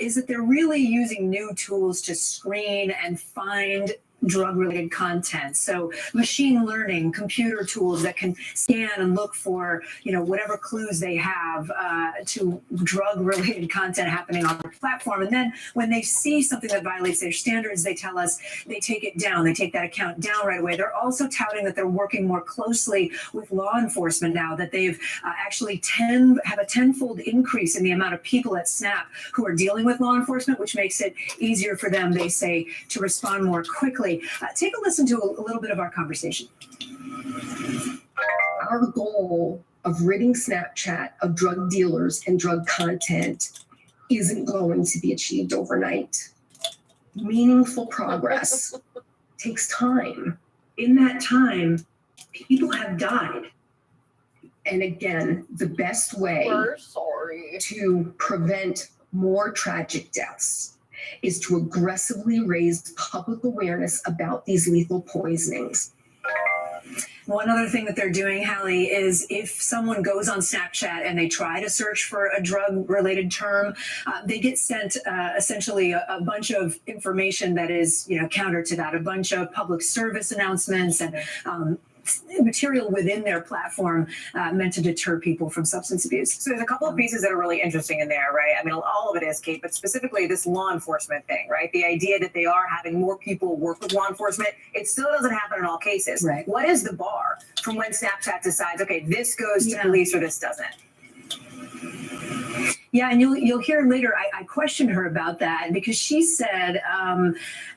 is that they're really using new tools to screen and find drug-related content. So machine learning, computer tools that can scan and look for, whatever clues they have to drug-related content happening on their platform. And then when they see something that violates their standards, they tell us they take it down. They take that account down right away. They're also touting that they're working more closely with law enforcement now, that they've actually have a tenfold increase in the amount of people at Snap who are dealing with law enforcement, which makes it easier for them, they say, to respond more quickly. Take a listen to a little bit of our conversation. Our goal of ridding Snapchat of drug dealers and drug content isn't going to be achieved overnight. Meaningful progress takes time. In that time, people have died. And again, the best way to prevent more tragic deaths is to aggressively raise public awareness about these lethal poisonings. One other thing that they're doing, Hallie, is if someone goes on Snapchat and they try to search for a drug-related term, they get sent essentially a bunch of information that is, counter to that, a bunch of public service announcements and material within their platform meant to deter people from substance abuse. So there's a couple of pieces that are really interesting in there, right? I mean, all of it is, Kate, but specifically this law enforcement thing, right? The idea that they are having more people work with law enforcement, it still doesn't happen in all cases. Right. What is the bar from when Snapchat decides, okay, this goes to police or this doesn't? Yeah, and you'll hear later, I questioned her about that because she said,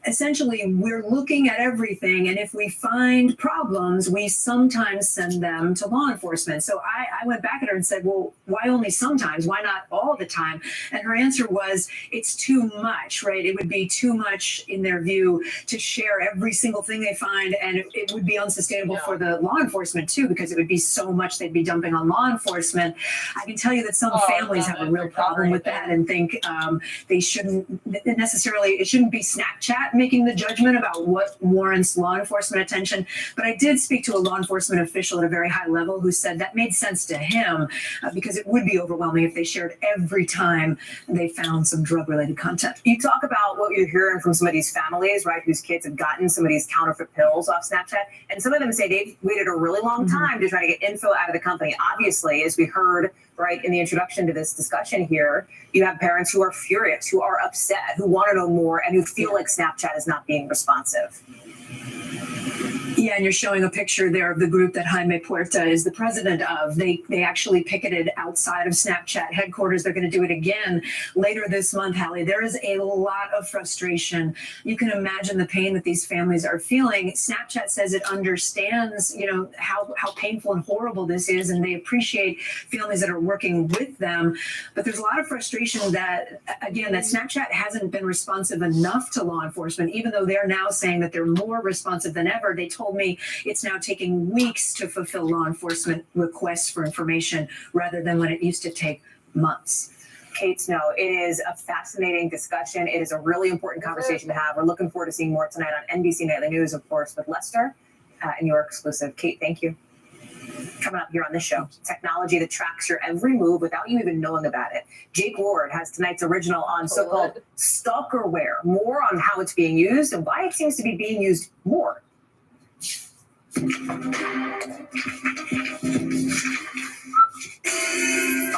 essentially, we're looking at everything, and if we find problems, we sometimes send them to law enforcement. So I went back at her and said, well, why only sometimes? Why not all the time? And her answer was, it's too much, right? It would be too much, in their view, to share every single thing they find, and it would be unsustainable for the law enforcement, too, because it would be so much they'd be dumping on law enforcement. I can tell you that some families have a real problem with that and think they shouldn't necessarily, it shouldn't be Snapchat making the judgment about what warrants law enforcement attention. But I did speak to a law enforcement official at a very high level who said that made sense to him because it would be overwhelming if they shared every time they found some drug-related content. You talk about what you're hearing from some of these families, right, whose kids have gotten some of these counterfeit pills off Snapchat, and some of them say they've waited a really long time to try to get info out of the company. Obviously, as we heard, right, in the introduction to this discussion here, you have parents who are furious, who are upset, who want to know more, and who feel like Snapchat is not being responsive. Yeah, and you're showing a picture there of the group that Jaime Puerta is the president of. They actually picketed outside of Snapchat headquarters. They're going to do it again later this month, Hallie. There is a lot of frustration. You can imagine the pain that these families are feeling. Snapchat says it understands, how painful and horrible this is, and they appreciate families that are working with them. But there's a lot of frustration that, again, that Snapchat hasn't been responsive enough to law enforcement, even though they're now saying that they're more responsive than ever. They told me it's now taking weeks to fulfill law enforcement requests for information rather than when it used to take months. Kate Snow, it is a fascinating discussion. It is a really important conversation to have. We're looking forward to seeing more tonight on NBC Nightly News, of course, with Lester and your exclusive. Kate, thank you. Coming up here on this show, technology that tracks your every move without you even knowing about it. Jake Ward has tonight's original on so-called stalkerware. More on how it's being used and why it seems to be being used more. I'm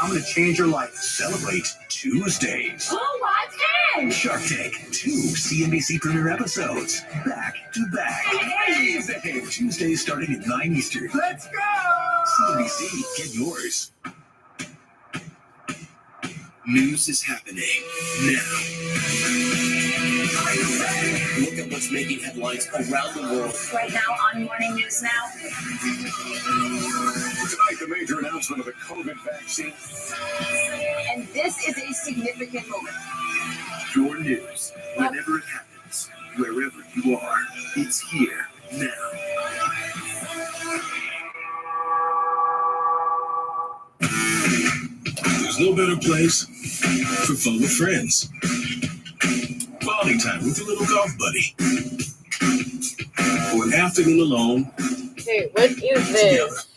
going to change your life. Celebrate Tuesdays. Who wants in? Shark Tank, 2 CNBC premiere episodes, back to back. Tuesdays starting at 9 Eastern. Let's go! CNBC, get yours. News is happening now. Look at what's making headlines around the world. Right now on Morning News Now. Tonight, the major announcement of the COVID vaccine. And this is a significant moment. Your news, whenever it happens, wherever you are, it's here now. There's no better place for fun with friends. Quality time with your little golf buddy. Or an afternoon alone. Dude, what is this?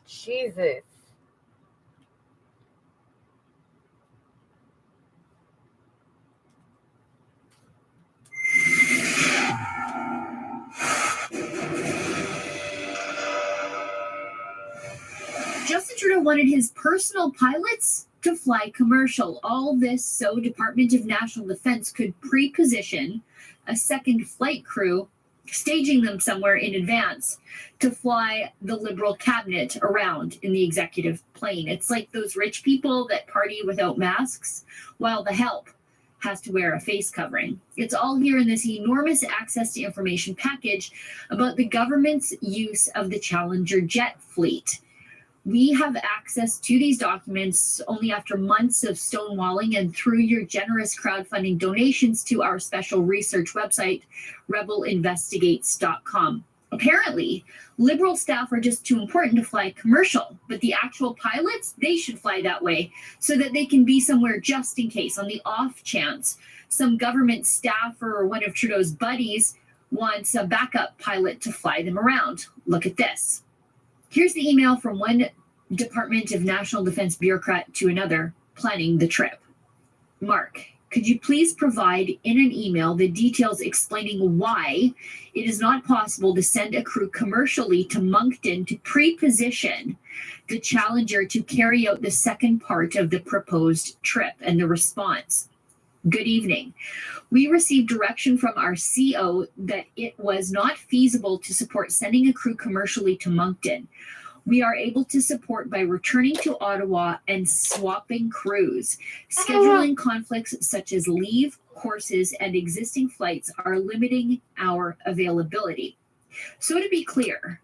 Jesus. wanted his personal pilots to fly commercial. All this so Department of National Defense could pre-position a second flight crew, staging them somewhere in advance to fly the Liberal cabinet around in the executive plane. It's like those rich people that party without masks while the help has to wear a face covering. It's all here in this enormous access to information package about the government's use of the Challenger jet fleet. We have access to these documents only after months of stonewalling and through your generous crowdfunding donations to our special research website, rebelinvestigates.com. Apparently, Liberal staff are just too important to fly commercial, but the actual pilots, they should fly that way so that they can be somewhere just in case, on the off chance some government staffer or one of Trudeau's buddies wants a backup pilot to fly them around. Look at this. Here's the email from one Department of National Defense bureaucrat to another planning the trip. Mark, could you please provide in an email the details explaining why it is not possible to send a crew commercially to Moncton to pre-position the Challenger to carry out the second part of the proposed trip? And the response: good evening. We received direction from our CO that it was not feasible to support sending a crew commercially to Moncton. We are able to support by returning to Ottawa and swapping crews. Scheduling conflicts such as leave, courses, and existing flights are limiting our availability. So to be clear,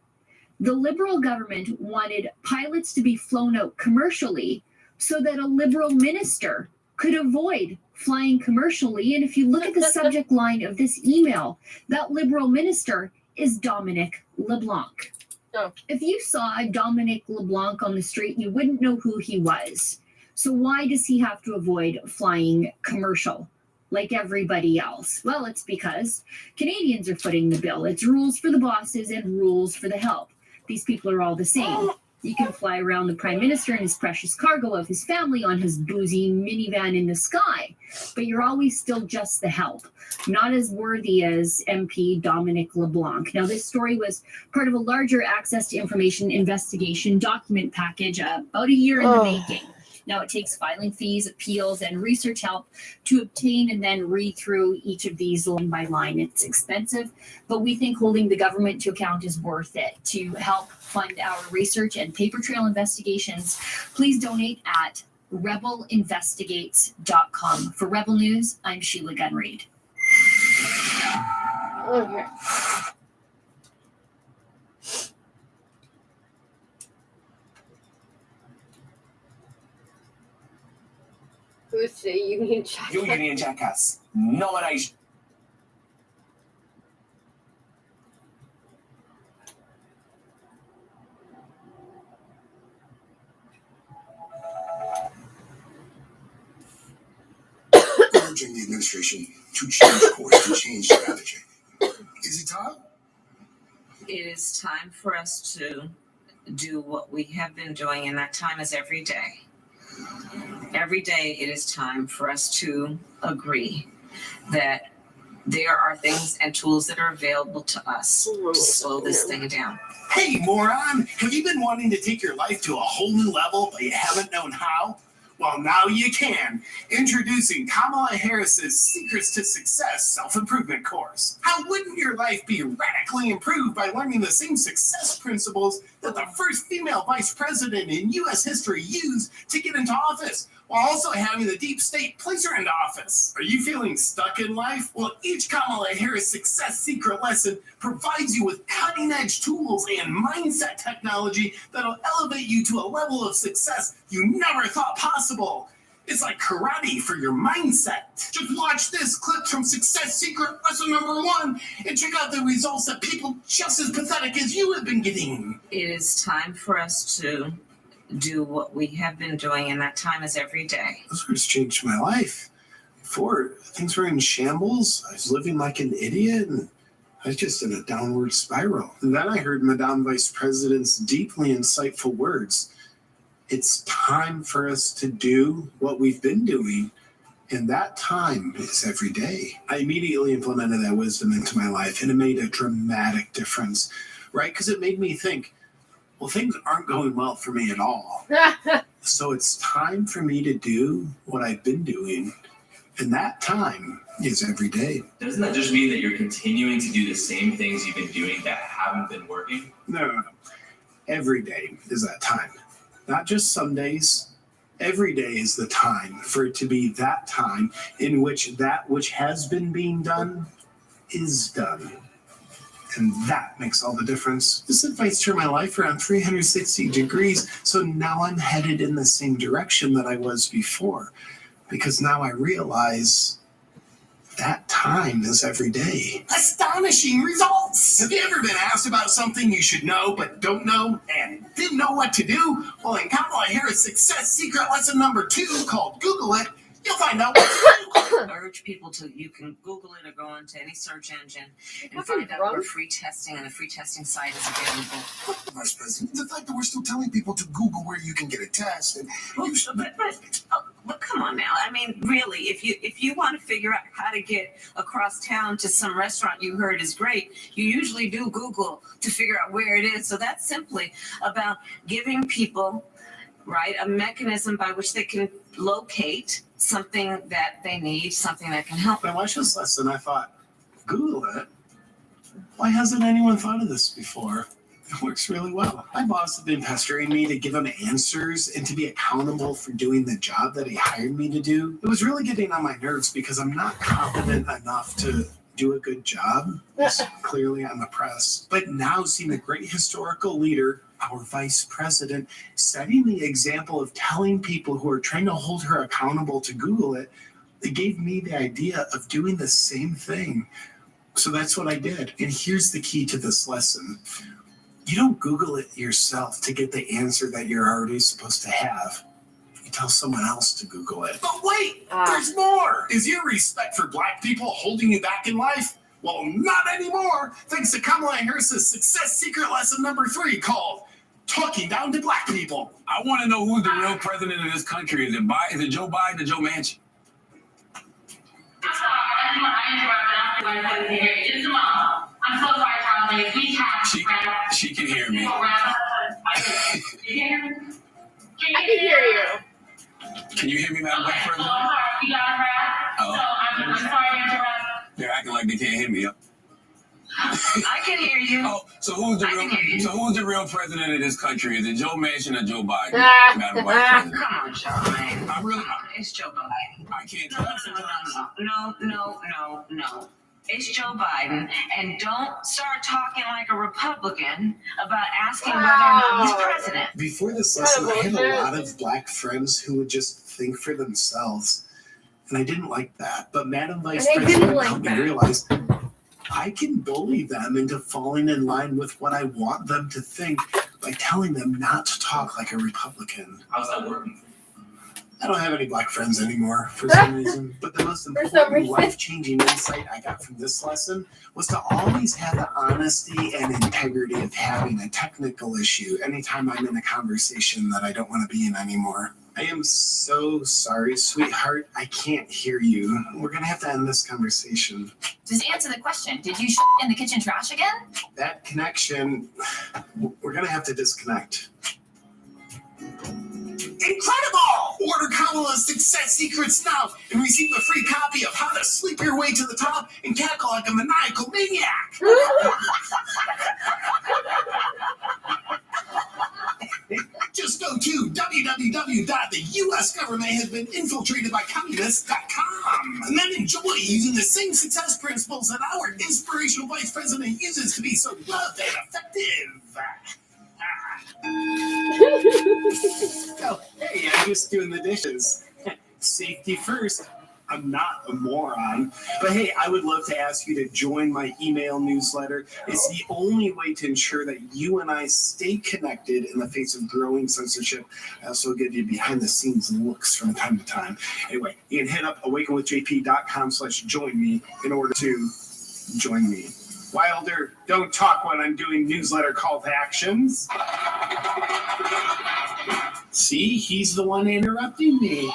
the Liberal government wanted pilots to be flown out commercially so that a Liberal minister could avoid flying commercially. And if you look at the subject line of this email, that Liberal minister is Dominic LeBlanc. Oh. If you saw Dominic LeBlanc on the street, you wouldn't know who he was. So why does he have to avoid flying commercial like everybody else? Well, it's because Canadians are footing the bill. It's rules for the bosses and rules for the help. These people are all the same. You can fly around the Prime Minister and his precious cargo of his family on his boozy minivan in the sky, but you're always still just the help, not as worthy as MP Dominic LeBlanc. Now, this story was part of a larger access to information investigation document package about a year in the making. Now, it takes filing fees, appeals, and research help to obtain and then read through each of these line by line. It's expensive, but we think holding the government to account is worth it. To help fund our research and paper trail investigations, please donate at rebelinvestigates.com. For Rebel News, I'm Sheila Gunn-Reid. Okay. Who's the Union Jack? You Union Jackass. Nomination. Urging the administration to change course, to change strategy. Is it time? It is time for us to do what we have been doing, and that time is every day. Every day it is time for us to agree that there are things and tools that are available to us to slow this thing down. Hey, moron! Have you been wanting to take your life to a whole new level, but you haven't known how? Well, now you can. Introducing Kamala Harris's Secrets to Success Self-Improvement course. How wouldn't your life be radically improved by learning the same success principles that the first female vice president in U.S. history used to get into office, while also having the deep state place her into office? Are you feeling stuck in life? Well, each Kamala Harris Success Secret lesson provides you with cutting-edge tools and mindset technology that'll elevate you to a level of success you never thought possible. It's like karate for your mindset. Just watch this clip from Success Secret lesson number 1 and check out the results that people just as pathetic as you have been getting. It is time for us to do what we have been doing, and that time is every day. This has changed my life. Before, things were in shambles. I was living like an idiot, and I was just in a downward spiral. And then I heard Madame Vice President's deeply insightful words. It's time for us to do what we've been doing, and that time is every day. I immediately implemented that wisdom into my life, and it made a dramatic difference, right? Because it made me think, Well, things aren't going well for me at all. So it's time for me to do what I've been doing. And that time is every day. Doesn't that just mean that you're continuing to do the same things you've been doing that haven't been working? No. Every day is that time. Not just some days. Every day is the time for it to be that time in which that which has been being done is done. And that makes all the difference. This advice turned my life around 360 degrees. So now I'm headed in the same direction that I was before. Because now I realize that time is every day. Astonishing results! Have you ever been asked about something you should know but don't know and didn't know what to do? Well, in Kamala Harris' success secret lesson number 2 called Google It, you'll find out what to do. Urge people to, you can Google it or go onto any search engine and find out where free testing and the free testing site is available. Vice President, the fact that we're still telling people to Google where you can get a test and But come on now. I mean, really, if you want to figure out how to get across town to some restaurant you heard is great, you usually do Google to figure out where it is. So that's simply about giving people, right, a mechanism by which they can locate something that they need, something that can help. When I watched this lesson, I thought, Google it? Why hasn't anyone thought of this before? It works really well. My boss had been pestering me to give him answers and to be accountable for doing the job that he hired me to do. It was really getting on my nerves because I'm not confident enough to do a good job. Clearly, I'm oppressed. But now seeing a great historical leader, our vice president, setting the example of telling people who are trying to hold her accountable to Google it, it gave me the idea of doing the same thing. So that's what I did. And here's the key to this lesson. You don't Google it yourself to get the answer that you're already supposed to have. You tell someone else to Google it. But wait, there's more. Is your respect for Black people holding you back in life? Well, not anymore, thanks to Kamala Harris' success secret lesson number 3 called Talking Down to Black People. I want to know who's the real president of this country. Is it Joe Biden or Joe Manchin? I'm so sorry, Charlie. We have She can hear me. I can hear you. Can you hear me, Madam Vice So President? I'm sorry, you got a rap. Oh. So I'm sorry to interrupt. They're acting like they can't hear me. I can hear you. Oh, so who's the real president of this country? Is it Joe Manchin or Joe Biden? Madam Vice President. Come on, Charlie. It's Joe Biden. I can't No. It's Joe Biden. And don't start talking like a Republican about asking whether or not he's president. Before this lesson, I had a lot of Black friends who would just think for themselves. And I didn't like that. But Madam Vice President helped me realize I can bully them into falling in line with what I want them to think by telling them not to talk like a Republican. How's that working? I don't have any Black friends anymore for some reason, but the most important life-changing insight I got from this lesson was to always have the honesty and integrity of having a technical issue anytime I'm in a conversation that I don't want to be in anymore. I am so sorry, sweetheart. I can't hear you. We're going to have to end this conversation. Just answer the question. Did you in the kitchen trash again? That connection, we're going to have to disconnect. Incredible! Order Kamala's success secrets now and receive a free copy of How to Sleep Your Way to the Top and Cackle Like a Maniacal Maniac. Just go to www.theusgovernmenthasbeeninfiltratedbycommunists.com and then enjoy using the same success principles that our inspirational vice president uses to be so loved and effective. Oh, hey, I'm just doing the dishes. Safety first. I'm not a moron. But hey, I would love to ask you to join my email newsletter. It's the only way to ensure that you and I stay connected in the face of growing censorship. I also give you behind the scenes looks from time to time. Anyway, you can hit up awakenwithjp.com/join me in order to join me. Wilder, don't talk when I'm doing newsletter call to actions. See, he's the one interrupting me.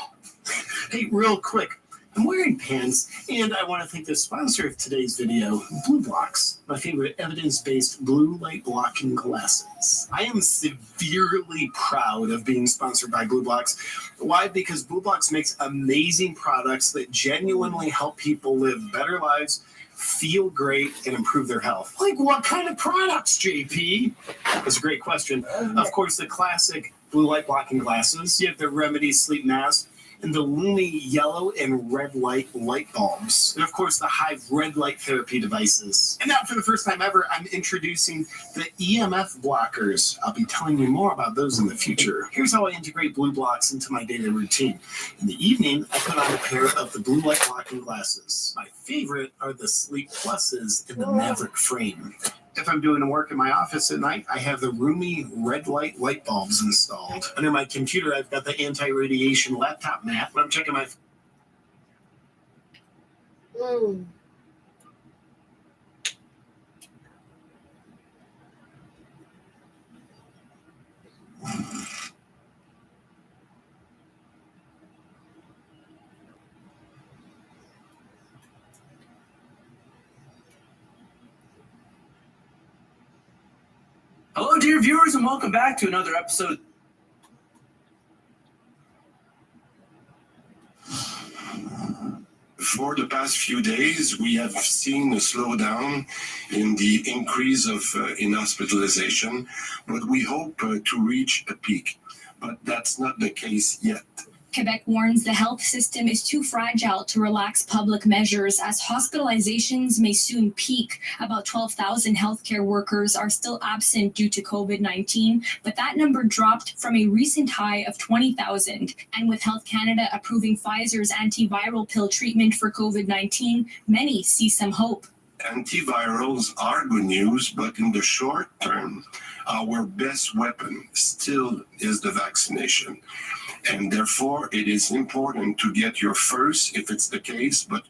Hey, real quick, I'm wearing pants, and I want to thank the sponsor of today's video, Blue Blocks, my favorite evidence-based blue light blocking glasses. I am severely proud of being sponsored by Blue Blocks. Why? Because Blue Blocks makes amazing products that genuinely help people live better lives, feel great, and improve their health. Like what kind of products, JP? That's a great question. Of course, the classic blue light blocking glasses. You have the Remedy sleep mask, and the Lumi yellow and red light bulbs. And of course, the Hive red light therapy devices. And now for the first time ever, I'm introducing the EMF blockers. I'll be telling you more about those in the future. Here's how I integrate blue blocks into my daily routine. In the evening, I put on a pair of the blue light blocking glasses. My favorite are the Sleep Pluses in the Maverick frame. If I'm doing work in my office at night, I have the roomy red light bulbs installed. Under my computer, I've got the anti-radiation laptop mat when I'm checking my... Hello, dear viewers, and welcome back to another episode. For the past few days, we have seen a slowdown in the increase of in hospitalization, but we hope to reach a peak. But that's not the case yet. Quebec warns the health system is too fragile to relax public measures as hospitalizations may soon peak. About 12,000 healthcare workers are still absent due to COVID-19, but that number dropped from a recent high of 20,000. And with Health Canada approving Pfizer's antiviral pill treatment for COVID-19, many see some hope. Antivirals are good news, but in the short term, our best weapon still is the vaccination. And therefore, it is important to get your first, if it's the case, but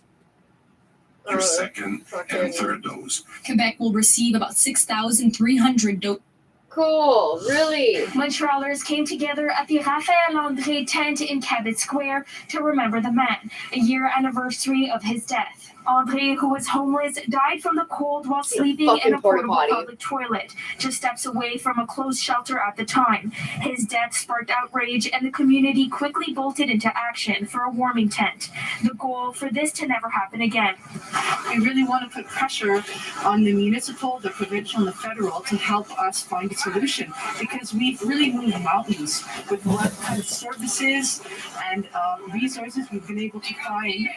your second and third dose. Quebec will receive about 6,300 doses. Cool, really? Montrealers came together at the Raphael André tent in Cabot Square to remember the man, a year anniversary of his death. André, who was homeless, died from the cold while sleeping in a portable public toilet, just steps away from a closed shelter at the time. His death sparked outrage, and the community quickly bolted into action for a warming tent. The goal for this to never happen again. We really want to put pressure on the municipal, the provincial, and the federal to help us find a solution, because we've really moved mountains with what kind of services and resources we've been able to find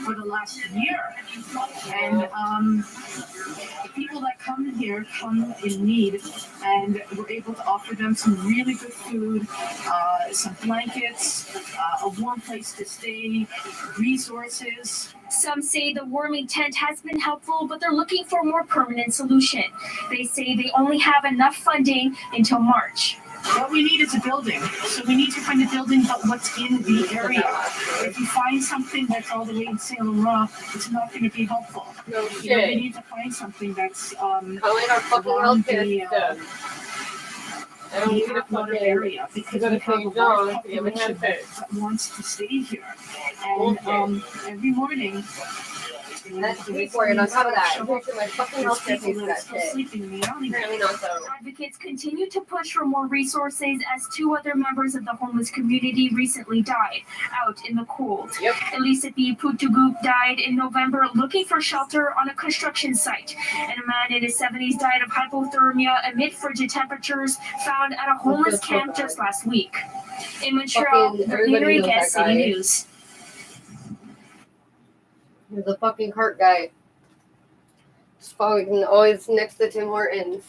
for the last year. And the people that come here come in need, and we're able to offer them some really good food, some blankets, a warm place to stay, resources. Some say the warming tent has been helpful, but they're looking for a more permanent solution. They say they only have enough funding until March. What we need is a building. So we need to find a building, but what's in the area. If you find something that's all the way in Saint Laurent, it's not going to be helpful. No shit. You know, we need to find something that's around the area, because we have a large population that wants to stay here. And every morning, that's for it. On top of that, my fucking healthcare pays for that shit. Apparently not so. Advocates continue to push for more resources as 2 other members of the homeless community recently died out in the cold. Elisabeth Putugup died in November looking for shelter on a construction site, and a man in his 70s died of hypothermia amid frigid temperatures found at a homeless camp just last week. In Montreal, Mary Guest, City News. He's a fucking cart guy. Just fucking always next to Tim Hortons.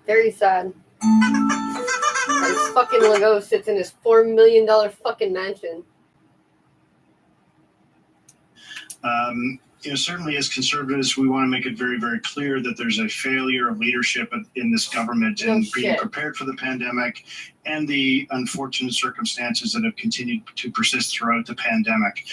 Very sad. And fucking Legault sits in his $4 million fucking mansion. certainly as conservatives, we want to make it very, very clear that there's a failure of leadership in this government in being prepared for the pandemic and the unfortunate circumstances that have continued to persist throughout the pandemic.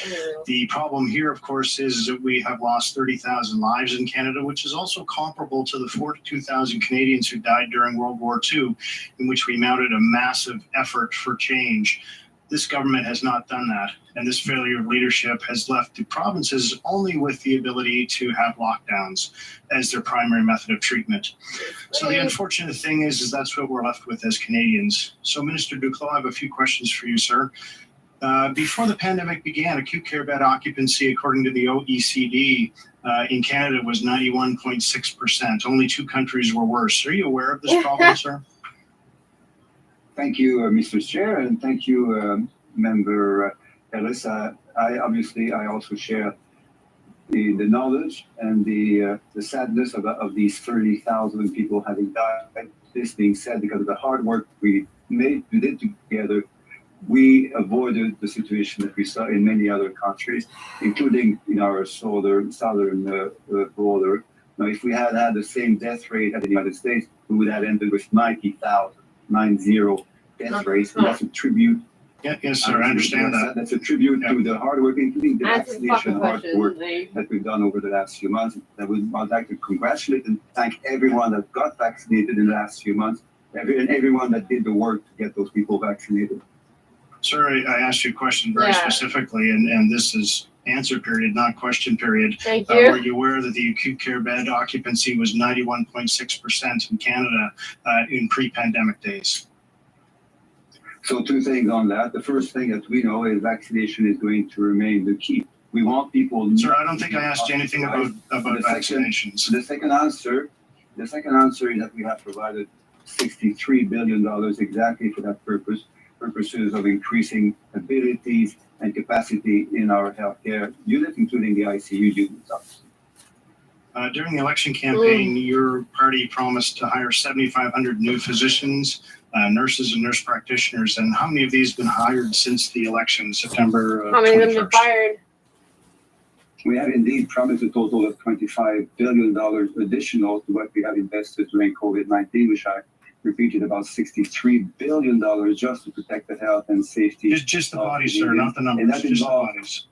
The problem here, of course, is that we have lost 30,000 lives in Canada, which is also comparable to the 42,000 Canadians who died during World War II, in which we mounted a massive effort for change. This government has not done that, and this failure of leadership has left the provinces only with the ability to have lockdowns as their primary method of treatment. So the unfortunate thing is that's what we're left with as Canadians. So Minister Duclos, I have a few questions for you, sir. Before the pandemic began, acute care bed occupancy, according to the OECD, in Canada was 91.6%. Only 2 countries were worse. Are you aware of this problem, sir? Thank you, Mr. Chair, and thank you, Member Ellis. I also share the knowledge and the sadness of these 30,000 people having died. This being said, because of the hard work we did together, we avoided the situation that we saw in many other countries, including in our southern border. Now, if we had had the same death rate as the United States, we would have ended with 90,000. 90 death rates. And that's a tribute. Yes, sir. I understand that. That's a tribute to the hard work, including the vaccination hard work that we've done over the last few months. I'd like to congratulate and thank everyone that got vaccinated in the last few months, and everyone that did the work to get those people vaccinated. Sir, I asked you a question very specifically, and this is answer period, not question period. Thank you. Were you aware that the acute care bed occupancy was 91.6% in Canada in pre-pandemic days? So 2 things on that. The first thing that we know is vaccination is going to remain the key. We want people. Sir, I don't think I asked you anything about vaccinations. The second answer is that we have provided $63 billion exactly for that purposes of increasing abilities and capacity in our healthcare unit, including the ICU units. During the election campaign, your party promised to hire 7,500 new physicians, nurses, and nurse practitioners. And how many of these have been hired since the election, September 21st? How many of them have been fired? We have indeed promised a total of $25 billion additional to what we have invested during COVID-19, which I repeated, about $63 billion just to protect the health and safety. Just the bodies, sir, not the numbers, just the bodies.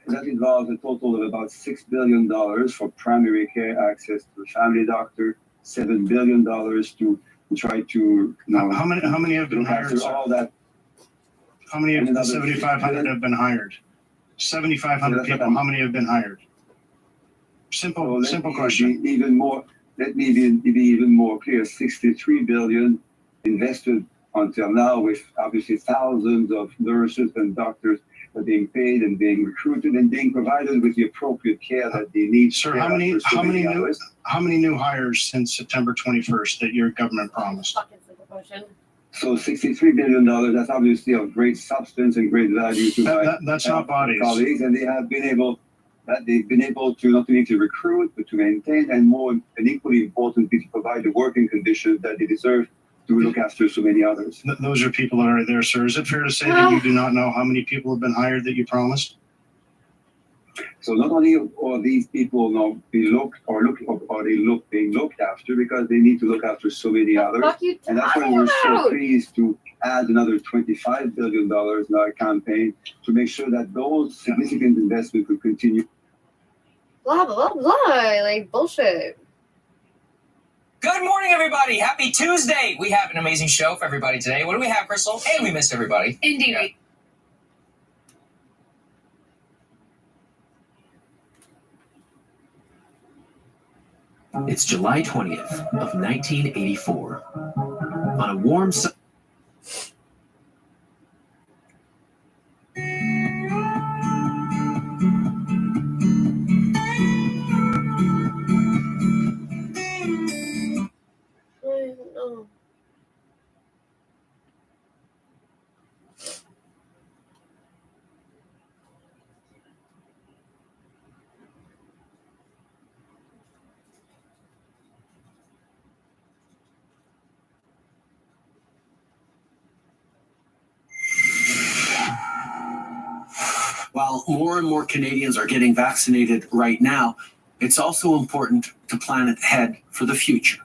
That involves a total of about $6 billion for primary care access to a family doctor, $7 billion to try to. How many have been hired? All that. How many of the 7,500 have been hired? 7,500 people. How many have been hired? Simple question. Even more. Let me be even more clear. $63 billion invested until now, with obviously thousands of nurses and doctors are being paid and being recruited and being provided with the appropriate care that they need. Sir, how many new hires since September 21st that your government promised? So $63 billion, that's obviously of great substance and great value to that's not bodies. Colleagues, and they've been able to not only to recruit, but to maintain, and equally importantly, to provide the working conditions that they deserve to look after so many others. Those are people that are there, sir. Is it fair to say that you do not know how many people have been hired that you promised? So not only are these people now being looked after, because they need to look after so many others, and that's why we're so pleased to add another $25 billion in our campaign to make sure that those significant investments will continue. Blah blah blah, like bullshit. Good morning, everybody. Happy Tuesday. We have an amazing show for everybody today. What do we have, Crystal? And we missed everybody. Indeed. Yeah. It's July 20th of 1984. On a warm While more and more Canadians are getting vaccinated right now, it's also important to plan ahead for the future.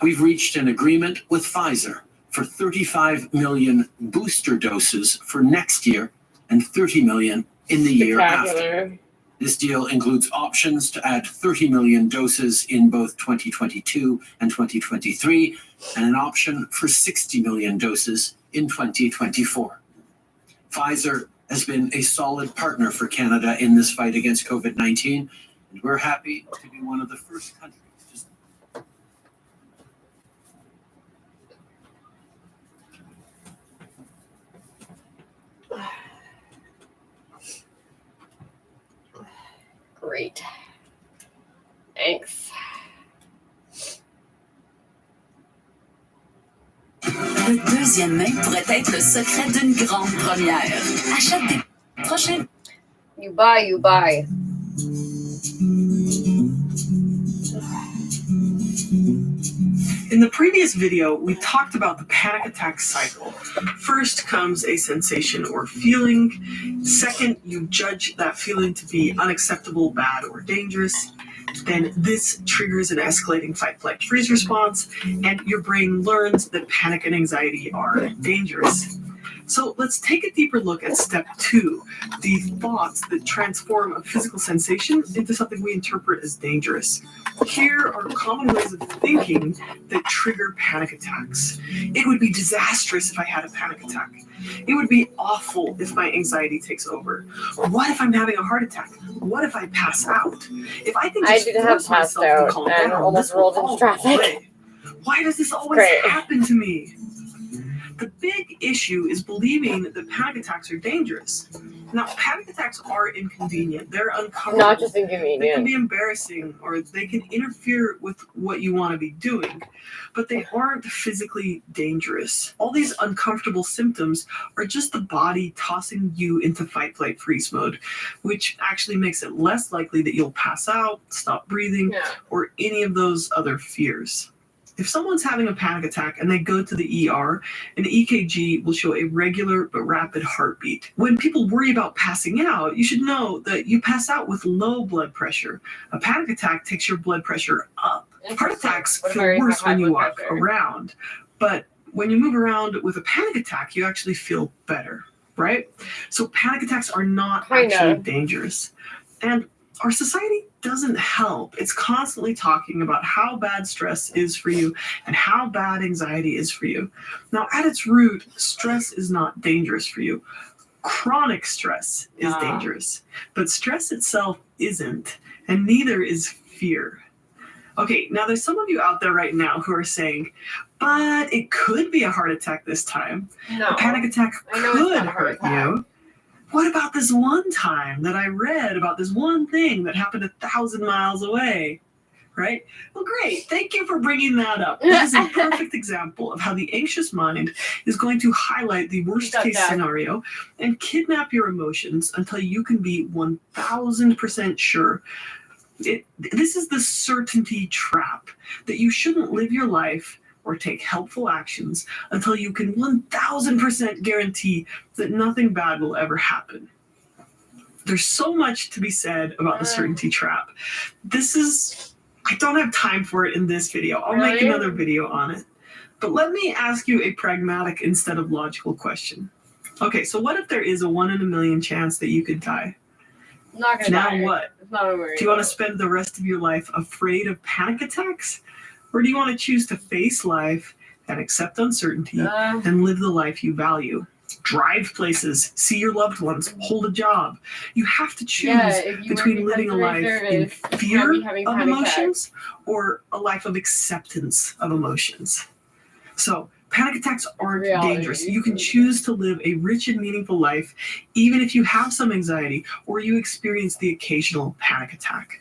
We've reached an agreement with Pfizer for 35 million booster doses for next year and 30 million in the year after. This deal includes options to add 30 million doses in both 2022 and 2023, and an option for 60 million doses in 2024. Pfizer has been a solid partner for Canada in this fight against COVID-19, and we're happy to be one of the first countries. Great. Thanks. Le deuxième main pourrait être le secret d'une grande première. Achète des prochains. You buy. In the previous video, we talked about the panic attack cycle. First comes a sensation or feeling. Second, you judge that feeling to be unacceptable, bad, or dangerous. Then this triggers an escalating fight, flight, freeze response, and your brain learns that panic and anxiety are dangerous. So let's take a deeper look at step 2, the thoughts that transform a physical sensation into something we interpret as dangerous. Here are common ways of thinking that trigger panic attacks. It would be disastrous if I had a panic attack. It would be awful if my anxiety takes over. What if I'm having a heart attack? What if I pass out? If I can just force myself to calm down, almost rolled into traffic. Why does this always happen to me? The big issue is believing that panic attacks are dangerous. Now, panic attacks are inconvenient. They're uncomfortable. Not just inconvenient. They can be embarrassing, or they can interfere with what you want to be doing, but they aren't physically dangerous. All these uncomfortable symptoms are just the body tossing you into fight, flight, freeze mode, which actually makes it less likely that you'll pass out, stop breathing, or any of those other fears. If someone's having a panic attack and they go to the ER, an EKG will show a regular but rapid heartbeat. When people worry about passing out, you should know that you pass out with low blood pressure. A panic attack takes your blood pressure up. Heart attacks feel worse when you walk around, but when you move around with a panic attack, you actually feel better, right? So panic attacks are not actually dangerous. And our society doesn't help. It's constantly talking about how bad stress is for you and how bad anxiety is for you. Now, at its root, stress is not dangerous for you. Chronic stress is dangerous, but stress itself isn't, and neither is fear. Okay, now there's some of you out there right now who are saying, but it could be a heart attack this time. No. A panic attack could hurt you. What about this one time that I read about this one thing that happened 1,000 miles away, right? Well, great. Thank you for bringing that up. That is a perfect example of how the anxious mind is going to highlight the worst case scenario and kidnap your emotions until you can be 1,000% sure. This is the certainty trap, that you shouldn't live your life or take helpful actions until you can 1,000% guarantee that nothing bad will ever happen. There's so much to be said about the certainty trap. I don't have time for it in this video. I'll make another video on it. But let me ask you a pragmatic instead of logical question. Okay, so what if there is a 1 in a million chance that you could die? Not gonna now die. what? It's not a worry. Do you want to spend the rest of your life afraid of panic attacks? Or do you want to choose to face life and accept uncertainty and live the life you value? Drive places, see your loved ones, hold a job. You have to choose between living a life in fear of emotions or a life of acceptance of emotions. So panic attacks aren't dangerous. You can choose to live a rich and meaningful life even if you have some anxiety or you experience the occasional panic attack.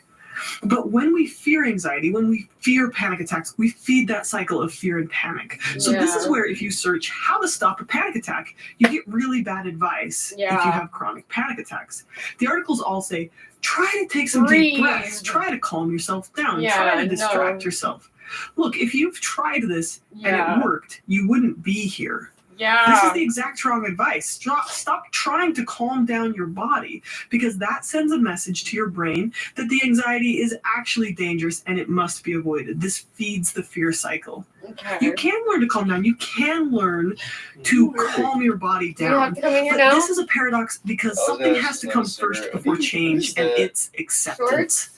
But when we fear anxiety, when we fear panic attacks, we feed that cycle of fear and panic. So this is where if you search how to stop a panic attack, you get really bad advice if you have chronic panic attacks. The articles all say, try to take some deep breaths, try to calm yourself down, try to distract yourself. Look, if you've tried this and it worked, you wouldn't be here. Yeah. This is the exact wrong advice. Stop trying to calm down your body, because that sends a message to your brain that the anxiety is actually dangerous and it must be avoided. This feeds the fear cycle. Okay. You can learn to calm down. You can learn to calm your body You have down. to come in here But now? this is a paradox because something has to come first before change, and it's acceptance.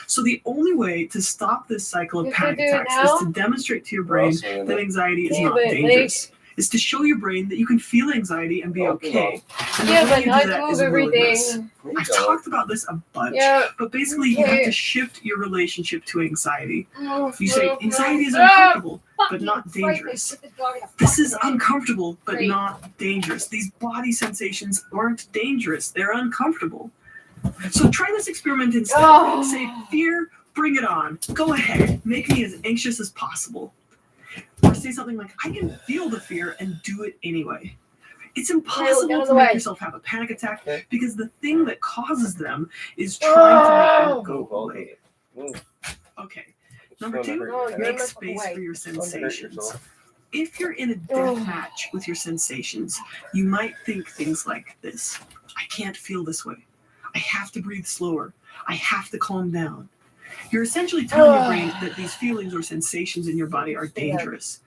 So the only way to stop this cycle of You panic can do it attacks now? is to demonstrate to your brain that anxiety is Yeah, not but, dangerous. Is to show your brain that you can feel anxiety and be okay. And Yeah, the way but you do I that move is willingness. everything. I've talked about this a bunch, Yeah. but basically you have Okay. to shift your relationship to anxiety. Oh, You say no, anxiety is no. uncomfortable, Ah, but not fucking right, dangerous. put the dog in a This is fucking uncomfortable, but Great. not dangerous. These body sensations aren't dangerous, they're uncomfortable. So try this experiment instead. Oh. Say, fear, bring it on. Go ahead, make me as anxious as possible. Or say something like, I can feel the fear and do it anyway. It's Get out impossible of to the make way. yourself have a panic attack because the thing that causes them is trying to make them go away. Okay. Number two, No, you're in make my space way. for your sensations. yourself. If you're in a death match with your sensations, you might think things like this. I can't feel this way. I have to breathe slower. I have to calm down. You're essentially telling your brain that these feelings or sensations in your body are dangerous.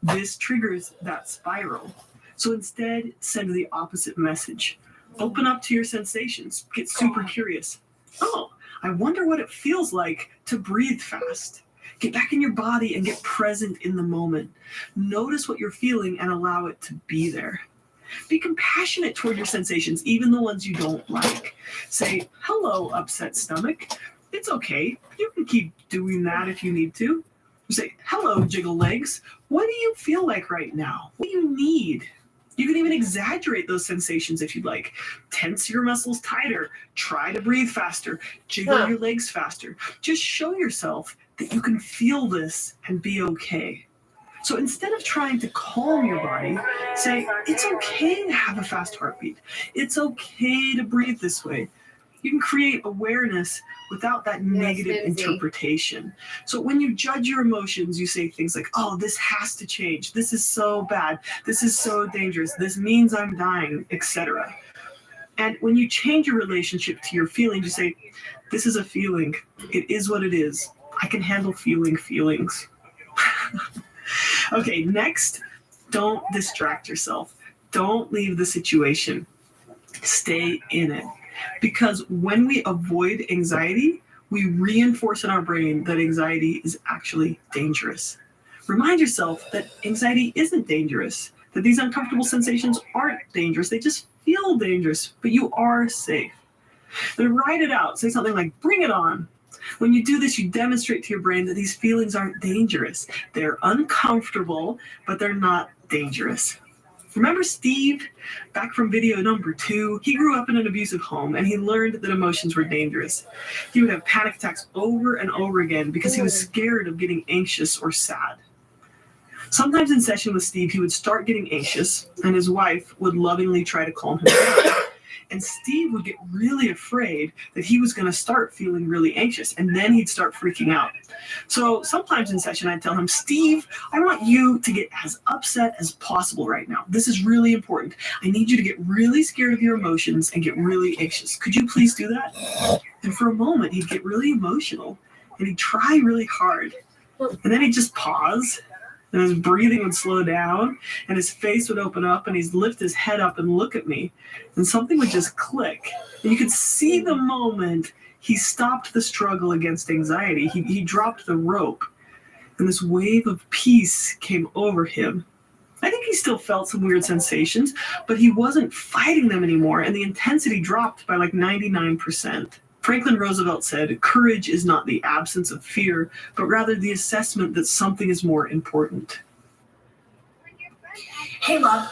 This triggers that spiral. So instead, send the opposite message. Open up to your sensations. Get super curious. Oh, I wonder what it feels like to breathe fast. Get back in your body and get present in the moment. Notice what you're feeling and allow it to be there. Be compassionate toward your sensations, even the ones you don't like. Say, hello, upset stomach. It's okay. You can keep doing that if you need to. Say, hello, jiggle legs. What do you feel like right now? What do you need? You can even exaggerate those sensations if you'd like. Tense your muscles tighter. Try to breathe faster. Jiggle your legs faster. Just show yourself that you can feel this and be okay. So instead of trying to calm your body, say, it's okay to have a fast heartbeat. It's okay to breathe this way. You can create awareness without that negative interpretation. So when you judge your emotions, you say things like, oh, this has to change. This is so bad. This is so dangerous. This means I'm dying, etc. And when you change your relationship to your feelings, you say, this is a feeling. It is what it is. I can handle feeling feelings. Okay, next, don't distract yourself. Don't leave the situation. Stay in it. Because when we avoid anxiety, we reinforce in our brain that anxiety is actually dangerous. Remind yourself that anxiety isn't dangerous, that these uncomfortable sensations aren't dangerous. They just feel dangerous, but you are safe. Then write it out. Say something like, bring it on. When you do this, you demonstrate to your brain that these feelings aren't dangerous. They're uncomfortable, but they're not dangerous. Remember Steve, back from video number 2? He grew up in an abusive home and he learned that emotions were dangerous. He would have panic attacks over and over again because he was scared of getting anxious or sad. Sometimes in session with Steve, he would start getting anxious and his wife would lovingly try to calm him down. And Steve would get really afraid that he was going to start feeling really anxious, and then he'd start freaking out. So sometimes in session, I'd tell him, Steve, I want you to get as upset as possible right now. This is really important. I need you to get really scared of your emotions and get really anxious. Could you please do that? And for a moment, he'd get really emotional, and he'd try really hard. And then he'd just pause, and his breathing would slow down, and his face would open up, and he'd lift his head up and look at me, and something would just click. And you could see the moment he stopped the struggle against anxiety. He dropped the rope, and this wave of peace came over him. I think he still felt some weird sensations, but he wasn't fighting them anymore, and the intensity dropped by like 99%. Franklin Roosevelt said, courage is not the absence of fear, but rather the assessment that something is more important. Hey, love,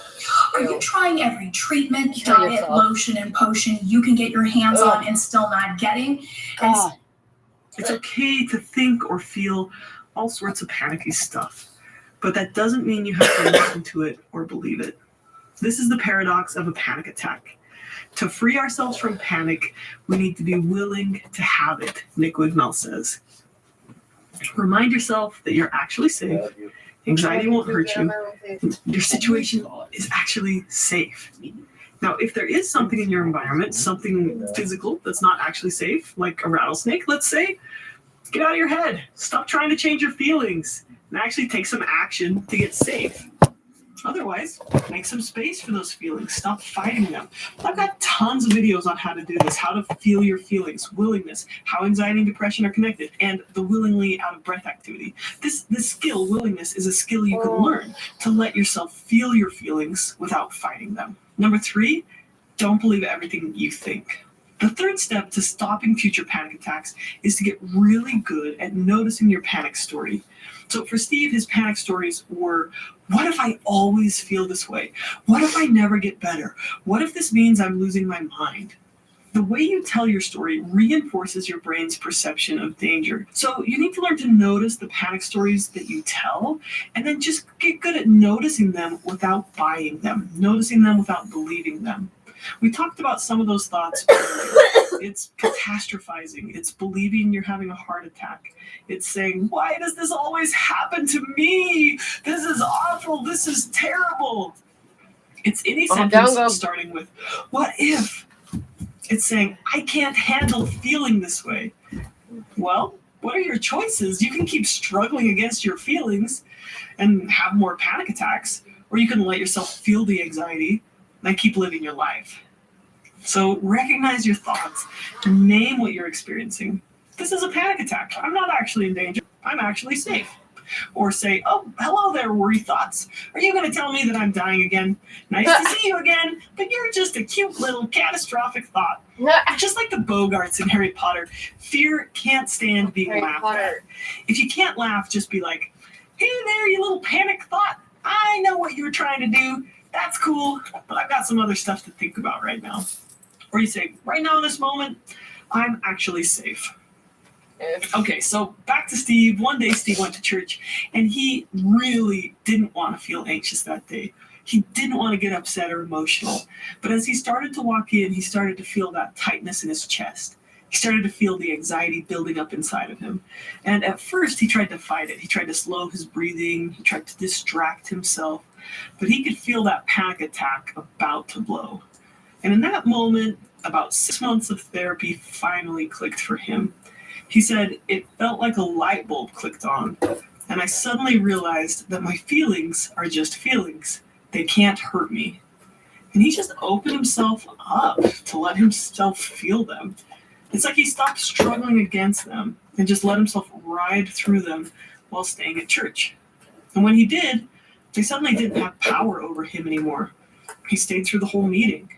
are you trying every treatment, diet, lotion, and potion you can get your hands on and still not getting? And It's okay to think or feel all sorts of panicky stuff, but that doesn't mean you have to listen to it or believe it. This is the paradox of a panic attack. To free ourselves from panic, we need to be willing to have it, Nick Wigmell says. Remind yourself that you're actually safe, Anxiety won't hurt you. Your situation is actually safe. Now, if there is something in your environment, something physical that's not actually safe, like a rattlesnake, let's say, get out of your head. Stop trying to change your feelings and actually take some action to get safe. Otherwise, make some space for those feelings. Stop fighting them. I've got tons of videos on how to do this, how to feel your feelings, willingness, how anxiety and depression are connected, and the willingly out of breath activity. This skill, willingness, is a skill you can learn to let yourself feel your feelings without fighting them. Number 3, don't believe everything you think. The third step to stopping future panic attacks is to get really good at noticing your panic story. So for Steve, his panic stories were, what if I always feel this way? What if I never get better? What if this means I'm losing my mind? The way you tell your story reinforces your brain's perception of danger. So you need to learn to notice the panic stories that you tell, and then just get good at noticing them without buying them, noticing them without believing them. We talked about some of those thoughts earlier. It's catastrophizing. It's believing you're having a heart attack. It's saying, why does this always happen to me? This is awful. This is terrible. It's any sentence starting with, what if? It's saying, I can't handle feeling this way. Well, what are your choices? You can keep struggling against your feelings and have more panic attacks, or you can let yourself feel the anxiety and keep living your life. So recognize your thoughts. Name what you're experiencing. This is a panic attack. I'm not actually in danger. I'm actually safe. Or say, oh, hello there, worry thoughts. Are you going to tell me that I'm dying again? Nice to see you again, but you're just a cute little catastrophic thought. Just like the Bogarts in Harry Potter, fear can't stand being laughed at. If you can't laugh, just be like, hey there, you little panic thought. I know what you were trying to do. That's cool, but I've got some other stuff to think about right now. Or you say, right now in this moment, I'm actually safe. Okay, so back to Steve. One day Steve went to church, and he really didn't want to feel anxious that day. He didn't want to get upset or emotional. But as he started to walk in, he started to feel that tightness in his chest. He started to feel the anxiety building up inside of him. And at first, he tried to fight it. He tried to slow his breathing. He tried to distract himself. But he could feel that panic attack about to blow. And in that moment, about 6 months of therapy finally clicked for him. He said, it felt like a light bulb clicked on, and I suddenly realized that my feelings are just feelings. They can't hurt me. And he just opened himself up to let himself feel them. It's like he stopped struggling against them and just let himself ride through them while staying at church. And when he did, they suddenly didn't have power over him anymore. He stayed through the whole meeting.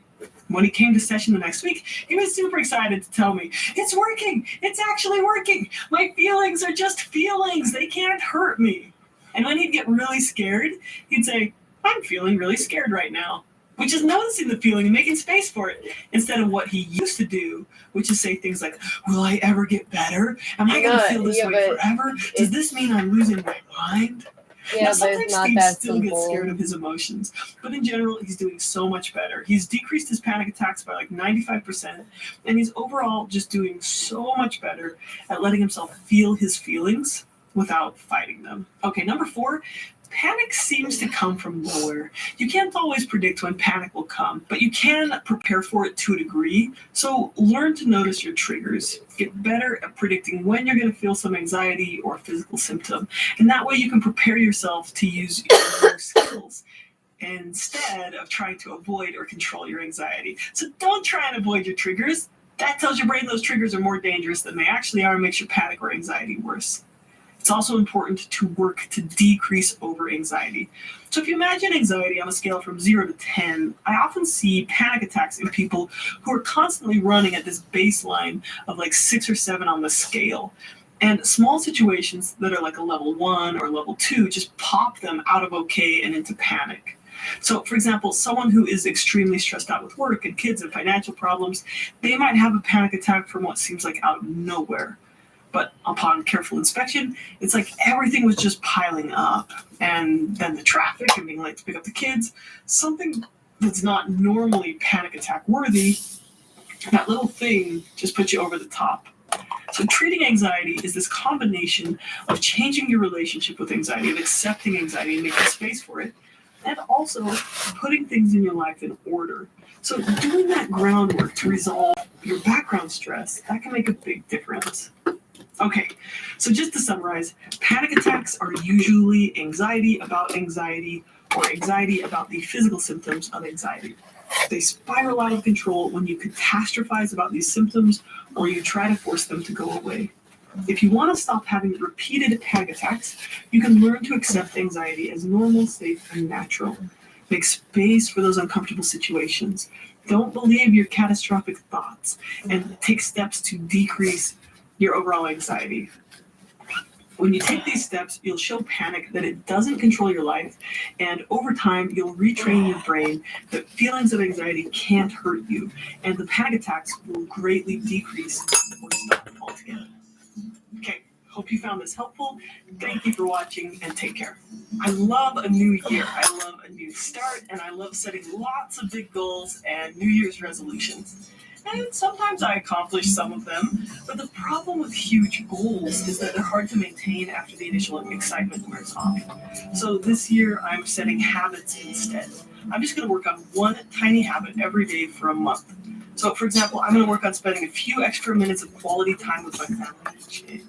When he came to session the next week, he was super excited to tell me, it's working. It's actually working. My feelings are just feelings. They can't hurt me. And when he'd get really scared, he'd say, I'm feeling really scared right now, which is noticing the feeling and making space for it, instead of what he used to do, which is say things like, will I ever get better? Am I going to feel this way forever? Does this mean I'm losing my mind? Yeah, now, but sometimes it's not Steve that still simple. gets scared of his emotions, but in general, he's doing so much better. He's decreased his panic attacks by like 95%, and he's overall just doing so much better at letting himself feel his feelings without fighting them. Okay, number 4, panic seems to come from nowhere. You can't always predict when panic will come, but you can prepare for it to a degree. So learn to notice your triggers. Get better at predicting when you're going to feel some anxiety or physical symptom. And that way you can prepare yourself to use your skills instead of trying to avoid or control your anxiety. So don't try and avoid your triggers. That tells your brain those triggers are more dangerous than they actually are and makes your panic or anxiety worse. It's also important to work to decrease over anxiety. So if you imagine anxiety on a scale from 0 to 10, I often see panic attacks in people who are constantly running at this baseline of like 6 or 7 on the scale. And small situations that are like a level 1 or level 2 just pop them out of okay and into panic. So, for example, someone who is extremely stressed out with work and kids and financial problems, they might have a panic attack from what seems like out of nowhere. But upon careful inspection, it's like everything was just piling up. And then the traffic and being late to pick up the kids, something that's not normally panic attack worthy, that little thing just puts you over the top. So treating anxiety is this combination of changing your relationship with anxiety, of accepting anxiety and making space for it, and also putting things in your life in order. So doing that groundwork to resolve your background stress, that can make a big difference. Okay, so just to summarize, panic attacks are usually anxiety about anxiety or anxiety about the physical symptoms of anxiety. They spiral out of control when you catastrophize about these symptoms or you try to force them to go away. If you want to stop having repeated panic attacks, you can learn to accept anxiety as normal, safe, and natural. Make space for those uncomfortable situations. Don't believe your catastrophic thoughts, and take steps to decrease your overall anxiety. When you take these steps, you'll show panic that it doesn't control your life, and over time, you'll retrain your brain that feelings of anxiety can't hurt you, and the panic attacks will greatly decrease or stop altogether. Okay, hope you found this helpful. Thank you for watching, and take care. I love a new year. I love a new start, and I love setting lots of big goals and New Year's resolutions. And sometimes I accomplish some of them, but the problem with huge goals is that they're hard to maintain after the initial excitement wears off. So this year, I'm setting habits instead. I'm just going to work on one tiny habit every day for a month. So, for example, I'm going to work on spending a few extra minutes of quality time with my family each day.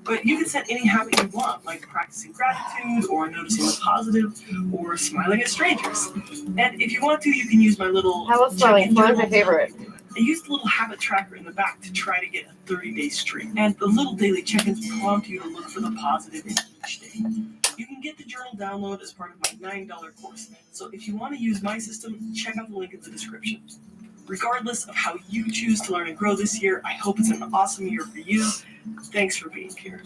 But you can set any habit you want, like practicing gratitude, or noticing the positive, or smiling at strangers. And if you want to, you can use my little... How was smiling? Smiling my favorite. I used the little habit tracker in the back to try to get a 30-day streak. And the little daily check-ins prompt you to look for the positive in each day. You can get the journal download as part of my $9 course. So if you want to use my system, check out the link in the description. Regardless of how you choose to learn and grow this year, I hope it's an awesome year for you. Thanks for being here.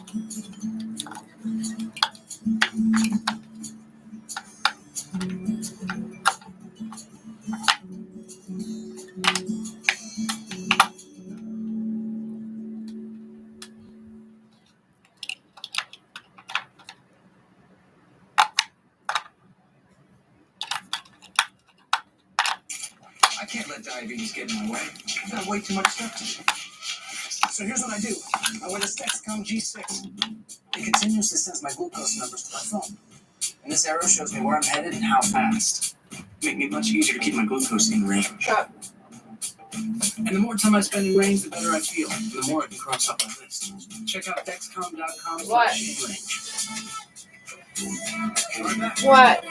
I can't let diabetes get in my way. I've got way too much stuff to do. So here's what I do. I wear this Dexcom G6. It continuously sends my glucose numbers to my phone. And this arrow shows me where I'm headed and how fast. Make it much easier to keep my glucose in range. And the more time I spend in range, the better I feel. And the more I can cross off my list. Check out Dexcom.com/range. What?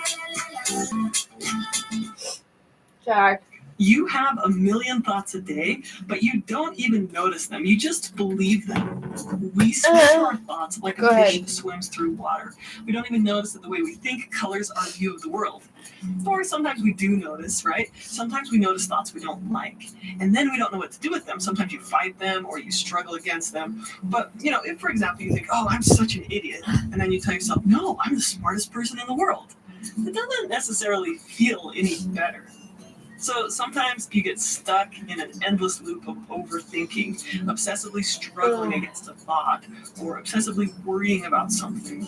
Jack. You have a million thoughts a day, but you don't even notice them. You just believe them. We swim through our thoughts like a fish swims through water. We don't even notice that the way we think colors our view of the world. Or sometimes we do notice, right? Sometimes we notice thoughts we don't like, and then we don't know what to do with them. Sometimes you fight them or you struggle against them. But, if, for example, you think, oh, I'm such an idiot, and then you tell yourself, no, I'm the smartest person in the world. It doesn't necessarily feel any better. So sometimes you get stuck in an endless loop of overthinking, obsessively struggling against a thought, or obsessively worrying about something.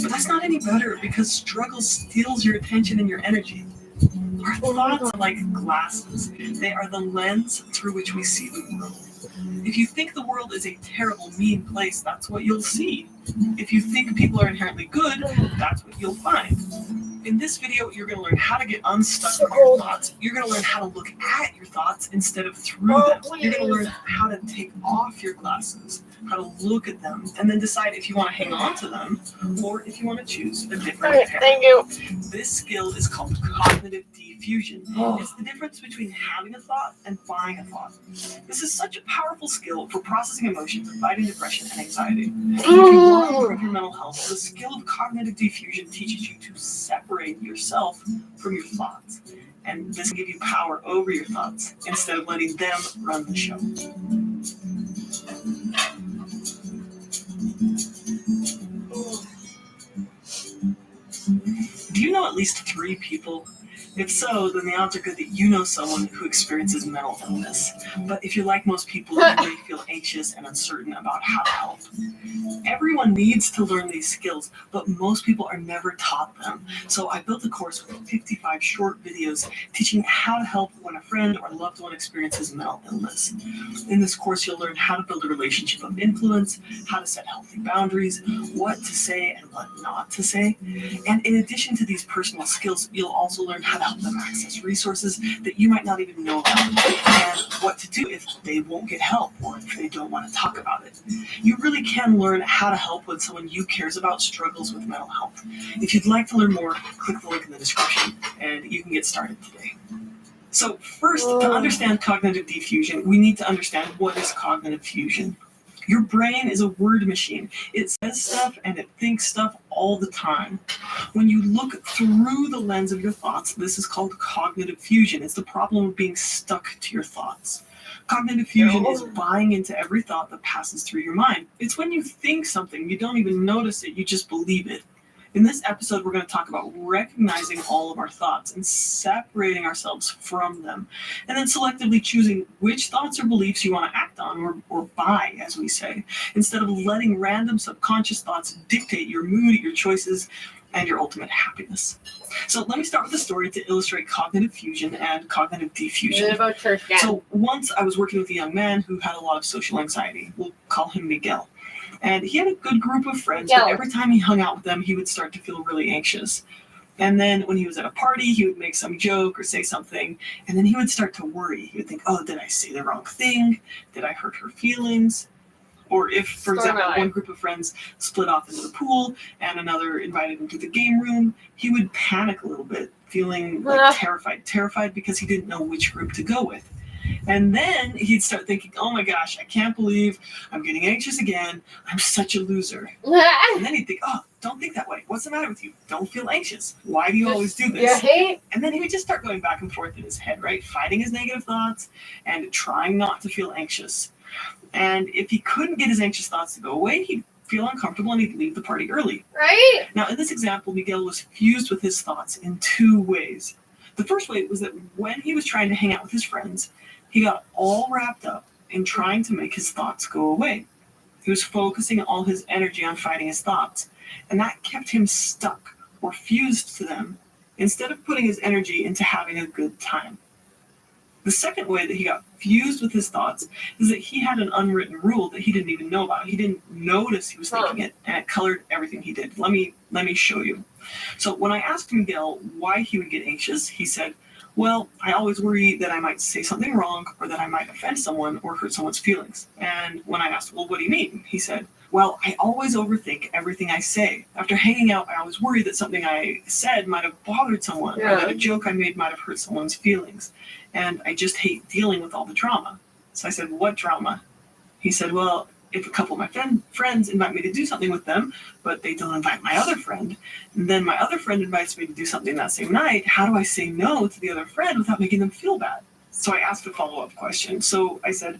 But that's not any better because struggle steals your attention and your energy. Our thoughts are like glasses. They are the lens through which we see the world. If you think the world is a terrible, mean place, that's what you'll see. If you think people are inherently good, that's what you'll find. In this video, you're going to learn how to get unstuck from your thoughts. You're going to learn how to look at your thoughts instead of through them. You're going to learn how to take off your glasses, how to look at them, and then decide if you want to hang on to them or if you want to choose a different pair. Thank you. This skill is called cognitive diffusion. It's the difference between having a thought and buying a thought. This is such a powerful skill for processing emotions and fighting depression and anxiety. If you want to improve your mental health, the skill of cognitive diffusion teaches you to separate yourself from your thoughts. And this will give you power over your thoughts instead of letting them run the show. Do you know at least 3 people If so, then the odds are good that you know someone who experiences mental illness. But if you're like most people, you may feel anxious and uncertain about how to help. Everyone needs to learn these skills, but most people are never taught them. So I built a course with 55 short videos teaching how to help when a friend or loved one experiences mental illness. In this course, you'll learn how to build a relationship of influence, how to set healthy boundaries, what to say and what not to say. And in addition to these personal skills, you'll also learn how to help them access resources that you might not even know about, and what to do if they won't get help or if they don't want to talk about it. You really can learn how to help when someone you cares about struggles with mental health. If you'd like to learn more, click the link in the description and you can get started today. So first, to understand cognitive diffusion, we need to understand what is cognitive fusion. Your brain is a word machine. It says stuff and it thinks stuff all the time. When you look through the lens of your thoughts, this is called cognitive fusion. It's the problem of being stuck to your thoughts. Cognitive fusion is buying into every thought that passes through your mind. It's when you think something, you don't even notice it, you just believe it. In this episode, we're going to talk about recognizing all of our thoughts and separating ourselves from them, and then selectively choosing which thoughts or beliefs you want to act on or buy, as we say, instead of letting random subconscious thoughts dictate your mood, your choices, and your ultimate happiness. So let me start with a story to illustrate cognitive fusion and cognitive diffusion. About church again. So once I was working with a young man who had a lot of social anxiety. We'll call him Miguel. And he had a good group of friends, but every time he hung out with them, he would start to feel really anxious. And then when he was at a party, he would make some joke or say something, and then he would start to worry. He would think, oh, did I say the wrong thing? Did I hurt her feelings? Or if, for example, one group of friends split off into the pool and another invited him to the game room, he would panic a little bit, feeling like terrified because he didn't know which group to go with. And then he'd start thinking, oh my gosh, I can't believe I'm getting anxious again. I'm such a loser. And then he'd think, oh, don't think that way. What's the matter with you? Don't feel anxious. Why do you always do this? And then he would just start going back and forth in his head, right? Fighting his negative thoughts and trying not to feel anxious. And if he couldn't get his anxious thoughts to go away, he'd feel uncomfortable and he'd leave the party early. Right? Now, in this example, Miguel was fused with his thoughts in two ways. The first way was that when he was trying to hang out with his friends, he got all wrapped up in trying to make his thoughts go away. He was focusing all his energy on fighting his thoughts, and that kept him stuck or fused to them instead of putting his energy into having a good time. The second way that he got fused with his thoughts is that he had an unwritten rule that he didn't even know about. He didn't notice he was thinking it, and it colored everything he did. Let me show you. So when I asked Miguel why he would get anxious, he said, well, I always worry that I might say something wrong or that I might offend someone or hurt someone's feelings. And when I asked, well, what do you mean? He said, well, I always overthink everything I say. After hanging out, I always worry that something I said might have bothered someone or that a joke I made might have hurt someone's feelings. And I just hate dealing with all the drama. So I said, what drama? He said, well, if a couple of my friends invite me to do something with them, but they don't invite my other friend, and then my other friend invites me to do something that same night, how do I say no to the other friend without making them feel bad? So I asked a follow-up question. So I said,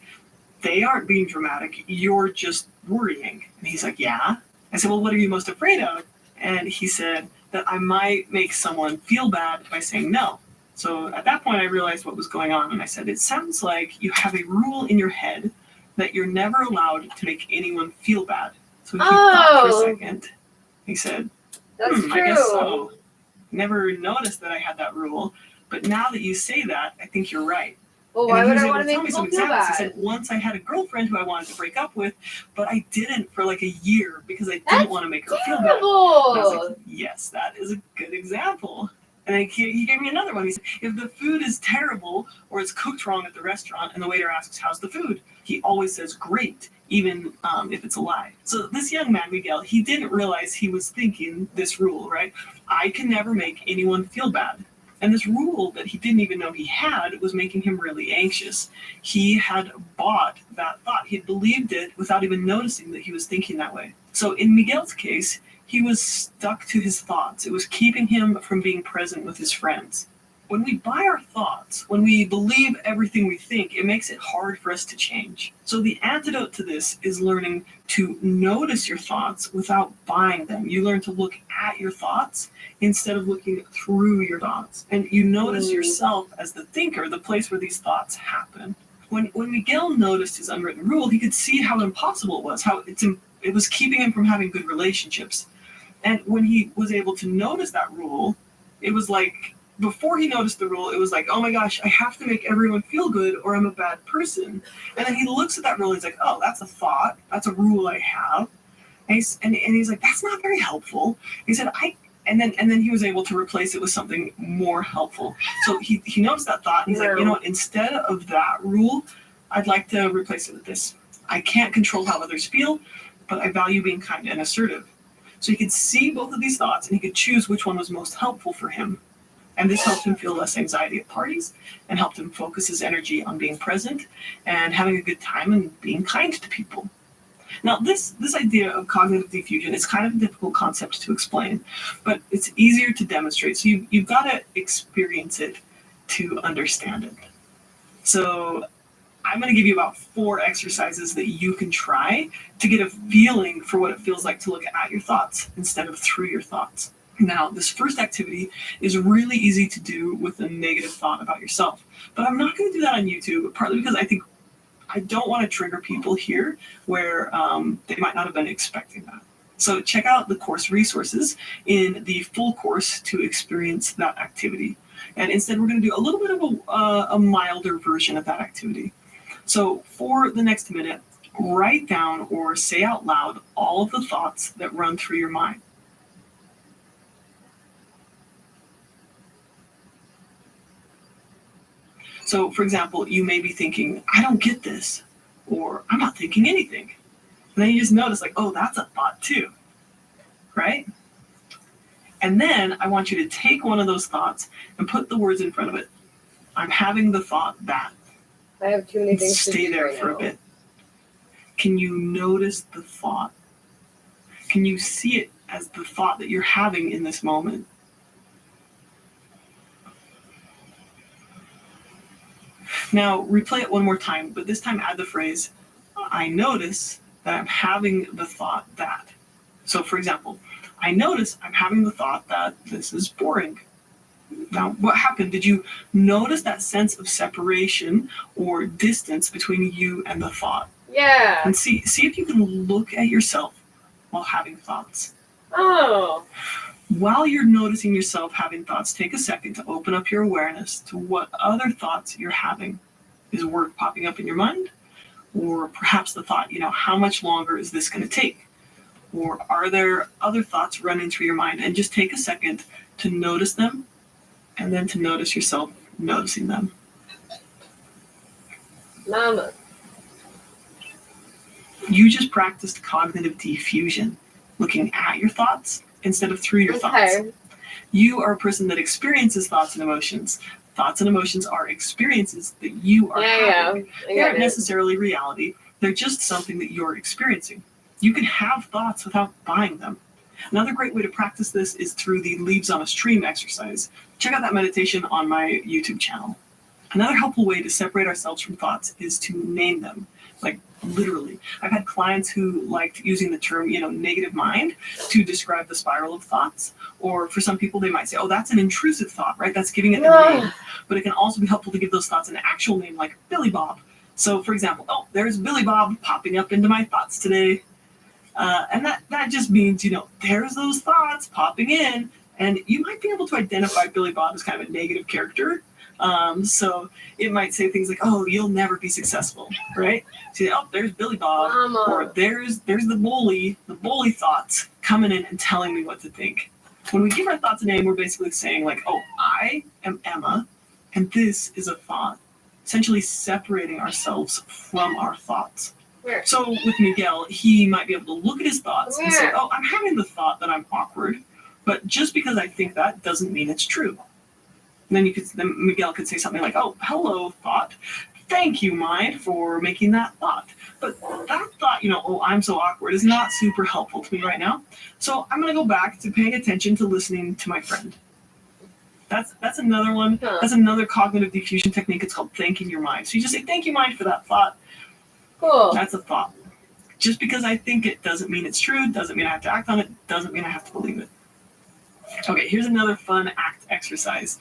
they aren't being dramatic, you're just worrying. And he's like, yeah. I said, well, what are you most afraid of? And he said that I might make someone feel bad by saying no. So at that point, I realized what was going on. And I said, it sounds like you have a rule in your head that you're never allowed to make anyone feel bad. So he thought for a second. He said, That's true. I guess so. Never noticed that I had that rule. But now that you say that, I think you're right. Well, why would I want to make people feel bad? He said, once I had a girlfriend who I wanted to break up with, but I didn't for like a year because I didn't want to make her feel bad. And I was like, yes, that is a good example. And then he gave me another one. He said, if the food is terrible or it's cooked wrong at the restaurant and the waiter asks, how's the food? He always says, great, even if it's a lie. So this young man, Miguel, he didn't realize he was thinking this rule, right? I can never make anyone feel bad. And this rule that he didn't even know he had was making him really anxious. He had bought that thought. He had believed it without even noticing that he was thinking that way. So in Miguel's case, he was stuck to his thoughts. It was keeping him from being present with his friends. when we buy our thoughts, when we believe everything we think, it makes it hard for us to change. So the antidote to this is learning to notice your thoughts without buying them. You learn to look at your thoughts instead of looking through your thoughts. And you notice yourself as the thinker, the place where these thoughts happen. When Miguel noticed his unwritten rule, he could see how impossible it was, how it was keeping him from having good relationships. And when he was able to notice that rule, it was like, before he noticed the rule, it was like, oh my gosh, I have to make everyone feel good or I'm a bad person. And then he looks at that rule, he's like, oh, that's a thought, that's a rule I have. And he's like, that's not very helpful. He said, and then he was able to replace it with something more helpful. So he noticed that thought, and he's like, you know what, instead of that rule, I'd like to replace it with this. I can't control how others feel, but I value being kind and assertive. So he could see both of these thoughts and he could choose which one was most helpful for him. And this helped him feel less anxiety at parties and helped him focus his energy on being present and having a good time and being kind to people. Now, this idea of cognitive diffusion is kind of a difficult concept to explain, but it's easier to demonstrate. So you've got to experience it to understand it. So I'm going to give you about 4 exercises that you can try to get a feeling for what it feels like to look at your thoughts instead of through your thoughts. Now, this first activity is really easy to do with a negative thought about yourself, but I'm not going to do that on YouTube, partly because I don't want to trigger people here where they might not have been expecting that. So check out the course resources in the full course to experience that activity. And instead, we're going to do a little bit of a milder version of that activity. So for the next minute, write down or say out loud all of the thoughts that run through your mind. So, for example, you may be thinking, I don't get this, or I'm not thinking anything. And then you just notice, like, oh, that's a thought too, right? And then I want you to take one of those thoughts and put the words in front of it. I'm having the thought that. I have too many things to Stay do there right for now. a bit. Can you notice the thought? Can you see it as the thought that you're having in this moment? Now, replay it one more time, but this time add the phrase, I notice that I'm having the thought that. So, for example, I notice I'm having the thought that this is boring. Now, what happened? Did you notice that sense of separation or distance between you and the thought? Yeah. And see if you can look at yourself while having thoughts. Oh. While you're noticing yourself having thoughts, take a second to open up your awareness to what other thoughts you're having. Is word popping up in your mind? Or perhaps the thought, how much longer is this going to take? Or are there other thoughts running through your mind? And just take a second to notice them and then to notice yourself noticing them. Mama. You just practiced cognitive diffusion, looking at your thoughts instead of through your thoughts. You are a person that experiences thoughts and emotions. Thoughts and emotions are experiences that you are having. They aren't necessarily reality. They're just something that you're experiencing. You can have thoughts without buying them. Another great way to practice this is through the Leaves on a Stream exercise. Check out that meditation on my YouTube channel. Another helpful way to separate ourselves from thoughts is to name them, like literally. I've had clients who liked using the term, negative mind to describe the spiral of thoughts. Or for some people, they might say, oh, that's an intrusive thought, right? That's giving it a name. But it can also be helpful to give those thoughts an actual name, like Billy Bob. So for example, oh, there's Billy Bob popping up into my thoughts today. And that just means, there's those thoughts popping in. And you might be able to identify Billy Bob as kind of a negative character. So it might say things like, oh, you'll never be successful, right? So, oh, there's Billy Bob. Mama. Or there's the bully thoughts coming in and telling me what to think. When we give our thoughts a name, we're basically saying like, oh, I am Emma, and this is a thought. Essentially separating ourselves from our thoughts. Where? So with Miguel, he might be able to look at his thoughts and say, oh, I'm having the thought that I'm awkward, but just because I think that doesn't mean it's true. And then Miguel could say something like, oh, hello, thought. Thank you, mind, for making that thought. But that thought, oh, I'm so awkward is not super helpful to me right now. So I'm going to go back to paying attention to listening to my friend. That's another one. Huh. That's another cognitive diffusion technique. It's called thanking your mind. So you just say, thank you, mind, for that thought. Cool. That's a thought. Just because I think it doesn't mean it's true, doesn't mean I have to act on it, doesn't mean I have to believe it. Okay, here's another fun ACT exercise.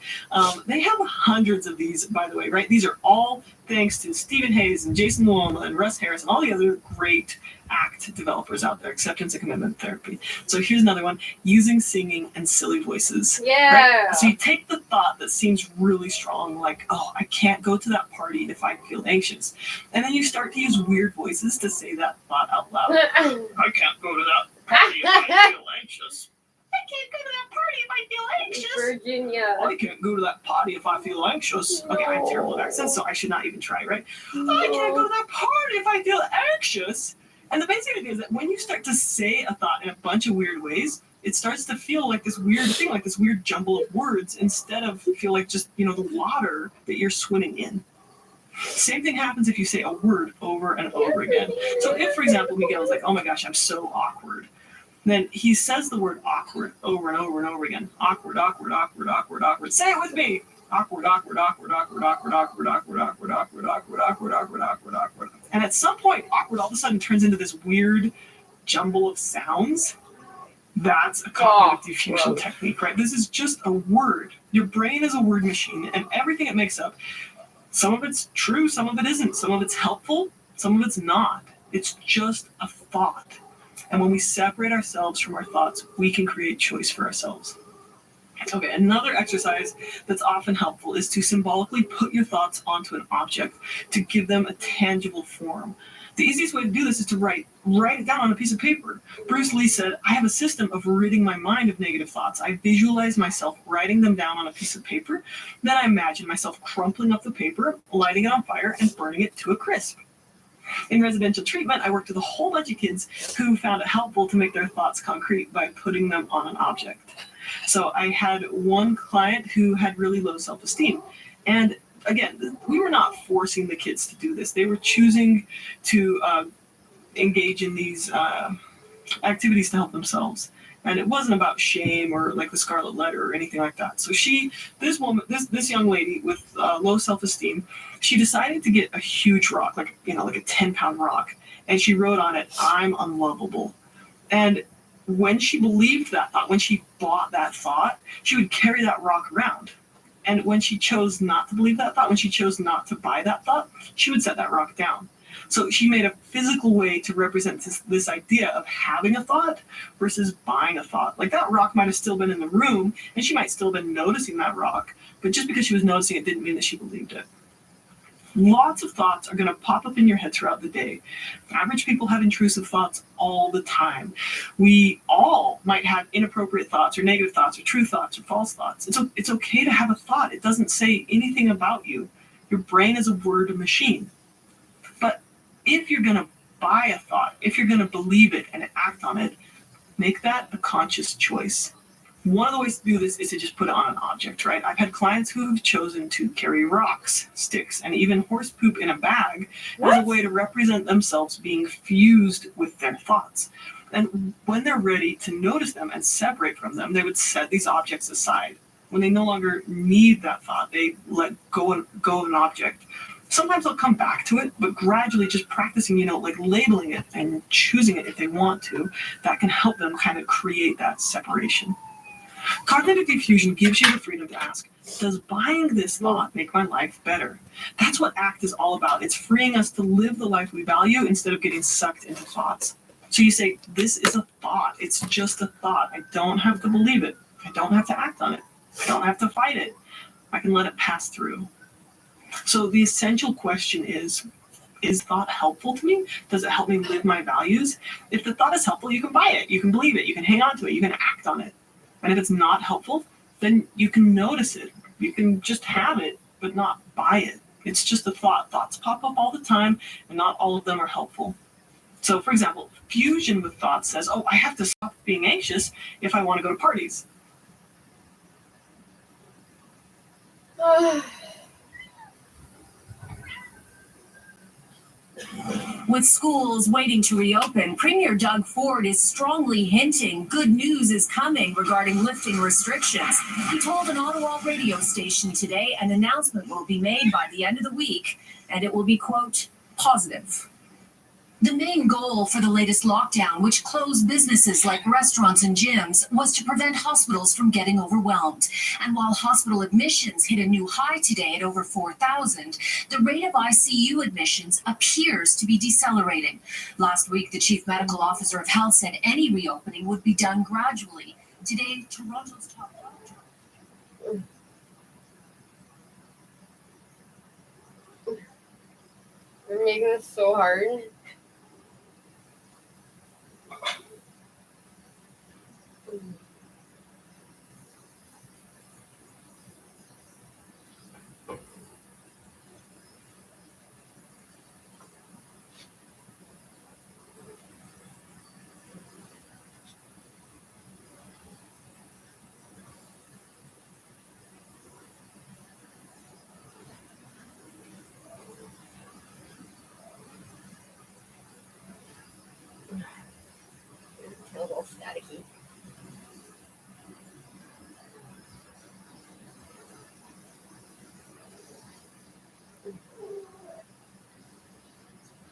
They have hundreds of these, by the way, right? These are all thanks to Stephen Hayes and Jason Luoma and Russ Harris and all the other great ACT developers out there, acceptance and commitment therapy. So here's another one, using singing and silly voices. Yeah. Right? So you take the thought that seems really strong, like, oh, I can't go to that party if I feel anxious. And then you start to use weird voices to say that thought out loud. I can't go to that party if I feel anxious. I can't go to that party if I feel anxious. Virginia. I can't go to that party if I feel anxious. Okay, I'm terrible at accents, so I should not even try, right? I can't go to that party if I feel anxious. And the basic idea is that when you start to say a thought in a bunch of weird ways, it starts to feel like this weird thing, like this weird jumble of words, instead of feel like just, the water that you're swimming in. Same thing happens if you say a word over and over again. So if, for example, Miguel's like, oh my gosh, I'm so awkward. Then he says the word awkward over and over and over again. Awkward, awkward, awkward, awkward, awkward. Say it with me. Awkward, awkward, awkward, awkward, awkward, awkward, awkward, awkward, awkward, awkward, awkward, awkward, awkward, awkward. And at some point, awkward all of a sudden turns into this weird jumble of sounds. That's a cognitive diffusion technique, right? This is just a word. Your brain is a word machine, and everything it makes up, some of it's true, some of it isn't. Some of it's helpful, some of it's not. It's just a thought. And when we separate ourselves from our thoughts, we can create choice for ourselves. Okay, another exercise that's often helpful is to symbolically put your thoughts onto an object to give them a tangible form. The easiest way to do this is to write it down on a piece of paper. Bruce Lee said, I have a system of ridding my mind of negative thoughts. I visualize myself writing them down on a piece of paper. Then I imagine myself crumpling up the paper, lighting it on fire, and burning it to a crisp. In residential treatment, I worked with a whole bunch of kids who found it helpful to make their thoughts concrete by putting them on an object. So I had one client who had really low self-esteem. And again, we were not forcing the kids to do this. They were choosing to engage in these activities to help themselves. And it wasn't about shame or like the Scarlet Letter or anything like that. So this young lady with low self-esteem, she decided to get a huge rock, like a 10-pound rock, and she wrote on it, I'm unlovable. And when she believed that thought, when she bought that thought, she would carry that rock around. And when she chose not to believe that thought, when she chose not to buy that thought, she would set that rock down. So she made a physical way to represent this idea of having a thought versus buying a thought. Like that rock might have still been in the room, and she might still have been noticing that rock, but just because she was noticing it didn't mean that she believed it. Lots of thoughts are going to pop up in your head throughout the day. Average people have intrusive thoughts all the time. We all might have inappropriate thoughts or negative thoughts or true thoughts or false thoughts. It's okay to have a thought. It doesn't say anything about you. Your brain is a word machine. But if you're going to buy a thought, if you're going to believe it and act on it, make that a conscious choice. One of the ways to do this is to just put it on an object, right? I've had clients who have chosen to carry rocks, sticks, and even horse poop in a bag as a way to represent themselves being fused with their thoughts. And when they're ready to notice them and separate from them, they would set these objects aside. When they no longer need that thought, they let go of an object. Sometimes they'll come back to it, but gradually just practicing, like labeling it and choosing it if they want to, that can help them kind of create that separation. Cognitive diffusion gives you the freedom to ask, does buying this thought make my life better? That's what ACT is all about. It's freeing us to live the life we value instead of getting sucked into thoughts. So you say, this is a thought. It's just a thought. I don't have to believe it. I don't have to act on it. I don't have to fight it. I can let it pass through. So the essential question is thought helpful to me? Does it help me live my values? If the thought is helpful, you can buy it. You can believe it. You can hang on to it. You can act on it. And if it's not helpful, then you can notice it. You can just have it, but not buy it. It's just a thought. Thoughts pop up all the time, and not all of them are helpful. So, for example, fusion with thoughts says, oh, I have to stop being anxious if I want to go to parties. With schools waiting to reopen, Premier Doug Ford is strongly hinting good news is coming regarding lifting restrictions. He told an Ottawa radio station today an announcement will be made by the end of the week, and it will be, quote, positive. The main goal for the latest lockdown, which closed businesses like restaurants and gyms, was to prevent hospitals from getting overwhelmed. And while hospital admissions hit a new high today at over 4,000, the rate of ICU admissions appears to be decelerating. Last week, the chief medical officer of health said any reopening would be done gradually. Today, Toronto's top doctor. They're making this so hard. A little staticky.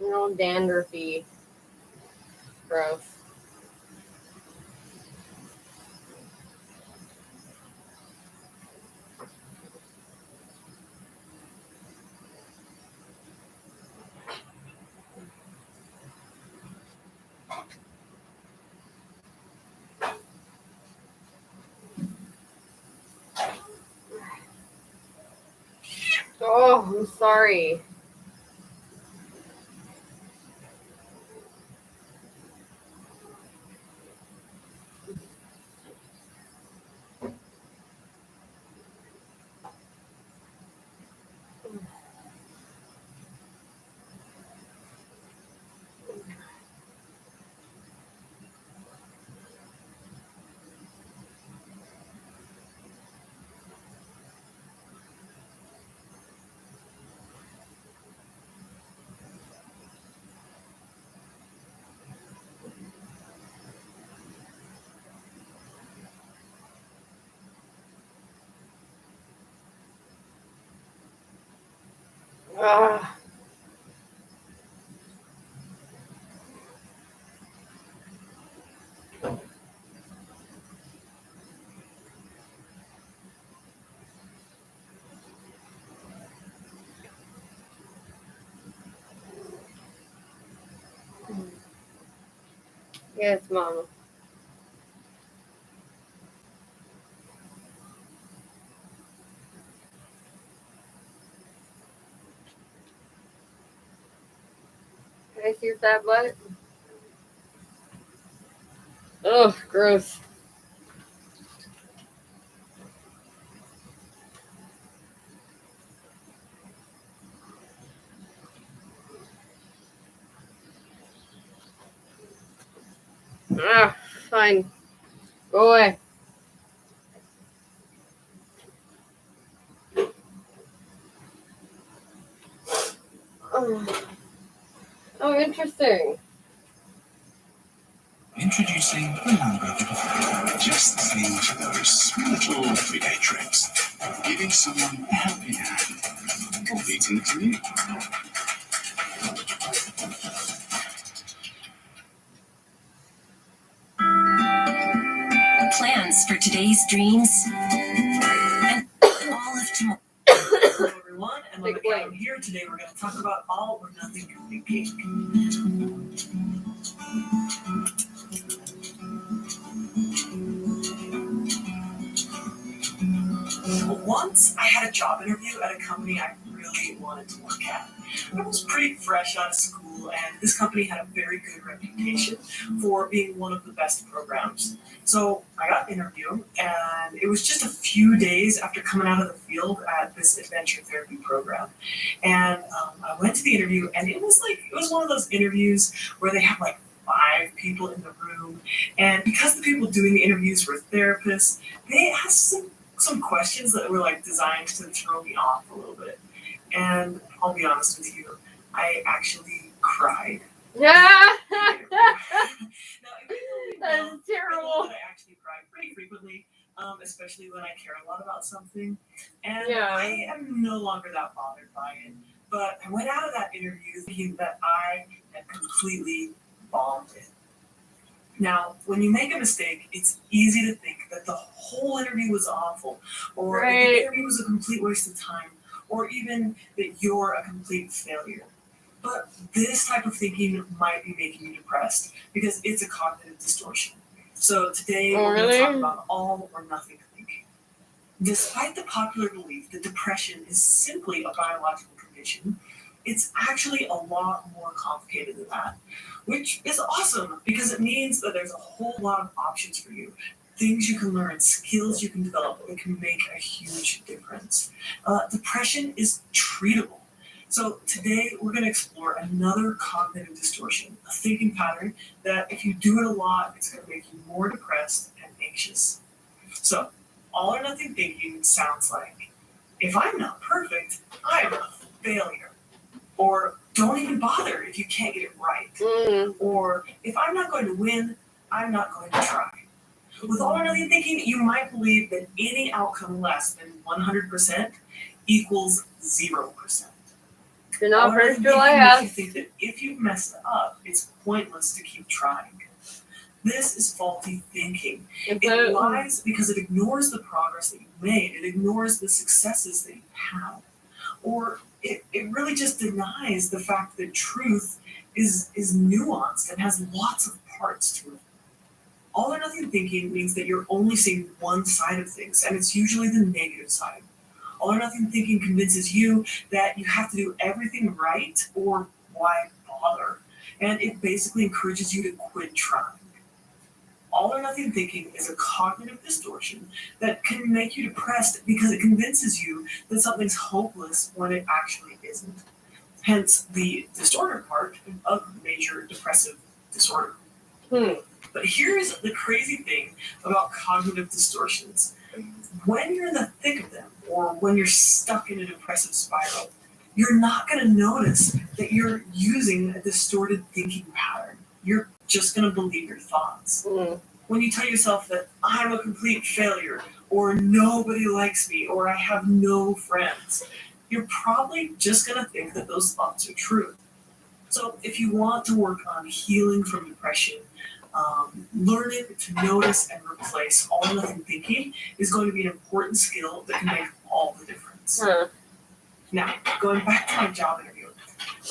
No dandruffy. Gross. Oh, I'm sorry. Ah. Yes, Mama. Can I see your fat butt? Ugh, gross. Ah, fine. Go away. Oh, interesting. Introducing the Land Rover. Just the thing for those little everyday trips. Giving someone a helping hand. Completing the commute. Plans for today's dreams and all of tomorrow. Hello everyone, and Mama Cat here. Today we're going to talk about all or nothing thinking. Once I had a job interview at a company I really wanted to work at. I was pretty fresh out of school, and this company had a very good reputation for being one of the best programs. So I got an interview, and it was just a few days after coming out of the field at this adventure therapy program. And I went to the interview, and it was one of those interviews where they have like 5 people in the room, and because the people doing the interviews were therapists, they asked some questions that were like designed to throw me off a little bit. And I'll be honest with you, I actually cried. Yeah. That's terrible. I actually cry pretty frequently, especially when I care a lot about something. And Yeah. I am no longer that bothered by it. But I went out of that interview thinking that I had completely bombed it. Now, when you make a mistake, it's easy to think that the whole interview was awful, or that the interview was a complete waste of time, or even that you're a complete failure. But this type of thinking might be making you depressed because it's a cognitive distortion. So today we're going to talk about all or nothing thinking. Despite the popular belief that depression is simply a biological condition, it's actually a lot more complicated than that, which is awesome because it means that there's a whole lot of options for you. Things you can learn, skills you can develop that can make a huge difference. Depression is treatable. So today we're going to explore another cognitive distortion, a thinking pattern that if you do it a lot, it's going to make you more depressed and anxious. So all or nothing thinking sounds like, if I'm not perfect, I'm a failure. Or don't even bother if you can't get it right. Or if I'm not going to win, I'm not going to try. With all or nothing thinking, you might believe that any outcome less than 100% equals 0%. You're not first, you're last. You think that if you've messed up, it's pointless to keep trying. This is faulty thinking. It lies because it ignores the progress that you've made. It ignores the successes that you have. Or it really just denies the fact that truth is nuanced and has lots of parts to it. All or nothing thinking means that you're only seeing one side of things, and it's usually the negative side. All or nothing thinking convinces you that you have to do everything right, or why bother? And it basically encourages you to quit trying. All or nothing thinking is a cognitive distortion that can make you depressed because it convinces you that something's hopeless when it actually isn't. Hence the disorder part of major depressive disorder. But here's the crazy thing about cognitive distortions. When you're in the thick of them, or when you're stuck in a depressive spiral, you're not going to notice that you're using a distorted thinking pattern. You're just going to believe your thoughts. When you tell yourself that I'm a complete failure, or nobody likes me, or I have no friends, you're probably just going to think that those thoughts are true. So if you want to work on healing from depression, learning to notice and replace all or nothing thinking is going to be an important skill that can make all the difference. Now, going back to my job interview,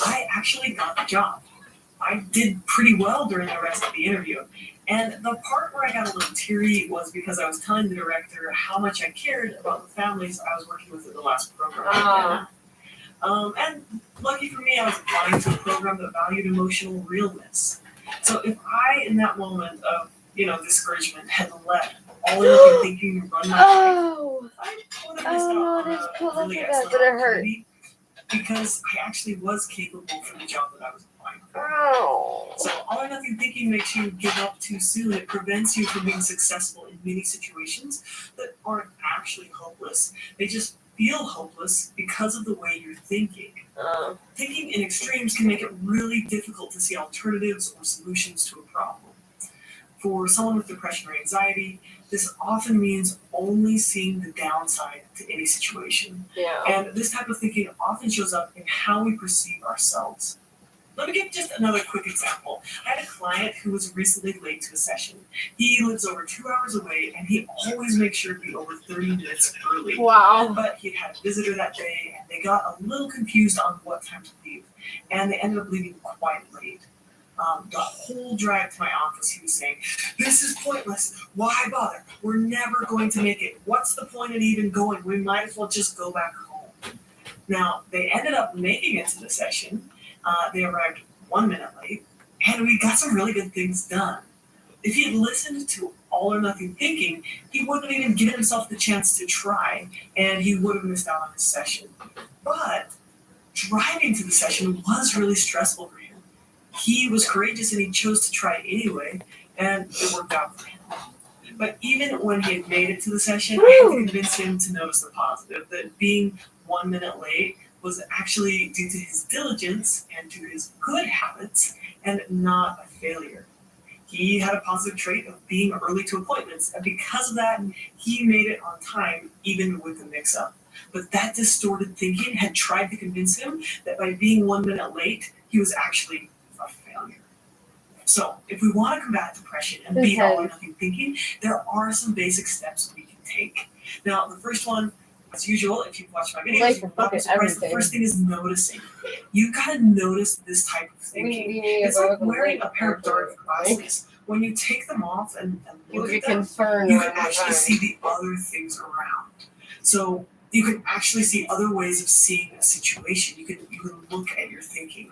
I actually got the job. I did pretty well during the rest of the interview. And the part where I got a little teary was because I was telling the director how much I cared about the families I was working with at the last program. And lucky for me, I was applying to a program that valued emotional realness. So if I, in that moment of, discouragement, had let all or nothing thinking run my life, I would have missed out on a really excellent opportunity because I actually was capable for the job that I was applying for. So all or nothing thinking makes you give up too soon. It prevents you from being successful in many situations that aren't actually hopeless. They just feel hopeless because of the way you're thinking. Thinking in extremes can make it really difficult to see alternatives or solutions to a problem. For someone with depression or anxiety, this often means only seeing the downside to any situation. And this type of thinking often shows up in how we perceive ourselves. Let me give just another quick example. I had a client who was recently late to a session. He lives over 2 hours away, and he always makes sure to be over 30 minutes early. Wow. But he had a visitor that day, and they got a little confused on what time to leave, and they ended up leaving quite late. The whole drive to my office, he was saying, "This is pointless. Why bother? We're never going to make it. What's the point in even going? We might as well just go back home." Now, they ended up making it to the session. They arrived 1 minute late, and we got some really good things done. If he had listened to all or nothing thinking, he wouldn't have even given himself the chance to try, and he would have missed out on his session. But driving to the session was really stressful for him. He was courageous and he chose to try anyway, and it worked out for him. But even when he had made it to the session, I had to convince him to notice the positive, that being 1 minute late was actually due to his diligence and to his good habits and not a failure. He had a positive trait of being early to appointments, and because of that, he made it on time, even with the mix-up. But that distorted thinking had tried to convince him that by being 1 minute late, he was actually a failure. So, if we want to combat depression and beat all or nothing thinking, there are some basic steps we can take. Now, the first one, as usual, if you've watched my videos, you'll not be surprised. The first thing is noticing. You gotta notice this type of thinking. It's like wearing a pair of dark glasses. When you take them off and look at them, you can actually see the other things around. So you can actually see other ways of seeing a situation. You can look at your thinking.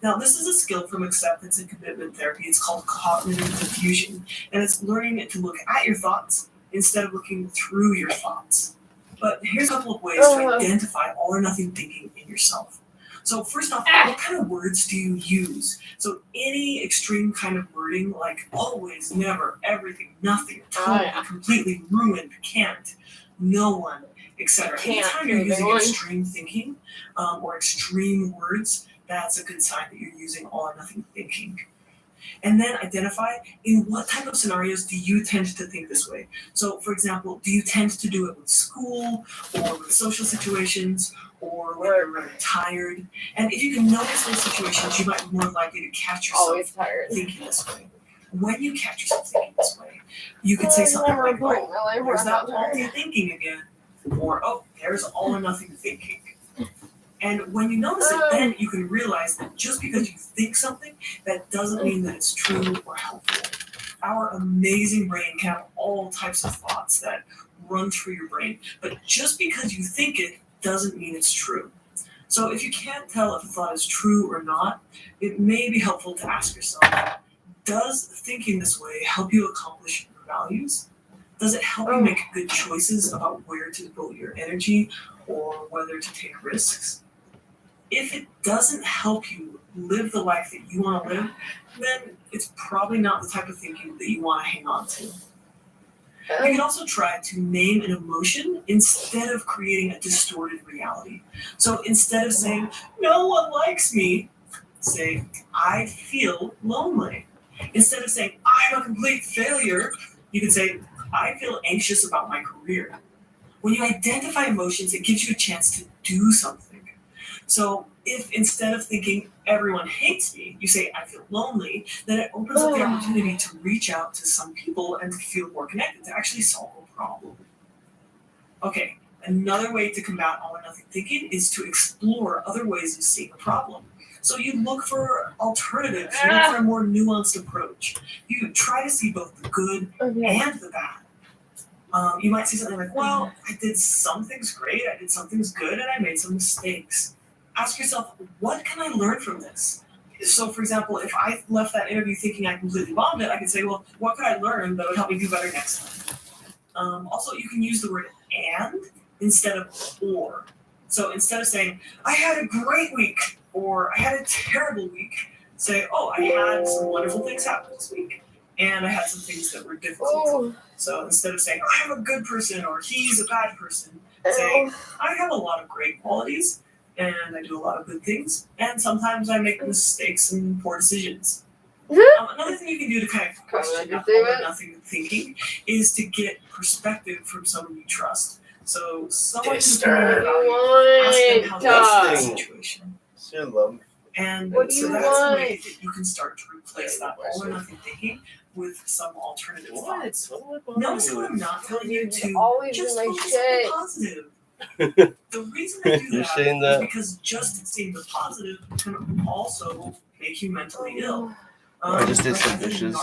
Now, this is a skill from acceptance and commitment therapy. It's called cognitive diffusion, and it's learning to look at your thoughts instead of looking through your thoughts. But here's a couple of ways to identify all or nothing thinking in yourself. So first off, what kind of words do you use? So any extreme kind of wording, like always, never, everything, nothing, totally, completely, ruined, can't, no one, etc. Anytime you're using extreme thinking or extreme words, that's a good sign that you're using all or nothing thinking. And then identify in what type of scenarios do you tend to think this way. So, for example, do you tend to do it with school or with social situations or when you're really tired? And if you can notice those situations, you might be more likely to catch yourself thinking this way. When you catch yourself thinking this way, you could say something like, oh, there's that faulty thinking again. Or, oh, there's all or nothing thinking. And when you notice it, then you can realize that just because you think something, that doesn't mean that it's true or helpful. Our amazing brain can have all types of thoughts that run through your brain, but just because you think it doesn't mean it's true. So if you can't tell if a thought is true or not, it may be helpful to ask yourself, does thinking this way help you accomplish your values? Does it help you make good choices about where to devote your energy or whether to take risks? If it doesn't help you live the life that you want to live, then it's probably not the type of thinking that you want to hang on to. You can also try to name an emotion instead of creating a distorted reality. So instead of saying, no one likes me, say, I feel lonely. Instead of saying, I'm a complete failure, you can say, I feel anxious about my career. When you identify emotions, it gives you a chance to do something. So if instead of thinking everyone hates me, you say I feel lonely, then it opens up the opportunity to reach out to some people and to feel more connected, to actually solve a problem. Okay, another way to combat all or nothing thinking is to explore other ways of seeing a problem. So you look for alternatives, you look for a more nuanced approach. You try to see both the good and the bad. You might see something like, well, I did some things great, I did some things good, and I made some mistakes. Ask yourself, what can I learn from this? So, for example, if I left that interview thinking I completely bombed it, I could say, well, what could I learn that would help me do better next time? Also, you can use the word and instead of or. So instead of saying, I had a great week, or I had a terrible week, say, oh, I had some wonderful things happen this week, and I had some things that were difficult. So instead of saying, I'm a good person, or he's a bad person, say, I have a lot of great qualities, and I do a lot of good things, and sometimes I make mistakes and poor decisions. Another thing you can do to kind of question all or nothing thinking is to get perspective from someone you trust. So someone who's doing your value, ask them how they see the situation. And so that's a way that you can start to replace that all or nothing thinking with some alternative thoughts. Notice how I'm not telling you to just focus on the positive. The reason I do that is because just seeing the positive can also make you mentally ill. I just did some dishes.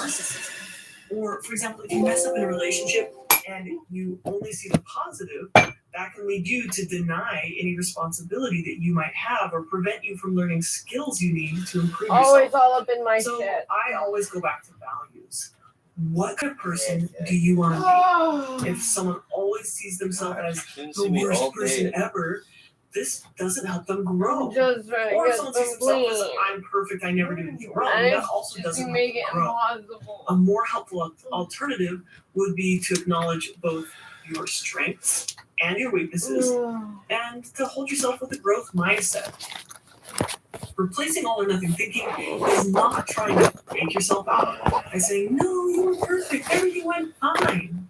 Or, for example, if you mess up in a relationship and you only see the positive, that can lead you to deny any responsibility that you might have or prevent you from learning skills you need to improve yourself. Always all up in my shit. I always go back to values. What kind of person do you want to be? If someone always sees themselves as the worst person ever, this doesn't help them grow. Or if someone sees themselves as I'm perfect, I never do anything wrong, that also doesn't help them grow. A more helpful alternative would be to acknowledge both your strengths and your weaknesses, and to hold yourself with a growth mindset. Replacing all or nothing thinking is not trying to make yourself out by saying, no, you were perfect, everything went fine.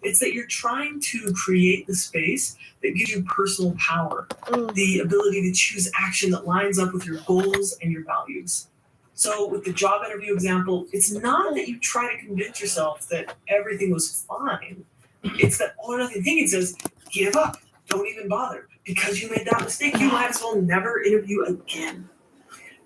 It's that you're trying to create the space that gives you personal power, the ability to choose action that lines up with your goals and your values. So with the job interview example, it's not that you try to convince yourself that everything was fine. It's that all or nothing thinking says, give up, don't even bother. Because you made that mistake, you might as well never interview again.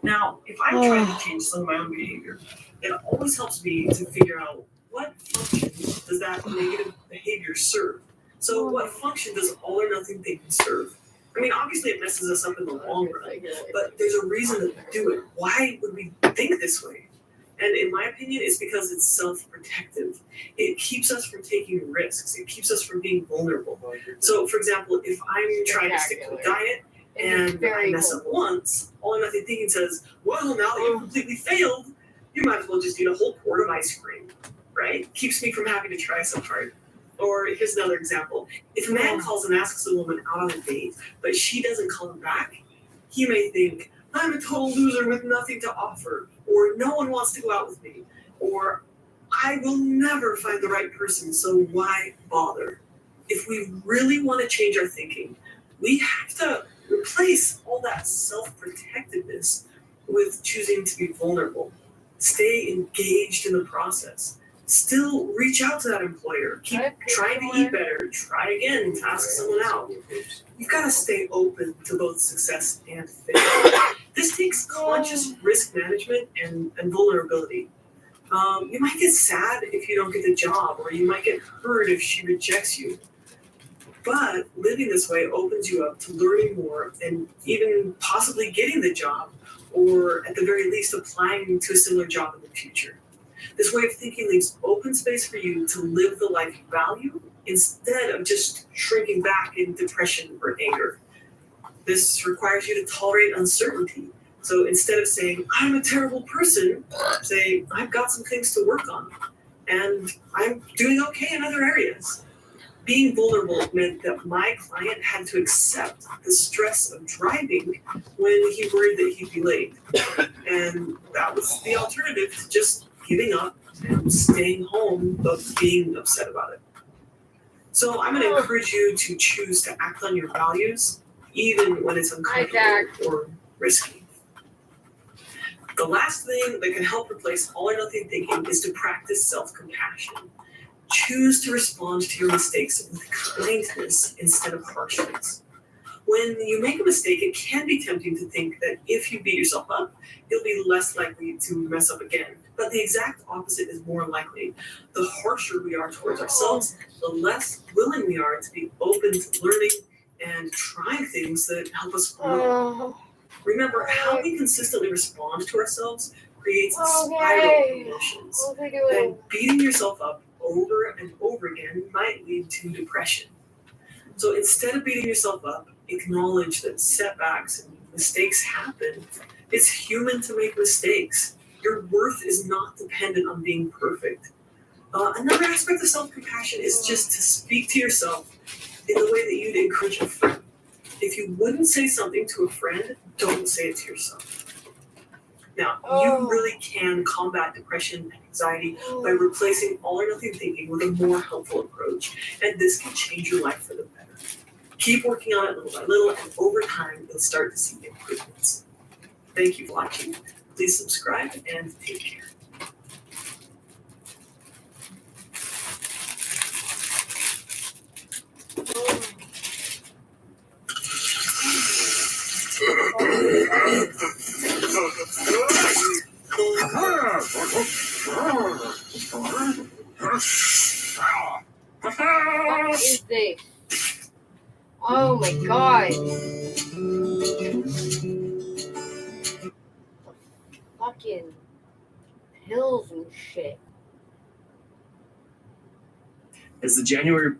Now, if I'm trying to change some of my own behavior, it always helps me to figure out what function does that negative behavior serve. So what function does all or nothing thinking serve? I mean, obviously it messes us up in the long run, but there's a reason to do it. Why would we think this way? And in my opinion, it's because it's self-protective. It keeps us from taking risks. It keeps us from being vulnerable. So, for example, if I'm trying to stick to a diet and I mess up once, all or nothing thinking says, well, now that you've completely failed, you might as well just eat a whole quart of ice cream, right? Keeps me from having to try so hard. Or here's another example. If a man calls and asks a woman out on a date, but she doesn't call him back, he may think, I'm a total loser with nothing to offer, or no one wants to go out with me, or I will never find the right person, so why bother? If we really want to change our thinking, we have to replace all that self-protectiveness with choosing to be vulnerable. Stay engaged in the process. Still reach out to that employer. Keep trying to eat better. Try again to ask someone out. You've got to stay open to both success and failure. This takes conscious risk management and vulnerability. You might get sad if you don't get the job, or you might get hurt if she rejects you. But living this way opens you up to learning more and even possibly getting the job, or at the very least applying to a similar job in the future. This way of thinking leaves open space for you to live the life you value instead of just shrinking back in depression or anger. This requires you to tolerate uncertainty. So instead of saying, I'm a terrible person, say, I've got some things to work on, and I'm doing okay in other areas. Being vulnerable meant that my client had to accept the stress of driving when he worried that he'd be late. And that was the alternative to just giving up and staying home but being upset about it. So I'm going to encourage you to choose to act on your values, even when it's uncomfortable or risky. The last thing that can help replace all or nothing thinking is to practice self-compassion. Choose to respond to your mistakes with kindness instead of harshness. When you make a mistake, it can be tempting to think that if you beat yourself up, you'll be less likely to mess up again. But the exact opposite is more likely. The harsher we are towards ourselves, the less willing we are to be open to learning and trying things that help us grow. Remember, how we consistently respond to ourselves creates a spiral of emotions. And beating yourself up over and over again might lead to depression. So instead of beating yourself up, acknowledge that setbacks and mistakes happen. It's human to make mistakes. Your worth is not dependent on being perfect. Another aspect of self-compassion is just to speak to yourself in the way that you'd encourage a friend. If you wouldn't say something to a friend, don't say it to yourself. Now, you really can combat depression and anxiety by replacing all or nothing thinking with a more helpful approach, and this can change your life for the better. Keep working on it little by little, and over time, you'll start to see improvements. Thank you for watching. Please subscribe and take care. What is this? Oh my god. Fucking pills and shit. As the January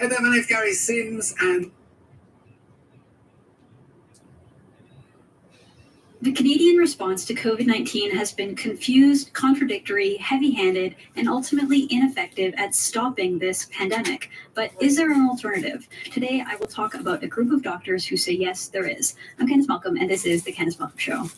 Hey there, my name's Gary Sims, and The Canadian response to COVID-19 has been confused, contradictory, heavy-handed, and ultimately ineffective at stopping this pandemic. But is there an alternative? Today, I will talk about a group of doctors who say yes, there is. I'm Candice Malcolm, and this is The Candice Malcolm Show.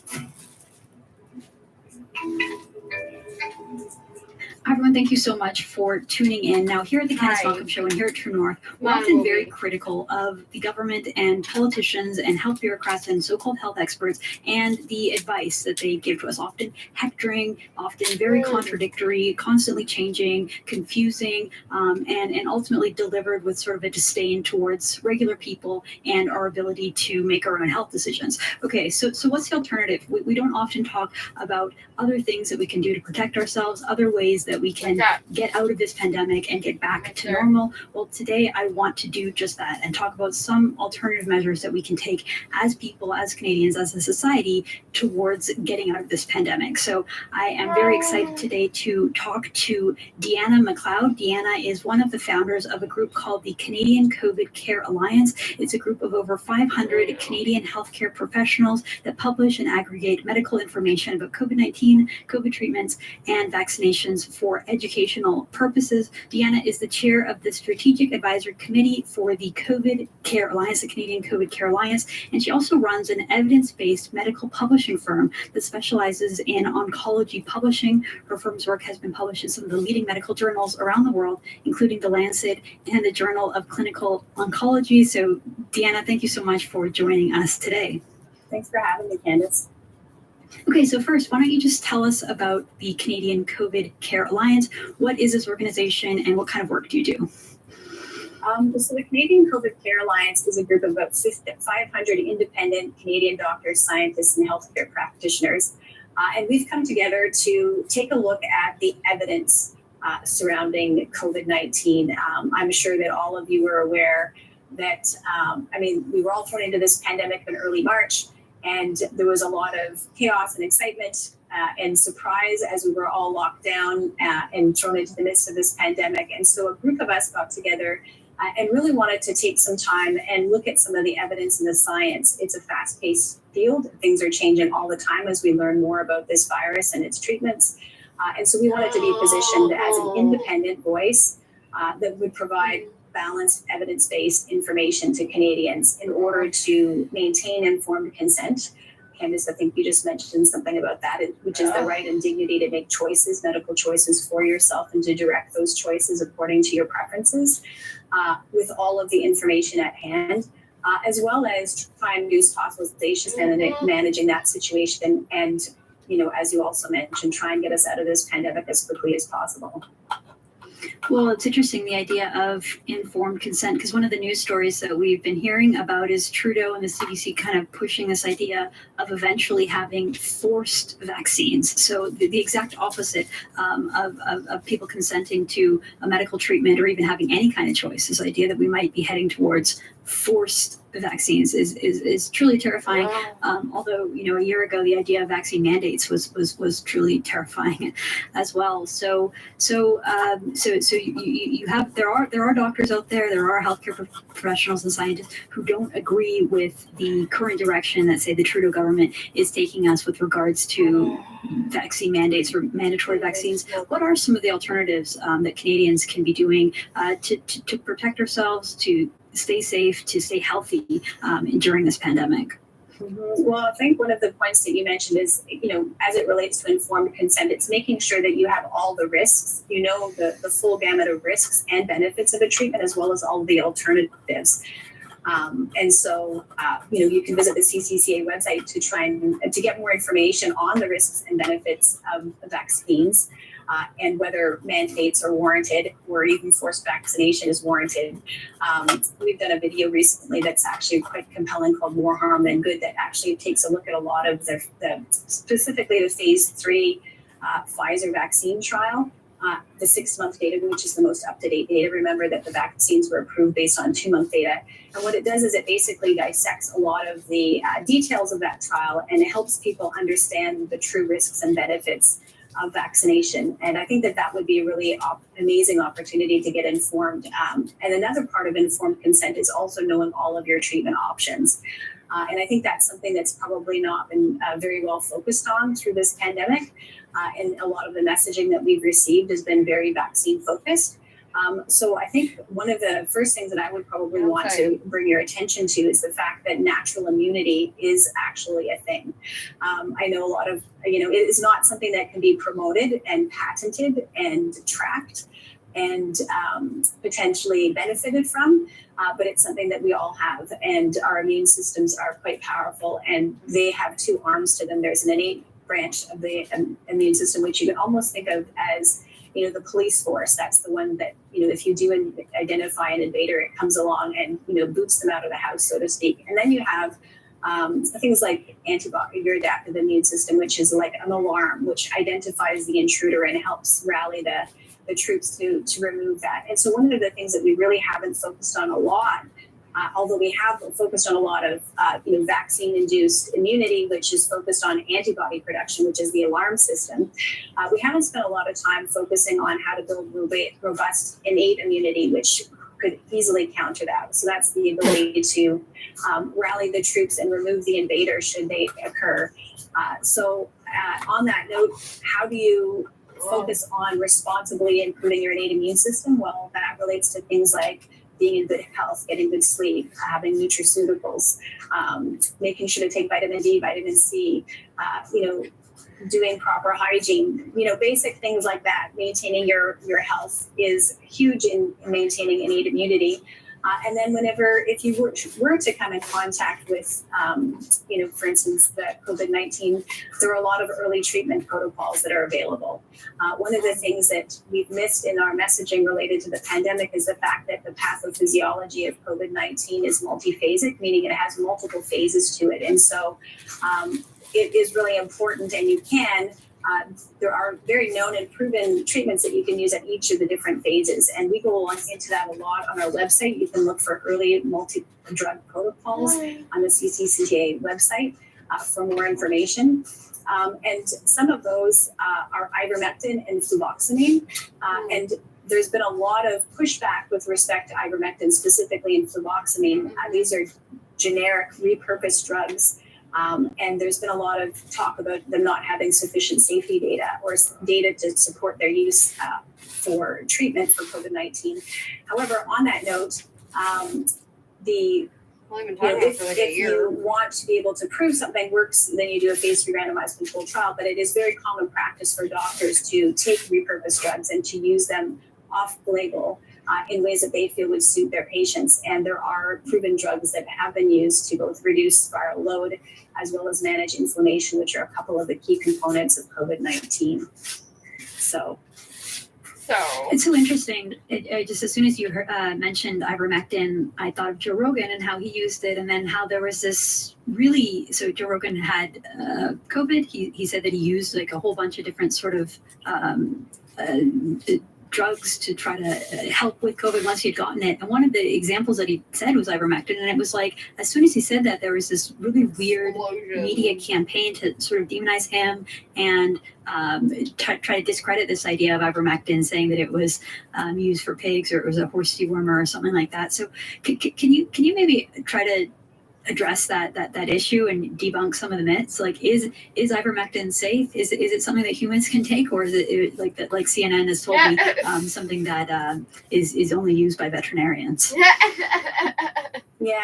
Everyone, thank you so much for tuning in. Now, here at the Candice Malcolm Show and here at True North, we're often very critical of the government and politicians and health bureaucrats and so-called health experts and the advice that they give to us, often hectoring, often very contradictory, constantly changing, confusing, and ultimately delivered with sort of a disdain towards regular people and our ability to make our own health decisions. Okay, so what's the alternative? We don't often talk about other things that we can do to protect ourselves, other ways that we can get out of this pandemic and get back to normal. Well, today I want to do just that and talk about some alternative measures that we can take as people, as Canadians, as a society towards getting out of this pandemic. So I am very excited today to talk to Deanna McLeod. Deanna is one of the founders of a group called the Canadian COVID Care Alliance. It's a group of over 500 Canadian healthcare professionals that publish and aggregate medical information about COVID-19, COVID treatments, and vaccinations for educational purposes. Deanna is the chair of the Strategic Advisory Committee for the COVID Care Alliance, the Canadian COVID Care Alliance, and she also runs an evidence-based medical publishing firm that specializes in oncology publishing. Her firm's work has been published in some of the leading medical journals around the world, including The Lancet and the Journal of Clinical Oncology. So, Deanna, thank you so much for joining us today. Thanks for having me, Candice. Okay, so first, why don't you just tell us about the Canadian COVID Care Alliance? What is this organization and what kind of work do you do? So the Canadian COVID Care Alliance is a group of about 500 independent Canadian doctors, scientists, and healthcare practitioners. And we've come together to take a look at the evidence surrounding COVID-19. I'm sure that all of you are aware that, we were all thrown into this pandemic in early March. And there was a lot of chaos and excitement and surprise as we were all locked down and thrown into the midst of this pandemic. And so a group of us got together and really wanted to take some time and look at some of the evidence and the science. It's a fast-paced field. Things are changing all the time as we learn more about this virus and its treatments. And so we wanted to be positioned as an independent voice that would provide balanced evidence-based information to Canadians in order to maintain informed consent. Candice, I think you just mentioned something about that, which is the right and dignity to make choices, medical choices for yourself, and to direct those choices according to your preferences, with all of the information at hand, as well as try and reduce hospitalizations and managing that situation. And, as you also mentioned, try and get us out of this pandemic as quickly as possible. Well, it's interesting, the idea of informed consent, because one of the news stories that we've been hearing about is Trudeau and the CDC kind of pushing this idea of eventually having forced vaccines. So the exact opposite of people consenting to a medical treatment or even having any kind of choice. This idea that we might be heading towards forced vaccines is truly terrifying. Although, a year ago, the idea of vaccine mandates was truly terrifying as well. So you have there are doctors out there, there are healthcare professionals and scientists who don't agree with the current direction that, say, the Trudeau government is taking us with regards to vaccine mandates or mandatory vaccines. What are some of the alternatives that Canadians can be doing to protect ourselves, to stay safe, to stay healthy during this pandemic? Well, I think one of the points that you mentioned is, as it relates to informed consent, it's making sure that you have all the risks, the full gamut of risks and benefits of a treatment, as well as all the alternatives. And so, you can visit the CCCA website to try and to get more information on the risks and benefits of vaccines. And whether mandates are warranted or even forced vaccination is warranted. We've done a video recently that's actually quite compelling called More Harm Than Good that actually takes a look at a lot of specifically the phase 3 Pfizer vaccine trial, the 6-month data, which is the most up-to-date data. Remember that the vaccines were approved based on 2-month data. And what it does is it basically dissects a lot of the details of that trial, and it helps people understand the true risks and benefits of vaccination. And I think that would be a really amazing opportunity to get informed. And another part of informed consent is also knowing all of your treatment options. And I think that's something that's probably not been very well focused on through this pandemic. And a lot of the messaging that we've received has been very vaccine focused. So I think one of the first things that I would probably want to bring your attention to is the fact that natural immunity is actually a thing. I know a lot of, it is not something that can be promoted and patented and tracked and potentially benefited from, but it's something that we all have, and our immune systems are quite powerful, and they have two arms to them. There's an innate branch of the immune system, which you can almost think of as the police force. That's the one that, if you do identify an invader, it comes along and, boots them out of the house, so to speak. And then you have things like your adaptive immune system, which is like an alarm, which identifies the intruder and helps rally the troops to remove that. And so one of the things that we really haven't focused on a lot, although we have focused on a lot of vaccine-induced immunity, which is focused on antibody production, which is the alarm system, we haven't spent a lot of time focusing on how to build robust innate immunity, which could easily counter that. So that's the ability to rally the troops and remove the invader should they occur. So on that note, how do you focus on responsibly improving your innate immune system? Well, that relates to things like being in good health, getting good sleep, having nutraceuticals, making sure to take vitamin D, vitamin C, doing proper hygiene, basic things like that. Maintaining your health is huge in maintaining innate immunity. And then if you were to come in contact with, for instance, the COVID-19, there are a lot of early treatment protocols that are available. One of the things that we've missed in our messaging related to the pandemic is the fact that the pathophysiology of COVID-19 is multiphasic, meaning it has multiple phases to it. And so it is really important, and there are very known and proven treatments that you can use at each of the different phases. And we go into that a lot on our website. You can look for early multi-drug protocols on the CCCA website for more information. And some of those are ivermectin and fluvoxamine. And there's been a lot of pushback with respect to ivermectin, specifically in fluvoxamine. These are generic repurposed drugs. And there's been a lot of talk about them not having sufficient safety data or data to support their use for treatment for COVID-19. However, on that note, if you want to be able to prove something works, then you do a phase 3 randomized controlled trial. But it is very common practice for doctors to take repurposed drugs and to use them off-label in ways that they feel would suit their patients. And there are proven drugs that have been used to both reduce viral load as well as manage inflammation, which are a couple of the key components of COVID-19. So it's so interesting. Just as soon as you mentioned ivermectin, I thought of Joe Rogan and how he used it, and then how there was this so Joe Rogan had COVID. He said that he used like a whole bunch of different sort of drugs to try to help with COVID once he had gotten it. And one of the examples that he said was ivermectin. And it was like, as soon as he said that, there was this really weird media campaign to sort of demonize him and try to discredit this idea of ivermectin, saying that it was used for pigs or it was a horse dewormer or something like that. So can you maybe try to address that issue and debunk some of the myths? Like, is ivermectin safe? Is it something that humans can take, or is it like CNN has told me something that is only used by veterinarians? Yeah,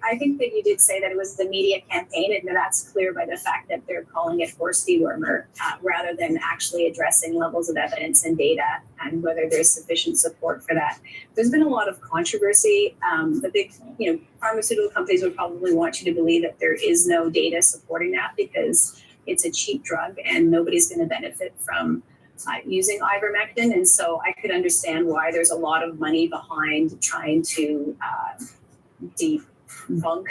I think that you did say that it was the media campaign, and that's clear by the fact that they're calling it horse dewormer rather than actually addressing levels of evidence and data and whether there's sufficient support for that. There's been a lot of controversy. The big, pharmaceutical companies would probably want you to believe that there is no data supporting that because it's a cheap drug and nobody's going to benefit from using ivermectin. And so I could understand why there's a lot of money behind trying to debunk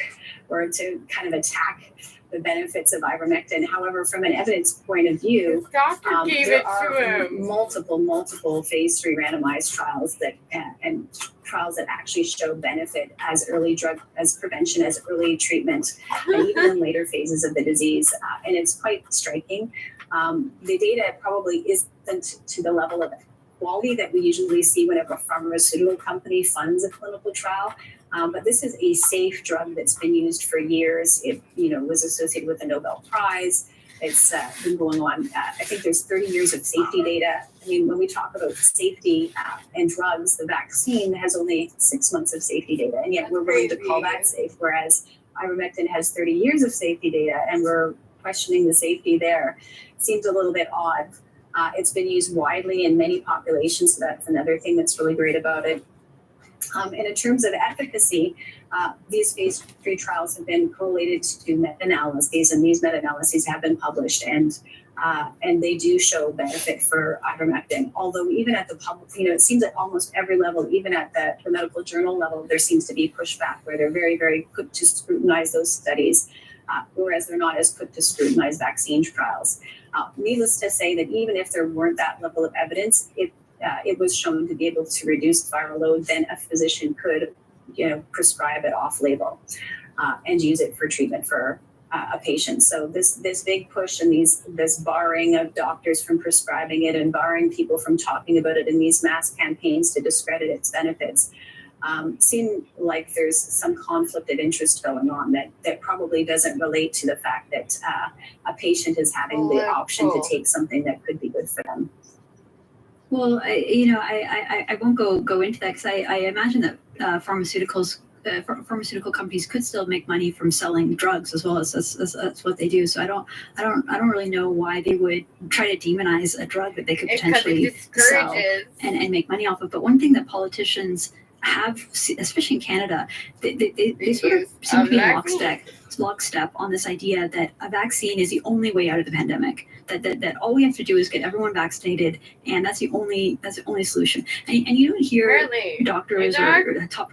or to kind of attack the benefits of ivermectin. However, from an evidence point of view, there are multiple phase 3 randomized trials that and trials that actually show benefit as prevention, as early treatment, and even in later phases of the disease. And it's quite striking. The data probably isn't to the level of quality that we usually see whenever a pharmaceutical company funds a clinical trial. But this is a safe drug that's been used for years. It, was associated with a Nobel Prize. It's been going on. I think there's 30 years of safety data. I mean, when we talk about safety and drugs, the vaccine has only 6 months of safety data, and yet we're willing to call that safe. Whereas ivermectin has 30 years of safety data, and we're questioning the safety there. Seems a little bit odd. It's been used widely in many populations, so that's another thing that's really great about it. And in terms of efficacy, these phase 3 trials have been correlated to meta-analyses, and these meta-analyses have been published, and they do show benefit for ivermectin. Although even at the public, it seems at almost every level, even at the medical journal level, there seems to be pushback where they're very, very quick to scrutinize those studies, whereas they're not as quick to scrutinize vaccine trials. Needless to say that even if there weren't that level of evidence, it was shown to be able to reduce viral load, then a physician could, prescribe it off-label and use it for treatment for a patient. So this big push and this barring of doctors from prescribing it and barring people from talking about it in these mass campaigns to discredit its benefits seem like there's some conflict of interest going on that probably doesn't relate to the fact that a patient is having the option to take something that could be good for them. Well, I won't go into that because I imagine that pharmaceutical companies could still make money from selling drugs as well as that's what they do. So I don't really know why they would try to demonize a drug that they could potentially sell and make money off of. But one thing that politicians have, especially in Canada, they sort of seem to be in lockstep on this idea that a vaccine is the only way out of the pandemic. That all we have to do is get everyone vaccinated, and that's the only solution. And you don't hear doctors or top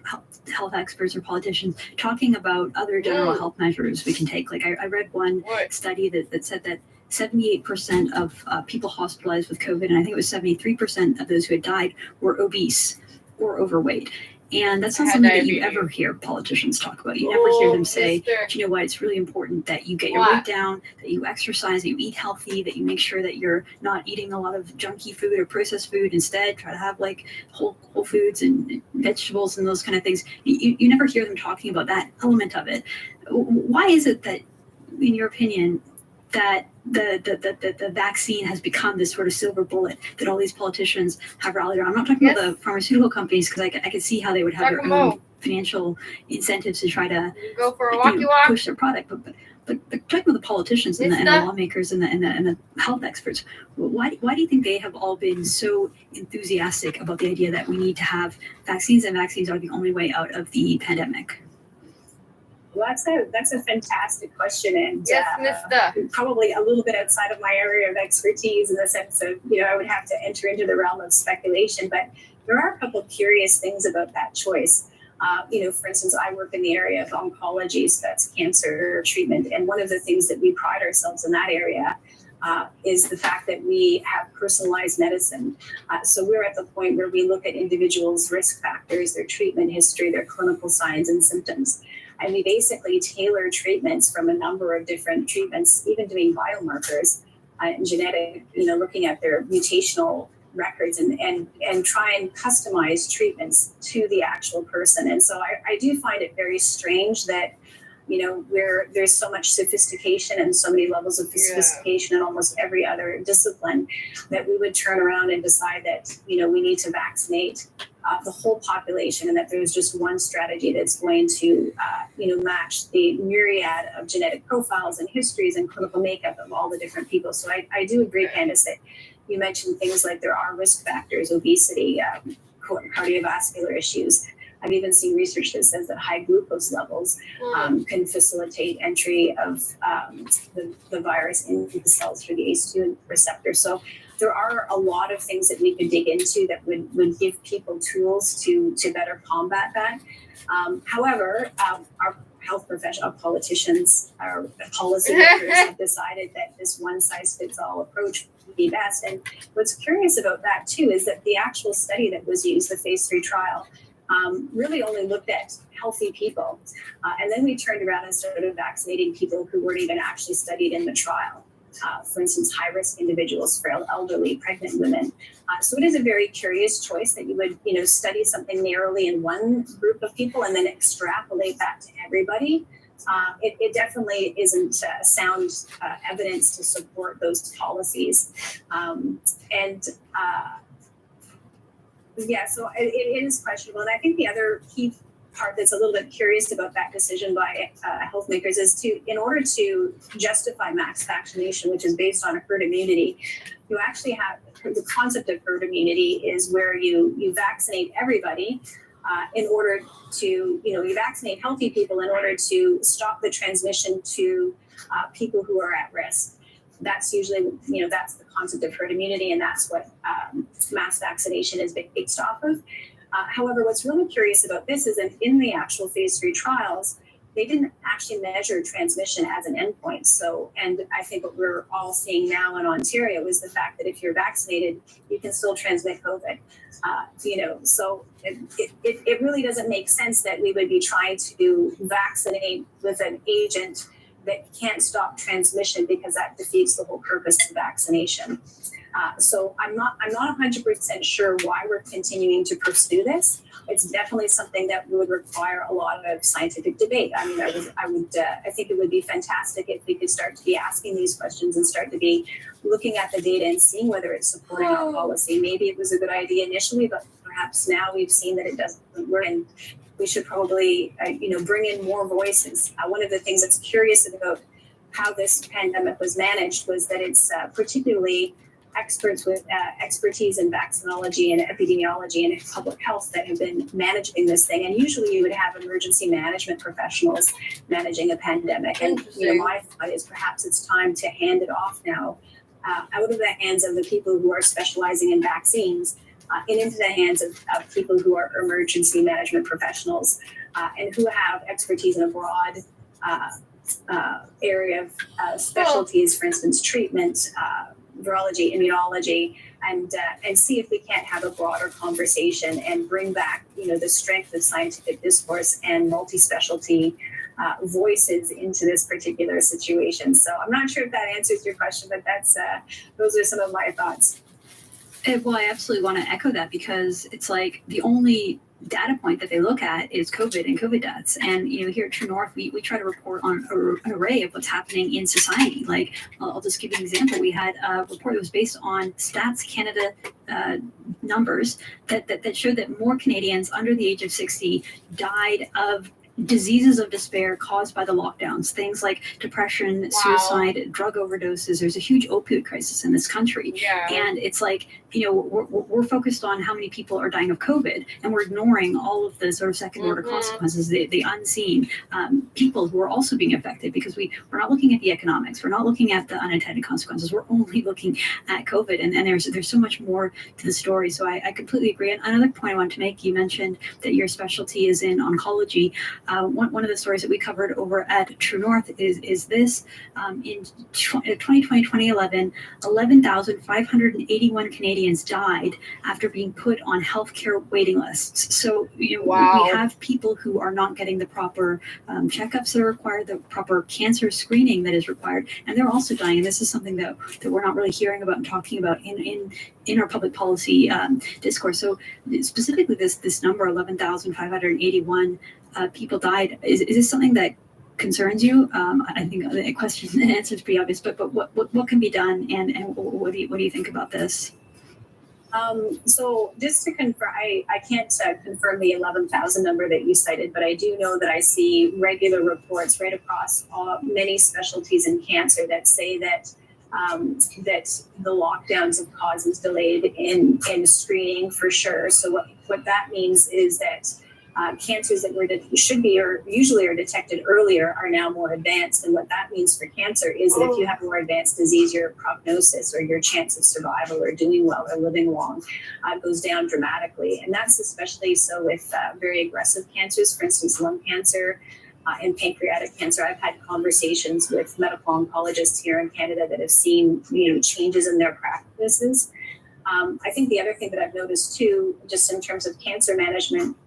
health experts or politicians talking about other general health measures we can take. Like I read one study that said that 78% of people hospitalized with COVID, and I think it was 73% of those who had died, were obese or overweight. And that's not something that you ever hear politicians talk about. You never hear them say, do you know what, it's really important that you get your weight down, that you exercise, that you eat healthy, that you make sure that you're not eating a lot of junky food or processed food. Instead, try to have like whole foods and vegetables and those kind of things. You never hear them talking about that element of it. Why is it that, in your opinion, that the vaccine has become this sort of silver bullet that all these politicians have rallied around? I'm not talking about the pharmaceutical companies, because I could see how they would have their own financial incentives to try to go for a push their product. But talking about the politicians and the lawmakers and the health experts, why do you think they have all been so enthusiastic about the idea that we need to have vaccines, and vaccines are the only way out of the pandemic? Well, that's a fantastic question, and yes, probably a little bit outside of my area of expertise in the sense of, I would have to enter into the realm of speculation, but there are a couple of curious things about that choice. For instance, I work in the area of oncology, so that's cancer treatment, and one of the things that we pride ourselves in that area is the fact that we have personalized medicine. So we're at the point where we look at individuals' risk factors, their treatment history, their clinical signs and symptoms. And we basically tailor treatments from a number of different treatments, even doing biomarkers and genetic, looking at their mutational records and try and customize treatments to the actual person. And so I do find it very strange that, where there's so much sophistication and so many levels of sophistication in almost every other discipline, that we would turn around and decide that, we need to vaccinate the whole population, and that there's just one strategy that's going to, match the myriad of genetic profiles and histories and clinical makeup of all the different people. So I do agree, Candace, that you mentioned things like there are risk factors, obesity, cardiovascular issues. I've even seen research that says that high glucose levels can facilitate entry of the virus into the cells through the ACE2 receptor. So there are a lot of things that we could dig into that would give people tools to better combat that. However, our health professional politicians, our policymakers have decided that this one-size-fits-all approach would be best. And what's curious about that, too, is that the actual study that was used, the phase 3 trial, really only looked at healthy people. And then we turned around and started vaccinating people who weren't even actually studied in the trial. for instance, high-risk individuals, frail, elderly, pregnant women. So it is a very curious choice that you would, study something narrowly in one group of people and then extrapolate that to everybody. It definitely isn't sound evidence to support those policies. So it is questionable. And I think the other key part that's a little bit curious about that decision by health makers is in order to justify mass vaccination, which is based on herd immunity, you actually have the concept of herd immunity is where you vaccinate everybody in order to, you vaccinate healthy people in order to stop the transmission to people who are at risk. That's usually, that's the concept of herd immunity, and that's what mass vaccination is based off of. However, what's really curious about this is that in the actual phase 3 trials, they didn't actually measure transmission as an endpoint. So, and I think what we're all seeing now in Ontario is the fact that if you're vaccinated, you can still transmit COVID. So it really doesn't make sense that we would be trying to vaccinate with an agent that can't stop transmission, because that defeats the whole purpose of vaccination. So I'm not 100% sure why we're continuing to pursue this. It's definitely something that would require a lot of scientific debate. I mean, I think it would be fantastic if we could start to be asking these questions and start to be looking at the data and seeing whether it's supporting our policy. Maybe it was a good idea initially, but perhaps now we've seen that it doesn't work, and we should probably, bring in more voices. One of the things that's curious about how this pandemic was managed was that it's particularly experts with expertise in vaccinology and epidemiology and public health that have been managing this thing. And usually you would have emergency management professionals managing a pandemic. And my thought is perhaps it's time to hand it off now out of the hands of the people who are specializing in vaccines and into the hands of people who are emergency management professionals and who have expertise in a broad area of specialties, for instance, treatment, virology, immunology, and see if we can't have a broader conversation and bring back, the strength of scientific discourse and multi-specialty voices into this particular situation. So I'm not sure if that answers your question, but those are some of my thoughts. Well, I absolutely want to echo that, because it's like the only data point that they look at is COVID and COVID deaths. And, here at True North, we try to report on an array of what's happening in society. Like, I'll just give you an example. We had a report that was based on Stats Canada numbers that showed that more Canadians under the age of 60 died of diseases of despair caused by the lockdowns, things like depression, suicide, drug overdoses. There's a huge opioid crisis in this country. Yeah. And it's like, we're focused on how many people are dying of COVID, and we're ignoring all of the sort of second order consequences, the unseen people who are also being affected, because we're not looking at the economics. We're not looking at the unintended consequences. We're only looking at COVID. And there's so much more to the story. So I completely agree. And another point I wanted to make, you mentioned that your specialty is in oncology. One of the stories that we covered over at True North is this. In 2020-2011, 11,581 Canadians died after being put on healthcare waiting lists. So we have people who are not getting the proper checkups that are required, the proper cancer screening that is required, and they're also dying. And this is something that we're not really hearing about and talking about in our public policy discourse. So specifically this number, 11,581 people died. Is this something that concerns you? I think the question and answer is pretty obvious, but what can be done, and what do you think about this? So just to confirm, I can't confirm the 11,000 number that you cited, but I do know that I see regular reports right across many specialties in cancer that say that that the lockdowns have caused delayed in screening for sure. So what that means is that cancers that should be or usually are detected earlier are now more advanced. And what that means for cancer is that if you have more advanced disease, your prognosis or your chance of survival or doing well or living long goes down dramatically. And that's especially so with very aggressive cancers, for instance, lung cancer and pancreatic cancer. I've had conversations with medical oncologists here in Canada that have seen changes in their practices. I think the other thing that I've noticed too, just in terms of cancer management,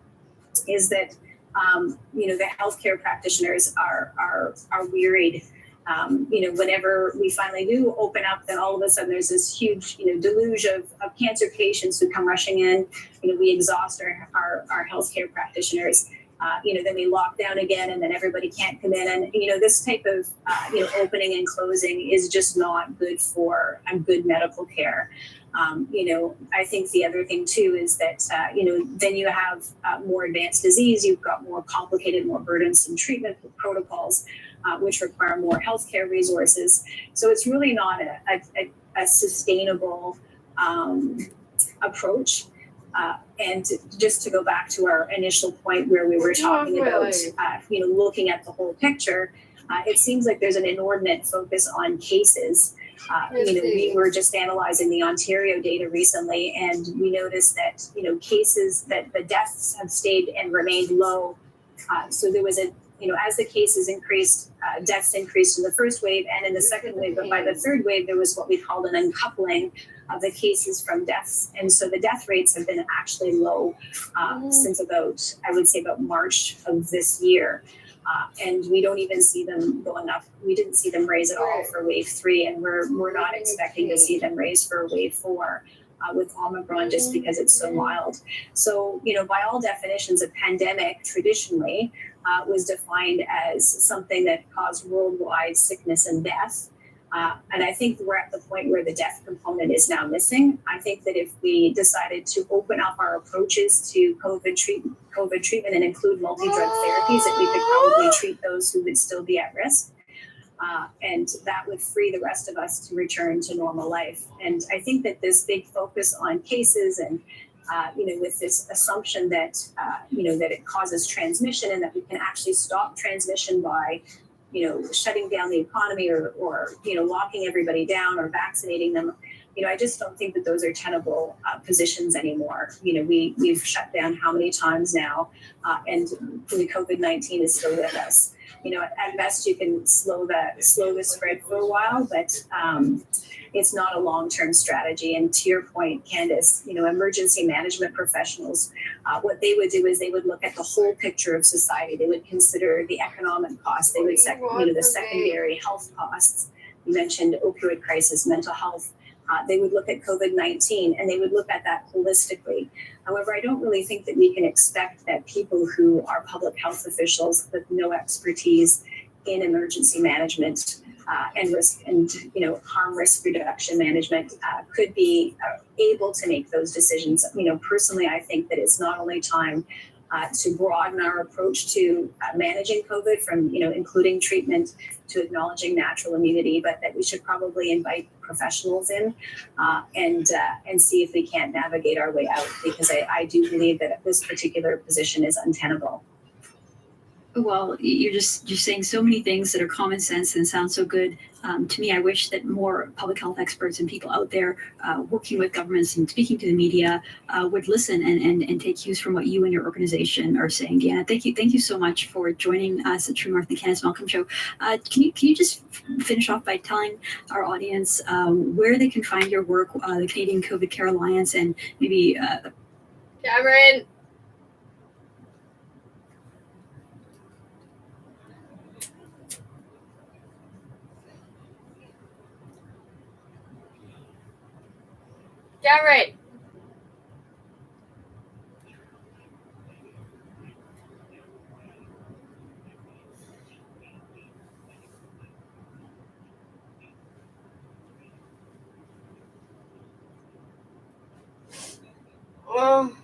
is that the healthcare practitioners are wearied Whenever we finally do open up, then all of a sudden there's this huge, deluge of cancer patients who come rushing in. We exhaust our healthcare practitioners. Then we lock down again, and then everybody can't come in. And this type of opening and closing is just not good for good medical care. I think the other thing too is that then you have more advanced disease. You've got more complicated, more burdensome treatment protocols, which require more healthcare resources. So it's really not a sustainable approach. And just to go back to our initial point where we were talking about, looking at the whole picture, it seems like there's an inordinate focus on cases. We were just analyzing the Ontario data recently, and we noticed that, cases, that the deaths have stayed and remained low. So there was as the cases increased, deaths increased in the first wave and in the second wave, but by the third wave, there was what we called an uncoupling of the cases from deaths. And so the death rates have been actually low since about March of this year. And we don't even see them going up. We didn't see them raise at all for wave 3, and we're not expecting to see them raise for wave 4 with Omicron just because it's so mild. So, by all definitions, a pandemic traditionally was defined as something that caused worldwide sickness and death. And I think we're at the point where the death component is now missing. I think that if we decided to open up our approaches to COVID treatment and include multi-drug therapies, that we could probably treat those who would still be at risk. And that would free the rest of us to return to normal life. And I think that this big focus on cases and, with this assumption that, that it causes transmission and that we can actually stop transmission by shutting down the economy or locking everybody down or vaccinating them. I just don't think that those are tenable positions anymore. We've shut down how many times now, and the COVID-19 is still with us. At best you can slow the spread for a while, but it's not a long-term strategy. And to your point, Candace, emergency management professionals, what they would do is they would look at the whole picture of society. They would consider the economic costs. They would the secondary health costs. You mentioned opioid crisis, mental health. They would look at COVID-19 and they would look at that holistically. However, I don't really think that we can expect that people who are public health officials with no expertise in emergency management and risk and harm risk reduction management could be able to make those decisions. Personally, I think that it's not only time to broaden our approach to managing COVID from including treatment to acknowledging natural immunity, but that we should probably invite professionals in and see if we can't navigate our way out, because I do believe that this particular position is untenable. Well, you're saying so many things that are common sense and sound so good. To me, I wish that more public health experts and people out there working with governments and speaking to the media would listen and take cues from what you and your organization are saying. Deanna, thank you so much for joining us at True North and Candace Malcolm Show. Can you just finish off by telling our audience where they can find your work, the Canadian COVID Care Alliance, and maybe Cameron. Cameron. Oh.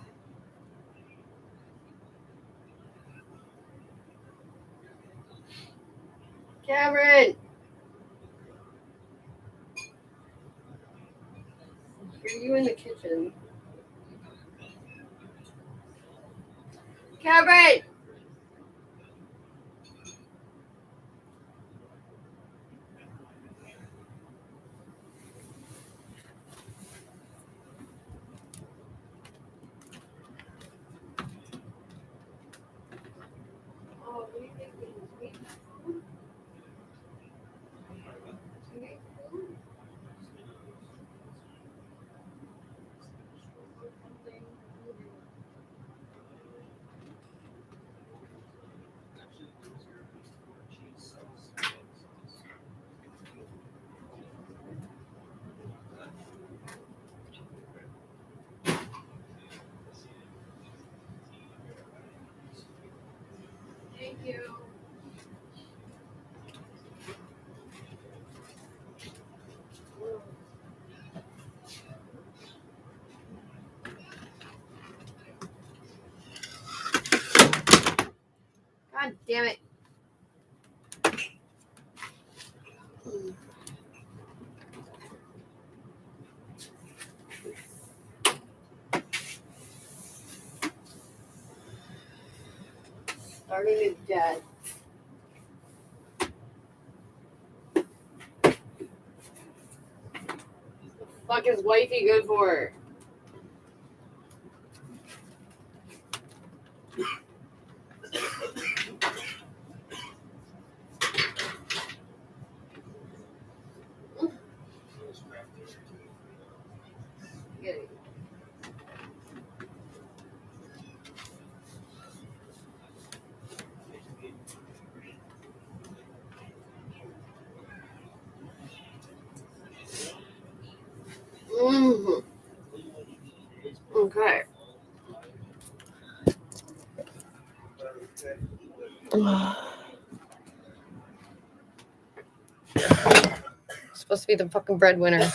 Cameron. Are you in the kitchen? Cameron. you. God damn it. Starting is dead. Fuck is wifey good for? Mm-hmm. Okay. Supposed to be the fucking breadwinner.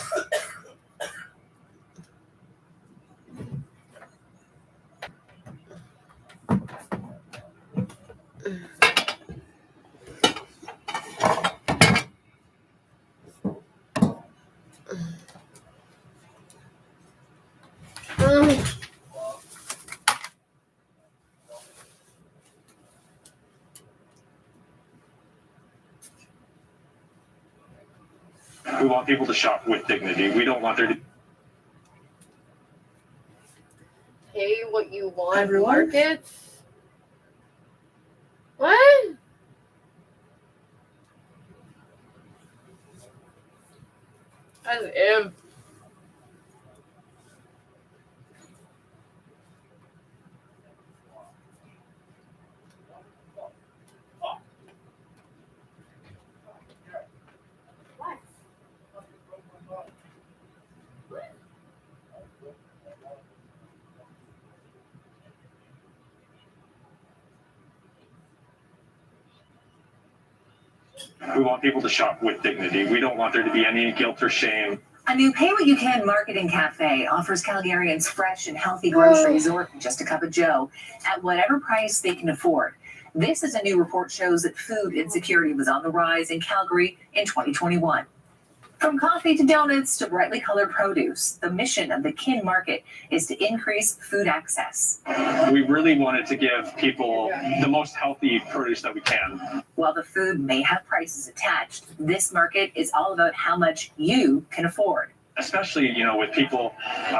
We want people to shop with dignity. We don't want there to Pay what you want. Everyone? Markets? What? As if. We want people to shop with dignity. We don't want there to be any guilt or shame. A new Pay What You Can marketing cafe offers Calgarians fresh and healthy groceries or just a cup of joe at whatever price they can afford. This is a new report shows that food insecurity was on the rise in Calgary in 2021. From coffee to donuts to brightly colored produce, the mission of the Kin Market is to increase food access. We really wanted to give people the most healthy produce that we can. While the food may have prices attached, this market is all about how much you can afford. Especially, with people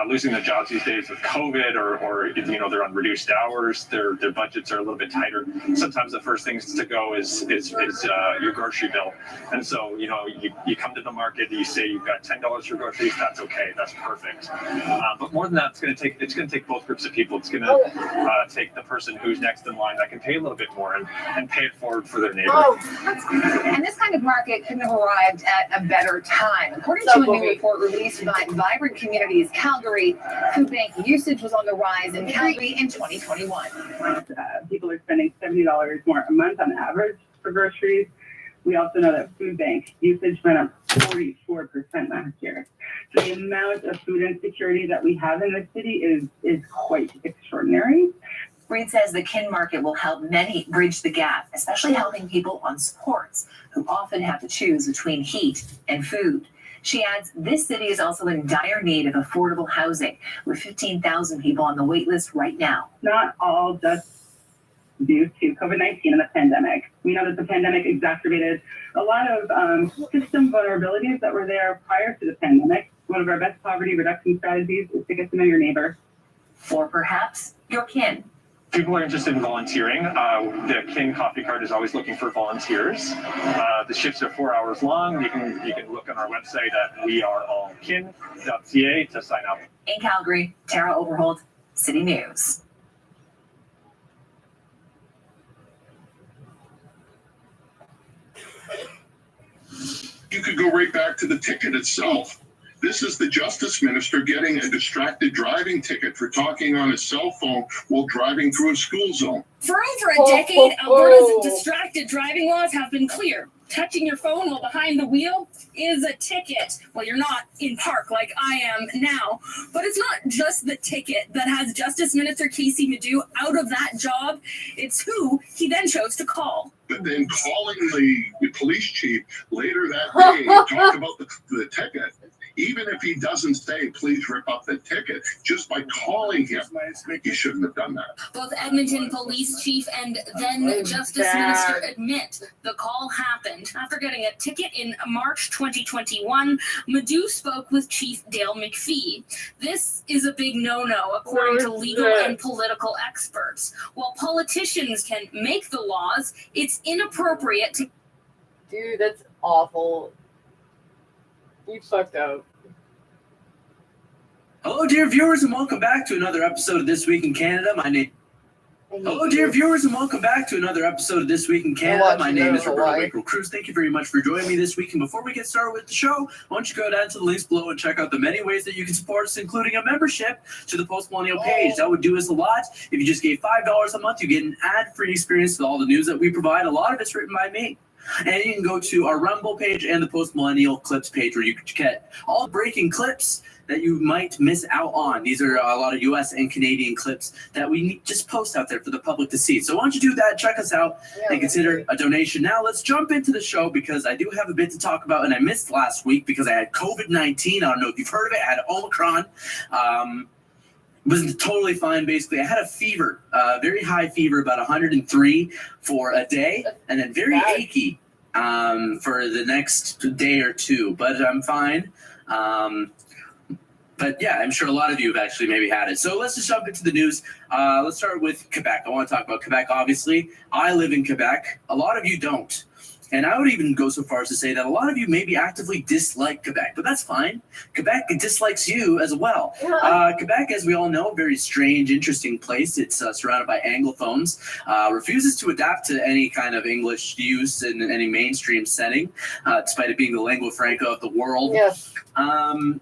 losing their jobs these days with COVID or they're on reduced hours, their budgets are a little bit tighter. Sometimes the first things to go is your grocery bill. And so, you come to the market, you say you've got $10 for groceries, that's okay, that's perfect. But more than that, it's going to take both groups of people. It's going to take the person who's next in line that can pay a little bit more and pay it forward for their neighbor. And this kind of market couldn't have arrived at a better time. According to a new report released by Vibrant Communities Calgary, food bank usage was on the rise in Calgary in 2021. People are spending $70 more a month on average for groceries. We also know that food bank usage went up 44% last year. So the amount of food insecurity that we have in the city is quite extraordinary. Reed says the Kin Market will help many bridge the gap, especially helping people on supports who often have to choose between heat and food. She adds, this city is also in dire need of affordable housing, with 15,000 people on the wait list right now. Not all just due to COVID-19 and the pandemic. We know that the pandemic exacerbated a lot of system vulnerabilities that were there prior to the pandemic. One of our best poverty reduction strategies is to get to know your neighbor. Or perhaps your kin. People are interested in volunteering. The Kin Coffee Cart is always looking for volunteers. The shifts are 4 hours long. You can look on our website at weareallkin.ca to sign up. In Calgary, Tara Overholt, City News. You could go right back to the ticket itself. This is the justice minister getting a distracted driving ticket for talking on his cell phone while driving through a school zone. For over a decade, Alberta's distracted driving laws have been clear. Touching your phone while behind the wheel is a ticket. Well, you're not in park like I am now. But it's not just the ticket that has Justice Minister Casey Madhu out of that job. It's who he then chose to call. But then calling the police chief later that day to talk about the ticket, even if he doesn't say, please rip up the ticket, just by calling him, he shouldn't have done that. Both Edmonton Police Chief and then Justice Minister admit the call happened. After getting a ticket in March 2021, Madhu spoke with Chief Dale McPhee. This is a big no-no, according to legal and political experts. While politicians can make the laws, it's inappropriate to... Dude, that's awful. You fucked up. Hello, dear viewers, and welcome back to another episode of This Week in Canada. Hello, dear viewers, and welcome back to another episode of This Week in Canada. My name is Roberto Waco Cruz. Thank you very much for joining me this week. And before we get started with the show, why don't you go down to the links below and check out the many ways that you can support us, including a membership to the Post Millennial page. That would do us a lot. If you just gave $5 a month, you get an ad-free experience with all the news that we provide. A lot of it's written by me. And you can go to our Rumble page and the Post Millennial Clips page where you can get all the breaking clips that you might miss out on. These are a lot of U.S. and Canadian clips that we just post out there for the public to see. So why don't you do that, check us out, and consider a donation. Now let's jump into the show because I do have a bit to talk about, and I missed last week because I had COVID-19. I don't know if you've heard of it. I had Omicron. Was totally fine, basically. I had a fever, very high fever, about 103 for a day, and then very achy for the next day or two. But I'm fine. But yeah, I'm sure a lot of you have actually maybe had it. So let's just jump into the news. Let's start with Quebec. I want to talk about Quebec, obviously. I live in Quebec. A lot of you don't. And I would even go so far as to say that a lot of you maybe actively dislike Quebec, but that's fine. Quebec dislikes you as well. Quebec, as we all know, very strange, interesting place. It's surrounded by Anglophones, refuses to adapt to any kind of English use in any mainstream setting, despite it being the lingua franca of the world. Yes.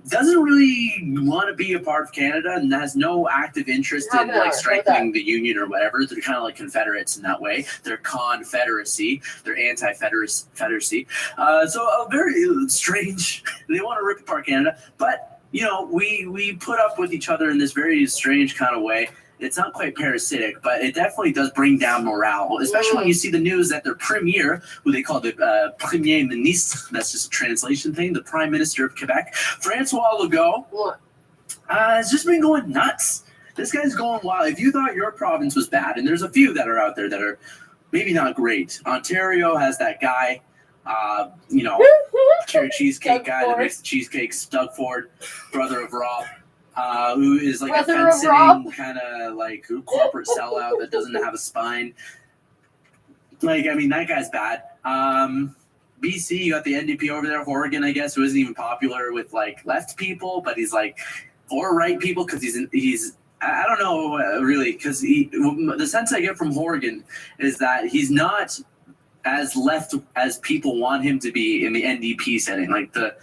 Doesn't really want to be a part of Canada and has no active interest in like strengthening the union or whatever. They're kind of like Confederates in that way. They're Confederacy. They're anti-Federacy. So a very strange. They want to rip apart Canada, but you know we put up with each other in this very strange kind of way. It's not quite parasitic, but it definitely does bring down morale, especially when you see the news that their premier, who they call the Premier Ministre, that's just a translation thing, the Prime Minister of Quebec, Francois Legault, has just been going nuts. This guy's going wild. If you thought your province was bad, and there's a few that are out there that are maybe not great. Ontario has that guy, cherry cheesecake guy that makes the cheesecakes, Doug Ford, brother of Rob. Who is like a fence-sitting kind of like corporate sellout that doesn't have a spine. Like, I mean, that guy's bad. BC, you got the NDP over there. Horgan, I guess, who isn't even popular with like left people, but he's like, or right people, because he's I don't know really, because the sense I get from Horgan is that he's not as left as people want him to be in the NDP setting. Like the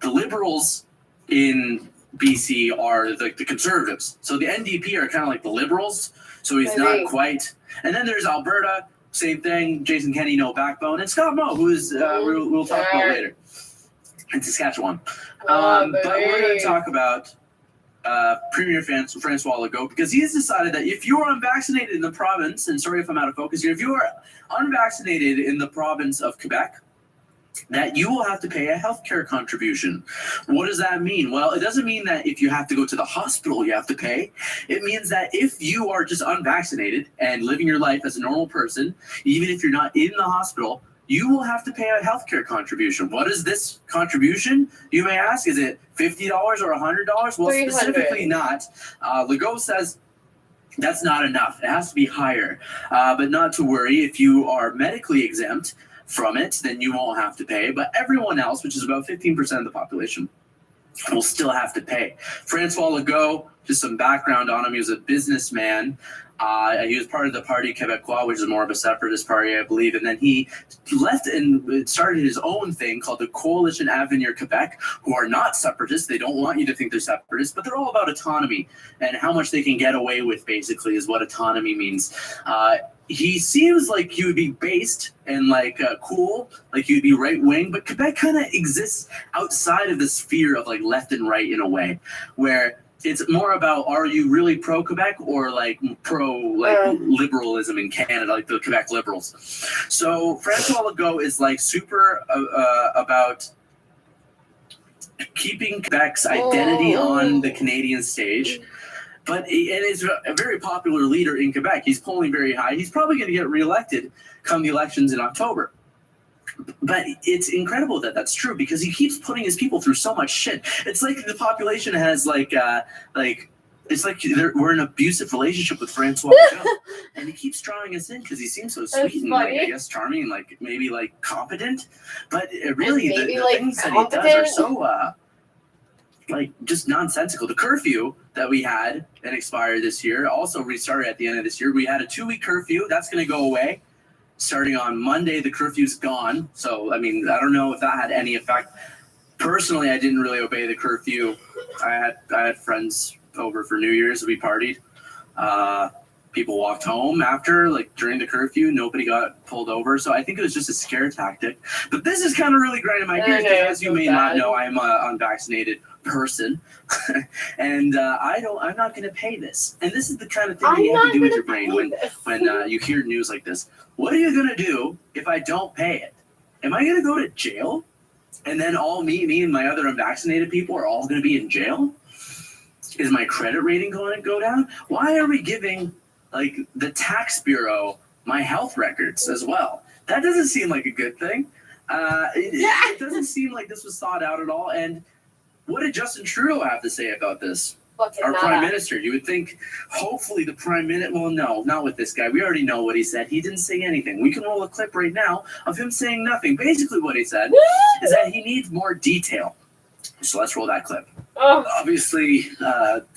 Liberals in BC are the conservatives. So the NDP are kind of like the Liberals. So he's not quite. And then there's Alberta, same thing. Jason Kenney, no backbone. And Scott Moe, who is we'll talk about later. In Saskatchewan. But we're going to talk about Premier Francois Legault because he has decided that if you are unvaccinated in the province, and sorry if I'm out of focus here, if you are unvaccinated in the province of Quebec, that you will have to pay a healthcare contribution. What does that mean? Well, it doesn't mean that if you have to go to the hospital, you have to pay. It means that if you are just unvaccinated and living your life as a normal person, even if you're not in the hospital, you will have to pay a healthcare contribution. What is this contribution, you may ask? Is it $50 or $100? Well, specifically not. Legault says that's not enough. It has to be higher. But not to worry, if you are medically exempt from it, then you won't have to pay. But everyone else, which is about 15% of the population, will still have to pay. Francois Legault, just some background on him, he was a businessman. He was part of the Parti Québécois, which is more of a separatist party, I believe. And then he left and started his own thing called the Coalition Avenir Quebec, who are not separatists. They don't want you to think they're separatists, but they're all about autonomy and how much they can get away with, basically, is what autonomy means. He seems like he would be based and like cool, like he would be right wing, but Quebec kind of exists outside of the sphere of like left and right in a way, where it's more about, are you really pro Quebec or like pro like liberalism in Canada, like the Quebec Liberals? So Francois Legault is like super about keeping Quebec's identity on the Canadian stage. But and is a very popular leader in Quebec. He's polling very high. He's probably going to get reelected come the elections in October. But it's incredible that that's true because he keeps putting his people through so much shit. It's like the population has it's like we're in an abusive relationship with Francois Legault, and he keeps drawing us in because he seems so sweet and like, I guess charming and like maybe like competent. But really, the like, things that he does are so like just nonsensical. The curfew that we had and expired this year also restarted at the end of this year. We had a 2-week curfew. That's going to go away. Starting on Monday, the curfew's gone. So, I mean, I don't know if that had any effect. Personally, I didn't really obey the curfew. I had friends over for New Year's. We partied. People walked home after, like during the curfew. Nobody got pulled over. So I think it was just a scare tactic. But this is kind of really grinding my gears because, as you may not know, I'm an unvaccinated person, and I'm not going to pay this. And this is the kind of thing that you have to do with your brain when you hear news like this. What are you going to do if I don't pay it? Am I going to go to jail? And then all me and my other unvaccinated people are all going to be in jail? Is my credit rating going to go down? Why are we giving like the tax bureau my health records as well? That doesn't seem like a good thing. It doesn't seem like this was thought out at all. And what did Justin Trudeau have to say about this? Our prime minister. You would think, hopefully, the prime minister. Well, no, not with this guy. We already know what he said. He didn't say anything. We can roll a clip right now of him saying nothing. Basically, what he said is that he needs more detail. So let's roll that clip. Obviously,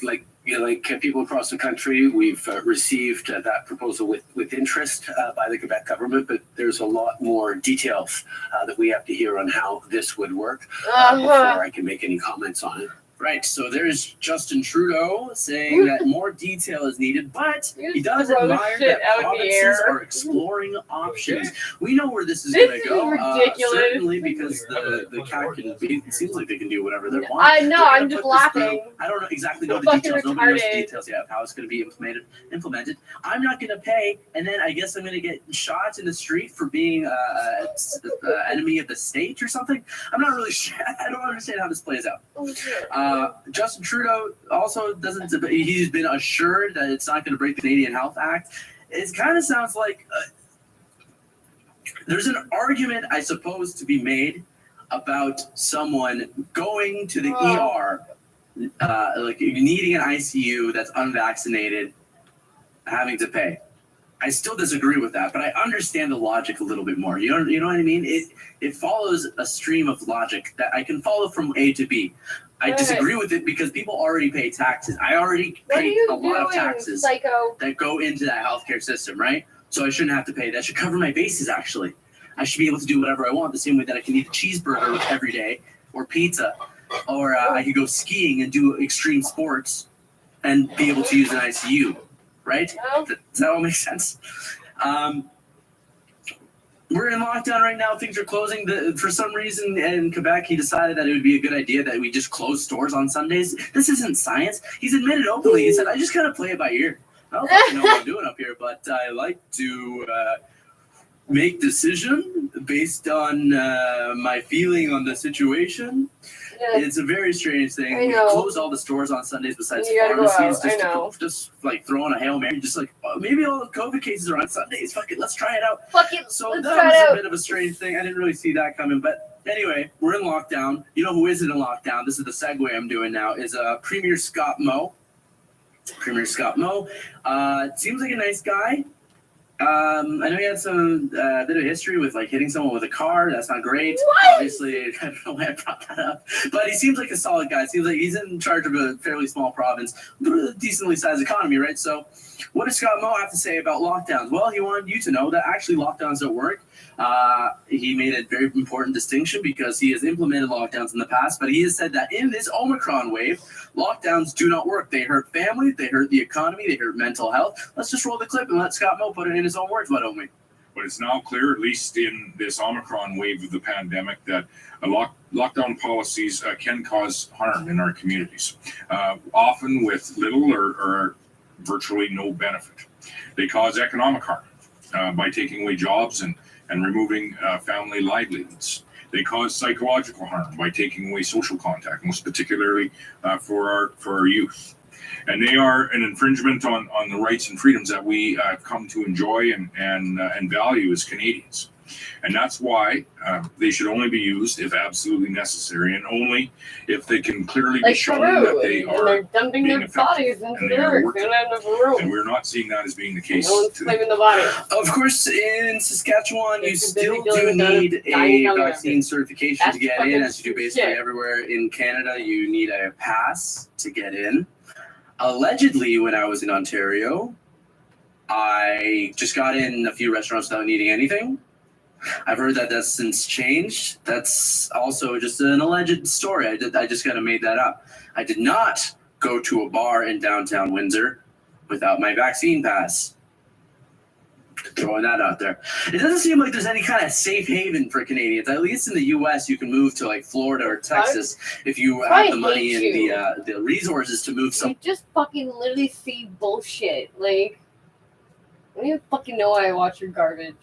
like people across the country, we've received that proposal with interest by the Quebec government, but there's a lot more details that we have to hear on how this would work before I can make any comments on it. Right, so there's Justin Trudeau saying that more detail is needed, but he does admire that provinces are exploring options. We know where this is going to go, certainly because the CAC can be, it seems like they can do whatever they want. I know, I'm just laughing. I don't exactly know the details. Nobody knows the details yet of how it's going to be implemented. I'm not going to pay, and then I guess I'm going to get shot in the street for being an enemy of the state or something. I'm not really sure. I don't understand how this plays out. Justin Trudeau also doesn't. He's been assured that it's not going to break the Canadian Health Act. It kind of sounds like there's an argument, I suppose, to be made about someone going to the ER, like needing an ICU that's unvaccinated, having to pay. I still disagree with that, but I understand the logic a little bit more. You know what I mean? It follows a stream of logic that I can follow from A to B. I disagree with it because people already pay taxes. I already pay a lot of taxes that go into that healthcare system, right? So I shouldn't have to pay. That should cover my bases, actually. I should be able to do whatever I want the same way that I can eat a cheeseburger every day or pizza, or I could go skiing and do extreme sports and be able to use an ICU, right? Does that all make sense? We're in lockdown right now. Things are closing. For some reason in Quebec, he decided that it would be a good idea that we just close stores on Sundays. This isn't science. He's admitted openly. He said, I just kind of play it by ear. I don't fucking know what I'm doing up here, but I like to make decision based on my feeling on the situation. It's a very strange thing. We close all the stores on Sundays besides pharmacies just like throwing a Hail Mary, just like, oh, maybe all the COVID cases are on Sundays. Fuck it, let's try it out. So that was a bit of a strange thing. I didn't really see that coming. But anyway, we're in lockdown. You know who isn't in lockdown? This is the segue I'm doing now, is Premier Scott Moe. Premier Scott Moe seems like a nice guy. I know he had some bit of history with like hitting someone with a car. That's not great. What? Obviously, I don't know why I brought that up, but he seems like a solid guy. Seems like he's in charge of a fairly small province, but a decently sized economy, right? So, what does Scott Moe have to say about lockdowns? Well, he wanted you to know that actually lockdowns don't work. He made a very important distinction because he has implemented lockdowns in the past, but he has said that in this Omicron wave, lockdowns do not work. They hurt families, they hurt the economy, they hurt mental health. Let's just roll the clip and let Scott Moe put it in his own words, why don't we? But it's now clear, at least in this Omicron wave of the pandemic, that lockdown policies can cause harm in our communities, often with little or virtually no benefit. They cause economic harm by taking away jobs and removing family livelihoods. They cause psychological harm by taking away social contact, most particularly for our youth. And they are an infringement on the rights and freedoms that we come to enjoy and value as Canadians. And that's why they should only be used if absolutely necessary, and only if they can clearly be shown that they are they're dumping their bodies into the earth in another room. And we're not seeing that as being the case No one's today. claiming the body. Of course, in Saskatchewan, you still do need a vaccine certification to get in, as you do basically everywhere in Canada. You need a pass to get in. Allegedly, when I was in Ontario, I just got in a few restaurants without needing anything. I've heard that that's since changed. That's also just an alleged story. I just kind of made that up. I did not go to a bar in downtown Windsor without my vaccine pass. Throwing that out there. It doesn't seem like there's any kind of safe haven for Canadians. At least in the U.S., you can move to like Florida or Texas if you have the money and the resources to move You just fucking literally see bullshit. Like, I don't even fucking know why I watch your garbage.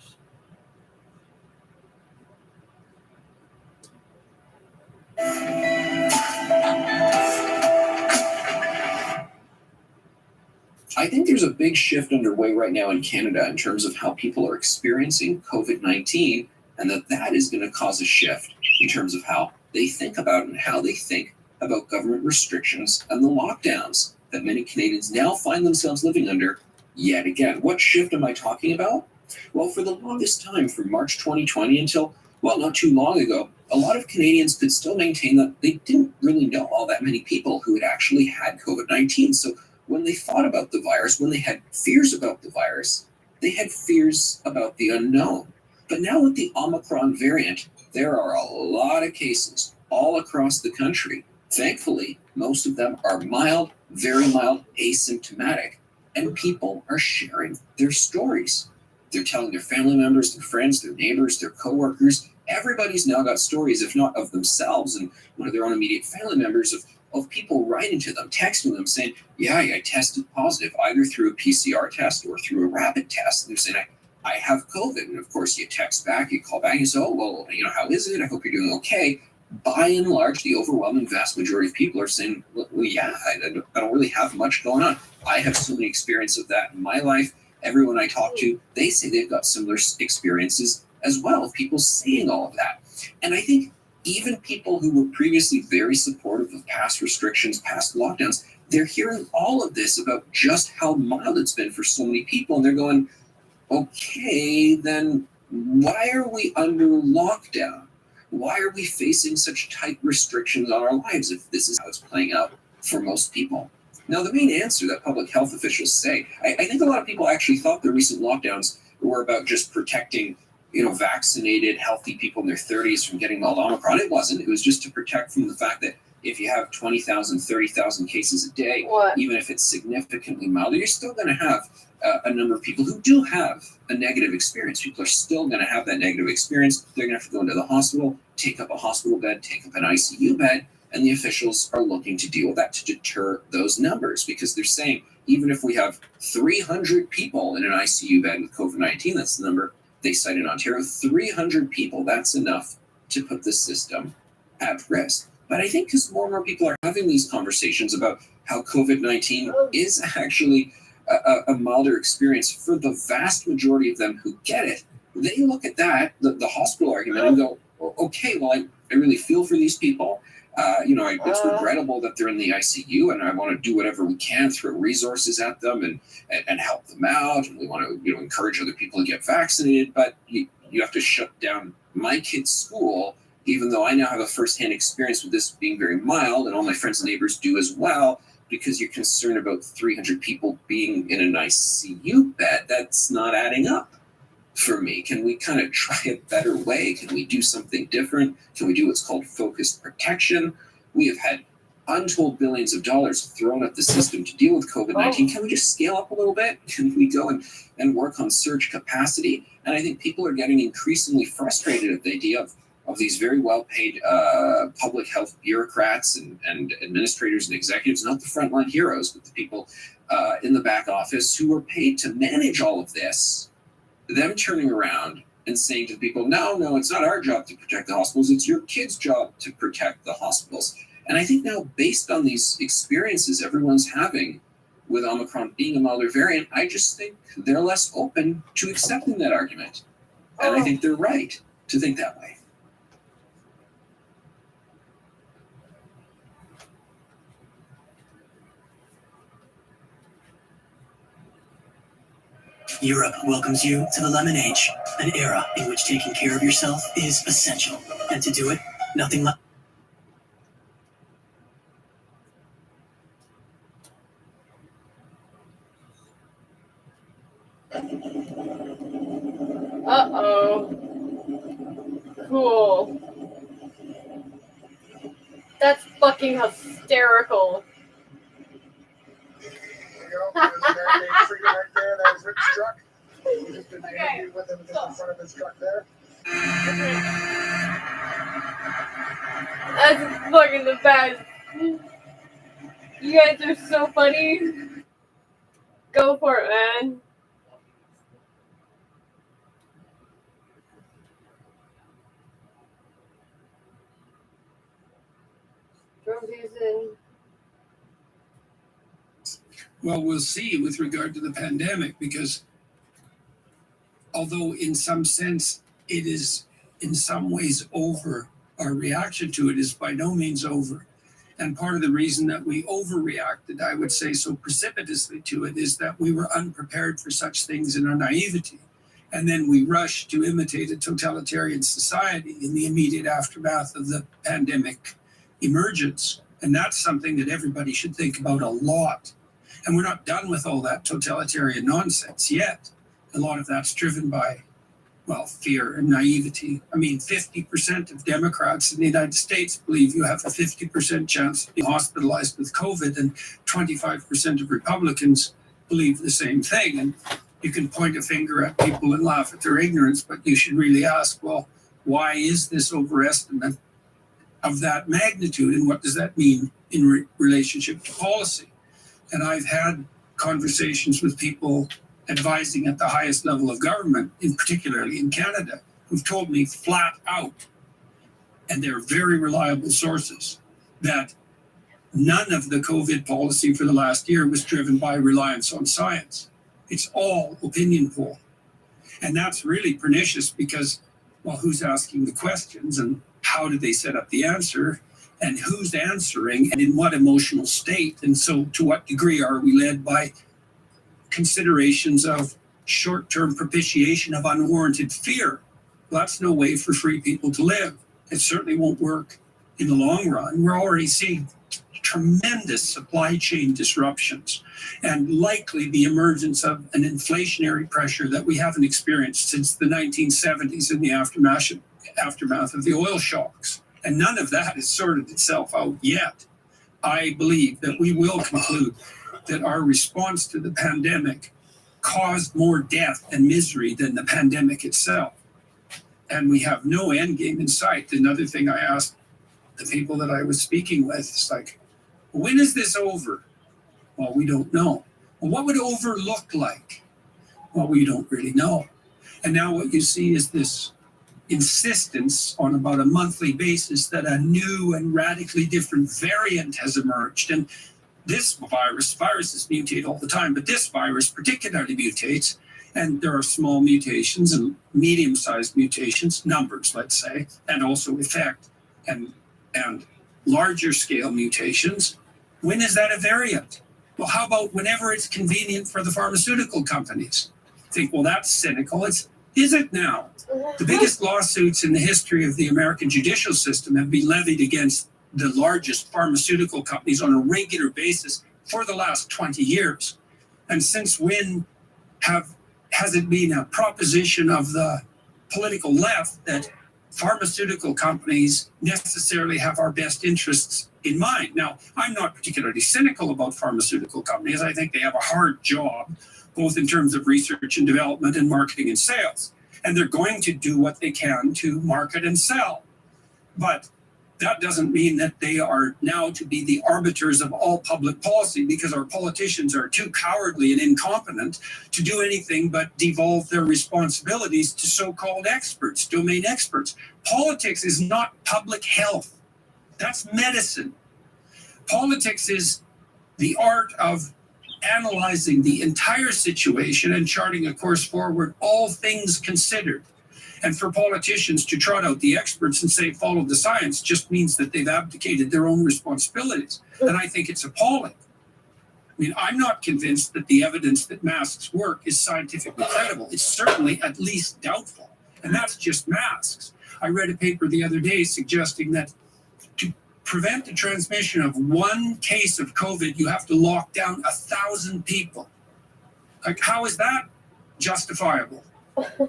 I think there's a big shift underway right now in Canada in terms of how people are experiencing COVID-19, and that is going to cause a shift in terms of how they think about it and how they think about government restrictions and the lockdowns that many Canadians now find themselves living under yet again. What shift am I talking about? Well, for the longest time, from March 2020 until, well, not too long ago, a lot of Canadians could still maintain that they didn't really know all that many people who had actually had COVID-19. So when they thought about the virus, when they had fears about the virus, they had fears about the unknown. But now with the Omicron variant, there are a lot of cases all across the country. Thankfully, most of them are mild, very mild, asymptomatic, and people are sharing their stories. They're telling their family members, their friends, their neighbors, their coworkers. Everybody's now got stories, if not of themselves and one of their own immediate family members, of people writing to them, texting them, saying, yeah, I tested positive, either through a PCR test or through a rapid test. And they're saying, I have COVID. And of course, you text back, you call back, and you say, oh, well, how is it? I hope you're doing okay. By and large, the overwhelming vast majority of people are saying, well, yeah, I don't really have much going on. I have so many experiences of that in my life. Everyone I talk to, they say they've got similar experiences as well, of people saying all of that. And I think even people who were previously very supportive of past restrictions, past lockdowns, they're hearing all of this about just how mild it's been for so many people. And they're going, okay, then why are we under lockdown? Why are we facing such tight restrictions on our lives if this is how it's playing out for most people? Now, the main answer that public health officials say, I think a lot of people actually thought the recent lockdowns were about just protecting vaccinated, healthy people in their 30s from getting mild Omicron. It wasn't. It was just to protect from the fact that if you have 20,000, 30,000 cases a day, even if it's significantly milder, you're still going to have a number of people who do have a negative experience. People are still going to have that negative experience. They're going to have to go into the hospital, take up a hospital bed, take up an ICU bed, and the officials are looking to deal with that to deter those numbers, because they're saying even if we have 300 people in an ICU bed with COVID-19, that's the number they cite in Ontario, 300 people, that's enough to put the system at risk. But I think because more and more people are having these conversations about how COVID-19 is actually a milder experience for the vast majority of them who get it, they look at that, the hospital argument, and go, okay, well, I really feel for these people. It's regrettable that they're in the ICU, and I want to do whatever we can, throw resources at them and help them out. And we want to, encourage other people to get vaccinated. But you have to shut down my kid's school, even though I now have a firsthand experience with this being very mild, and all my friends and neighbors do as well, because you're concerned about 300 people being in an ICU bed. That's not adding up for me. Can we kind of try a better way? Can we do something different? Can we do what's called focused protection? We have had untold billions of dollars thrown at the system to deal with COVID-19. Can we just scale up a little bit? Can we go and work on surge capacity? And I think people are getting increasingly frustrated at the idea of these very well-paid public health bureaucrats and administrators and executives, not the frontline heroes, but the people in the back office who are paid to manage all of this, them turning around and saying to people, no, it's not our job to protect the hospitals, it's your kid's job to protect the hospitals. And I think now, based on these experiences everyone's having with Omicron being a milder variant, I just think they're less open to accepting that argument. And I think they're right to think that way. Europe welcomes you to the Lemon Age, an era in which taking care of yourself is essential. And to do it, nothing less. Uh-oh. Cool. That's fucking hysterical. There's a barricade tree right there. That was Rick's truck. We just did the interview with him just in front of his truck there. That's fucking the best. You guys are so funny. Go for it, man. Drum season. Well, we'll see with regard to the pandemic, because although in some sense it is in some ways over, our reaction to it is by no means over. And part of the reason that we overreacted, I would say, so precipitously to it is that we were unprepared for such things in our naivety. And then we rushed to imitate a totalitarian society in the immediate aftermath of the pandemic emergence. And that's something that everybody should think about a lot. And we're not done with all that totalitarian nonsense yet. A lot of that's driven by, fear and naivety. I mean, 50% of Democrats in the United States believe you have a 50% chance of being hospitalized with COVID, and 25% of Republicans believe the same thing. And you can point a finger at people and laugh at their ignorance, but you should really ask, why is this overestimate of that magnitude, and what does that mean in relationship to policy? And I've had conversations with people advising at the highest level of government, in particularly in Canada, who've told me flat out, and they're very reliable sources, that none of the COVID policy for the last year was driven by reliance on science. It's all opinion poll. And that's really pernicious because, who's asking the questions, and how do they set up the answer, and who's answering, and in what emotional state? And so to what degree are we led by considerations of short-term propitiation of unwarranted fear? That's no way for free people to live. It certainly won't work in the long run. We're already seeing tremendous supply chain disruptions, and likely the emergence of an inflationary pressure that we haven't experienced since the 1970s in the aftermath of the oil shocks. And none of that has sorted itself out yet. I believe that we will conclude that our response to the pandemic caused more death and misery than the pandemic itself. And we have no end game in sight. Another thing I asked the people that I was speaking with is like, when is this over? Well, we don't know. Well, what would over look like? Well, we don't really know. And now what you see is this insistence on about a monthly basis that a new and radically different variant has emerged. And this viruses mutate all the time, but this virus particularly mutates. And there are small mutations and medium-sized mutations, numbers, let's say, and also effect. And larger scale mutations, when is that a variant? Well, how about whenever it's convenient for the pharmaceutical companies? Think, well, that's cynical. Is it now? The biggest lawsuits in the history of the American judicial system have been levied against the largest pharmaceutical companies on a regular basis for the last 20 years. And since when has it been a proposition of the political left that pharmaceutical companies necessarily have our best interests in mind? Now, I'm not particularly cynical about pharmaceutical companies. I think they have a hard job, both in terms of research and development and marketing and sales. And they're going to do what they can to market and sell. But that doesn't mean that they are now to be the arbiters of all public policy, because our politicians are too cowardly and incompetent to do anything but devolve their responsibilities to so-called experts, domain experts. Politics is not public health. That's medicine. Politics is the art of analyzing the entire situation and charting a course forward, all things considered. And for politicians to trot out the experts and say, follow the science, just means that they've abdicated their own responsibilities. And I think it's appalling. I mean, I'm not convinced that the evidence that masks work is scientifically credible. It's certainly at least doubtful. And that's just masks. I read a paper the other day suggesting that to prevent the transmission of one case of COVID, you have to lock down 1,000 people. Like, how is that justifiable?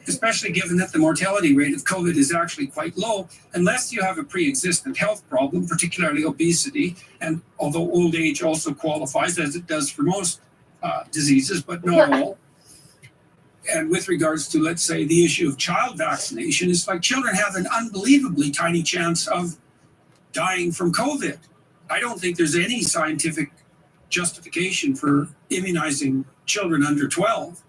Especially given that the mortality rate of COVID is actually quite low, unless you have a pre-existent health problem, particularly obesity. And although old age also qualifies, as it does for most diseases, but not all. And with regards to, let's say, the issue of child vaccination, it's like children have an unbelievably tiny chance of dying from COVID. I don't think there's any scientific justification for immunizing children under 12.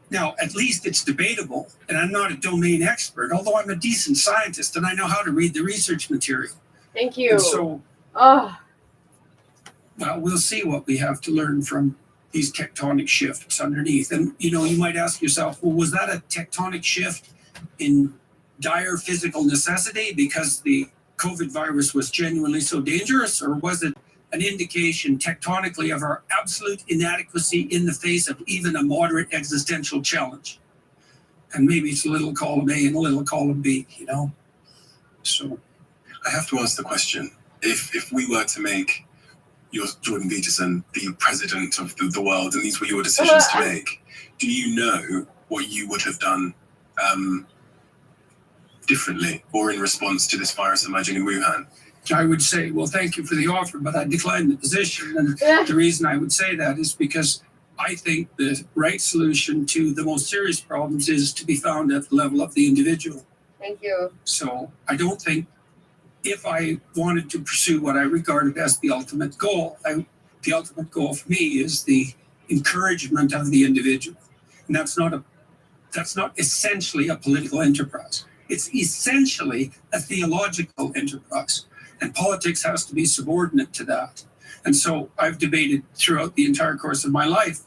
Now, at least it's debatable, and I'm not a domain expert, although I'm a decent scientist and I know how to read the research material. Thank you. And so, oh. Well, we'll see what we have to learn from these tectonic shifts underneath. And, you know, you might ask yourself, well, was that a tectonic shift in dire physical necessity because the COVID virus was genuinely so dangerous, or was it an indication tectonically of our absolute inadequacy in the face of even a moderate existential challenge? And maybe it's a little column A and a little column B, you know? So I have to ask the question, if we were to make your Jordan Peterson the president of the world, and these were your decisions to make, do you know what you would have done differently or in response to this virus emerging in Wuhan? I would say, well, thank you for the offer, but I declined the position. And the reason I would say that is because I think the right solution to the most serious problems is to be found at the level of the individual. Thank you. So I don't think, if I wanted to pursue what I regarded as the ultimate goal, the ultimate goal for me is the encouragement of the individual. And that's not essentially a political enterprise. It's essentially a theological enterprise. And politics has to be subordinate to that. And so I've debated throughout the entire course of my life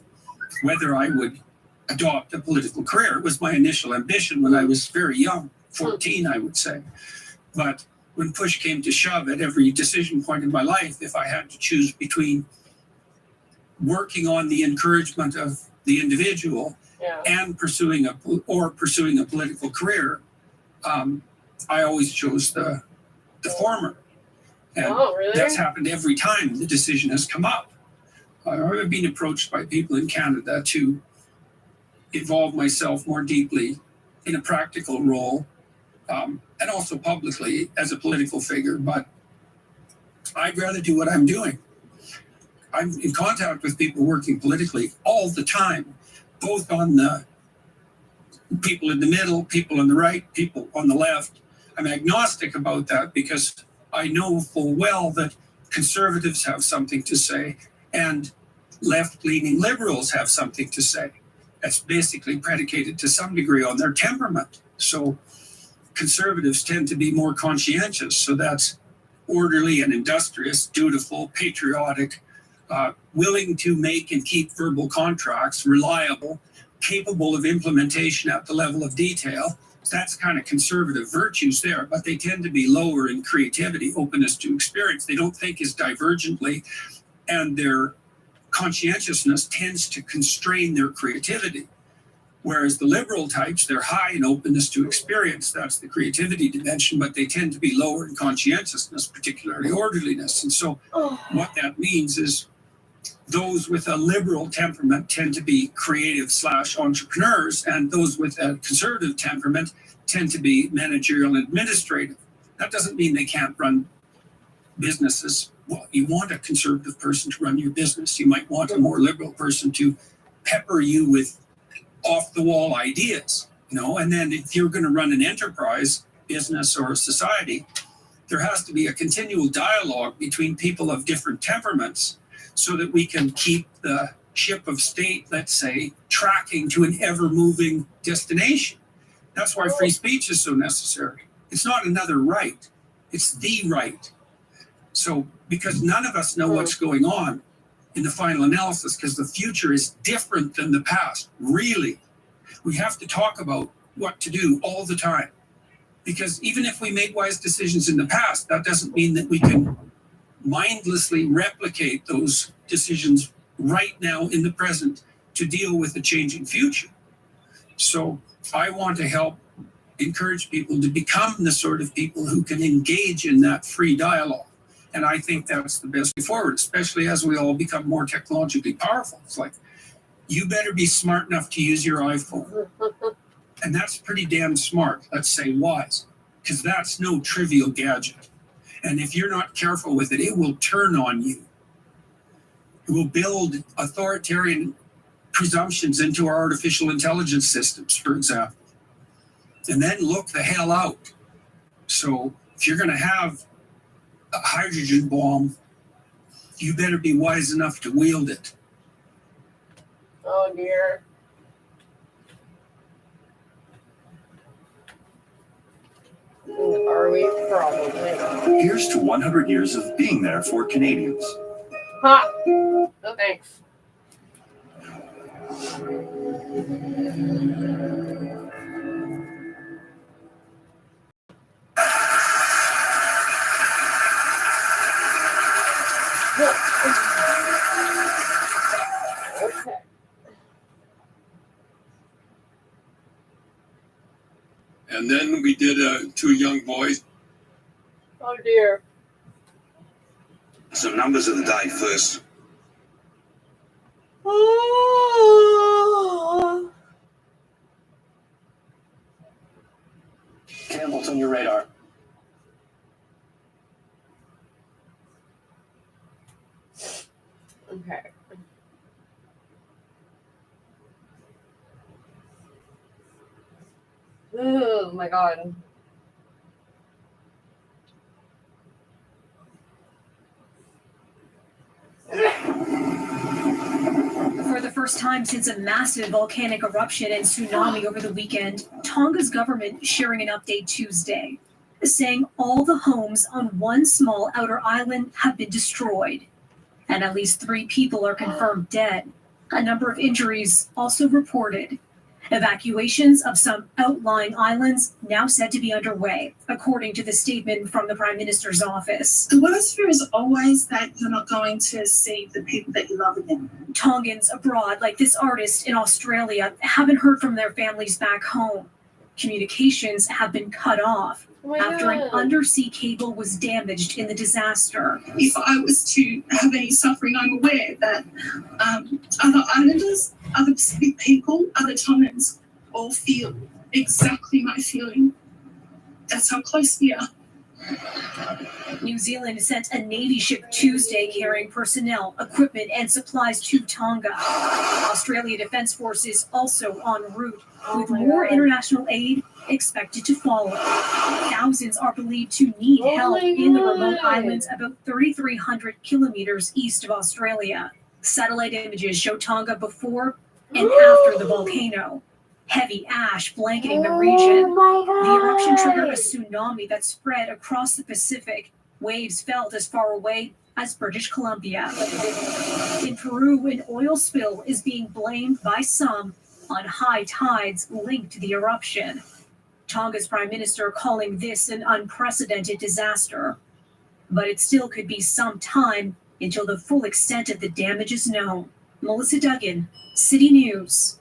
whether I would adopt a political career. It was my initial ambition when I was very young, 14, I would say. But when push came to shove at every decision point in my life, if I had to choose between working on the encouragement of the individual and pursuing a political career, I always chose the former. And really? That's happened every time the decision has come up. I've been approached by people in Canada to involve myself more deeply in a practical role, and also publicly as a political figure, but I'd rather do what I'm doing. I'm in contact with people working politically all the time, both on the people in the middle, people on the right, people on the left. I'm agnostic about that because I know full well that conservatives have something to say and left-leaning liberals have something to say. That's basically predicated to some degree on their temperament. So conservatives tend to be more conscientious. So that's orderly and industrious, dutiful, patriotic, willing to make and keep verbal contracts, reliable, capable of implementation at the level of detail. that's kind of conservative virtues there, but they tend to be lower in creativity, openness to experience. They don't think as divergently, and their conscientiousness tends to constrain their creativity. Whereas the liberal types, they're high in openness to experience. That's the creativity dimension, but they tend to be lower in conscientiousness, particularly orderliness. And so what that means is those with a liberal temperament tend to be creative / entrepreneurs, and those with a conservative temperament tend to be managerial and administrative. That doesn't mean they can't run businesses. Well, you want a conservative person to run your business. You might want a more liberal person to pepper you with off-the-wall ideas, and then if you're going to run an enterprise, business, or a society, there has to be a continual dialogue between people of different temperaments so that we can keep the ship of state, let's say, tracking to an ever-moving destination. That's why free speech is so necessary. It's not another right. It's the right. So, because none of us know what's going on in the final analysis, because the future is different than the past, really. We have to talk about what to do all the time. Because even if we made wise decisions in the past, that doesn't mean that we can mindlessly replicate those decisions right now in the present to deal with the changing future. So I want to help encourage people to become the sort of people who can engage in that free dialogue. And I think that's the best way forward, especially as we all become more technologically powerful. It's like, you better be smart enough to use your iPhone. And that's pretty damn smart, let's say wise, because that's no trivial gadget. And if you're not careful with it, it will turn on you. It will build authoritarian presumptions into our artificial intelligence systems, for example. And then look the hell out. So if you're going to have a hydrogen bomb, you better be wise enough to wield it. Oh dear. Are we? Probably. Here's to 100 years of being there for Canadians. Ha! No thanks. Okay. And then we did two young boys. Oh dear. Some numbers of the day first. Campbell's on your radar. Okay. Oh my god. For the first time since a massive volcanic eruption and tsunami over the weekend, Tonga's government sharing an update Tuesday, saying all the homes on one small outer island have been destroyed, and at least 3 people are confirmed dead. A number of injuries also reported. Evacuations of some outlying islands now said to be underway, according to the statement from the Prime Minister's office. The worst fear is always that you're not going to see the people that you love again. Tongans abroad, like this artist in Australia, haven't heard from their families back home. Communications have been cut off after an undersea cable was damaged in the disaster. If I was to have any suffering, I'm aware that other islanders, other Pacific people, other Tongans all feel exactly my feeling. That's how close we are. New Zealand sent a Navy ship Tuesday carrying personnel, equipment, and supplies to Tonga. Australia Defence Forces also en route, with more international aid expected to follow. Thousands are believed to need help in the remote islands about 3,300 kilometers east of Australia. Satellite images show Tonga before and after the volcano. Heavy ash blanketing the region. The eruption triggered a tsunami that spread across the Pacific. Waves felt as far away as British Columbia. In Peru, an oil spill is being blamed by some on high tides linked to the eruption. Tonga's prime minister calling this an unprecedented disaster. But it still could be some time until the full extent of the damage is known. Melissa Duggan, City News.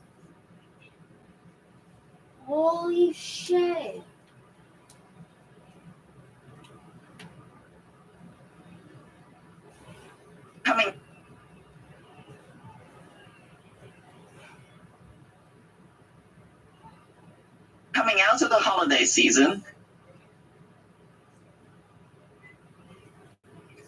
Holy shit. Coming out of the holiday season,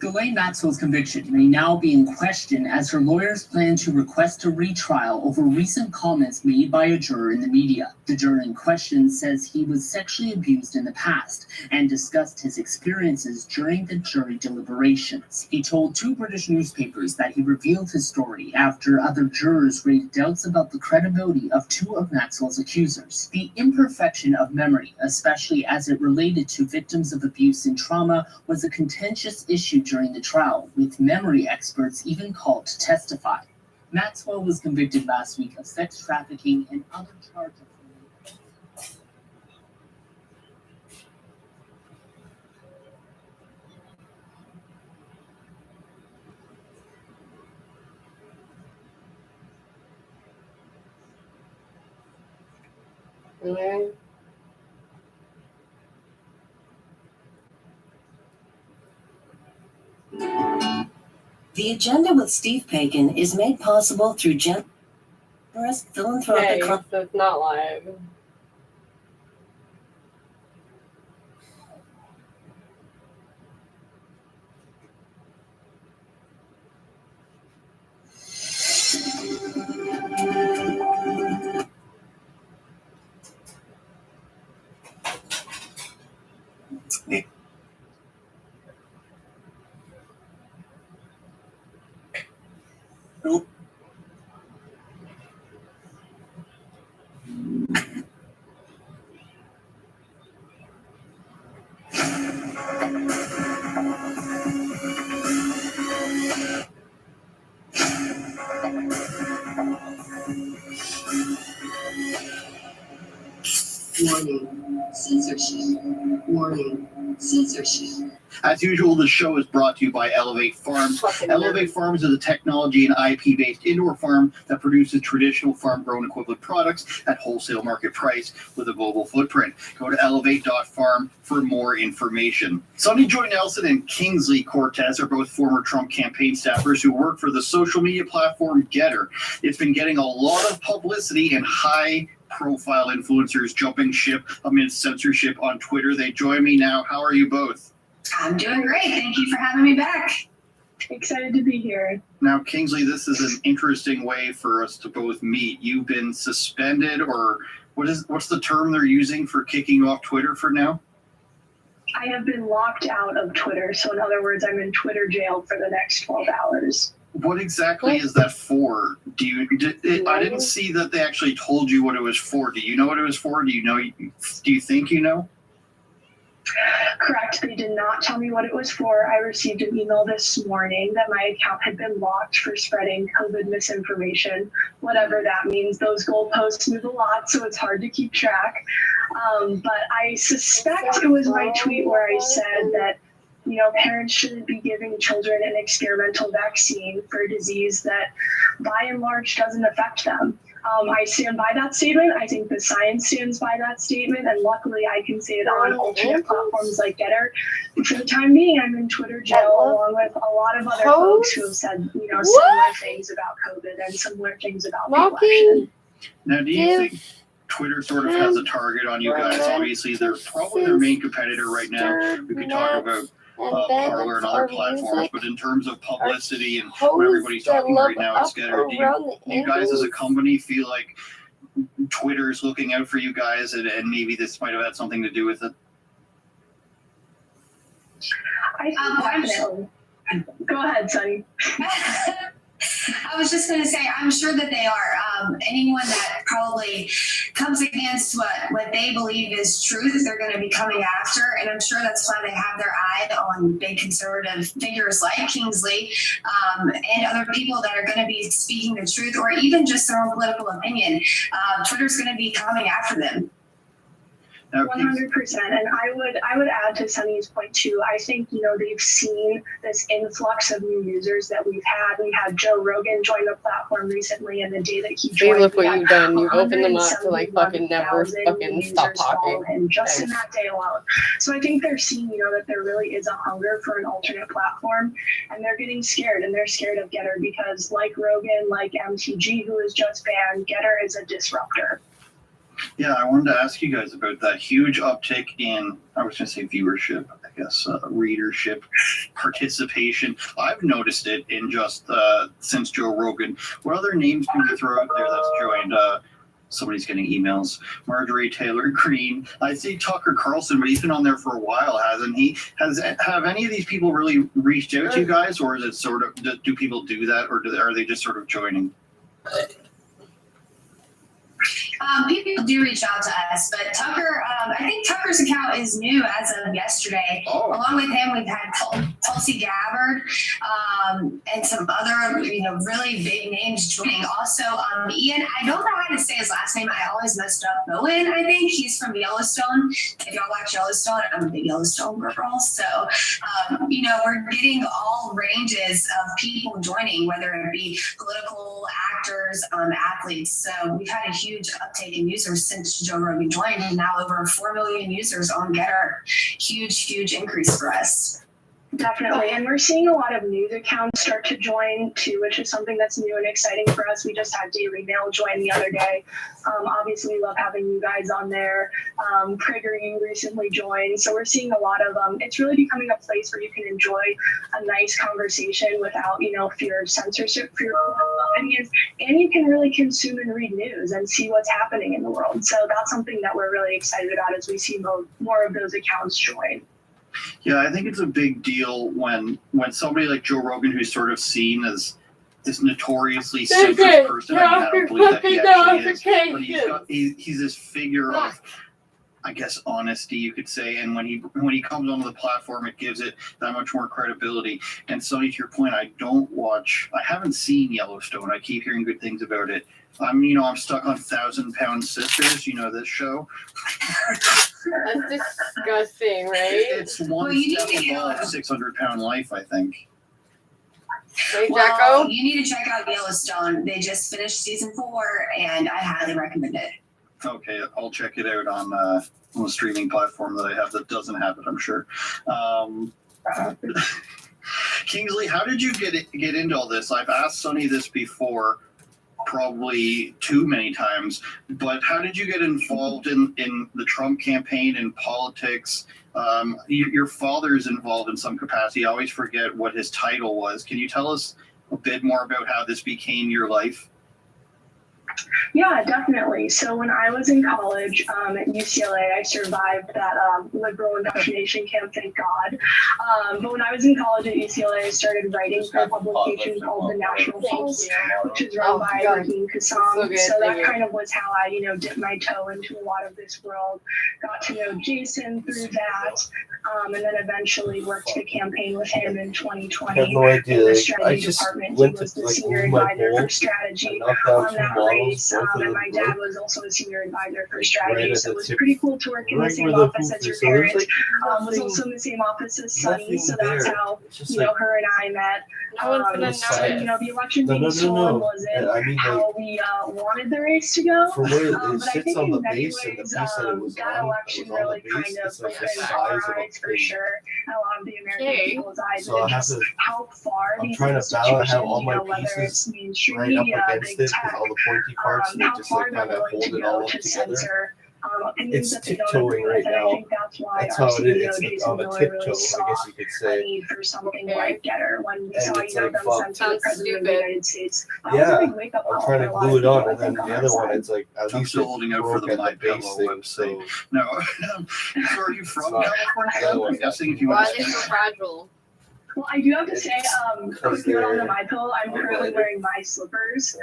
Ghislaine Maxwell's conviction may now be in question as her lawyers plan to request a retrial over recent comments made by a juror in the media. The juror in question says he was sexually abused in the past and discussed his experiences during the jury deliberations. He told two British newspapers that he revealed his story after other jurors raised doubts about the credibility of two of Maxwell's accusers. The imperfection of memory, especially as it related to victims of abuse and trauma, was a contentious issue during the trial, with memory experts even called to testify. Maxwell was convicted last week of sex trafficking and other charges. Okay. The Agenda with Steve Pagan is made possible through generous philanthropic. Hey, so it's not live. Warning, censorship. Warning, censorship. As usual, the show is brought to you by Elevate Farms. Elevate Farms is a technology and IP-based indoor farm that produces traditional farm-grown equivalent products at wholesale market price with a global footprint. Go to elevate.farm for more information. Sonny Joy Nelson and Kingsley Cortez are both former Trump campaign staffers who work for the social media platform Getter. It's been getting a lot of publicity and high-profile influencers jumping ship amidst censorship on Twitter. They join me now. How are you both? I'm doing great. Thank you for having me back. Excited to be here. Now, Kingsley, this is an interesting way for us to both meet. You've been suspended, or what's the term they're using for kicking off Twitter for now? I have been locked out of Twitter. So in other words, I'm in Twitter jail for the next 12 hours. What exactly is that for? I didn't see that they actually told you what it was for. Do you know what it was for? Do you think you know? Correct. They did not tell me what it was for. I received an email this morning that my account had been locked for spreading COVID misinformation, whatever that means. Those goalposts move a lot, so it's hard to keep track. But I suspect it was my tweet where I said that, parents shouldn't be giving children an experimental vaccine for a disease that by and large doesn't affect them. I stand by that statement. I think the science stands by that statement. And luckily I can say it on alternate platforms like Getter. For the time being, I'm in Twitter jail along with a lot of other folks who have said, similar things about COVID and similar things about people action. Now, do you think Twitter sort of has a target on you guys? Obviously, they're probably their main competitor right now. We could talk about Parler and other platforms, but in terms of publicity and what everybody's talking right now, it's Getter. Do you guys as a company feel like Twitter's looking out for you guys, and maybe this might have had something to do with it? Go ahead, Sonny. I was just going to say, I'm sure that they are. Anyone that probably comes against what they believe is truth, they're going to be coming after. And I'm sure that's why they have their eye on big conservative figures like Kingsley and other people that are going to be speaking the truth or even just their own political opinion. Twitter's going to be coming after them. Now, 100%. And I would add to Sunny's point too. I think, they've seen this influx of new users that we've had. We had Joe Rogan join the platform recently, and the day that he See, joined, look we what had you've done. You've opened them up to like fucking never 171,000 fucking stop users follow talking. him just in Thanks. that day alone. So I think they're seeing, that there really is a hunger for an alternate platform, and they're getting scared, and they're scared of Getter because, like Rogan, like MTG, who is just banned, Getter is a disruptor. Yeah, I wanted to ask you guys about that huge uptick in, I was going to say viewership, I guess, readership, participation. I've noticed it in just since Joe Rogan. What other names can you throw out there that's joined? Somebody's getting emails. Marjorie Taylor Greene. I see Tucker Carlson, but he's been on there for a while, hasn't he? Have any of these people really reached out to you guys, or is it sort of, do people do that, or are they just sort of joining? People do reach out to us, but Tucker, I think Tucker's account is new as of yesterday. Oh. Along with him, we've had Tulsi Gabbard and some other, really big names joining. Also, Ian, I don't know how to say his last name. I always messed up. Bowen, I think he's from Yellowstone. If y'all watch Yellowstone, I'm a big Yellowstone girl. So, we're getting all ranges of people joining, whether it be political actors, athletes. So we've had a huge uptake in users since Joe Rogan joined, and now over 4 million users on Getter. Huge increase for us. Definitely. And we're seeing a lot of news accounts start to join too, which is something that's new and exciting for us. We just had Daily Mail join the other day. Obviously, we love having you guys on there. PragerU recently joined. So we're seeing a lot of, it's really becoming a place where you can enjoy a nice conversation without, fear of censorship, fear of opinions, and you can really consume and read news and see what's happening in the world. So that's something that we're really excited about as we see more of those accounts join. Yeah, I think it's a big deal when somebody like Joe Rogan, who's sort of seen as this notoriously centrist person, I don't believe that he actually is, but he's this figure of, I guess, honesty, you could say. And when he comes onto the platform, it gives it that much more credibility. And Sonny, to your point, I haven't seen Yellowstone. I keep hearing good things about it. I'm stuck on 1,000 Pound Sisters, this show. That's disgusting, right? It's one step above 600 Pound Life, I think. Hey, Well, Jacko? you need to check out Yellowstone. They just finished season 4, and I highly recommend it. Okay, I'll check it out on a streaming platform that I have that doesn't have it, I'm sure. Kingsley, how did you get into all this? I've asked Sonny this before, probably too many times, but how did you get involved in the Trump campaign and politics? Your father is involved in some capacity. I always forget what his title was. Can you tell us a bit more about how this became your life? Yeah, definitely. So when I was in college at UCLA, I survived that liberal indoctrination camp, thank God. But when I was in college at UCLA, I started writing for a publication called The National Pulse, which is run by Raheem Kassam. So that kind of was how I, dipped my toe into a lot of this world. Got to know Jason through that, and then eventually worked the campaign with him in 2020. I have no idea. In the I strategy just department. went He was to the senior advisor for strategy on that race, and my dad was also a senior advisor for strategy. So it was pretty cool to work in the same office as your parents. Was also in the same office as Sunny, so that's how her and I met. The election being stolen wasn't how we wanted the race to go. But I think in many ways, that election really kind of opened our eyes for sure, and a lot of the American people's eyes, and just how far these institutions, whether it's mainstream media, big tech, how far they're willing to go to censor opinions that they don't agree with. And I think that's why our CEO, Jason Miller, really saw a need for something like Getter when we saw, them censor the President of the United States. That was a big wake-up call. I'm trying to glue it on, and then the other one, it's like, at I'm least still holding out for the My Pillow website. No, so are you from California? I'm guessing if you Why want are they to so fragile? Well, I do have to say, quick note on the My Pillow, I'm currently wearing my slippers.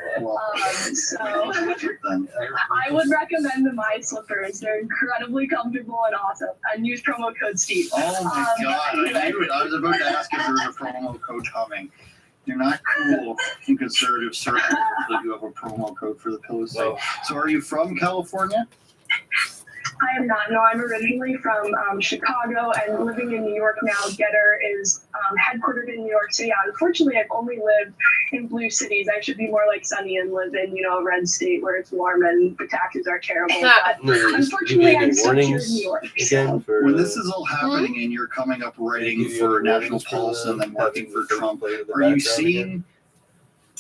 So I would recommend the My Slippers. They're incredibly comfortable and awesome. And use promo code Steve. Oh my God, I knew it. I was about to ask if there was a promo code coming. You're not cool in conservative circles that you have a promo code for the pillow site. So are you from California? I am not. No, I'm originally from Chicago and living in New York now. Getter is headquartered in New York. So yeah, unfortunately, I've only lived in blue cities. I should be more like Sunny and live in, a red state where it's warm and the taxes are terrible. But unfortunately, I'm stuck here in New York. Again, for, when this is all happening and you're coming up writing for National Pulse and then working for Trump, are you seeing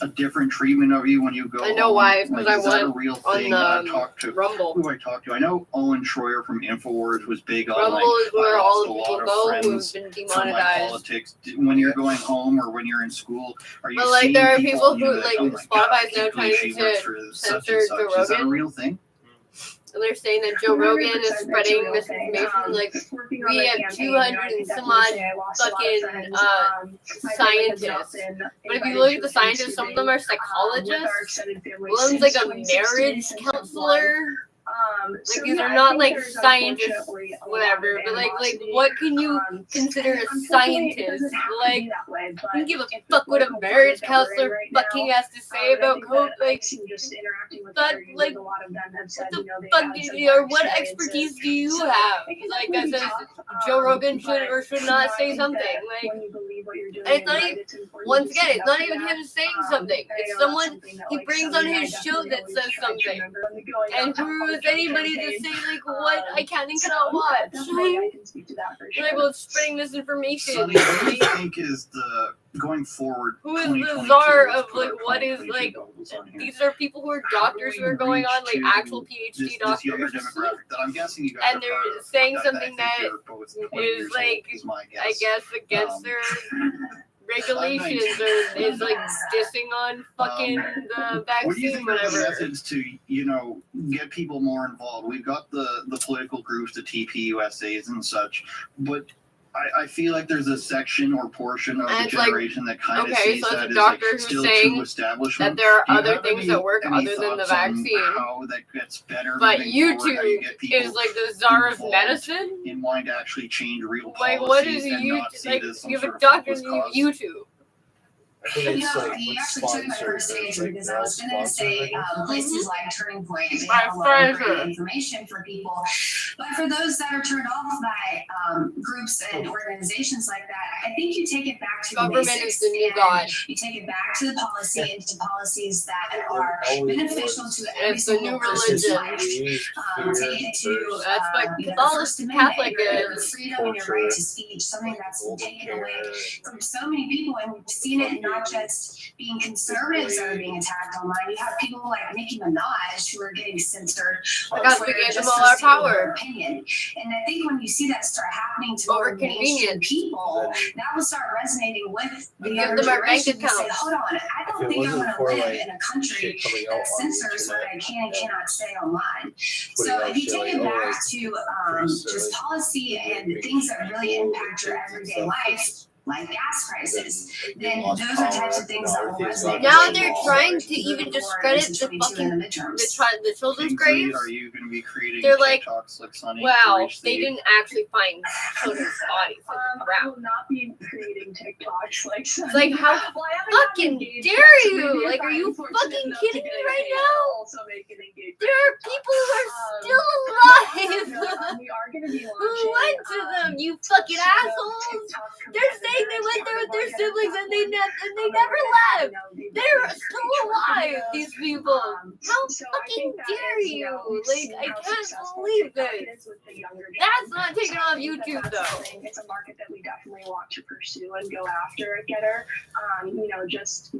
a different treatment of you when you go? I know home? why, because Like, I is that a went real on thing? the I've talked to Rumble. Who have I talked to? I know Owen Schroyer from Infowars was big on Rumble like, is where I all lost a the people lot of go who friends have been from my demonetized. politics. When you're going home or when you're in school, are you But like, seeing there are people people who that, oh my Spotify's God, I now can't trying believe she works for to such censor and Joe such. Is that a Rogan. real thing? And they're saying that Joe Rogan is 100% spreading that's a real thing. misinformation. Like, Working on we the have campaign, 200 I can and some definitely odd say I lost a lot of fucking friends. My family has scientists. not been But if you invited look at to the a scientists, some of them are Thanksgiving, with psychologists. our extended family One's since like a 2016, marriage since February. counselor. So These yeah, are I not think like there's scientists, unfortunately a lot whatever. of But like, animosity. what can you consider a Unfortunately, it scientist? doesn't have to Like, be that way, but you can give a it's fuck the what a political marriage climate that we're in counselor right fucking now. has to say And I about think COVID. that Like, I've seen just interacting with but interviews, like, a lot of them have said, what the they've fuck had do some you, or bad what experiences. expertise do you So have? it can Like, definitely that be says tough, Joe Rogan should but or should I not say think something. that Like, when you believe what you're doing and it's and not right, even, it's important once to again, stand it's up not for even that. him saying something. I It's know that's someone something that he like brings on Sunny and I his show definitely that always says try to something. remember when we going And out to who is Trump anybody to campaign. say like what I can and So cannot watch? definitely I can speak to that for Like, sure. well, spreading misinformation. Sonny, what do you think is the going forward? Who is the 2022? czar Let's of put like our what is 2022 like? goggles on here. These are people who are How do doctors we who are going reach on like to actual PhD this younger doctors, demographic that I'm guessing you guys and are they're part of? saying I something think that you're both 20 is years like, old, is my I guess, against Um, their I'm 19. regulations, or is like dissing on fucking the What do you vaccine, think are the whatever. methods to, get people more involved? We've got the political groups, the TPUSAs and such, but I feel like there's a section or portion of And the it's like, generation that kind of okay, sees so that it's a as doctor like who's still saying too establishment. that there are Do you other have things that work any other than the thoughts on vaccine. how that gets better? But moving forward, how you YouTube get people is like the czar of involved medicine. in wanting to actually change real Like, policies what is and not see like? it as some You have sort a of doctor hopeless and you have cause. YouTube. I think You it's know, like you with actually took my first sponsors, stage like because they're I all was going to say sponsored. places like Turning Point, they My have a lot of great pleasure. information for people. But for those that are turned off by groups and organizations like that, I think you take it back to the Government basics is the new and god. you take it back to the policy and to policies that are Always beneficial was. to every It's the new single person's religion. life. We used Take it to That's what the Catholic First Amendment, Catholic your is. freedom and your right to speech, something that's been taken away from so many people, and we've seen it not just being conservatives that are being attacked online. You have people like Nicki Minaj who are getting censored on Because we Twitter gave them just all for our stating their power. opinion. And I think when you see that start happening to Over more mainstream convenience. people, that will start resonating with the We younger give them our bank generation to say, accounts. hold on, I If don't it think I wasn't want to for, live like, in a country shit coming out that on the censors what internet I can and cannot say online. putting So out if you shit take like, it oh, back like, to priests are, just like, policy and raping things that really people, impact your kids and everyday stuff, life, like gas prices, like, then lost those are power, types of things that will everything's resonate. gone Now down they're the trying wall. to even Moving discredit forward the into 22 in fucking the midterms. the children's Kingsley, graves. are you going to be creating They're like, TikToks like Sonny? to well, reach they the- didn't actually find children's bodies in the I ground. will not be creating TikToks like It's like, how Well, I haven't fucking engaged dare yet, so you? maybe if Like, are I'm you fortunate fucking enough to kidding get me right engaged, now? I'll also make an engagement There are TikTok. people who are still No, alive. we are going to be Who launching. went to them? You fucking sort of assholes! TikTok They're saying they went there with their siblings and they never left. They're still alive. These people. How fucking dare you? Like, I can't believe this. That's not taken off YouTube though. It's a market that we definitely want to pursue and go after at Getter. Just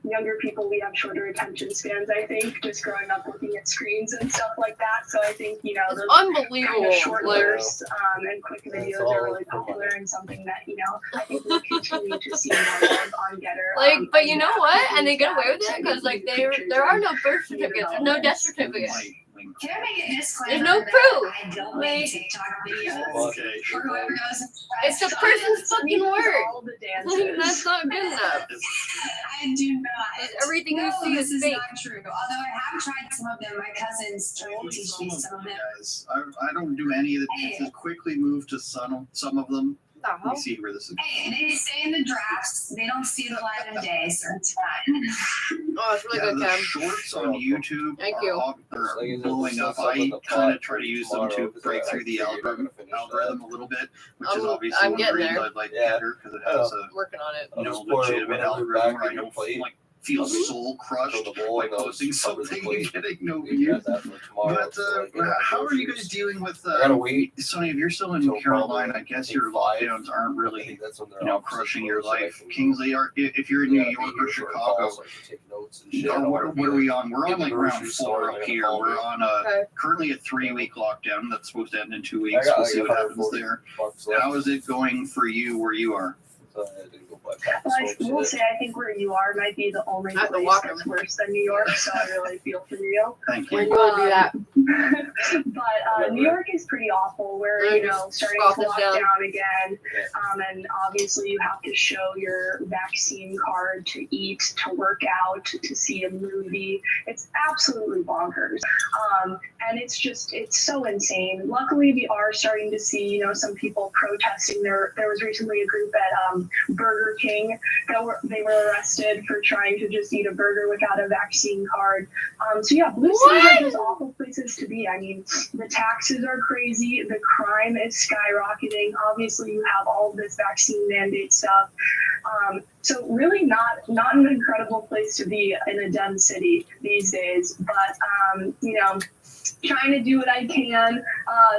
younger people, we have shorter attention spans, I think, just growing up looking at screens and stuff like that. So I think, It's those unbelievable. kind of short Like, bursts and quick videos are really popular and something that, I think we'll continue to see more of on Getter. like, but you know what? And they get away with it because, like, there are no birth certificates, there's no death certificates. Can I make a disclaimer? There's no that proof. I don't Like, make TikTok videos Okay. for whoever knows. It's the person's fucking work. All the Like, dances. that's not good enough. I do not. Everything you No, see this is is fake. not true. Although I have tried some of them. My cousins tried to teach me some of them. Guys, I don't do any of the dances. Quickly move to some of them. the Let hell? me see where this is. Hey, they stay in the drafts. They don't see the light of day, so it's fine. Oh, it's really Yeah, good, the Cam. shorts on YouTube Thank are, you. are blowing up. I kind of try to use them to break through the algorithm a little bit, which is obviously I'm one of the getting reasons there. I like Twitter, because it has a I'm working on it. legitimate algorithm where I don't feel soul crushed by posting something and getting no views. But how are you guys dealing with Sonny, if you're still in Carolina, I guess your lockdowns aren't really crushing your life. Kingsley, if you're in New York or Chicago, what are we on? We're on like round 4 up here. We're on currently a 3-week lockdown that's supposed to end in 2 weeks. We'll see what happens there. How is it going for you where you are? Well, I will say I think where you are might be the only place that's worse than New York, so I really feel for you. Thank you. When you will do that. But New York is pretty awful. We're starting to lock down again, and obviously you have to show your vaccine card to eat, to work out, to see a movie. It's absolutely bonkers, and it's so insane. Luckily, we are starting to see some people protesting. There was recently a group at Burger King they were arrested for trying to just eat a burger without a vaccine card. So yeah, blue cities are just awful places to be. I mean, the taxes are crazy, the crime is skyrocketing. Obviously, you have all this vaccine mandate stuff. So really not an incredible place to be in a dumb city these days. But trying to do what I can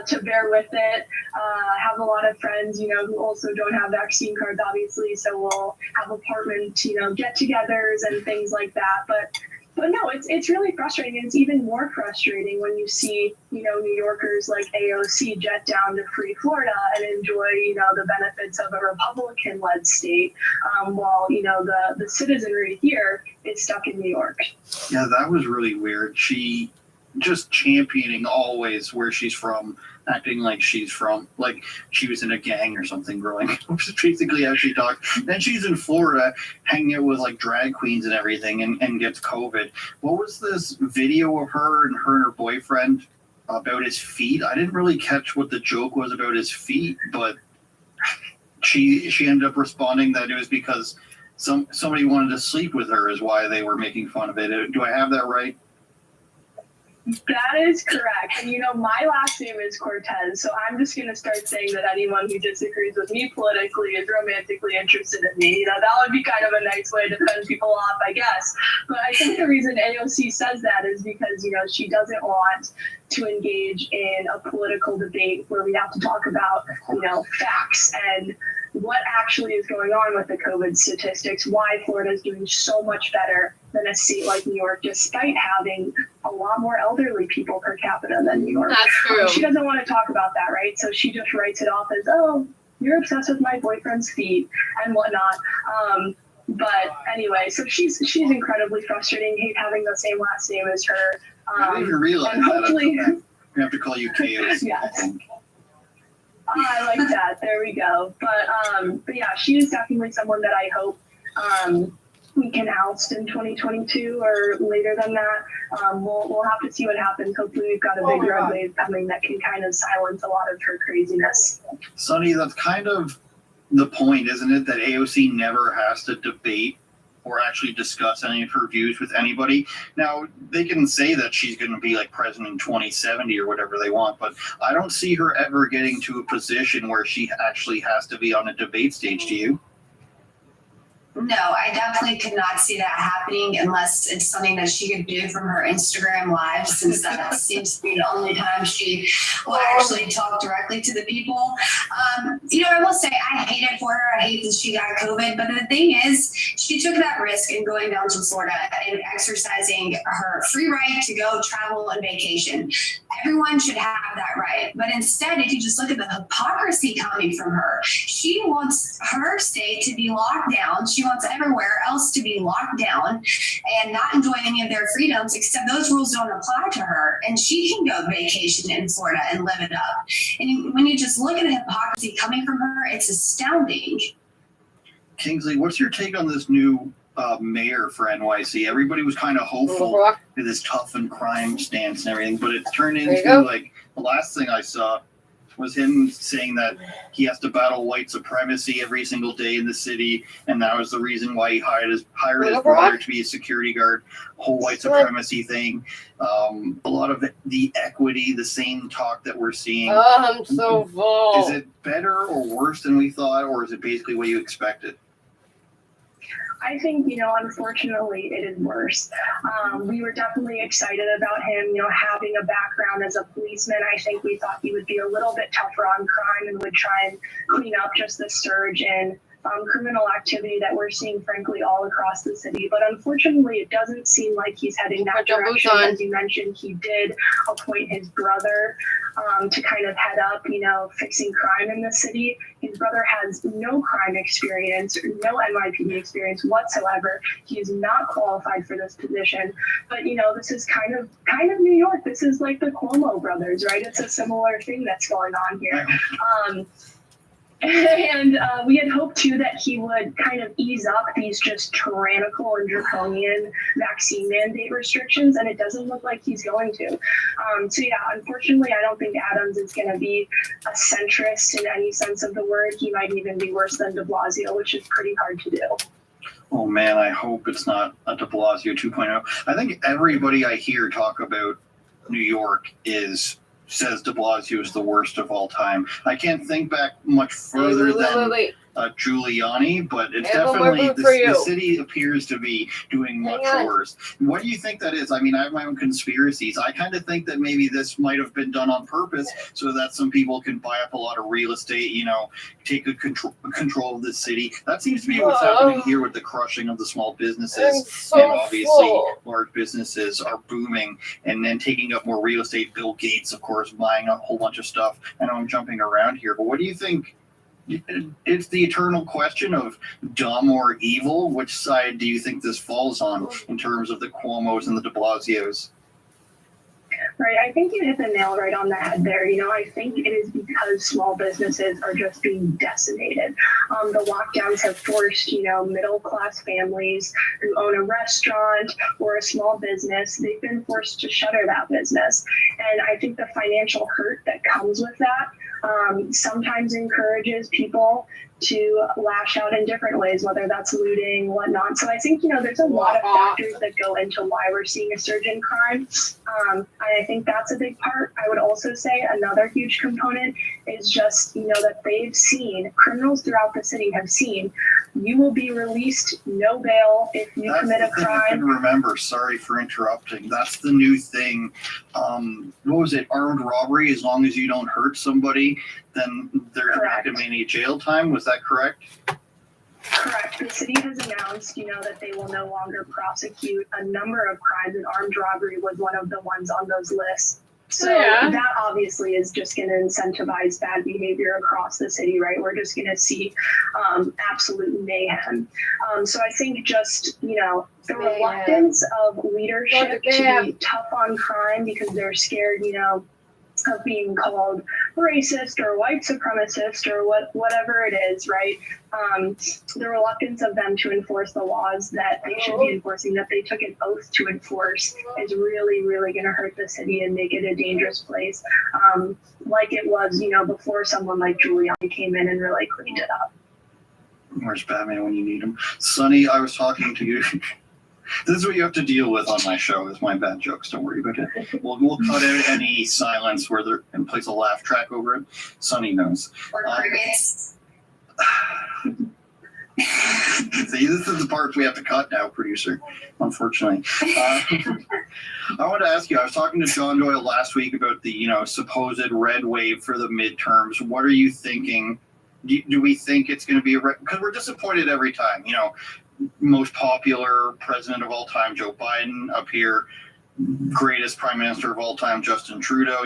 to bear with it. Have a lot of friends, who also don't have vaccine cards, obviously. So we'll have apartment, get-togethers and things like that. But no, it's really frustrating. And it's even more frustrating when you see, New Yorkers like AOC jet down to free Florida and enjoy, the benefits of a Republican-led state, while, the citizenry here is stuck in New York. Yeah, that was really weird. She just championing always where she's from, acting like she was in a gang or something growing up, which is basically how she talks. Then she's in Florida hanging out with like drag queens and everything and gets COVID. What was this video of her and her boyfriend about his feet? I didn't really catch what the joke was about his feet, but she ended up responding that it was because somebody wanted to sleep with her is why they were making fun of it. Do I have that right? That is correct. And my last name is Cortez, so I'm just going to start saying that anyone who disagrees with me politically is romantically interested in me. That would be kind of a nice way to fend people off, I guess. But I think the reason AOC says that is because, she doesn't want to engage in a political debate where we have to talk about, facts and what actually is going on with the COVID statistics, why Florida is doing so much better than a state like New York, despite having a lot more elderly people per capita than New York. That's true. She doesn't want to talk about that, right? So she just writes it off as, oh, you're obsessed with my boyfriend's feet and whatnot. But anyway, so she's incredibly frustrating, having the same last name as her. I didn't even realize and hopefully, that. We have to call you KOC. Yes. I like that. There we go. But yeah, she is definitely someone that I hope we can oust in 2022 or later than that. We'll have to see what happens. Hopefully we've got a big red wave coming that can kind of silence a lot of her craziness. Sonny, that's kind of the point, isn't it? That AOC never has to debate or actually discuss any of her views with anybody. Now, they can say that she's going to be like president in 2070 or whatever they want, but I don't see her ever getting to a position where she actually has to be on a debate stage. Do you? No, I definitely could not see that happening unless it's something that she could do from her Instagram live, since that seems to be the only time she will actually talk directly to the people. I will say I hate it for her. I hate that she got COVID. But the thing is, she took that risk in going down to Florida and exercising her free right to go travel and vacation. Everyone should have that right. But instead, if you just look at the hypocrisy coming from her, she wants her state to be locked down. She wants everywhere else to be locked down and not enjoy any of their freedoms, except those rules don't apply to her. And she can go vacation in Florida and live it up. And when you just look at the hypocrisy coming from her, it's astounding. Kingsley, what's your take on this new mayor for NYC? Everybody was kind of hopeful with his tough and crime stance and everything, but it turned into like the last thing I saw was him saying that he has to battle white supremacy every single day in the city, and that was the reason why he hired his brother to be a security guard. Whole white supremacy thing. A lot of the equity, the same talk that we're seeing. Oh, I'm so full. Is it better or worse than we thought, or is it basically what you expected? I think, unfortunately, it is worse. We were definitely excited about him, having a background as a policeman. I think we thought he would be a little bit tougher on crime and would try and clean up just the surge in criminal activity that we're seeing, frankly, all across the city. But unfortunately, it doesn't seem like he's heading that direction. As you mentioned, he did appoint his brother to kind of head up, fixing crime in the city. His brother has no crime experience, no NYPD experience whatsoever. He is not qualified for this position. But, this is kind of New York. This is like the Cuomo brothers, right? It's a similar thing that's going on here. And we had hoped, too, that he would kind of ease up these just tyrannical and draconian vaccine mandate restrictions, and it doesn't look like he's going to. So, yeah, unfortunately, I don't think Adams is going to be a centrist in any sense of the word. He might even be worse than de Blasio, which is pretty hard to do. Oh, man, I hope it's not a de Blasio 2.0. I think everybody I hear talk about New York says de Blasio is the worst of all time. I can't think back much further than Giuliani, but it's definitely the city appears to be doing much worse. What do you think that is? I mean, I have my own conspiracies. I kind of think that maybe this might have been done on purpose so that some people can buy up a lot of real estate, take control of the city. That seems to be what's happening here with the crushing of the small businesses. And obviously large businesses are booming and then taking up more real estate. Bill Gates, of course, buying a whole bunch of stuff. I know I'm jumping around here, but what do you think? It's the eternal question of dumb or evil. Which side do you think this falls on in terms of the Cuomos and the de Blasios? Right. I think you hit the nail right on the head there. I think it is because small businesses are just being decimated. The lockdowns have forced, middle-class families who own a restaurant or a small business, they've been forced to shutter that business. And I think the financial hurt that comes with that sometimes encourages people to lash out in different ways, whether that's looting, whatnot. So I think, there's a lot of factors that go into why we're seeing a surge in crime. And I think that's a big part. I would also say another huge component is just, that they've seen, criminals throughout the city have seen, you will be released, no bail if you commit a crime. I can remember, sorry for interrupting. That's the new thing. What was it? Armed robbery, as long as you don't hurt somebody, then there's not going to be any jail time. Was that correct? Correct. The city has announced, that they will no longer prosecute a number of crimes, and armed robbery was one of the ones on those lists. So that obviously is just going to incentivize bad behavior across the city, right? We're just going to see absolute mayhem. So I think just, the reluctance of leadership to be tough on crime because they're scared, of being called racist or white supremacist or whatever it is, right? The reluctance of them to enforce the laws that they should be enforcing, that they took an oath to enforce, is really, really going to hurt the city and make it a dangerous place, like it was, before someone like Giuliani came in and really cleaned it up. Where's Batman when you need him? Sonny, I was talking to you. This is what you have to deal with on my show, is my bad jokes. Don't worry about it. We'll cut out any silence where they're and place a laugh track over it. Sonny knows. See, this is the part we have to cut now, producer, unfortunately. I want to ask you, I was talking to John Doyle last week about the, supposed red wave for the midterms. What are you thinking? Do we think it's going to be a red? Because we're disappointed every time, most popular president of all time, Joe Biden, up here, greatest prime minister of all time, Justin Trudeau,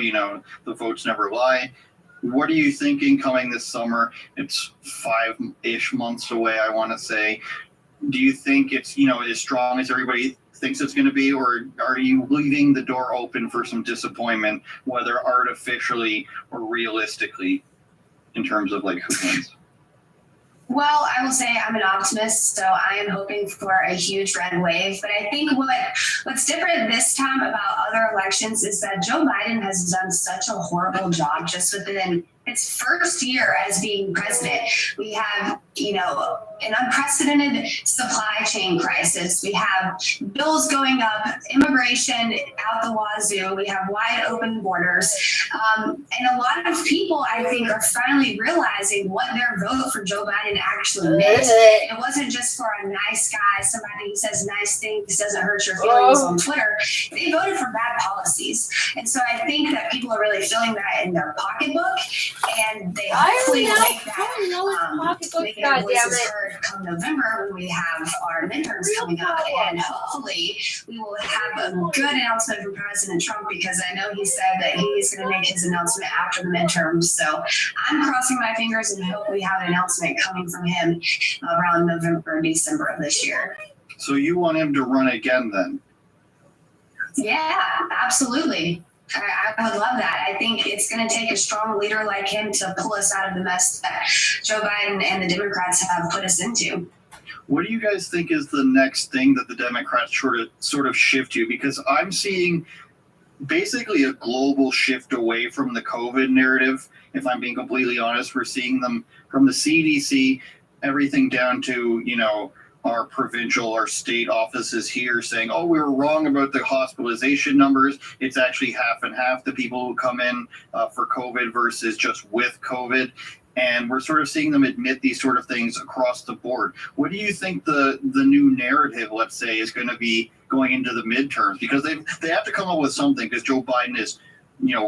the votes never lie. What are you thinking coming this summer? It's 5-ish months away, I want to say. Do you think it's, as strong as everybody thinks it's going to be, or are you leaving the door open for some disappointment, whether artificially or realistically, in terms of who wins? Well, I will say I'm an optimist, so I am hoping for a huge red wave. But I think what's different this time about other elections is that Joe Biden has done such a horrible job just within his first year as being president. We have, an unprecedented supply chain crisis. We have bills going up, immigration out the wazoo. We have wide open borders. And a lot of people, I think, are finally realizing what their vote for Joe Biden actually meant. It wasn't just for a nice guy, somebody who says nice things, doesn't hurt your feelings on Twitter. They voted for bad policies. And so I think that people are really feeling that in their pocketbook, and they hopefully will make their voices heard come November when we have our midterms coming up, and hopefully we will have a good announcement from President Trump, because I know he said that he's going to make his announcement after the midterms. So I'm crossing my fingers and hope we have an announcement coming from him around November or December of this year. So you want him to run again then? Yeah, absolutely. I would love that. I think it's going to take a strong leader like him to pull us out of the mess that Joe Biden and the Democrats have put us into. What do you guys think is the next thing that the Democrats sort of shift to? Because I'm seeing basically a global shift away from the COVID narrative. If I'm being completely honest, we're seeing them from the CDC, everything down to, our provincial, our state offices here saying, oh, we were wrong about the hospitalization numbers. It's actually half and half the people who come in for COVID versus just with COVID. And we're sort of seeing them admit these sort of things across the board. What do you think the new narrative, let's say, is going to be going into the midterms? Because they have to come up with something, because Joe Biden is,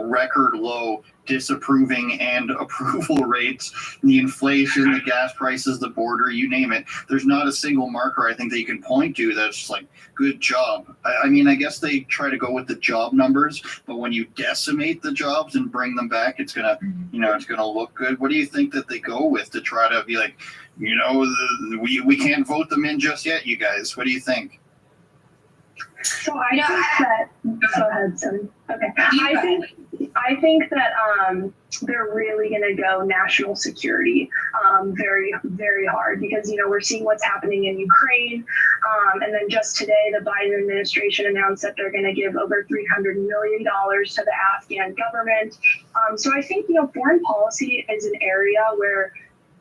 record low disapproving and approval rates, the inflation, the gas prices, the border, you name it. There's not a single marker I think that you can point to that's like, good job. I mean, I guess they try to go with the job numbers, but when you decimate the jobs and bring them back, it's gonna, it's gonna look good. What do you think that they go with to try to be like, we can't vote them in just yet, you guys? What do you think? So I think that. Go ahead, Sonny. Okay. I think that they're really going to go national security very, very hard, because we're seeing what's happening in Ukraine, and then just today the Biden administration announced that they're going to give over $300 million to the Afghan government. So I think foreign policy is an area where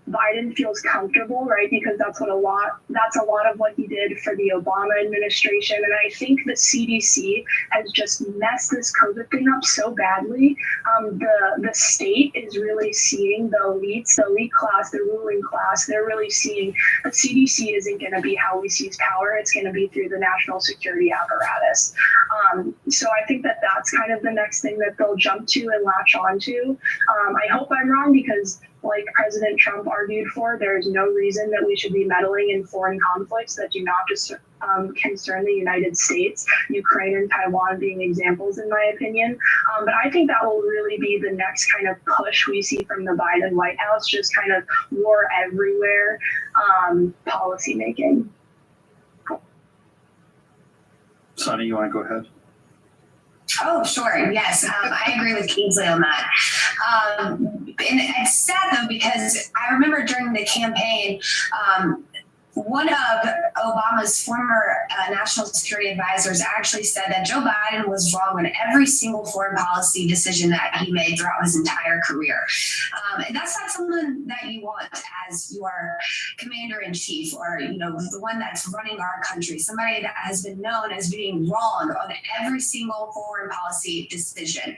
Biden feels comfortable, right? Because that's a lot of what he did for the Obama administration. And I think the CDC has just messed this COVID thing up so badly. The state is really seeing the elites, the elite class, the ruling class. They're really seeing the CDC isn't going to be how we seize power. It's going to be through the national security apparatus. So I think that that's kind of the next thing that they'll jump to and latch onto. I hope I'm wrong, because like President Trump argued for, there is no reason that we should be meddling in foreign conflicts that do not just concern the United States, Ukraine and Taiwan being examples, in my opinion. But I think that will really be the next kind of push we see from the Biden White House, just kind of war everywhere policy making. Sonny, you want to go ahead? Oh, sure. Yes, I agree with Kingsley on that. And it's sad, though, because I remember during the campaign, one of Obama's former national security advisors actually said that Joe Biden was wrong on every single foreign policy decision that he made throughout his entire career. And that's not someone that you want as your commander-in-chief, or, the one that's running our country, somebody that has been known as being wrong on every single foreign policy decision.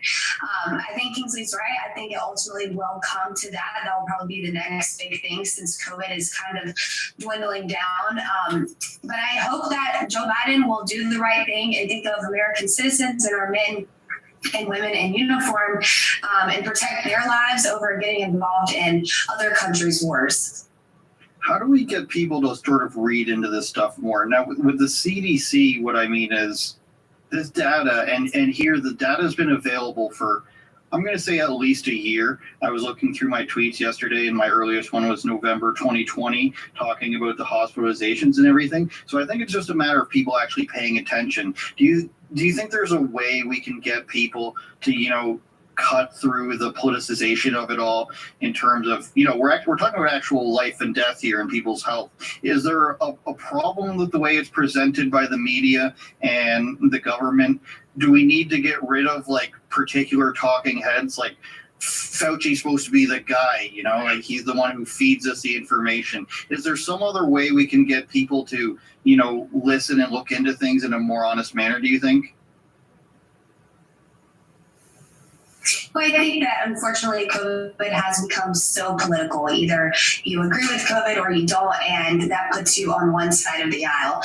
I think Kingsley's right. I think it ultimately will come to that. That will probably be the next big thing, since COVID is kind of dwindling down. But I hope that Joe Biden will do the right thing and think of American citizens and our men and women in uniform, and protect their lives over getting involved in other countries' wars. How do we get people to sort of read into this stuff more? Now, with the CDC, what I mean is this data, and here the data has been available for, I'm going to say, at least a year. I was looking through my tweets yesterday, and my earliest one was November 2020, talking about the hospitalizations and everything. So I think it's just a matter of people actually paying attention. Do you think there's a way we can get people to, cut through the politicization of it all, in terms of, we're talking about actual life and death here and people's health? Is there a problem with the way it's presented by the media and the government? Do we need to get rid of particular talking heads? Fauci's supposed to be the guy, you know, like he's the one who feeds us the information. Is there some other way we can get people to, you know, listen and look into things in a more honest manner, do you think? Well, I think that unfortunately COVID has become so political. Either you agree with COVID or you don't, and that puts you on one side of the aisle.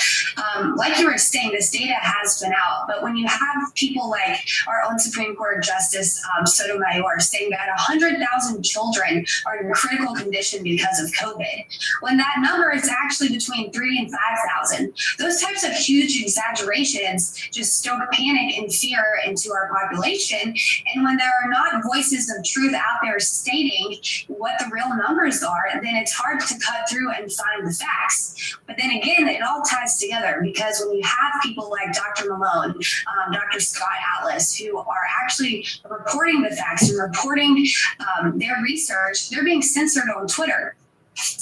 Like you were saying, this data has been out, but when you have people like our own Supreme Court Justice Sotomayor saying that 100,000 children are in critical condition because of COVID, when that number is actually between 3,000 and 5,000, those types of huge exaggerations just stoke panic and fear into our population. And when there are not voices of truth out there stating what the real numbers are, then it's hard to cut through and find the facts. But then again, it all ties together, because when you have people like Dr. Malone, Dr. Scott Atlas, who are actually reporting the facts and reporting their research, they're being censored on Twitter,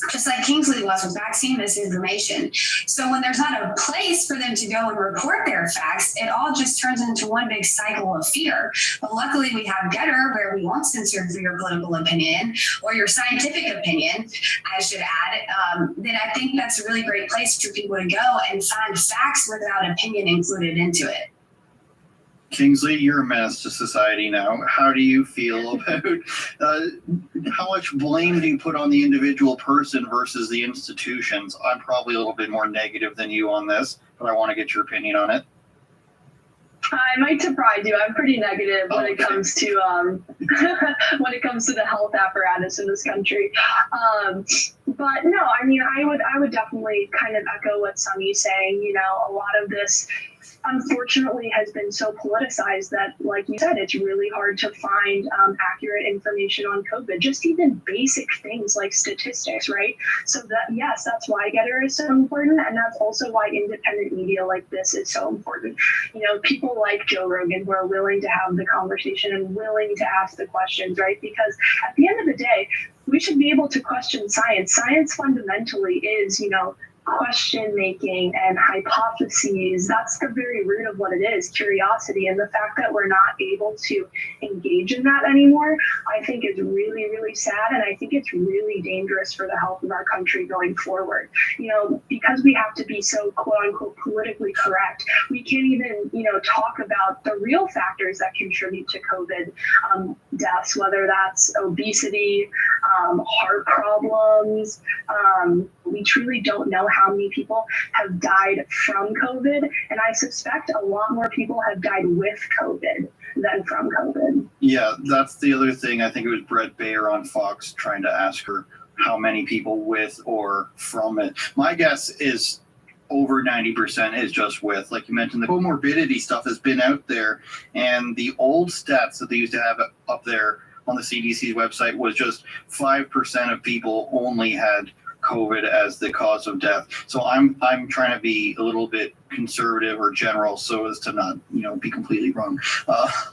just like Kingsley was with vaccine misinformation. So when there's not a place for them to go and report their facts, it all just turns into one big cycle of fear. But luckily we have Getter, where we won't censor for your political opinion or your scientific opinion, I should add. Then I think that's a really great place for people to go and find facts without opinion included into it. Kingsley, you're a menace to society now. How do you feel about how much blame do you put on the individual person versus the institutions? I'm probably a little bit more negative than you on this, but I want to get your opinion on it. I might surprise you. I'm pretty negative when it comes to when it comes to the health apparatus in this country. But no, I mean, I would definitely kind of echo what Sunny's saying. You know, a lot of this, unfortunately, has been so politicized that, like you said, it's really hard to find accurate information on COVID, just even basic things like statistics, right? So that, yes, that's why Getter is so important. And that's also why independent media like this is so important. You know, people like Joe Rogan who are willing to have the conversation and willing to ask the questions, right? Because at the end of the day, we should be able to question science. Science fundamentally is, you know, question making and hypotheses. That's the very root of what it is, curiosity. And the fact that we're not able to engage in that anymore, I think is really, really sad. And I think it's really dangerous for the health of our country going forward. You know, because we have to be so quote unquote politically correct, we can't even, you know, talk about the real factors that contribute to COVID deaths, whether that's obesity, heart problems. We truly don't know how many people have died from COVID. And I suspect a lot more people have died with COVID than from COVID. Yeah, that's the other thing. I think it was Brett Baer on Fox trying to ask her how many people with or from it. My guess is over 90% is just with. Like you mentioned, the comorbidity stuff has been out there, and the old stats that they used to have up there on the CDC's website was just 5% of people only had COVID as the cause of death. So I'm trying to be a little bit conservative or general so as to not, you know, be completely wrong.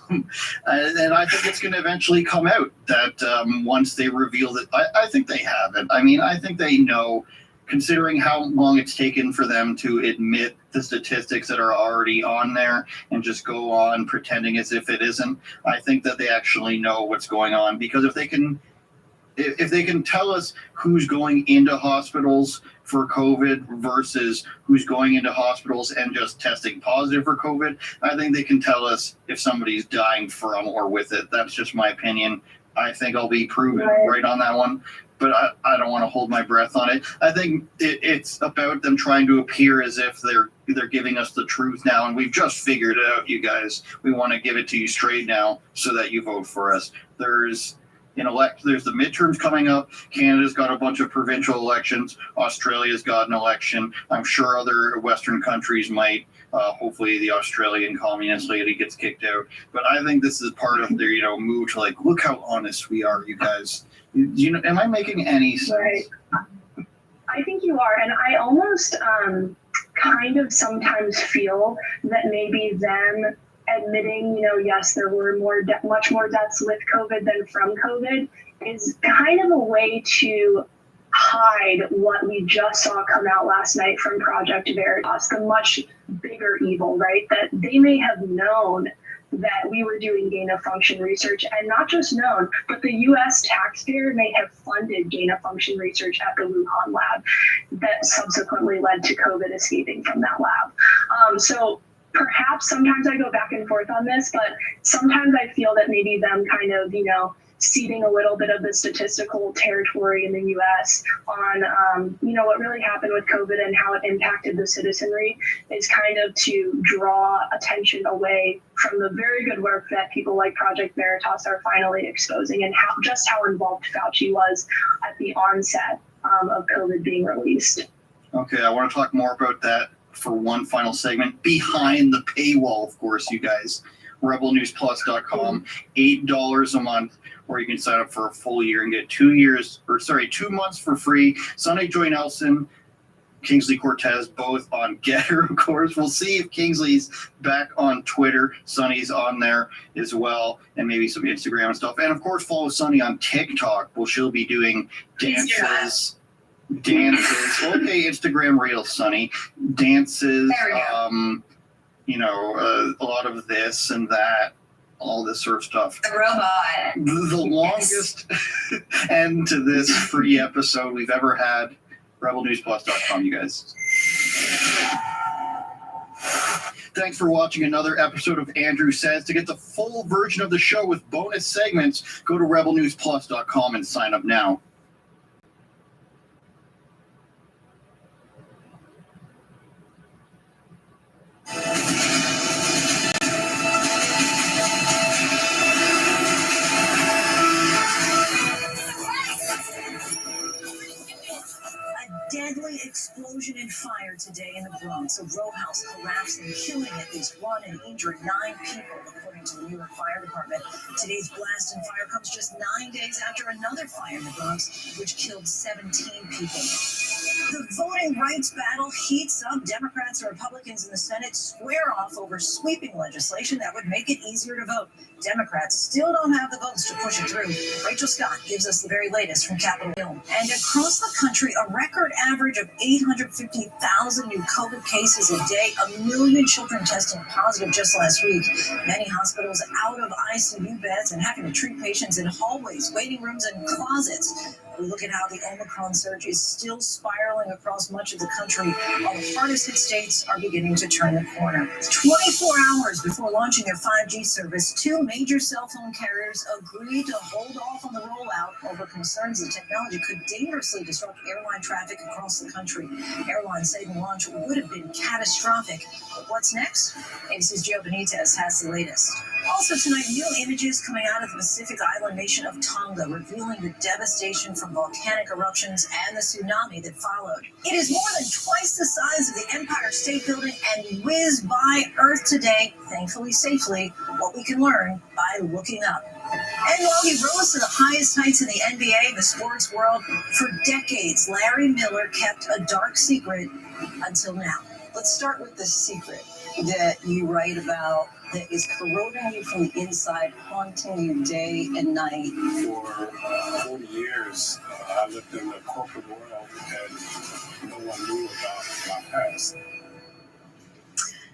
And I think it's going to eventually come out that once they reveal that, I think they have it. I mean, I think they know, considering how long it's taken for them to admit the statistics that are already on there and just go on pretending as if it isn't. I think that they actually know what's going on, because if they can tell us who's going into hospitals for COVID versus who's going into hospitals and just testing positive for COVID, I think they can tell us if somebody's dying from or with it. That's just my opinion. I think I'll be proven right on that one, but I don't want to hold my breath on it. I think it's about them trying to appear as if they're giving us the truth now, and we've just figured it out, you guys. We want to give it to you straight now so that you vote for us. There's the midterms coming up. Canada's got a bunch of provincial elections. Australia's got an election. I'm sure other Western countries might. Hopefully the Australian communist lady gets kicked out. But I think this is part of their, you know, move to like, look how honest we are, you guys. You know, am I making any sense? Right. I think you are. And I almost kind of sometimes feel that maybe them admitting, you know, yes, there were much more deaths with COVID than from COVID is kind of a way to hide what we just saw come out last night from Project Veritas, the much bigger evil, right? That they may have known that we were doing gain of function research, and not just known, but the US taxpayer may have funded gain of function research at the Wuhan lab that subsequently led to COVID escaping from that lab. So perhaps sometimes I go back and forth on this, but sometimes I feel that maybe them kind of, ceding a little bit of the statistical territory in the US on, what really happened with COVID and how it impacted the citizenry is kind of to draw attention away from the very good work that people like Project Veritas are finally exposing, and how involved Fauci was at the onset of COVID being released. Okay, I want to talk more about that for one final segment. Behind the paywall, of course, you guys. rebelnewsplus.com, $8 a month, or you can sign up for a full year and get 2 months for free. Sunday Joy Nelson, Kingsley Cortez, both on Getter, of course. We'll see if Kingsley's back on Twitter. Sunny's on there as well, and maybe some Instagram and stuff. And of course, follow Sunny on TikTok. Well, she'll be doing dances. Okay, Instagram Reels, Sunny. Dances, a lot of this and that, all this sort of stuff. The robot. The longest end to this free episode we've ever had. rebelnewsplus.com, you guys. Thanks for watching another episode of Andrew Says. To get the full version of the show with bonus segments, go to rebelnewsplus.com and sign up now. Deadly explosion and fire today in the Bronx. A row house collapsing, killing at least 1 and injuring 9 people, according to the New York Fire Department. Today's blast and fire comes just 9 days after another fire in the Bronx, which killed 17 people. The voting rights battle heats up. Democrats and Republicans in the Senate square off over sweeping legislation that would make it easier to vote. Democrats still don't have the votes to push it through. Rachel Scott gives us the very latest from Capitol Hill. And across the country, a record average of 850,000 new COVID cases a day. 1 million children testing positive just last week. Many hospitals out of ICU beds and having to treat patients in hallways, waiting rooms, and closets. We look at how the Omicron surge is still spiraling across much of the country, while the hardest hit states are beginning to turn the corner. 24 hours before launching their 5G service, 2 major cell phone carriers agreed to hold off on the rollout over concerns the technology could dangerously disrupt airline traffic across the country. Airlines say the launch would have been catastrophic. But what's next? ABC's Gio Benitez has the latest. Also tonight, new images coming out of the Pacific island nation of Tonga, revealing the devastation from volcanic eruptions and the tsunami that followed. It is more than twice the size of the Empire State Building and whizzed by Earth today, thankfully safely, what we can learn by looking up. And while he rose to the highest heights in the NBA, the sports world, for decades, Larry Miller kept a dark secret until now. Let's start with the secret that you write about that is corroding you from the inside, haunting you day and night. For 40 years, I lived in the corporate world and no one knew about my past.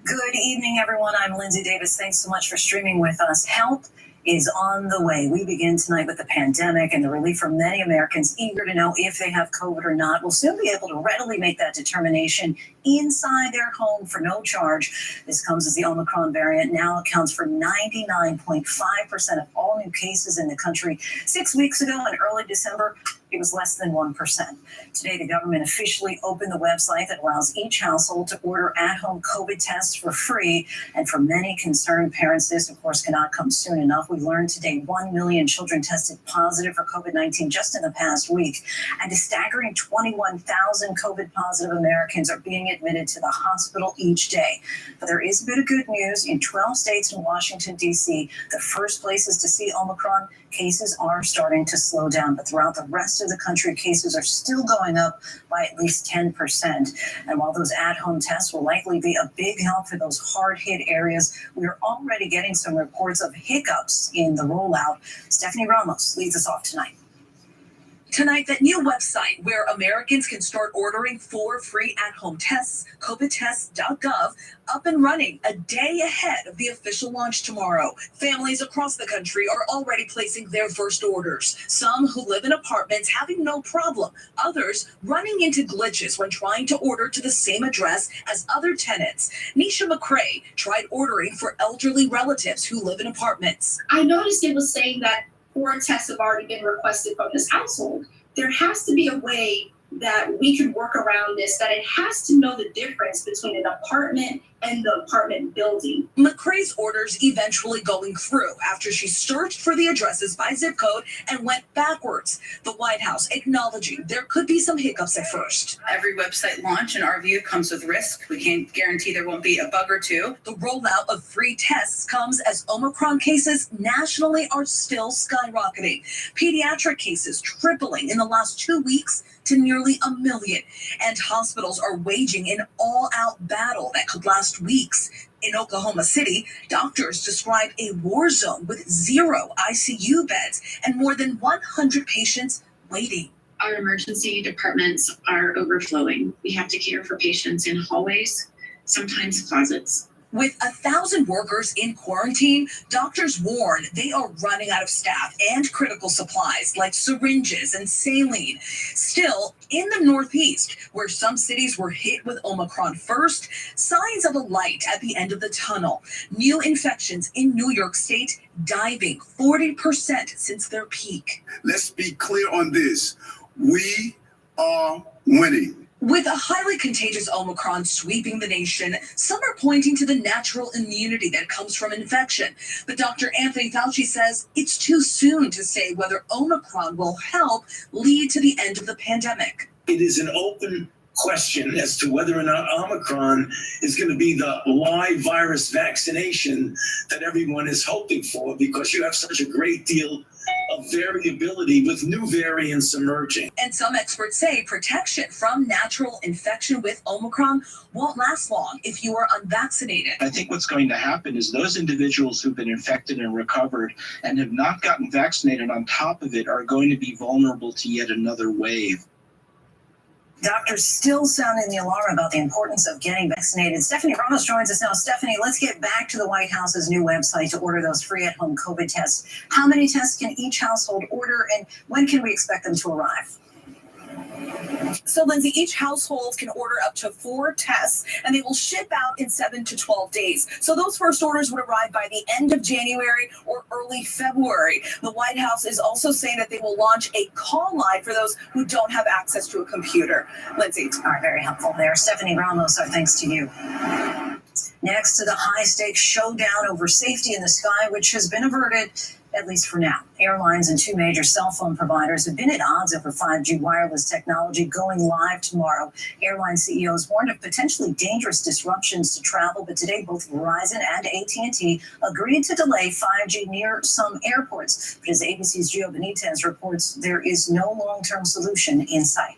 Good evening, everyone. I'm Lindsay Davis. Thanks so much for streaming with us. Help is on the way. We begin tonight with the pandemic and the relief for many Americans eager to know if they have COVID or not. We'll soon be able to readily make that determination inside their home for no charge. This comes as the Omicron variant now accounts for 99.5% of all new cases in the country. 6 weeks ago in early December, it was less than 1%. Today, the government officially opened the website that allows each household to order at-home COVID tests for free. And for many concerned parents, this, of course, cannot come soon enough. We learned today 1 million children tested positive for COVID-19 just in the past week. And a staggering 21,000 COVID-positive Americans are being admitted to the hospital each day. But there is a bit of good news. In 12 states and Washington, D.C., the first places to see Omicron, cases are starting to slow down. But throughout the rest of the country, cases are still going up by at least 10%. And while those at-home tests will likely be a big help for those hard-hit areas, we're already getting some reports of hiccups in the rollout. Stephanie Ramos leads us off tonight. Tonight, that new website where Americans can start ordering 4 free at-home tests, covidtests.gov, up and running a day ahead of the official launch tomorrow. Families across the country are already placing their first orders. Some who live in apartments having no problem. Others running into glitches when trying to order to the same address as other tenants. Nisha McCrae tried ordering for elderly relatives who live in apartments. I noticed it was saying that 4 tests have already been requested from this household. There has to be a way that we can work around this, that it has to know the difference between an apartment and the apartment building. McCrae's orders eventually going through after she searched for the addresses by zip code and went backwards. The White House acknowledging there could be some hiccups at first. Every website launch, in our view, comes with risk. We can't guarantee there won't be a bug or two. The rollout of free tests comes as Omicron cases nationally are still skyrocketing. Pediatric cases tripling in the last 2 weeks to nearly 1 million. And hospitals are waging an all-out battle that could last weeks. In Oklahoma City, doctors describe a war zone with 0 ICU beds and more than 100 patients waiting. Our emergency departments are overflowing. We have to care for patients in hallways, sometimes closets. With 1,000 workers in quarantine, doctors warn they are running out of staff and critical supplies like syringes and saline. Still, in the Northeast, where some cities were hit with Omicron first, signs of a light at the end of the tunnel. New infections in New York State diving 40% since their peak. Let's be clear on this. We are winning. With a highly contagious Omicron sweeping the nation, some are pointing to the natural immunity that comes from infection. But Dr. Anthony Fauci says it's too soon to say whether Omicron will help lead to the end of the pandemic. It is an open question as to whether or not Omicron is going to be the live virus vaccination that everyone is hoping for, because you have such a great deal of variability with new variants emerging. And some experts say protection from natural infection with Omicron won't last long if you are unvaccinated. I think what's going to happen is those individuals who've been infected and recovered and have not gotten vaccinated on top of it are going to be vulnerable to yet another wave. Doctors still sounding the alarm about the importance of getting vaccinated. Stephanie Ramos joins us now. Stephanie, let's get back to the White House's new website to order those free at-home COVID tests. How many tests can each household order, and when can we expect them to arrive? So, Lindsay, each household can order up to 4 tests, and they will ship out in 7 to 12 days. So those first orders would arrive by the end of January or early February. The White House is also saying that they will launch a call line for those who don't have access to a computer. Lindsay. All right, very helpful there. Stephanie Ramos, our thanks to you. Next to the high-stakes showdown over safety in the sky, which has been averted, at least for now. Airlines and 2 major cell phone providers have been at odds over 5G wireless technology going live tomorrow. Airline CEOs warned of potentially dangerous disruptions to travel, but today both Verizon and AT&T agreed to delay 5G near some airports. But as ABC's Gio Benitez reports, there is no long-term solution in sight.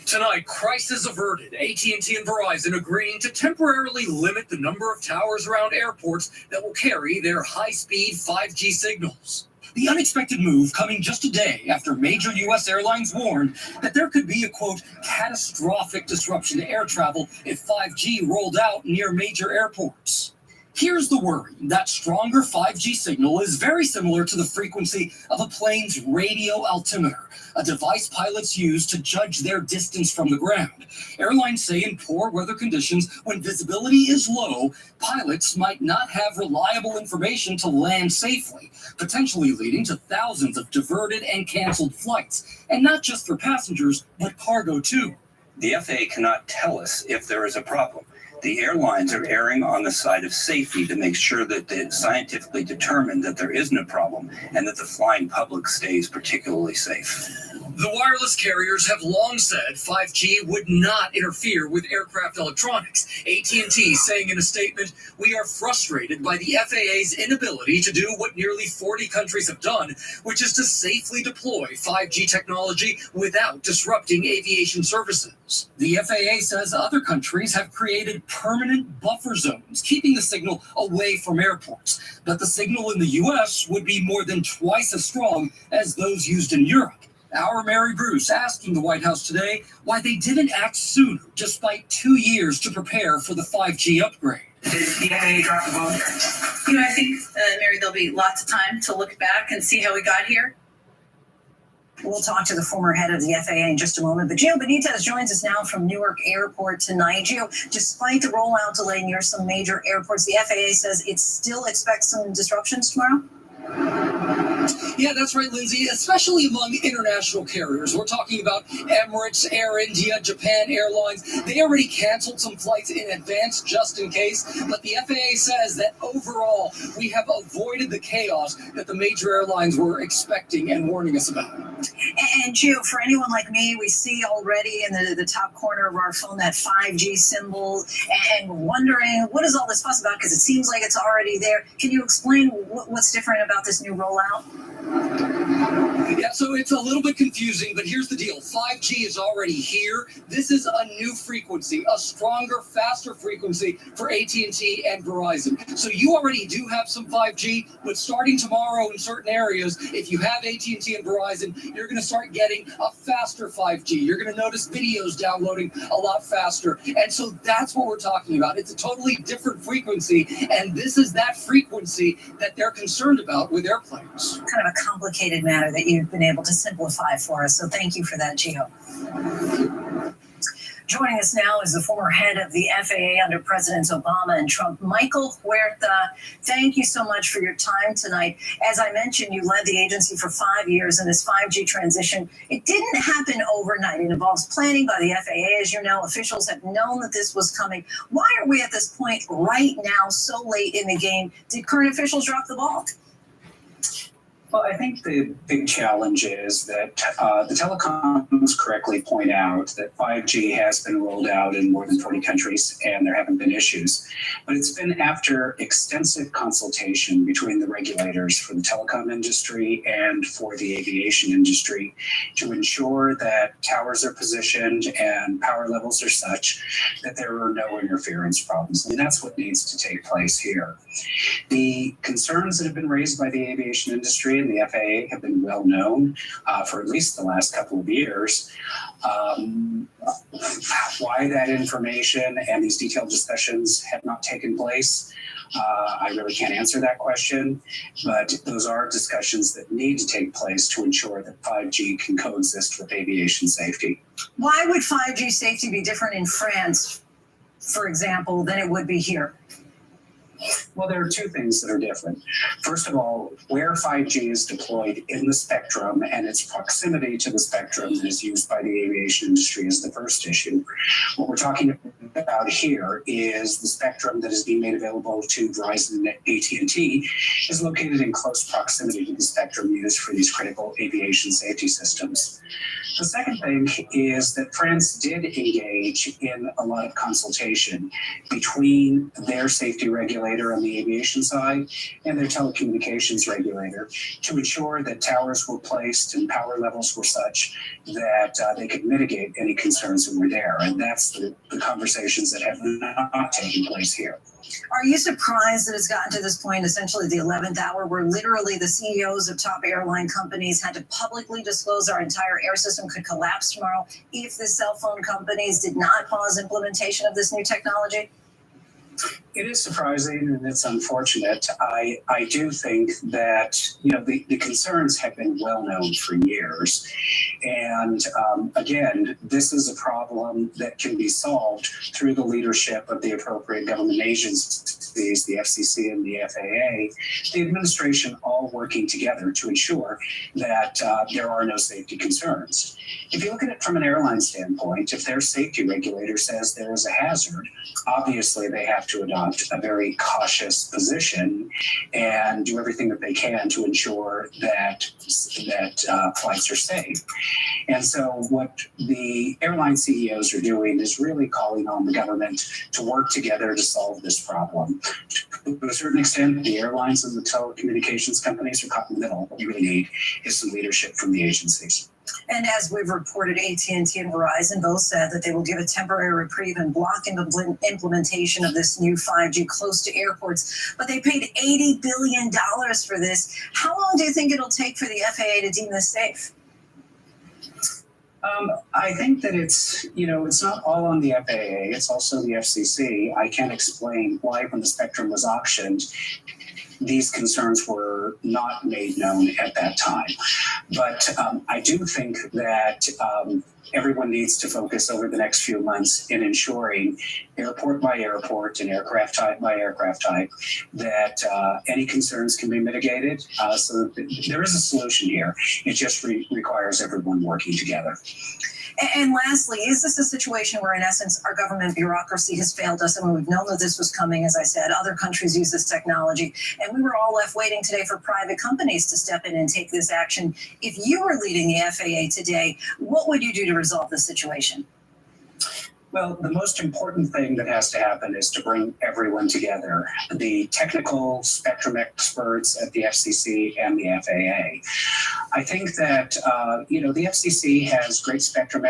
Tonight, crisis averted. AT&T and Verizon agreeing to temporarily limit the number of towers around airports that will carry their high-speed 5G signals. The unexpected move coming just a day after major U.S. airlines warned that there could be a, quote, catastrophic disruption to air travel if 5G rolled out near major airports. Here's the worry. That stronger 5G signal is very similar to the frequency of a plane's radio altimeter, a device pilots use to judge their distance from the ground. Airlines say in poor weather conditions, when visibility is low, pilots might not have reliable information to land safely, potentially leading to thousands of diverted and canceled flights. And not just for passengers, but cargo too. The FAA cannot tell us if there is a problem. The airlines are erring on the side of safety to make sure that it's scientifically determined that there isn't a problem and that the flying public stays particularly safe. The wireless carriers have long said 5G would not interfere with aircraft electronics. AT&T saying in a statement, "We are frustrated by the FAA's inability to do what nearly 40 countries have done, which is to safely deploy 5G technology without disrupting aviation services." The FAA says other countries have created permanent buffer zones, keeping the signal away from airports. But the signal in the U.S. would be more than twice as strong as those used in Europe. Our Mary Bruce asking the White House today why they didn't act sooner, despite 2 years to prepare for the 5G upgrade. Did the FAA drop the ball here? I think, Mary, there'll be lots of time to look back and see how we got here. We'll talk to the former head of the FAA in just a moment, but Gio Benitez joins us now from Newark Airport tonight. Gio, despite the rollout delay near some major airports, the FAA says it still expects some disruptions tomorrow? Yeah, that's right, Lindsay, especially among international carriers. We're talking about Emirates, Air India, Japan Airlines. They already canceled some flights in advance just in case, but the FAA says that overall we have avoided the chaos that the major airlines were expecting and warning us about. And Gio, for anyone like me, we see already in the top corner of our phone that 5G symbol, and we're wondering, what is all this fuss about? Because it seems like it's already there. Can you explain what's different about this new rollout? Yeah, so it's a little bit confusing, but here's the deal. 5G is already here. This is a new frequency, a stronger, faster frequency for AT&T and Verizon. So you already do have some 5G, but starting tomorrow in certain areas, if you have AT&T and Verizon, you're going to start getting a faster 5G. You're going to notice videos downloading a lot faster. And so that's what we're talking about. It's a totally different frequency, and this is that frequency that they're concerned about with airplanes. Kind of a complicated matter that you've been able to simplify for us. So thank you for that, Gio. Joining us now is the former head of the FAA under Presidents Obama and Trump, Michael Huerta. Thank you so much for your time tonight. As I mentioned, you led the agency for 5 years in this 5G transition. It didn't happen overnight. It involves planning by the FAA. As you know, officials have known that this was coming. Why are we at this point right now, so late in the game? Did current officials drop the ball? Well, I think the big challenge is that the telecoms correctly point out that 5G has been rolled out in more than 40 countries and there haven't been issues. But it's been after extensive consultation between the regulators for the telecom industry and for the aviation industry to ensure that towers are positioned and power levels are such that there are no interference problems. And that's what needs to take place here. The concerns that have been raised by the aviation industry and the FAA have been well known for at least the last couple of years. Why that information and these detailed discussions have not taken place, I really can't answer that question, but those are discussions that need to take place to ensure that 5G can coexist with aviation safety. Why would 5G safety be different in France, for example, than it would be here? Well, there are two things that are different. First of all, where 5G is deployed in the spectrum and its proximity to the spectrum that is used by the aviation industry is the first issue. What we're talking about here is the spectrum that is being made available to Verizon and AT&T is located in close proximity to the spectrum used for these critical aviation safety systems. The second thing is that France did engage in a lot of consultation between their safety regulator on the aviation side and their telecommunications regulator to ensure that towers were placed and power levels were such that they could mitigate any concerns that were there. And that's the conversations that have not taken place here. Are you surprised that it's gotten to this point, essentially the 11th hour, where literally the CEOs of top airline companies had to publicly disclose our entire air system could collapse tomorrow if the cell phone companies did not pause implementation of this new technology? It is surprising and it's unfortunate. I do think that, the concerns have been well known for years. And again, this is a problem that can be solved through the leadership of the appropriate government agencies, the FCC and the FAA, the administration all working together to ensure that there are no safety concerns. If you look at it from an airline standpoint, if their safety regulator says there is a hazard, obviously they have to adopt a very cautious position and do everything that they can to ensure that flights are safe. And so what the airline CEOs are doing is really calling on the government to work together to solve this problem. To a certain extent, the airlines and the telecommunications companies are caught in the middle. What you really need is some leadership from the agencies. And as we've reported, AT&T and Verizon both said that they will give a temporary reprieve and block implementation of this new 5G close to airports. But they paid $80 billion for this. How long do you think it'll take for the FAA to deem this safe? I think that it's not all on the FAA, it's also the FCC. I can't explain why when the spectrum was auctioned, these concerns were not made known at that time. But I do think that everyone needs to focus over the next few months in ensuring airport by airport and aircraft type by aircraft type that any concerns can be mitigated. So that there is a solution here. It just requires everyone working together. And lastly, is this a situation where, in essence, our government bureaucracy has failed us? I mean, we've known that this was coming, as I said. Other countries use this technology, and we were all left waiting today for private companies to step in and take this action. If you were leading the FAA today, what would you do to resolve this situation? Well, the most important thing that has to happen is to bring everyone together. The technical spectrum experts at the FCC and the FAA. I think that, the FCC has great spectrum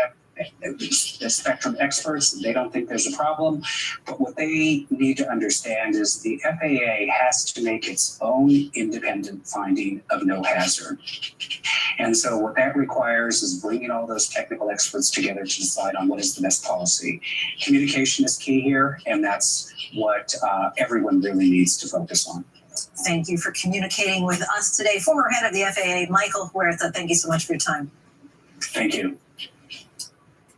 experts. They don't think there's a problem. But what they need to understand is the FAA has to make its own independent finding of no hazard. And so what that requires is bringing all those technical experts together to decide on what is the best policy. Communication is key here, and that's what everyone really needs to focus on. Thank you for communicating with us today. Former head of the FAA, Michael Huerta, thank you so much for your time. Thank you.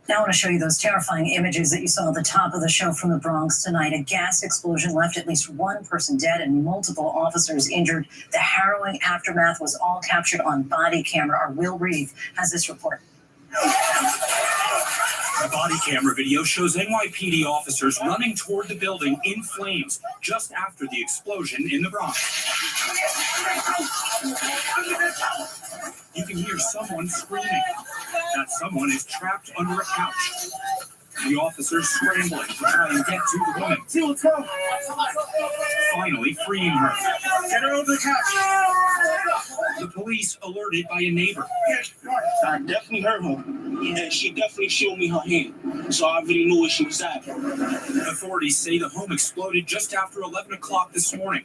Now I want to show you those terrifying images that you saw at the top of the show from the Bronx tonight. A gas explosion left at least one person dead and multiple officers injured. The harrowing aftermath was all captured on body camera. Our Will Reeve has this report. The body camera video shows NYPD officers running toward the building in flames just after the explosion in the Bronx. You can hear someone screaming. That someone is trapped under a couch. The officers scrambling to try and get to the woman. See what's going on. Finally freeing her. Get her over the couch. The police alerted by a neighbor. I definitely heard her. And she definitely showed me her hand. So I already knew where she was at. Authorities say the home exploded just after 11 o'clock this morning.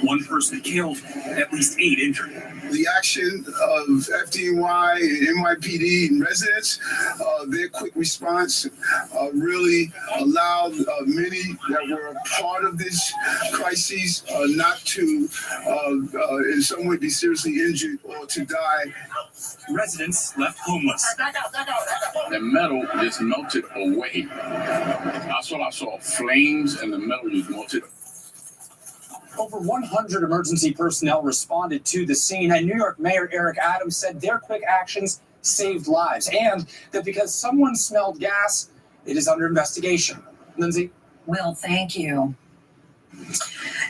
One person killed, at least 8 injured. The action of FDNY and NYPD and residents, their quick response really allowed many that were a part of this crisis not to in some way be seriously injured or to die. Residents left homeless. The metal just melted away. That's what I saw. Flames and the metal just melted. Over 100 emergency personnel responded to the scene, and New York Mayor Eric Adams said their quick actions saved lives, and that because someone smelled gas, it is under investigation. Lindsay? Will, thank you.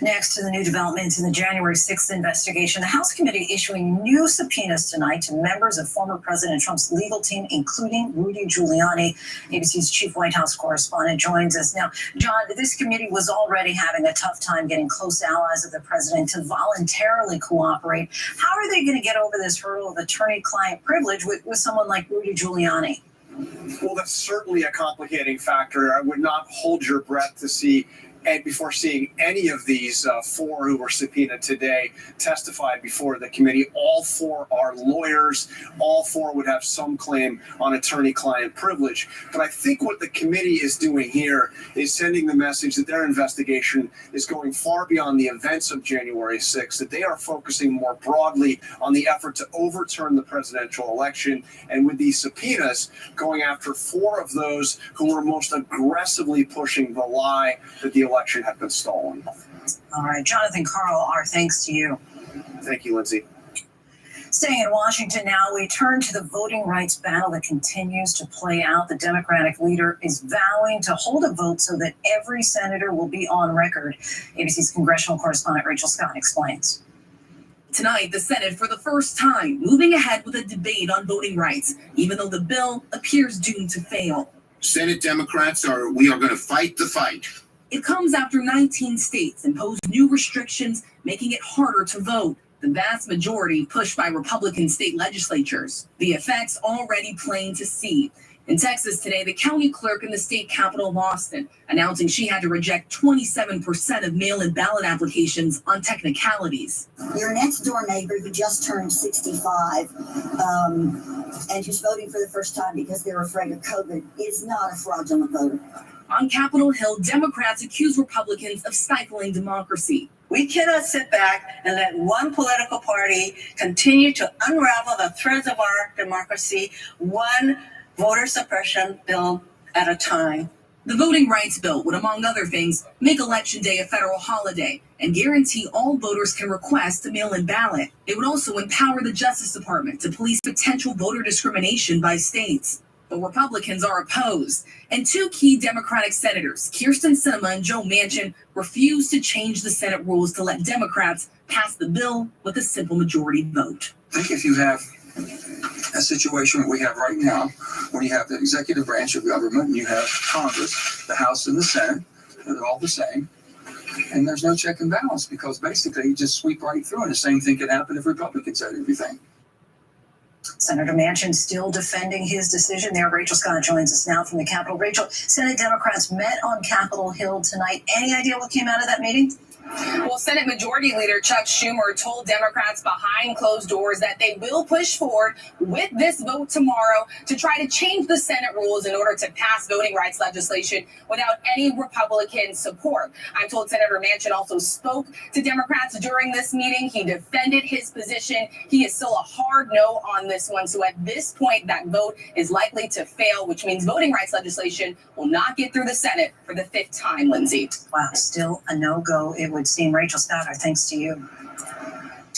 Next to the new developments in the January 6th investigation, the House committee issuing new subpoenas tonight to members of former President Trump's legal team, including Rudy Giuliani. ABC's chief White House correspondent joins us. Now, John, this committee was already having a tough time getting close allies of the president to voluntarily cooperate. How are they going to get over this hurdle of attorney-client privilege with someone like Rudy Giuliani? Well, that's certainly a complicating factor. I would not hold your breath to see, and before seeing any of these 4 who were subpoenaed today testify before the committee. All 4 are lawyers. All 4 would have some claim on attorney-client privilege. But I think what the committee is doing here is sending the message that their investigation is going far beyond the events of January 6th, that they are focusing more broadly on the effort to overturn the presidential election, and with these subpoenas going after 4 of those who were most aggressively pushing the lie that the election had been stolen. All right, Jonathan Karl, our thanks to you. Thank you, Lindsay. Staying in Washington now, we turn to the voting rights battle that continues to play out. The Democratic leader is vowing to hold a vote so that every senator will be on record. ABC's congressional correspondent Rachel Scott explains. Tonight, the Senate, for the first time, moving ahead with a debate on voting rights, even though the bill appears doomed to fail. Senate Democrats we are going to fight the fight. It comes after 19 states imposed new restrictions, making it harder to vote. The vast majority pushed by Republican state legislatures. The effects already plain to see. In Texas today, the county clerk in the state capital of Austin announcing she had to reject 27% of mail-in ballot applications on technicalities. Your next door neighbor who just turned 65 and who's voting for the first time because they're afraid of COVID is not a fraudulent voter. On Capitol Hill, Democrats accuse Republicans of stifling democracy. We cannot sit back and let one political party continue to unravel the threads of our democracy, one voter suppression bill at a time. The voting rights bill would, among other things, make Election Day a federal holiday and guarantee all voters can request a mail-in ballot. It would also empower the Justice Department to police potential voter discrimination by states. But Republicans are opposed, and two key Democratic senators, Kyrsten Sinema and Joe Manchin, refuse to change the Senate rules to let Democrats pass the bill with a simple majority vote. I think if you have a situation we have right now, when you have the executive branch of government and you have Congress, the House and the Senate, they're all the same, and there's no check and balance because basically you just sweep right through, and the same thing could happen if Republicans said everything. Senator Manchin still defending his decision there. Rachel Scott joins us now from the Capitol. Rachel, Senate Democrats met on Capitol Hill tonight. Any idea what came out of that meeting? Well, Senate Majority Leader Chuck Schumer told Democrats behind closed doors that they will push forward with this vote tomorrow to try to change the Senate rules in order to pass voting rights legislation without any Republican support. I'm told Senator Manchin also spoke to Democrats during this meeting. He defended his position. He is still a hard no on this one. So at this point, that vote is likely to fail, which means voting rights legislation will not get through the Senate for the fifth time, Lindsay. Wow, still a no-go, it would seem. Rachel Scott, our thanks to you.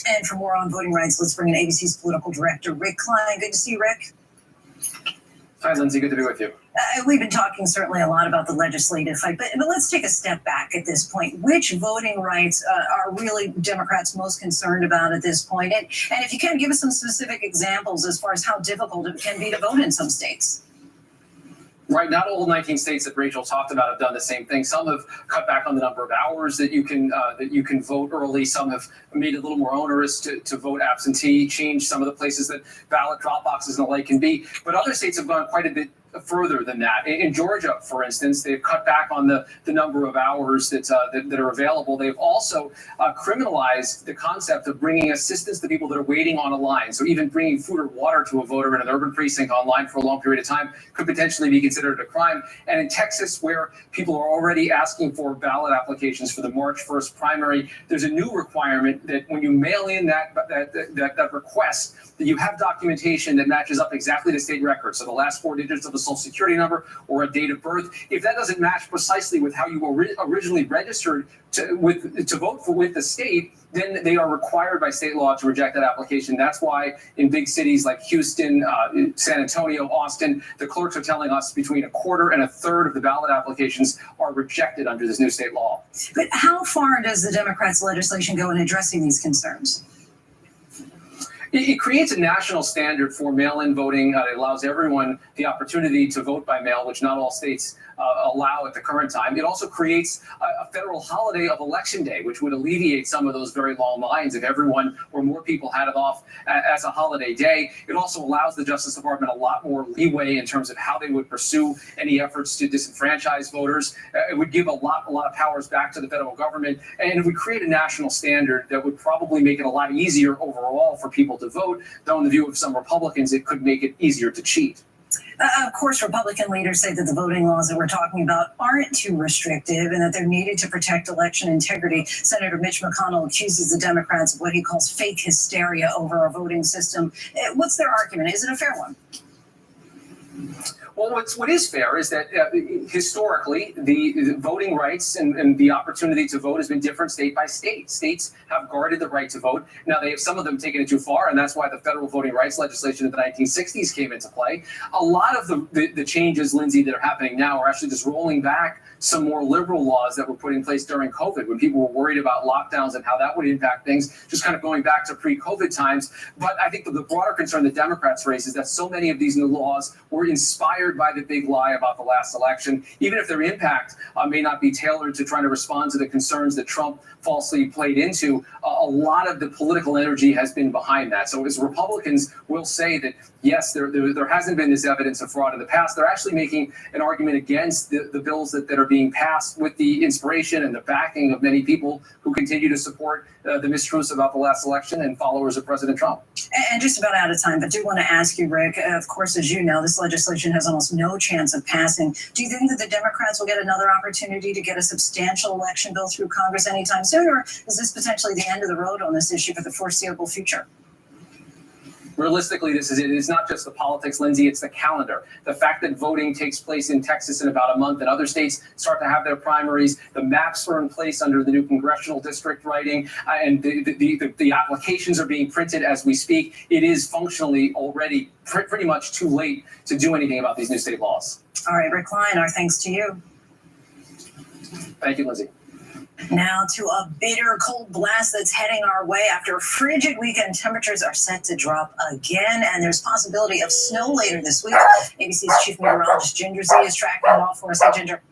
And for more on voting rights, let's bring in ABC's political director, Rick Klein. Good to see you, Rick. Hi, Lindsay. Good to be with you. We've been talking certainly a lot about the legislative fight, but let's take a step back at this point. Which voting rights are really Democrats most concerned about at this point? And if you can, give us some specific examples as far as how difficult it can be to vote in some states. Right, not all 19 states that Rachel talked about have done the same thing. Some have cut back on the number of hours that you can vote early. Some have made it a little more onerous to vote absentee, changed some of the places that ballot drop boxes and the like can be. But other states have gone quite a bit further than that. In Georgia, for instance, they've cut back on the number of hours that are available. They've also criminalized the concept of bringing assistance to people that are waiting on a line. So even bringing food or water to a voter in an urban precinct online for a long period of time could potentially be considered a crime. And in Texas, where people are already asking for ballot applications for the March 1st primary, there's a new requirement that when you mail in that request, that you have documentation that matches up exactly to state records. So the last four digits of the Social Security number or a date of birth. If that doesn't match precisely with how you were originally registered to vote with the state, then they are required by state law to reject that application. That's why in big cities like Houston, San Antonio, Austin, the clerks are telling us between a quarter and a third of the ballot applications are rejected under this new state law. But how far does the Democrats' legislation go in addressing these concerns? It creates a national standard for mail-in voting. It allows everyone the opportunity to vote by mail, which not all states allow at the current time. It also creates a federal holiday of Election Day, which would alleviate some of those very long lines if everyone or more people had it off as a holiday day. It also allows the Justice Department a lot more leeway in terms of how they would pursue any efforts to disenfranchise voters. It would give a lot of powers back to the federal government, and it would create a national standard that would probably make it a lot easier overall for people to vote, though in the view of some Republicans, it could make it easier to cheat. Of course, Republican leaders say that the voting laws that we're talking about aren't too restrictive and that they're needed to protect election integrity. Senator Mitch McConnell accuses the Democrats of what he calls fake hysteria over our voting system. What's their argument? Is it a fair one? Well, what is fair is that historically, the voting rights and the opportunity to vote has been different state by state. States have guarded the right to vote. Now, they have some of them taken it too far, and that's why the federal voting rights legislation of the 1960s came into play. A lot of the changes, Lindsay, that are happening now are actually just rolling back some more liberal laws that were put in place during COVID when people were worried about lockdowns and how that would impact things, just kind of going back to pre-COVID times. But I think the broader concern that Democrats raise is that so many of these new laws were inspired inspired by the big lie about the last election, even if their impact may not be tailored to trying to respond to the concerns that Trump falsely played into. A lot of the political energy has been behind that. So as Republicans will say that, yes, there hasn't been this evidence of fraud in the past, they're actually making an argument against the bills that are being passed with the inspiration and the backing of many people who continue to support the mistruths about the last election and followers of President Trump. And just about out of time, but do want to ask you, Rick, of course, as you know, this legislation has almost no chance of passing. Do you think that the Democrats will get another opportunity to get a substantial election bill through Congress anytime soon, or is this potentially the end of the road on this issue for the foreseeable future? Realistically, this is it. It's not just the politics, Lindsay, it's the calendar. The fact that voting takes place in Texas in about a month and other states start to have their primaries, the maps are in place under the new congressional district writing, and the applications are being printed as we speak. It is functionally already pretty much too late to do anything about these new state laws. All right, Rick Klein, our thanks to you. Thank you, Lindsay. Now to a bitter cold blast that's heading our way after a frigid weekend. Temperatures are set to drop again, and there's possibility of snow later this week. ABC's chief meteorologist Ginger Z is tracking it all for us. Hey, Ginger.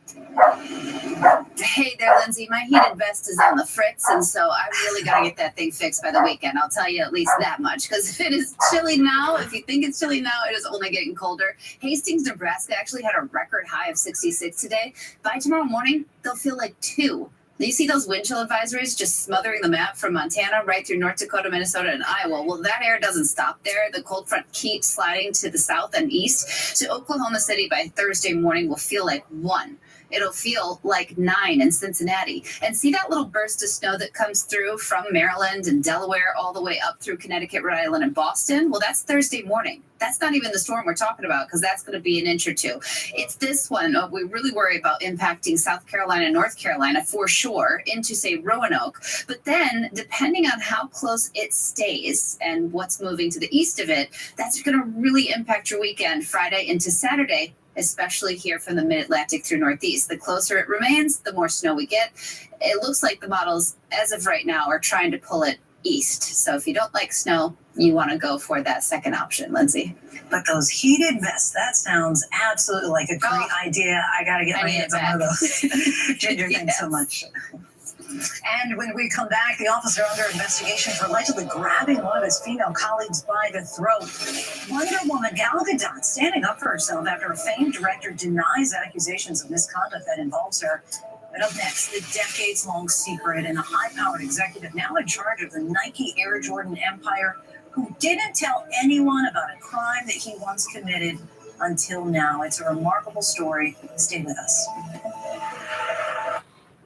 Hey there, Lindsay. My heated vest is on the fritz, and so I really got to get that thing fixed by the weekend. I'll tell you at least that much, because it is chilly now. If you think it's chilly now, it is only getting colder. Hastings, Nebraska actually had a record high of 66 today. By tomorrow morning, they'll feel like 2. You see those wind chill advisories just smothering the map from Montana right through North Dakota, Minnesota, and Iowa. Well, that air doesn't stop there. The cold front keeps sliding to the south and east. So Oklahoma City by Thursday morning will feel like 1. It'll feel like 9 in Cincinnati. And see that little burst of snow that comes through from Maryland and Delaware all the way up through Connecticut, Rhode Island, and Boston? Well, that's Thursday morning. That's not even the storm we're talking about, because that's going to be an inch or 2. It's this one. We really worry about impacting South Carolina and North Carolina for sure into, say, Roanoke. But then, depending on how close it stays and what's moving to the east of it, that's going to really impact your weekend, Friday into Saturday, especially here from the mid-Atlantic through Northeast. The closer it remains, the more snow we get. It looks like the models, as of right now, are trying to pull it east. So if you don't like snow, you want to go for that second option, Lindsay. But those heated vests, that sounds absolutely like a great idea. I got to get my hands on one of those. Ginger, thanks so much. And when we come back, the officer under investigation for allegedly grabbing one of his female colleagues by the throat. Wonder Woman Gal Gadot standing up for herself after a famed director denies accusations of misconduct that involves her. But up next, the decades-long secret and a high-powered executive now in charge of the Nike Air Jordan empire who didn't tell anyone about a crime that he once committed until now. It's a remarkable story. Stay with us.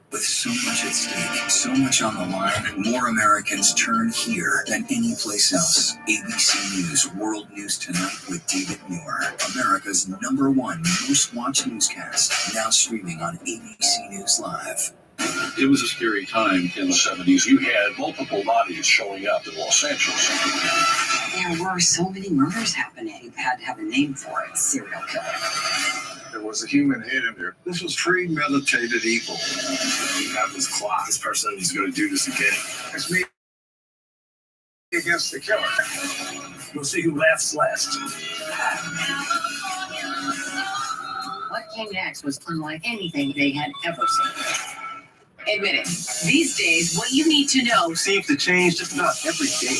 With so much at stake, so much on the line, more Americans turn here than any place else. ABC News World News Tonight with David Muir, America's #1 most watched newscast, now streaming on ABC News Live. It was a scary time in the 70s. You had multiple bodies showing up in Los Angeles. There were so many murders happening. You had to have a name for it, serial killer. There was a human head in there. This was premeditated evil. You have this clock. This person is going to do this again. It's me against the killer. We'll see who laughs last. What came next was unlike anything they had ever seen. Admit it. These days, what you need to know Seems to change just about every day.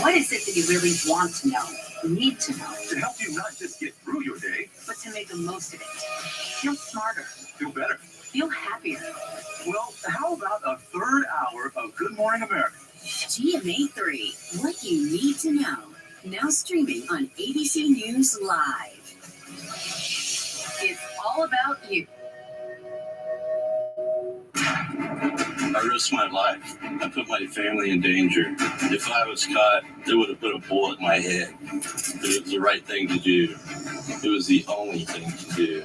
What is it that you really want to know? Need to know. To help you not just get through your day, But to make the most of it. Feel smarter. feel better. Feel happier. Well, how about a third hour of Good Morning America? GMA 3. What you need to know. Now streaming on ABC News Live. It's all about you. I risked my life. I put my family in danger. If I was caught, they would have put a bullet in my head. But it was the right thing to do. It was the only thing to do.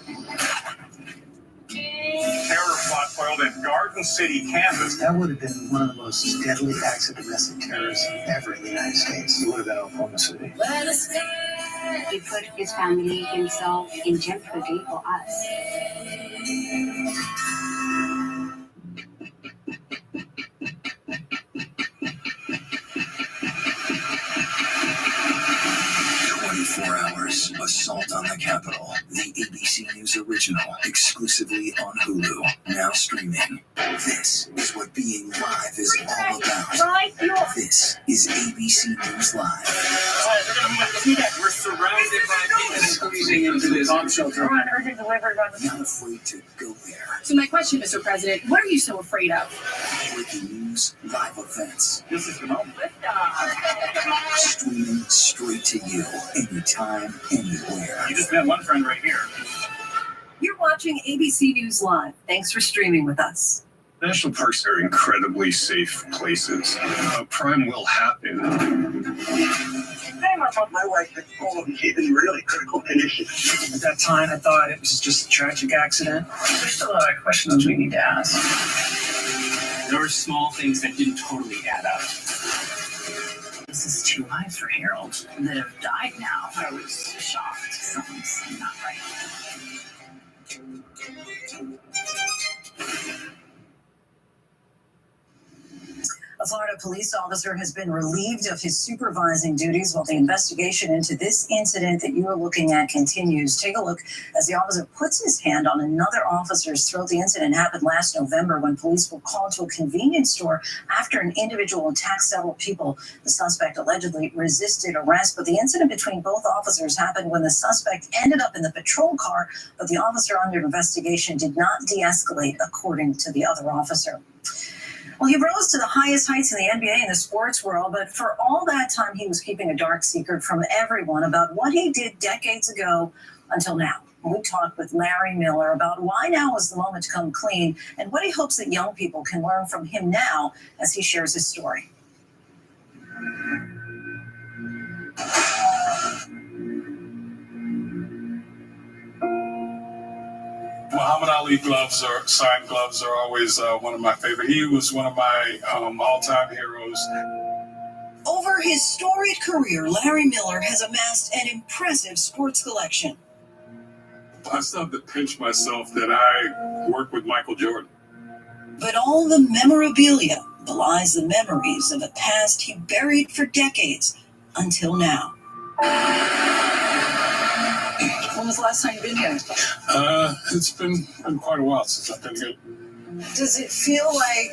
Terror plot foiled in Garden City, Kansas. That would have been one of the most deadly acts of domestic terrorism ever in the United States. It would have been Oklahoma City. He put his family, himself in jeopardy for us. 24 hours, a Assault on the Capitol, the ABC News original, exclusively on Hulu, now streaming. This is what being live is all about. This is ABC News Live. We're surrounded by people squeezing into this bomb shelter. We're on urgent delivery run. Not afraid to go there. So my question, Mr. President, what are you so afraid of? Breaking news, live events, This is the moment. streaming straight to you, anytime, anywhere. You just met one friend right here. You're watching ABC News Live. Thanks for streaming with us. National parks are incredibly safe places. Crime will happen. My wife had fallen in really critical condition. At that time, I thought it was just a tragic accident. There's still a lot of questions we need to ask. There were small things that didn't totally add up. This is 2 lives for Harold that have died now. I was shocked. Something's not right. A Florida police officer has been relieved of his supervising duties while the investigation into this incident that you are looking at continues. Take a look as the officer puts his hand on another officer's throat. The incident happened last November when police were called to a convenience store after an individual attacked several people. The suspect allegedly resisted arrest, but the incident between both officers happened when the suspect ended up in the patrol car, but the officer under investigation did not de-escalate, according to the other officer. Well, he rose to the highest heights in the NBA and the sports world, but for all that time, he was keeping a dark secret from everyone about what he did decades ago until now. We talked with Larry Miller about why now is the moment to come clean and what he hopes that young people can learn from him now as he shares his story. Muhammad Ali gloves or signed gloves are always one of my favorite. He was one of my all-time heroes. Over his storied career, Larry Miller has amassed an impressive sports collection. I still have to pinch myself that I worked with Michael Jordan. But all the memorabilia belies the memories of a past he buried for decades until now. When was the last time you've been here? It's been quite a while since I've been here. Does it feel like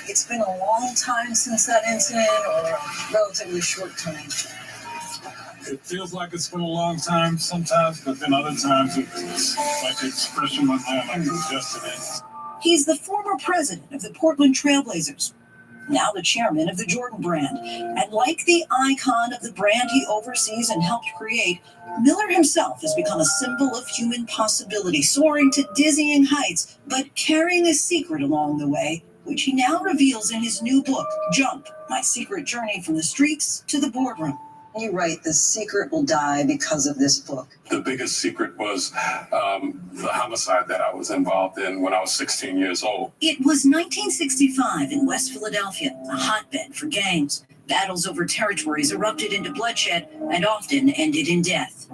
it's been a long time since that incident or a relatively short time? It feels like it's been a long time sometimes, but then other times it's like it's fresh in my mind, like it was yesterday. He's the former president of the Portland Trailblazers, now the chairman of the Jordan brand. And like the icon of the brand he oversees and helped create, Miller himself has become a symbol of human possibility, soaring to dizzying heights, but carrying a secret along the way, which he now reveals in his new book, Jump, My Secret Journey from the Streets to the Boardroom. You write, the secret will die because of this book. The biggest secret was the homicide that I was involved in when I was 16 years old. It was 1965 in West Philadelphia, a hotbed for gangs. Battles over territories erupted into bloodshed and often ended in death.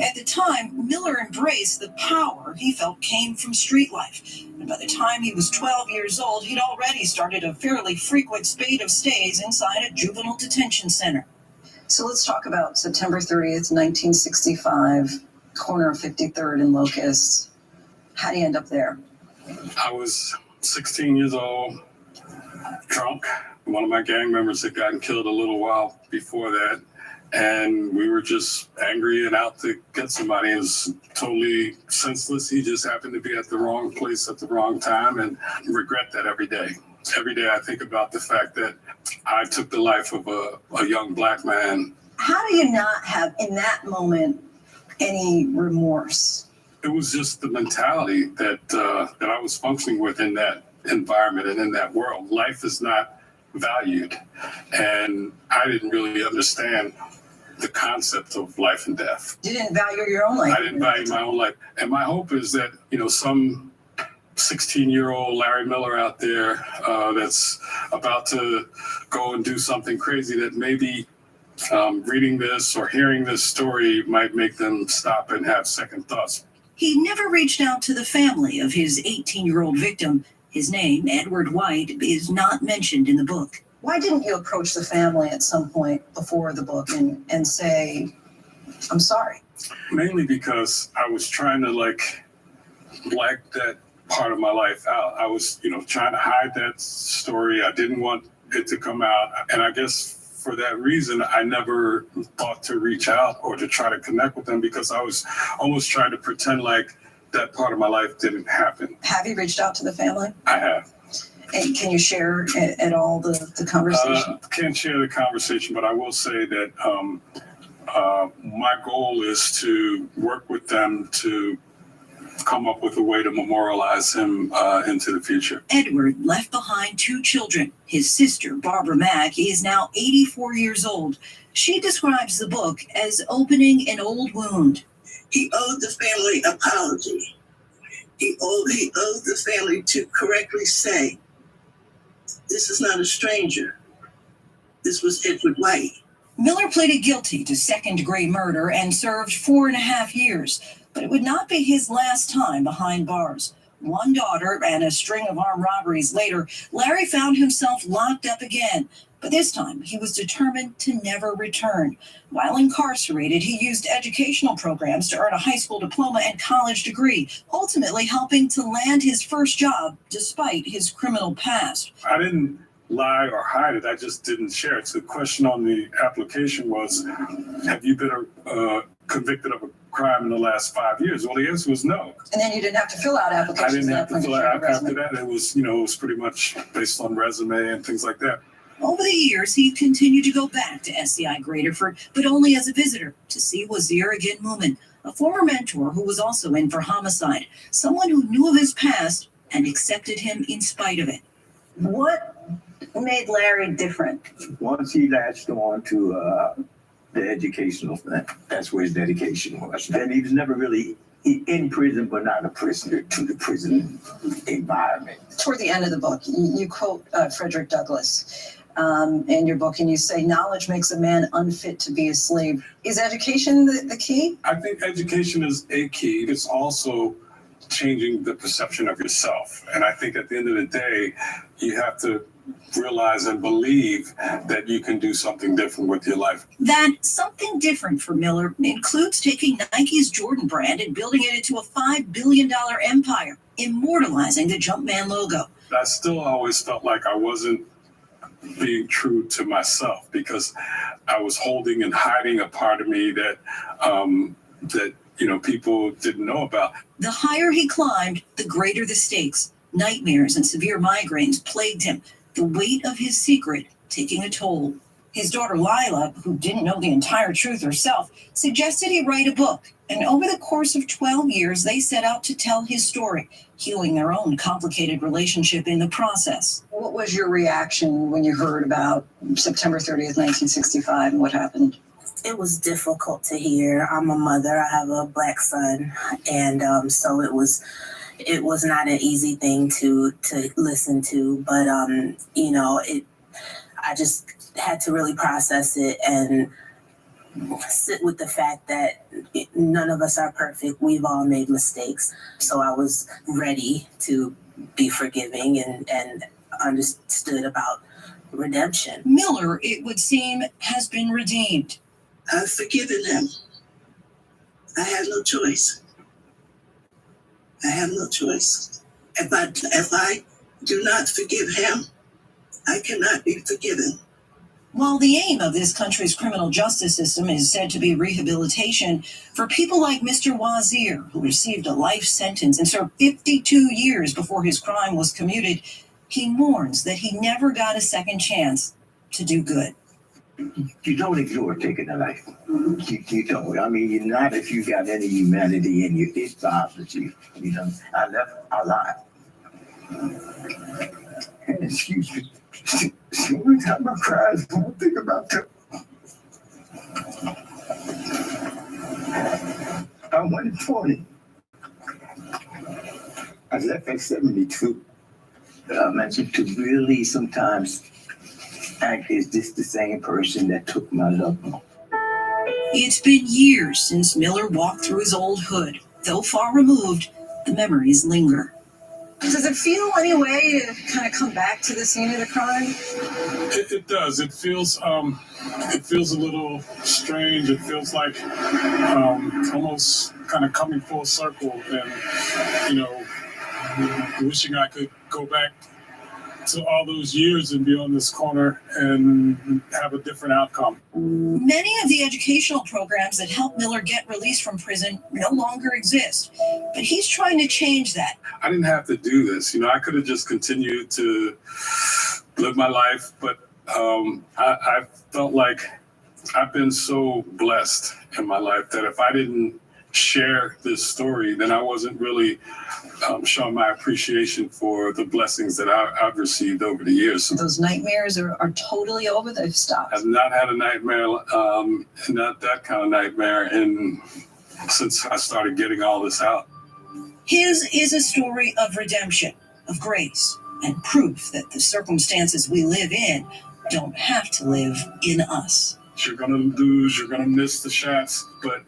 At the time, Miller embraced the power he felt came from street life. And by the time he was 12 years old, he'd already started a fairly frequent spate of stays inside a juvenile detention center. So let's talk about September 30th, 1965, corner of 53rd and Locust. How do you end up there? I was 16 years old, drunk. One of my gang members had gotten killed a little while before that. And we were just angry and out to get somebody. It was totally senseless. He just happened to be at the wrong place at the wrong time, and I regret that every day. Every day I think about the fact that I took the life of a young black man. How do you not have, in that moment, any remorse? It was just the mentality that I was functioning with in that environment and in that world. Life is not valued, and I didn't really understand the concept of life and death. You didn't value your own life. I didn't value my own life. And my hope is that, some 16-year-old Larry Miller out there that's about to go and do something crazy, that maybe reading this or hearing this story might make them stop and have second thoughts. He never reached out to the family of his 18-year-old victim. His name, Edward White, is not mentioned in the book. Why didn't you approach the family at some point before the book and say, I'm sorry. Mainly because I was trying to black that part of my life out. I was, trying to hide that story. I didn't want it to come out. And I guess for that reason, I never thought to reach out or to try to connect with them because I was almost trying to pretend like that part of my life didn't happen. Have you reached out to the family? I have. And can you share at all the conversation? Can't share the conversation, but I will say that my goal is to work with them to come up with a way to memorialize him into the future. Edward left behind 2 children. His sister, Barbara Mack, is now 84 years old. She describes the book as opening an old wound. He owed the family an apology. He owed the family to correctly say, this is not a stranger. This was Edward White. Miller pleaded guilty to second-degree murder and served 4.5 years. But it would not be his last time behind bars. 1 daughter and a string of armed robberies later, Larry found himself locked up again. But this time, he was determined to never return. While incarcerated, he used educational programs to earn a high school diploma and college degree, ultimately helping to land his first job despite his criminal past. I didn't lie or hide it. I just didn't share it. So the question on the application was, have you been convicted of a crime in the last 5 years? Well, the answer was no. And then you didn't have to fill out applications. I didn't have to fill out after that. It was, it was pretty much based on resume and things like that. Over the years, he continued to go back to SCI Graterford, but only as a visitor to see Wazir again Moomin, a former mentor who was also in for homicide, someone who knew of his past and accepted him in spite of it. What made Larry different? Once he latched on to the educational thing, that's where his dedication was. Then he was never really in prison, but not a prisoner to the prison environment. Toward the end of the book, you quote Frederick Douglass in your book, and you say, knowledge makes a man unfit to be a slave. Is education the key? I think education is a key. It's also changing the perception of yourself. And I think at the end of the day, you have to realize and believe that you can do something different with your life. That something different for Miller includes taking Nike's Jordan brand and building it into a $5 billion empire, immortalizing the Jumpman logo. I still always felt like I wasn't being true to myself because I was holding and hiding a part of me that people didn't know about. The higher he climbed, the greater the stakes. Nightmares and severe migraines plagued him, the weight of his secret taking a toll. His daughter Lila, who didn't know the entire truth herself, suggested he write a book. And over the course of 12 years, they set out to tell his story, healing their own complicated relationship in the process. What was your reaction when you heard about September 30th, 1965, and what happened? It was difficult to hear. I'm a mother. I have a Black son. And so it was not an easy thing to listen to. But, I just had to really process it and sit with the fact that none of us are perfect. We've all made mistakes. So I was ready to be forgiving and understood about redemption. Miller, it would seem, has been redeemed. I've forgiven him. I had no choice. I have no choice. If I do not forgive him, I cannot be forgiven. While the aim of this country's criminal justice system is said to be rehabilitation, for people like Mr. Wazir, who received a life sentence and served 52 years before his crime was commuted, he mourns that he never got a second chance to do good. You don't ignore taking a life. You don't. I mean, not if you got any humanity in you. It bothers you. I left alive. And excuse me. The only time I cry is when I think about them. I'm 140. I left at 72. I mentioned to really sometimes act, is this the same person that took my loved one? It's been years since Miller walked through his old hood. Though far removed, the memories linger. Does it feel any way to kind of come back to the scene of the crime? It does. It feels a little strange. It feels like almost kind of coming full circle, and wishing I could go back to all those years and be on this corner and have a different outcome. Many of the educational programs that helped Miller get released from prison no longer exist, but he's trying to change that. I didn't have to do this. I could have just continued to live my life, but I felt like I've been so blessed in my life that if I didn't share this story, then I wasn't really showing my appreciation for the blessings that I've received over the years. Those nightmares are totally over. They've stopped. I've not had a nightmare, not that kind of nightmare, since I started getting all this out. His is a story of redemption, of grace, and proof that the circumstances we live in don't have to live in us. You're going to lose, you're going to miss the shots, but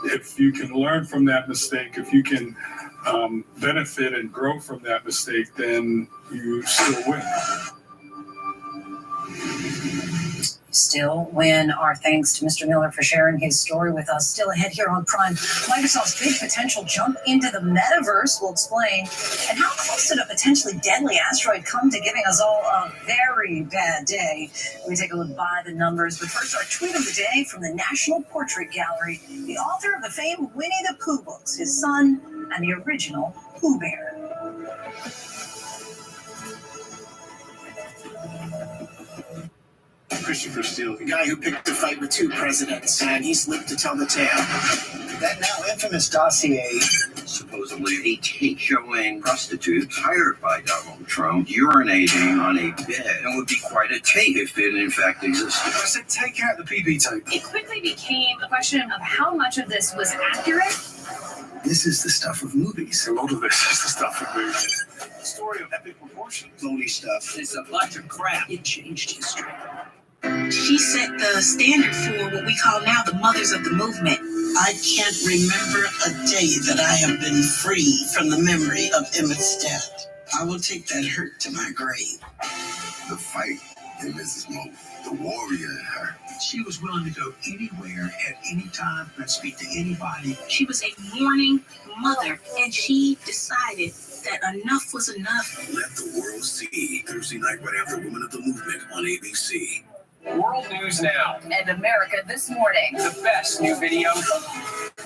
if you can learn from that mistake, if you can benefit and grow from that mistake, then you still win. Still win. Our thanks to Mr. Miller for sharing his story with us. Still ahead here on Prime, Microsoft's big potential jump into the metaverse will explain, and how close did a potentially deadly asteroid come to giving us all a very bad day. We take a look by the numbers, but first our tweet of the day from the National Portrait Gallery, the author of the famed Winnie the Pooh books, his son, and the original Pooh Bear. Christopher Steele, the guy who picked a fight with two presidents, and he's lived to tell the tale. That now infamous dossier. Supposedly a tape-showing prostitute hired by Donald Trump urinating on a bed, and would be quite a tape if it in fact existed. I said take out the PB tape. It quickly became a question of how much of this was accurate. This is the stuff of movies. A lot of this is the stuff of movies. The story of epic proportions. Phony stuff. It's a bunch of crap. It changed history. She set the standard for what we call now the mothers of the movement. I can't remember a day that I have been free from the memory of Emmett's death. I will take that hurt to my grave. The fight in Mrs. Mo, the warrior in her. She was willing to go anywhere at any time and speak to anybody. She was a mourning mother, and she decided that enough was enough. Let the world see. Thursday night right after Women of the Movement on ABC. World News Now. And America This Morning. The best new video.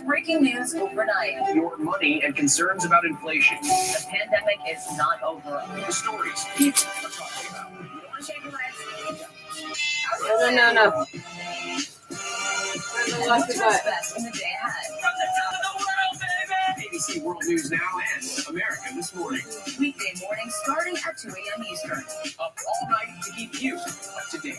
Breaking news overnight. Your money and concerns about inflation. The pandemic is not over. The stories people are talking about. No. Best in the day ahead. ABC World News Now and America This Morning. Weekday morning starting at 2 a.m. Eastern. Up all night to keep you up to date.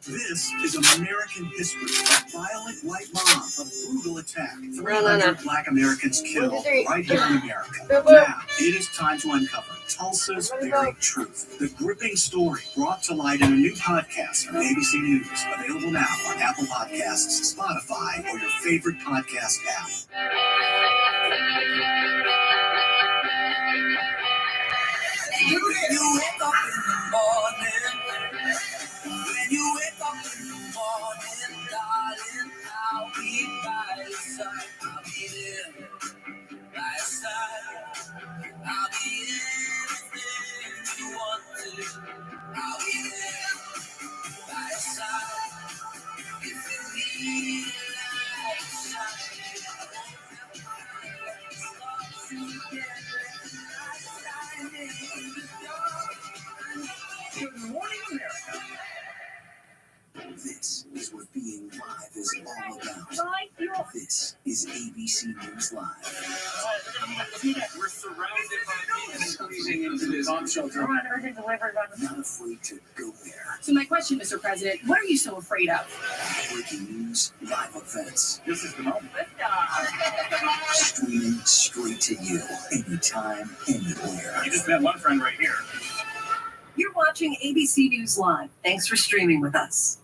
This is American history. A violent white mob, a brutal attack. 300 Black Americans killed right here in America. Now, it is time to uncover Tulsa's buried truth. The gripping story brought to light in a new podcast from ABC News. Available now on Apple Podcasts, Spotify, or your favorite podcast app. You wake up in the morning. When you wake up in the morning, darling, I'll be by your side. I'll be there by your side. I'll be anything you want to. I'll be there by your side. If you need a light Good morning, America. This is what being live is all about. This is ABC News Live. We're surrounded by people squeezing into this bomb shelter. Not afraid to go there. So my question, Mr. President, what are you so afraid of? Breaking news, live events. This is the moment. Streaming straight to you, anytime, anywhere. You just met one friend right here. You're watching ABC News Live. Thanks for streaming with us.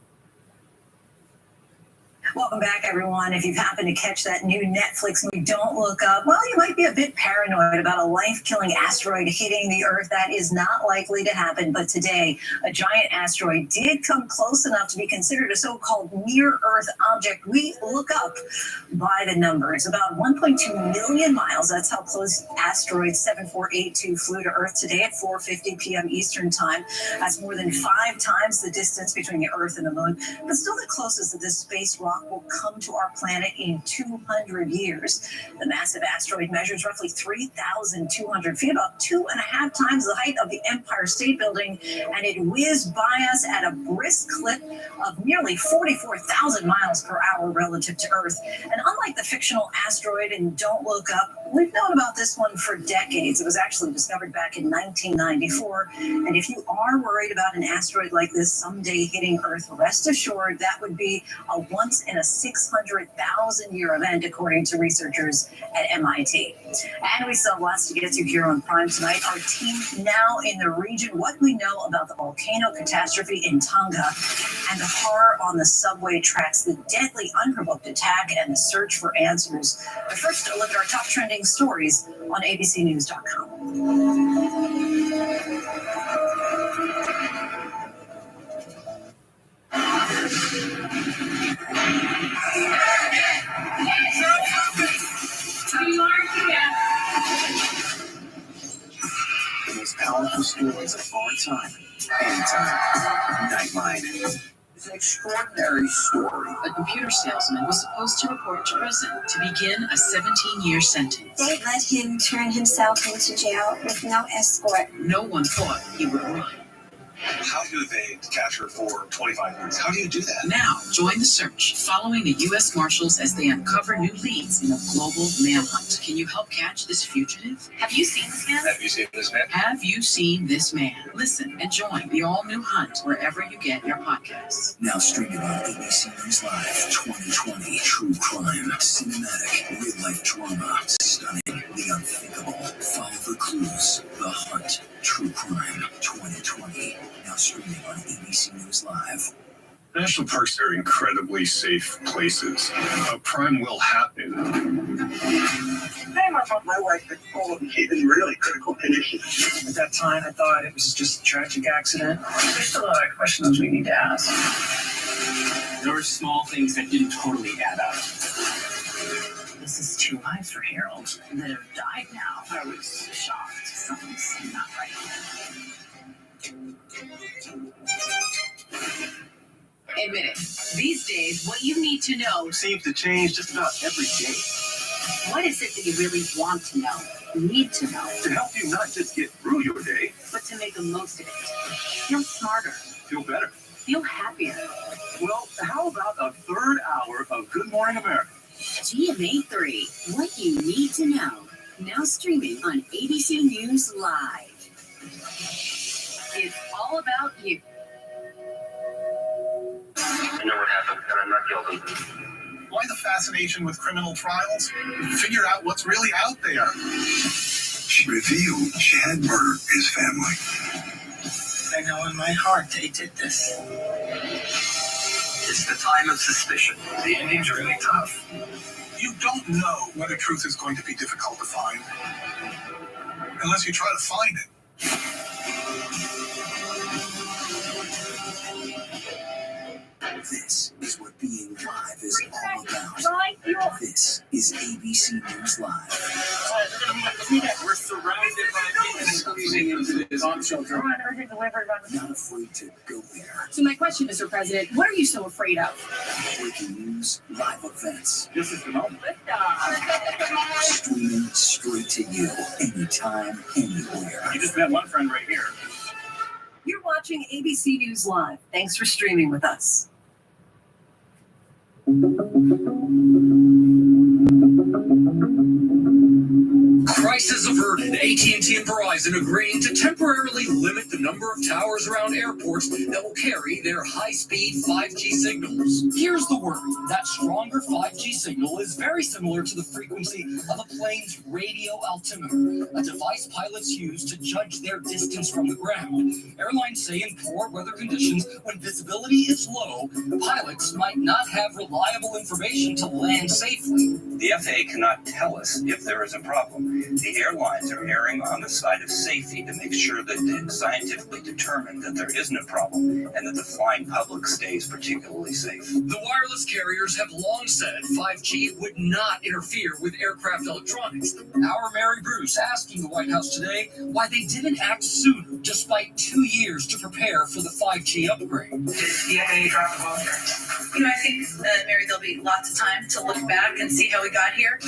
Welcome back, everyone. If you've happened to catch that new Netflix movie, Don't Look Up, well, you might be a bit paranoid about a life-killing asteroid hitting the Earth. That is not likely to happen, but today, a giant asteroid did come close enough to be considered a so-called near-Earth object. We look up by the numbers. About 1.2 million miles. That's how close asteroid 7482 flew to Earth today at 4:50 p.m. Eastern Time. That's more than 5 times the distance between the Earth and the Moon, but still the closest that this space rock will come to our planet in 200 years. The massive asteroid measures roughly 3,200 feet, about 2.5 times the height of the Empire State Building, and it whizzed by us at a brisk clip of nearly 44,000 miles per hour relative to Earth. And unlike the fictional asteroid in Don't Look Up, we've known about this one for decades. It was actually discovered back in 1994. And if you are worried about an asteroid like this someday hitting Earth, rest assured that would be a once in a 600,000 year event, according to researchers at MIT. And we still have lots to get to here on Prime tonight. Our team now in the region, what we know about the volcano catastrophe in Tonga and the horror on the subway tracks, the deadly unprovoked attack, and the search for answers. But first, a look at our top trending stories on abcnews.com. The most powerful stories of our time, anytime. Nightline. It's an extraordinary story. A computer salesman was supposed to report to prison to begin a 17-year sentence. They let him turn himself into jail with no escort. No one thought he would run. How do they catch her for 25 minutes? How do you do that? Now, join the search, following the U.S. Marshals as they uncover new leads in a global manhunt. Can you help catch this fugitive? Have you seen this man? Have you seen this man? Have you seen this man? Listen and join the all-new hunt wherever you get your podcasts. Now streaming on ABC News Live 2020. True crime, cinematic, real-life drama, stunning, the unthinkable. Follow the clues, the hunt. True crime 2020. Now streaming on ABC News Live. National parks are incredibly safe places. A crime will happen. Very much what my wife had told me. She's in really critical condition. At that time, I thought it was just a tragic accident. There's still a lot of questions we need to ask. There were small things that didn't totally add up. This is too high for Harold. That have died now. I was shocked. Something's not right. Admit it. These days, what you need to know Seems to change just about every day. What is it that you really want to know, need to know, To help you not just get through your day, but to make the most of it? Feel smarter, feel better. feel happier. Well, how about a third hour of Good Morning America? GMA3, what you need to know. Now streaming on ABC News Live. It's all about you. I know what happened, and I'm not guilty. Why the fascination with criminal trials? Figure out what's really out there. She revealed she had murdered his family. I know in my heart they did this. It's the time of suspicion. The ending's really tough. You don't know whether truth is going to be difficult to find unless you try to find it. This is what being live is all about. This is ABC News Live. We're surrounded by people squeezing into this bomb shelter. Not afraid to go there. So my question, Mr. President, what are you so afraid of? Breaking news, live events, This is the moment. streaming straight to you, anytime, anywhere. You just met one friend right here. You're watching ABC News Live. Thanks for streaming with us. Crisis averted. AT&T and Verizon agreeing to temporarily limit the number of towers around airports that will carry their high-speed 5G signals. Here's the word. That stronger 5G signal is very similar to the frequency of a plane's radio altimeter, a device pilots use to judge their distance from the ground. Airlines say in poor weather conditions, when visibility is low, pilots might not have reliable information to land safely. The FAA cannot tell us if there is a problem. The airlines are erring on the side of safety to make sure that it's scientifically determined that there isn't a problem and that the flying public stays particularly safe. The wireless carriers have long said 5G would not interfere with aircraft electronics. Our Mary Bruce asking the White House today why they didn't act sooner, despite 2 years to prepare for the 5G upgrade. Did the FAA drop the ball here? I think, Mary, there'll be lots of time to look back and see how we got here.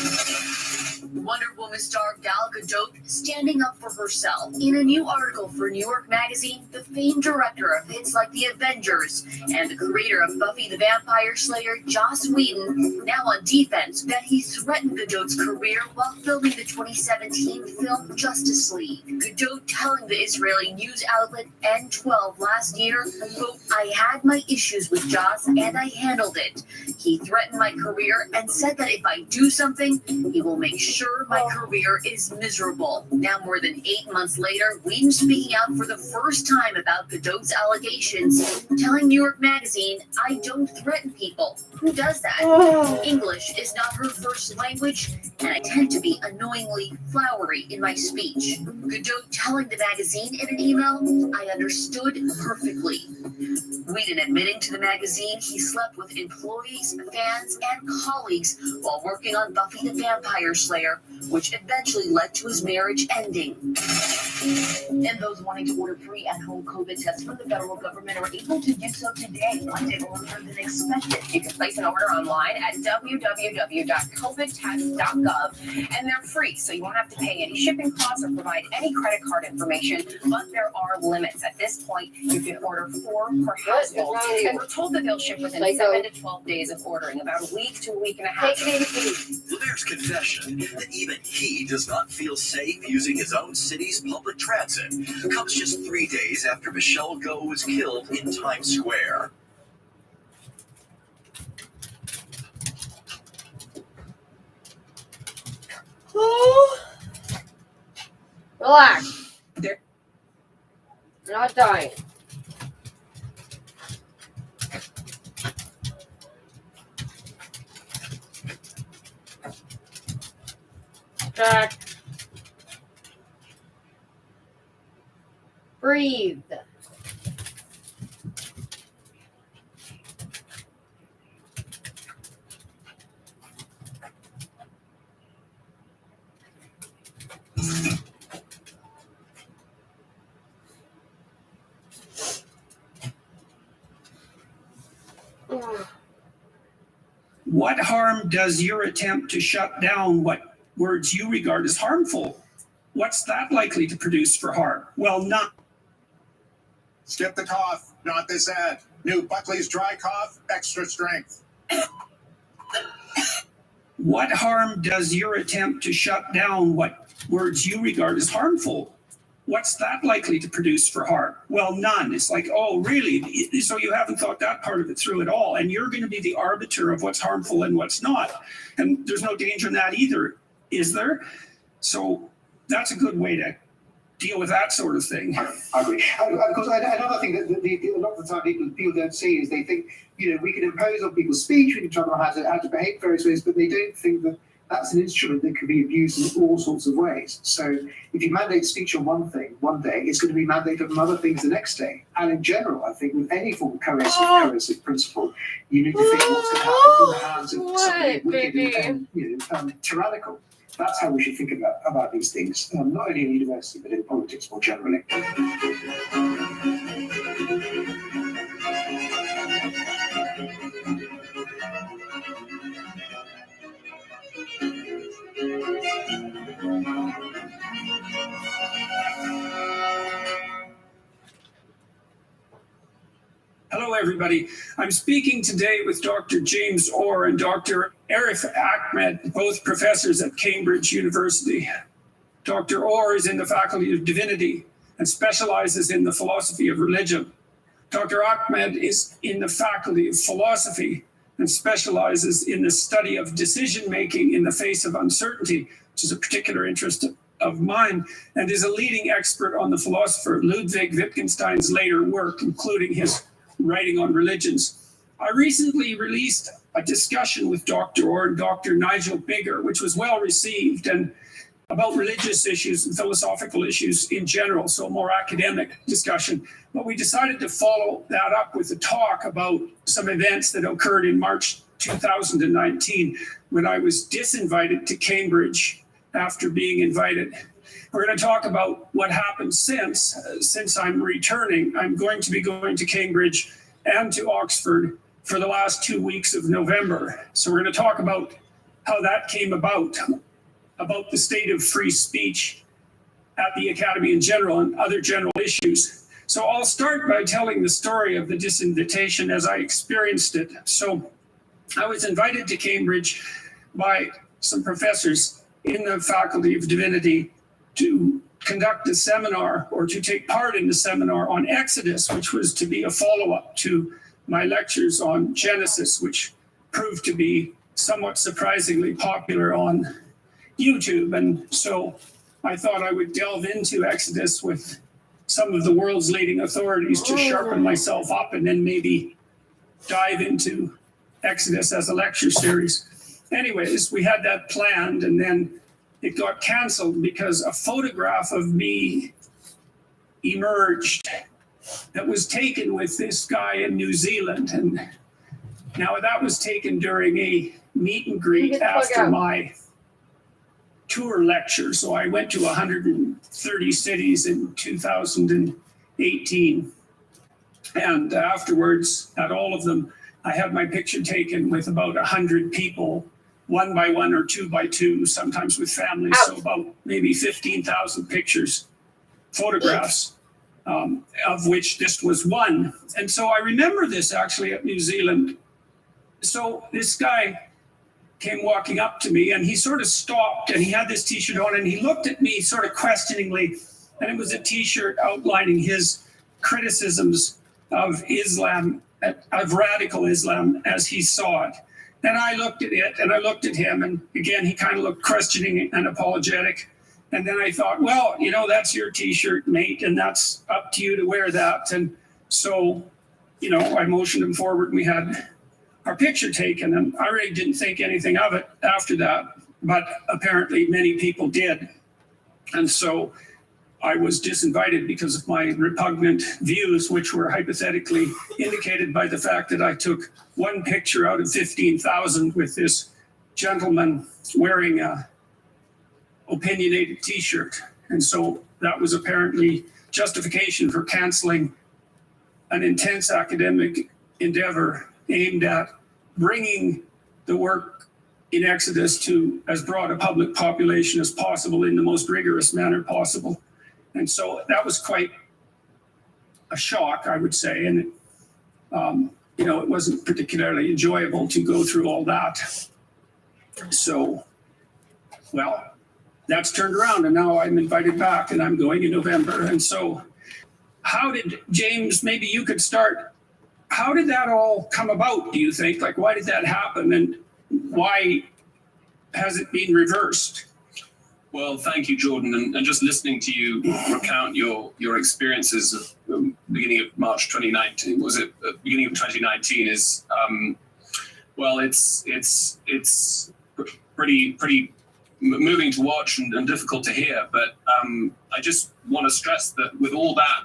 Wonder Woman star Gal Gadot standing up for herself. In a new article for New York Magazine, the famed director of hits like The Avengers and the creator of Buffy the Vampire Slayer, Joss Whedon, now on defense, that he threatened Gadot's career while filming the 2017 film Justice League. Gadot telling the Israeli news outlet N12 last year, quote, "I had my issues with Joss and I handled it. He threatened my career and said that if I do something, he will make sure my career is miserable." Now, more than 8 months later, Whedon speaking out for the first time about Gadot's allegations, telling New York Magazine, "I don't threaten people." Who does that? English is not her first language, and I tend to be annoyingly flowery in my speech. Gadot telling the magazine in an email, "I understood perfectly." Whedon admitting to the magazine he slept with employees, fans, and colleagues while working on Buffy the Vampire Slayer, which eventually led to his marriage ending. And those wanting to order free at-home COVID tests from the federal government are able to do so today, Monday earlier than expected. You can place an order online at www.covidtest.gov, and they're free, so you won't have to pay any shipping costs or provide any credit card information, but there are limits. At this point, you can order 4 per household, and we're told that they'll ship within 7 to 12 days of ordering, about a week to a week and a half. Lemaire's confession that even he does not feel safe using his own city's public transit comes just 3 days after Michelle Go was killed in Times Square. Relax. You're not dying. Jack. Breathe. What harm does your attempt to shut down what words you regard as harmful? What's that likely to produce for harm? Well, not. Skip the cough, not this ad. New Buckley's Dry Cough, extra strength. What harm does your attempt to shut down what words you regard as harmful? What's that likely to produce for harm? Well, none. It's like, oh, really? So you haven't thought that part of it through at all. And you're going to be the arbiter of what's harmful and what's not. And there's no danger in that either, is there? So that's a good way to deal with that sort of thing. I agree. Of course, another thing that a lot of the time people don't see is they think, we can impose on people's speech, we can tell them how to behave various ways, but they don't think that that's an instrument that can be abused in all sorts of ways. So if you mandate speech on one thing one day, it's going to be mandated on other things the next day. And in general, I think with any form of coercive principle, you need to think what's going to happen in the hands of somebody wicked and tyrannical. That's how we should think about these things, not only in university, but in politics more generally. Hello, everybody. I'm speaking today with Dr. James Orr and Dr. Arif Ahmed, both professors at Cambridge University. Dr. Orr is in the Faculty of Divinity and specializes in the philosophy of religion. Dr. Ahmed is in the Faculty of Philosophy and specializes in the study of decision-making in the face of uncertainty, which is a particular interest of mine, and is a leading expert on the philosopher Ludwig Wittgenstein's later work, including his writing on religions. I recently released a discussion with Dr. Orr and Dr. Nigel Bigger, which was well received, and about religious issues and philosophical issues in general, so more academic discussion. But we decided to follow that up with a talk about some events that occurred in March 2019 when I was disinvited to Cambridge after being invited. We're going to talk about what happened since I'm returning. I'm going to be going to Cambridge and to Oxford for the last 2 weeks of November. So we're going to talk about how that came about the state of free speech at the Academy in general and other general issues. So I'll start by telling the story of the disinvitation as I experienced it. So I was invited to Cambridge by some professors in the Faculty of Divinity to conduct a seminar or to take part in the seminar on Exodus, which was to be a follow-up to my lectures on Genesis, which proved to be somewhat surprisingly popular on YouTube. And so I thought I would delve into Exodus with some of the world's leading authorities to sharpen myself up and then maybe dive into Exodus as a lecture series. Anyways, we had that planned and then it got canceled because a photograph of me emerged that was taken with this guy in New Zealand. And now that was taken during a meet and greet after my tour lecture. So I went to 130 cities in 2018. And afterwards, at all of them, I had my picture taken with about 100 people, 1 by 1 or 2 by 2, sometimes with families. So about maybe 15,000 pictures, photographs, of which this was one. And so I remember this actually at New Zealand. So this guy came walking up to me and he sort of stopped and he had this t-shirt on and he looked at me sort of questioningly, and it was a t-shirt outlining his criticisms of Islam, of radical Islam as he saw it. And I looked at it and I looked at him, and again he kind of looked questioning and apologetic. And then I thought, well, you know, that's your t-shirt, mate, and that's up to you to wear that. And so, you know, I motioned him forward and we had our picture taken, and I really didn't think anything of it after that, but apparently many people did. And so I was disinvited because of my repugnant views, which were hypothetically indicated by the fact that I took one picture out of 15,000 with this gentleman wearing a opinionated t-shirt. And so that was apparently justification for canceling an intense academic endeavor aimed at bringing the work in Exodus to as broad a public population as possible in the most rigorous manner possible. And so that was quite a shock, I would say. And, you know, it wasn't particularly enjoyable to go through all that. So, well, that's turned around and now I'm invited back and I'm going in November. And so how did, James, maybe you could start, how did that all come about, do you think? Like, why did that happen and why has it been reversed? Well, thank you, Jordan. And just listening to you recount your experiences of beginning of March 2019, was it beginning of 2019 is, well, it's pretty moving to watch and difficult to hear. But I just want to stress that with all that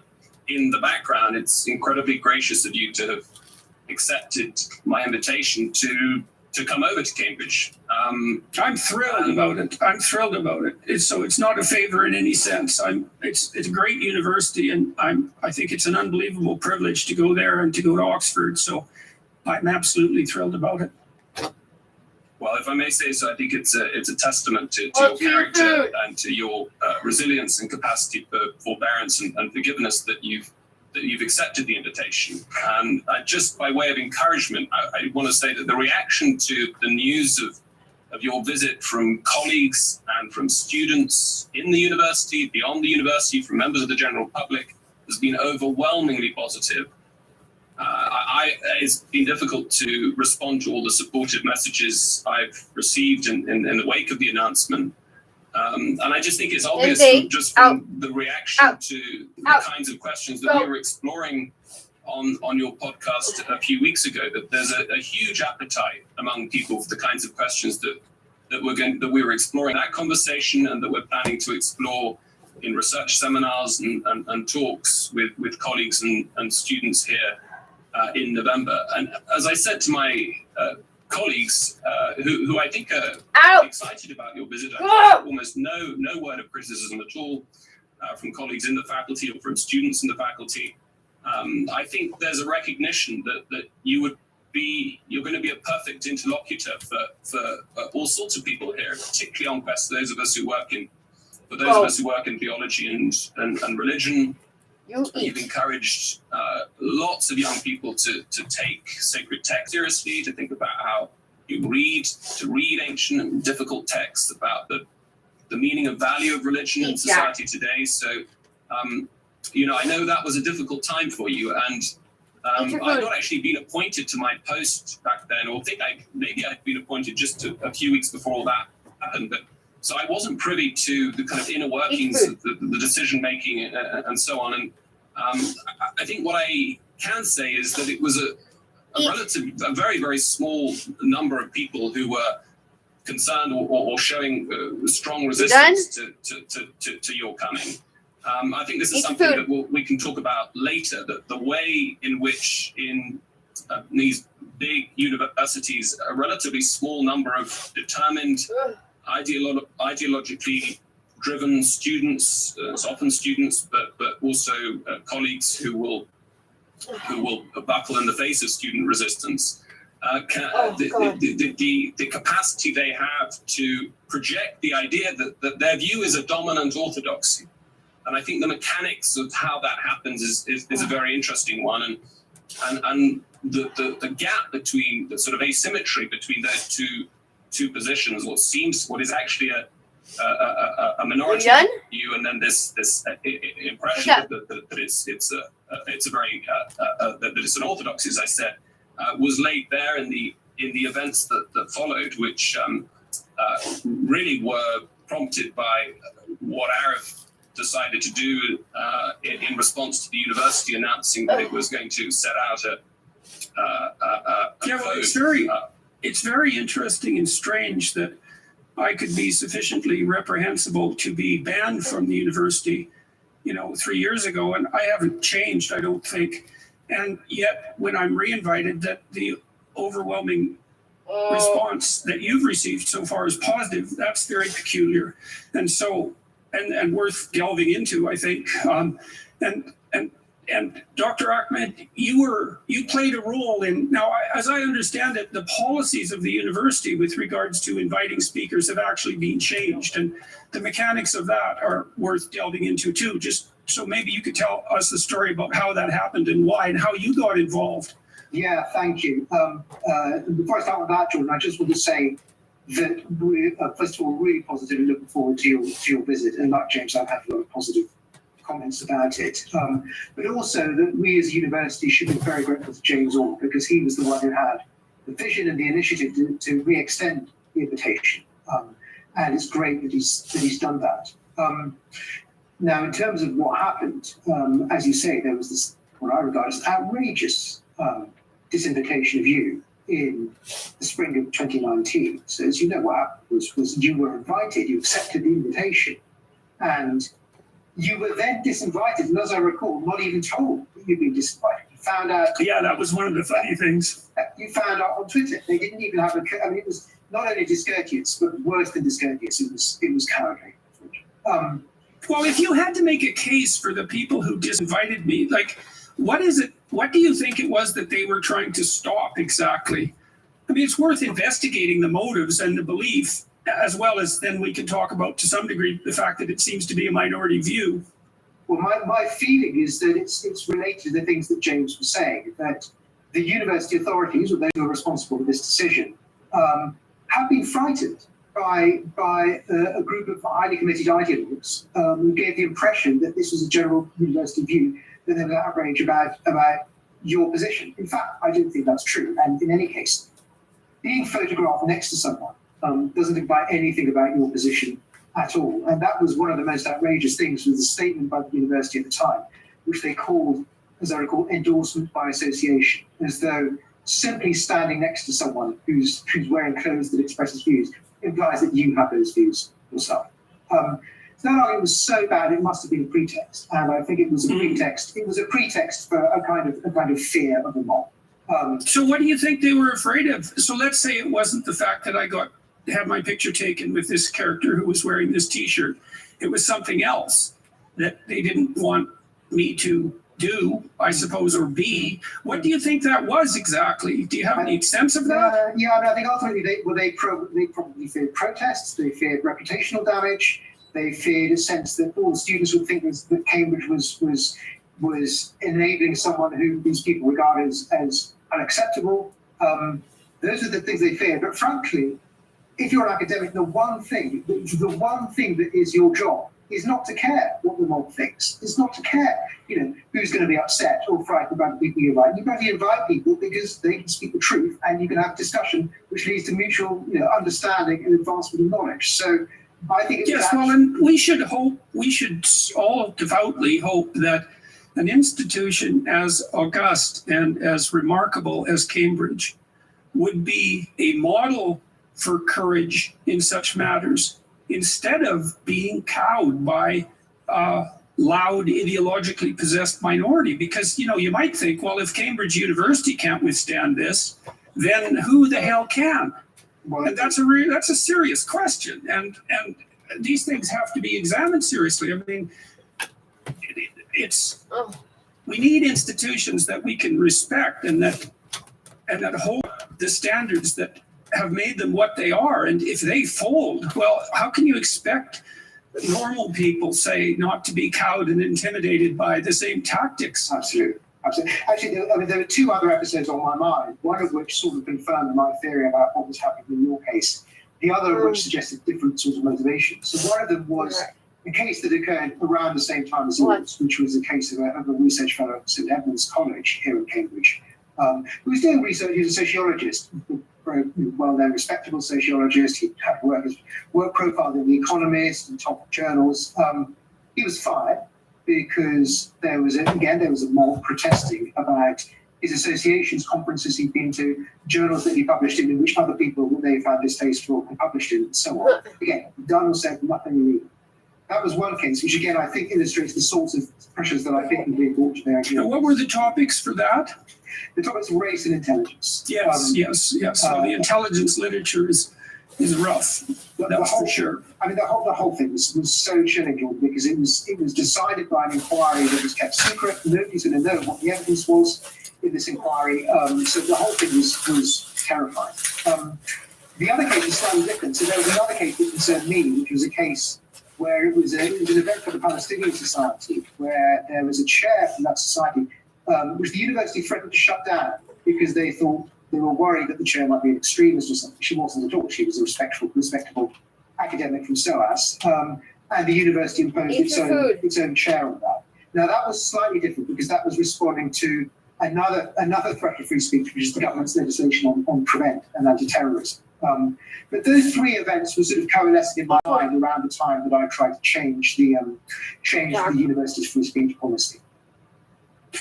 in the background, it's incredibly gracious of you to have accepted my invitation to come over to Cambridge. I'm thrilled about it. I'm thrilled about it. It's not a favor in any sense. It's a great university, and I think it's an unbelievable privilege to go there and to go to Oxford. So I'm absolutely thrilled about it. Well, if I may say so, I think it's a testament to your character and to your resilience and capacity for forbearance and forgiveness that you've accepted the invitation. And just by way of encouragement, I want to say that the reaction to the news of of your visit from colleagues and from students in the university, beyond the university, from members of the general public, has been overwhelmingly positive. It's been difficult to respond to all the supportive messages I've received in the wake of the announcement. And I just think it's obvious from the reaction to the kinds of questions that we were exploring on your podcast a few weeks ago, that there's a huge appetite among people for the kinds of questions that we were exploring in that conversation, and that we're planning to explore in research seminars and talks with colleagues and students here in November. And as I said to my colleagues who I think are excited about your visit, I think almost no word of criticism at all from colleagues in the faculty or from students in the faculty. I think there's a recognition that you're going to be a perfect interlocutor for all sorts of people here, particularly on questions. Those of us who work in theology and religion. You've encouraged lots of young people to take sacred text seriously, to think about how you read ancient and difficult texts, about the meaning and value of religion in society today. So, I know that was a difficult time for you, and I'd not actually been appointed to my post back then, or maybe I'd been appointed just a few weeks before all that happened, but so I wasn't privy to the kind of inner workings of the decision making and so on. And I think what I can say is that it was a very, very small number of people who were concerned or showing strong resistance to your coming. I think this is something that we can talk about later, that the way in which in these big universities, a relatively small number of determined, ideologically driven students, it's often students, but also colleagues who will buckle in the face of student resistance. The capacity they have to project the idea that their view is a dominant orthodoxy. And I think the mechanics of how that happens is a very interesting one. And the gap between, the sort of asymmetry between those two positions, what is actually a minority view, and then this impression that it's an orthodoxy, as I said, was laid bare in the events that followed, which really were prompted by what Arif decided to do in response to the university announcing that it was going to set out a code. It's very interesting and strange that I could be sufficiently reprehensible to be banned from the university, 3 years ago, and I haven't changed, I don't think. And yet, when I'm reinvited, that the overwhelming response that you've received so far is positive. That's very peculiar, and so and worth delving into, I think. And Dr. Ahmed, you played a role in, now as I understand it, the policies of the university with regards to inviting speakers have actually been changed, and the mechanics of that are worth delving into too. Just so maybe you could tell us the story about how that happened and why and how you got involved. Yeah, thank you. Before I start with that, Jordan, I just want to say that we're, first of all, really positively looking forward to your visit, and like James, I've had a lot of positive comments about it, but also that we as a university should be very grateful to James Orr, because he was the one who had the vision and the initiative to re-extend the invitation, and it's great that he's done that. Now, in terms of what happened, as you say, there was this, what I regard as outrageous disinvitation of you in the spring of 2019. So as you know, what happened was you were invited, you accepted the invitation, and you were then disinvited, and as I recall, not even told that you'd been disinvited. You found out. Yeah, that was one of the funny things. You found out on Twitter. They didn't even have it was not only discourteous, but worse than discourteous. It was cowardly. Well, if you had to make a case for the people who disinvited me, like, what is it? What do you think it was that they were trying to stop exactly? I mean, it's worth investigating the motives and the belief, as well as then we can talk about, to some degree, the fact that it seems to be a minority view. Well, my feeling is that it's related to the things that James was saying, that the university authorities, or those who are responsible for this decision, have been frightened by a group of highly committed ideologues who gave the impression that this was a general university view, that they were outraged about your position. In fact, I don't think that's true. And in any case, being photographed next to someone doesn't imply anything about your position at all. And that was one of the most outrageous things, was a statement by the university at the time, which they called, as I recall, endorsement by association, as though simply standing next to someone who's wearing clothes that expresses views implies that you have those views yourself. So that argument was so bad, it must have been a pretext, and I think it was a pretext. It was a pretext for a kind of fear of the mob. So what do you think they were afraid of? So let's say it wasn't the fact that I had my picture taken with this character who was wearing this T-shirt. It was something else that they didn't want me to do, I suppose, or be. What do you think that was exactly? Do you have any sense of that? Yeah, I think ultimately they probably feared protests. They feared reputational damage. They feared a sense that all the students would think that Cambridge was enabling someone who these people regard as unacceptable. Those are the things they feared. But frankly, if you're an academic, the one thing that is your job is not to care what the mob thinks. It's not to care, who's going to be upset or frightened about the people you invite. You've got to invite people because they can speak the truth, and you can have discussion which leads to mutual, understanding and advancement of knowledge. So I think and we should all devoutly hope that an institution as august and as remarkable as Cambridge would be a model for courage in such matters, instead of being cowed by a loud, ideologically possessed minority. Because, you might think, well, if Cambridge University can't withstand this, then who the hell can? And that's a serious question. And these things have to be examined seriously. I mean, we need institutions that we can respect and that hold the standards that have made them what they are. And if they fold, well, how can you expect normal people, say, not to be cowed and intimidated by the same tactics? Absolutely. Actually, there were two other episodes on my mind, one of which sort of confirmed my theory about what was happening in your case, the other of which suggested different sorts of motivations. So one of them was a case that occurred around the same time as yours, which was a case of a research fellow at St Edmund's College here in Cambridge, who was doing research. He was a sociologist, very well-known, respectable sociologist. He had work profile in The Economist and top journals. He was fired because there was a mob protesting about his associations, conferences he'd been to, journals that he published in which other people that they found distasteful and published in, and so on. Again, done or said nothing illegal. That was one case, which again I think illustrates the sorts of pressures that I think are being brought to bear. And what were the topics for that? The topics were race and intelligence. Yes. So the intelligence literature is rough. That's for sure. I mean, the whole thing was so chilling, because it was decided by an inquiry that was kept secret. Nobody's going to know what the evidence was in this inquiry. So the whole thing was terrifying. The other case was slightly different. So there was another case that concerned me, which was a case where it was an event for the Palestinian Society, where there was a chair from that society, which the university threatened to shut down because they were worried that the chair might be an extremist or something. She wasn't at all. She was a respectable academic from SOAS, and the university imposed its own chair on that. Now that was slightly different because that was responding to another threat to free speech, which is the government's legislation on prevent and anti-terrorism. But those three events were sort of coalescing in my mind around the time that I tried to change the university's free speech policy.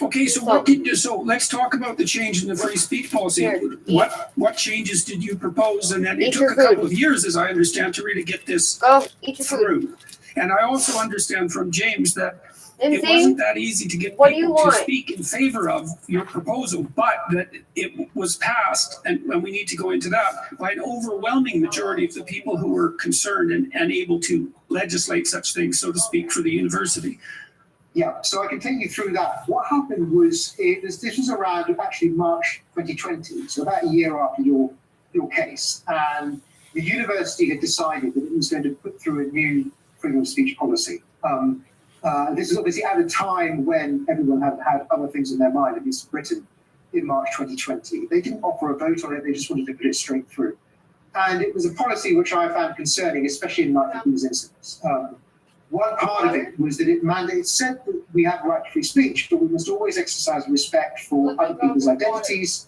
Okay, so let's talk about the change in the free speech policy. What changes did you propose? And then it took a couple of years, as I understand, to really get this through. And I also understand from James that it wasn't that easy to get people to speak in favor of your proposal, but that it was passed, and we need to go into that, by an overwhelming majority of the people who were concerned and able to legislate such things, so to speak, for the university. Yeah, so I can take you through that. What happened was, this was around actually March 2020, so about a year after your case, and the university had decided that it was going to put through a new freedom of speech policy. This is obviously at a time when everyone had other things in their mind, at least Britain, in March 2020. They didn't offer a vote on it, they just wanted to put it straight through. And it was a policy which I found concerning, especially in light of these incidents. One part of it was that it said that we have the right to free speech, but we must always exercise respect for other people's identities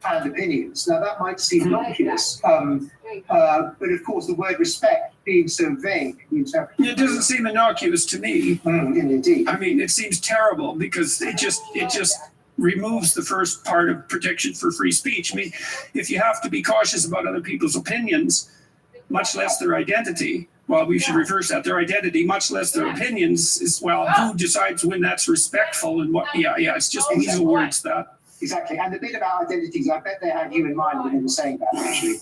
and opinions. Now, that might seem innocuous, but of course, the word respect being so vague, it doesn't seem innocuous to me. Indeed. I mean, it seems terrible because it just removes the first part of protection for free speech. I mean, if you have to be cautious about other people's opinions, much less their identity, well, we should reverse that. Their identity, much less their opinions, is, well, who decides when that's respectful and what? Yeah, it's just weasel words, that. Exactly. And the bit about identities, I bet they had you in mind when they were saying that, actually.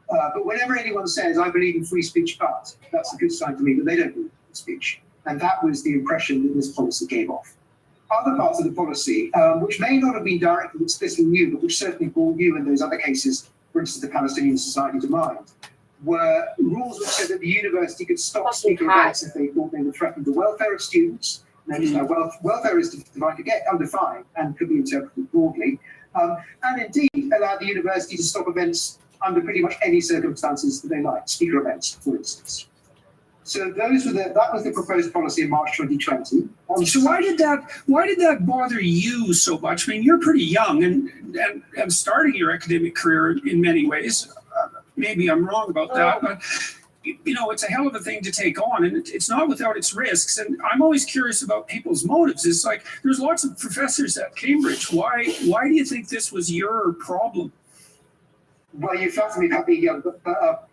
But whenever anyone says, I believe in free speech, but that's a good sign to me that they don't believe in free speech. And that was the impression that this policy gave off. Other parts of the policy, which may not have been directly explicitly new, but which certainly brought you and those other cases, for instance, the Palestinian Society, to mind, were rules which said that the university could stop speaking events if they thought they would threaten the welfare of students. Notice now, welfare is defined to get undefined and could be interpreted broadly, and indeed allow the university to stop events under pretty much any circumstances that they like, speaker events, for instance. So that was the proposed policy in March 2020. So why did that bother you so much? I mean, you're pretty young and starting your academic career in many ways. Maybe I'm wrong about that, but it's a hell of a thing to take on, and it's not without its risks. And I'm always curious about people's motives. It's like there's lots of professors at Cambridge. Why do you think this was your problem? Well, you felt to me about being young, but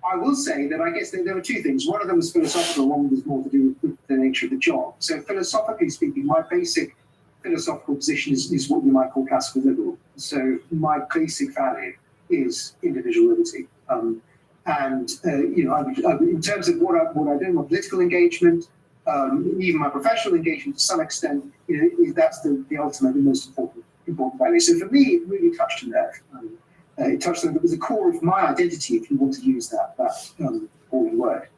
I will say that I guess there were two things. One of them was philosophical, one was more to do with the nature of the job. So philosophically speaking, my basic philosophical position is what we might call classical liberal. So my basic value is individual liberty. In terms of what I do, my political engagement, even my professional engagement to some extent, that's the ultimate and most important value. So for me, it really touched a nerve. It touched on, it was the core of my identity, if you want to use that boring word.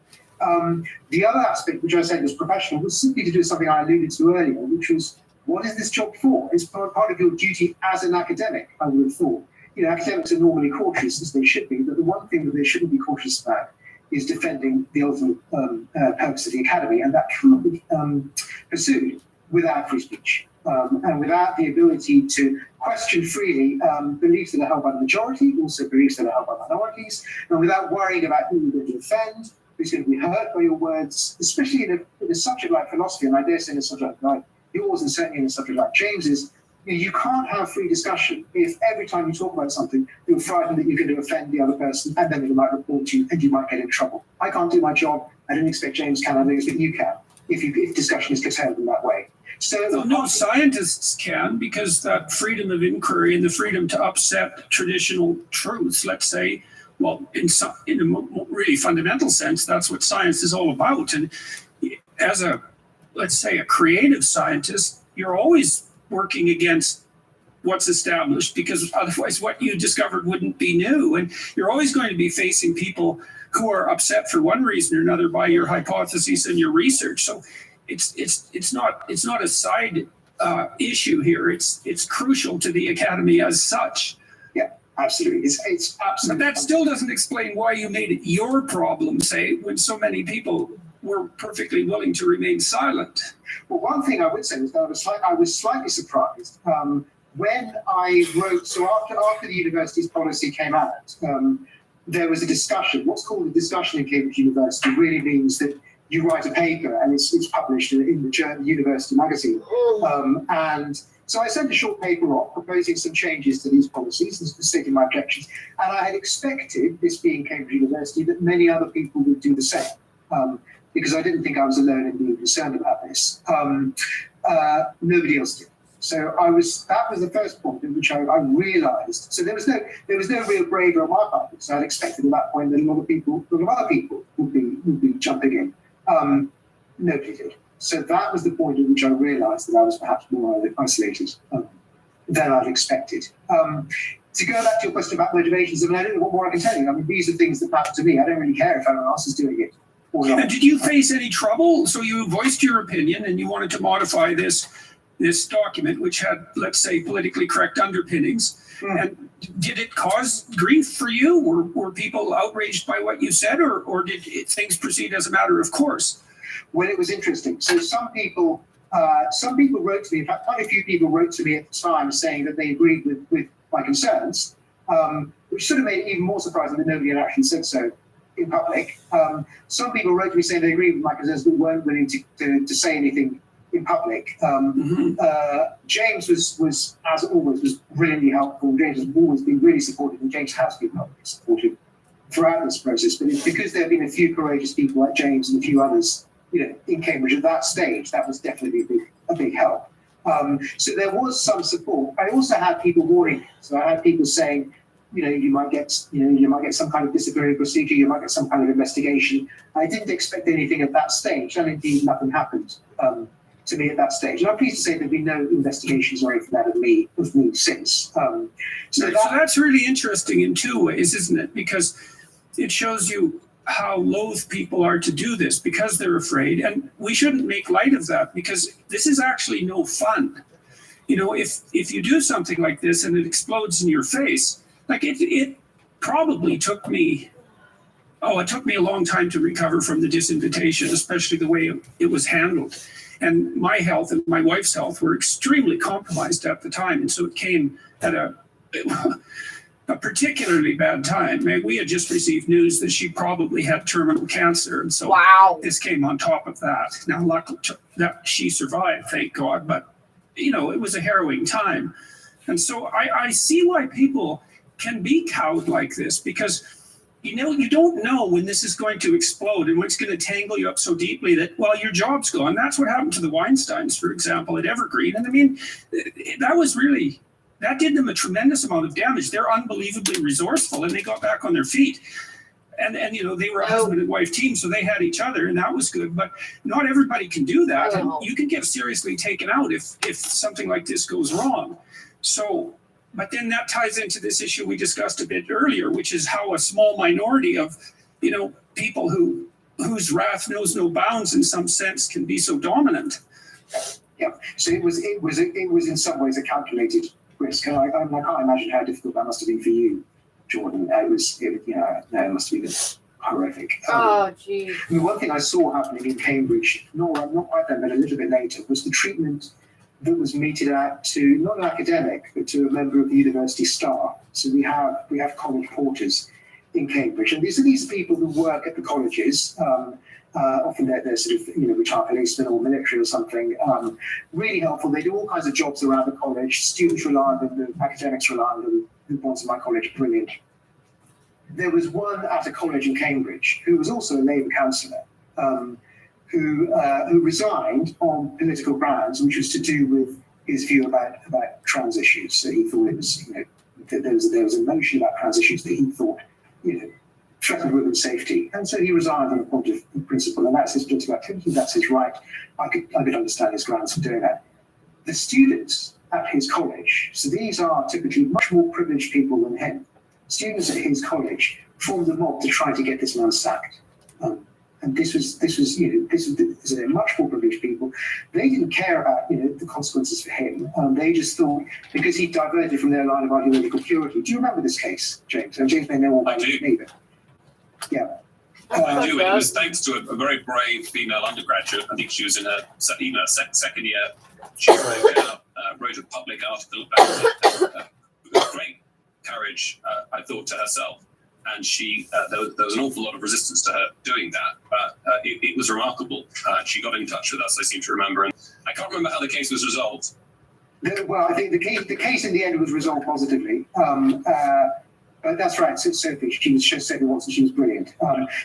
The other aspect, which I said was professional, was simply to do something I alluded to earlier, which was, what is this job for? It's part of your duty as an academic, I would have thought. Academics are normally cautious, as they should be, but the one thing that they shouldn't be cautious about is defending the ultimate purpose of the academy, and that cannot be pursued without free speech and without the ability to question freely beliefs that are held by the majority, also beliefs that are held by minorities, and without worrying about who you're going to offend, who's going to be hurt by your words, especially in a subject like philosophy, and I dare say in a subject like yours, and certainly in a subject like James's. You can't have free discussion if every time you talk about something, you're frightened that you're going to offend the other person, and then they might report you, and you might get in trouble. I can't do my job. I don't expect James can. I don't expect you can. If discussion is curtailed in that way. So no scientists can, because that freedom of inquiry and the freedom to upset traditional truths, let's say, well, in a really fundamental sense, that's what science is all about. And as let's say, a creative scientist, you're always working against what's established, because otherwise what you discovered wouldn't be new. And you're always going to be facing people who are upset for one reason or another by your hypotheses and your research. So it's not a side issue here. It's crucial to the academy as such. Yeah, absolutely. It's absolutely. But that still doesn't explain why you made it your problem, say, when so many people were perfectly willing to remain silent. Well, one thing I would say is that I was slightly surprised when I wrote. So after the university's policy came out, there was a discussion. What's called a discussion in Cambridge University really means that you write a paper and it's published in the university magazine. And so I sent a short paper off proposing some changes to these policies and stating my objections. And I had expected, this being Cambridge University, that many other people would do the same. Because I didn't think I was alone in being concerned about this. Nobody else did. So that was the first point in which I realised. So there was no real bravery on my part, because I had expected at that point that a lot of other people would be jumping in. Nobody did. So that was the point at which I realised that I was perhaps more isolated than I'd expected. To go back to your question about motivations, I mean, I don't know what more I can tell you. I mean, these are things that happen to me. I don't really care if anyone else is doing it. And did you face any trouble? So you voiced your opinion and you wanted to modify this this document, which had, let's say, politically correct underpinnings. And did it cause grief for you? Were people outraged by what you said, or did things proceed as a matter of course? Well, it was interesting. So some people wrote to me. In fact, quite a few people wrote to me at the time saying that they agreed with my concerns, which sort of made it even more surprising that nobody had actually said so in public. Some people wrote to me saying they agreed with my concerns but weren't willing to say anything in public. James was, as always, was brilliantly helpful. James has always been really supportive, and James has been publicly supportive throughout this process. But it's because there have been a few courageous people like James and a few others, in Cambridge at that stage, that was definitely a big help. So there was some support. I also had people warning. So I had people saying, you might get some kind of disciplinary procedure, you might get some kind of investigation. I didn't expect anything at that stage, and indeed nothing happened to me at that stage. And I'm pleased to say there've been no investigations or anything of me since. So that's really interesting in two ways, isn't it? Because it shows you how loath people are to do this because they're afraid. And we shouldn't make light of that, because this is actually no fun. If you do something like this and it explodes in your face, like it probably took me a long time to recover from the disinvitation, especially the way it was handled. And my health and my wife's health were extremely compromised at the time. And so it came at a particularly bad time. We had just received news that she probably had terminal cancer. And so this came on top of that. Now, luckily that she survived, thank God. But, it was a harrowing time. And so I see why people can be cowed like this, because you don't know when this is going to explode and when it's going to tangle you up so deeply that, well, your job's gone. That's what happened to the Weinsteins, for example, at Evergreen. And I mean, that did them a tremendous amount of damage. They're unbelievably resourceful, and they got back on their feet. And they were a husband and wife team, so they had each other, and that was good. But not everybody can do that. And you can get seriously taken out if something like this goes wrong. So, but then that ties into this issue we discussed a bit earlier, which is how a small minority of, people whose wrath knows no bounds in some sense can be so dominant. Yeah. So it was in some ways a calculated risk. And I can't imagine how difficult that must have been for you, Jordan. It must have been horrific. Oh, geez. I mean, one thing I saw happening in Cambridge, not quite then, but a little bit later, was the treatment that was meted out to not an academic, but to a member of the university staff. So we have college porters in Cambridge, and these are people who work at the colleges. Often they're sort of retired policemen or military or something. Really helpful. They do all kinds of jobs around the college. Students rely on them, the academics rely on them. The ones in my college, brilliant. There was one at a college in Cambridge who was also a Labour councillor. Who resigned on political grounds, which was to do with his view about trans issues. So he thought it was, that there was a notion about trans issues that he thought, threatened women's safety, and so he resigned on a point of principle, and that's his political activity. That's his right. I could understand his grounds for doing that. The students at his college, so these are typically much more privileged people than him. Students at his college formed a mob to try to get this man sacked. And this was much more privileged people. They didn't care about the consequences for him. They just thought, because he diverted from their line of ideological purity. Do you remember this case, James? And James may know all about it. Neither. Yeah. I do. It was thanks to a very brave female undergraduate. I think she was in her second year. She wrote a public article about it with great courage, I thought, to herself. And there was an awful lot of resistance to her doing that, but it was remarkable. She got in touch with us, I seem to remember, and I can't remember how the case was resolved. Well, I think the case in the end was resolved positively. But that's right, so Sophie, she said it once, and she was brilliant.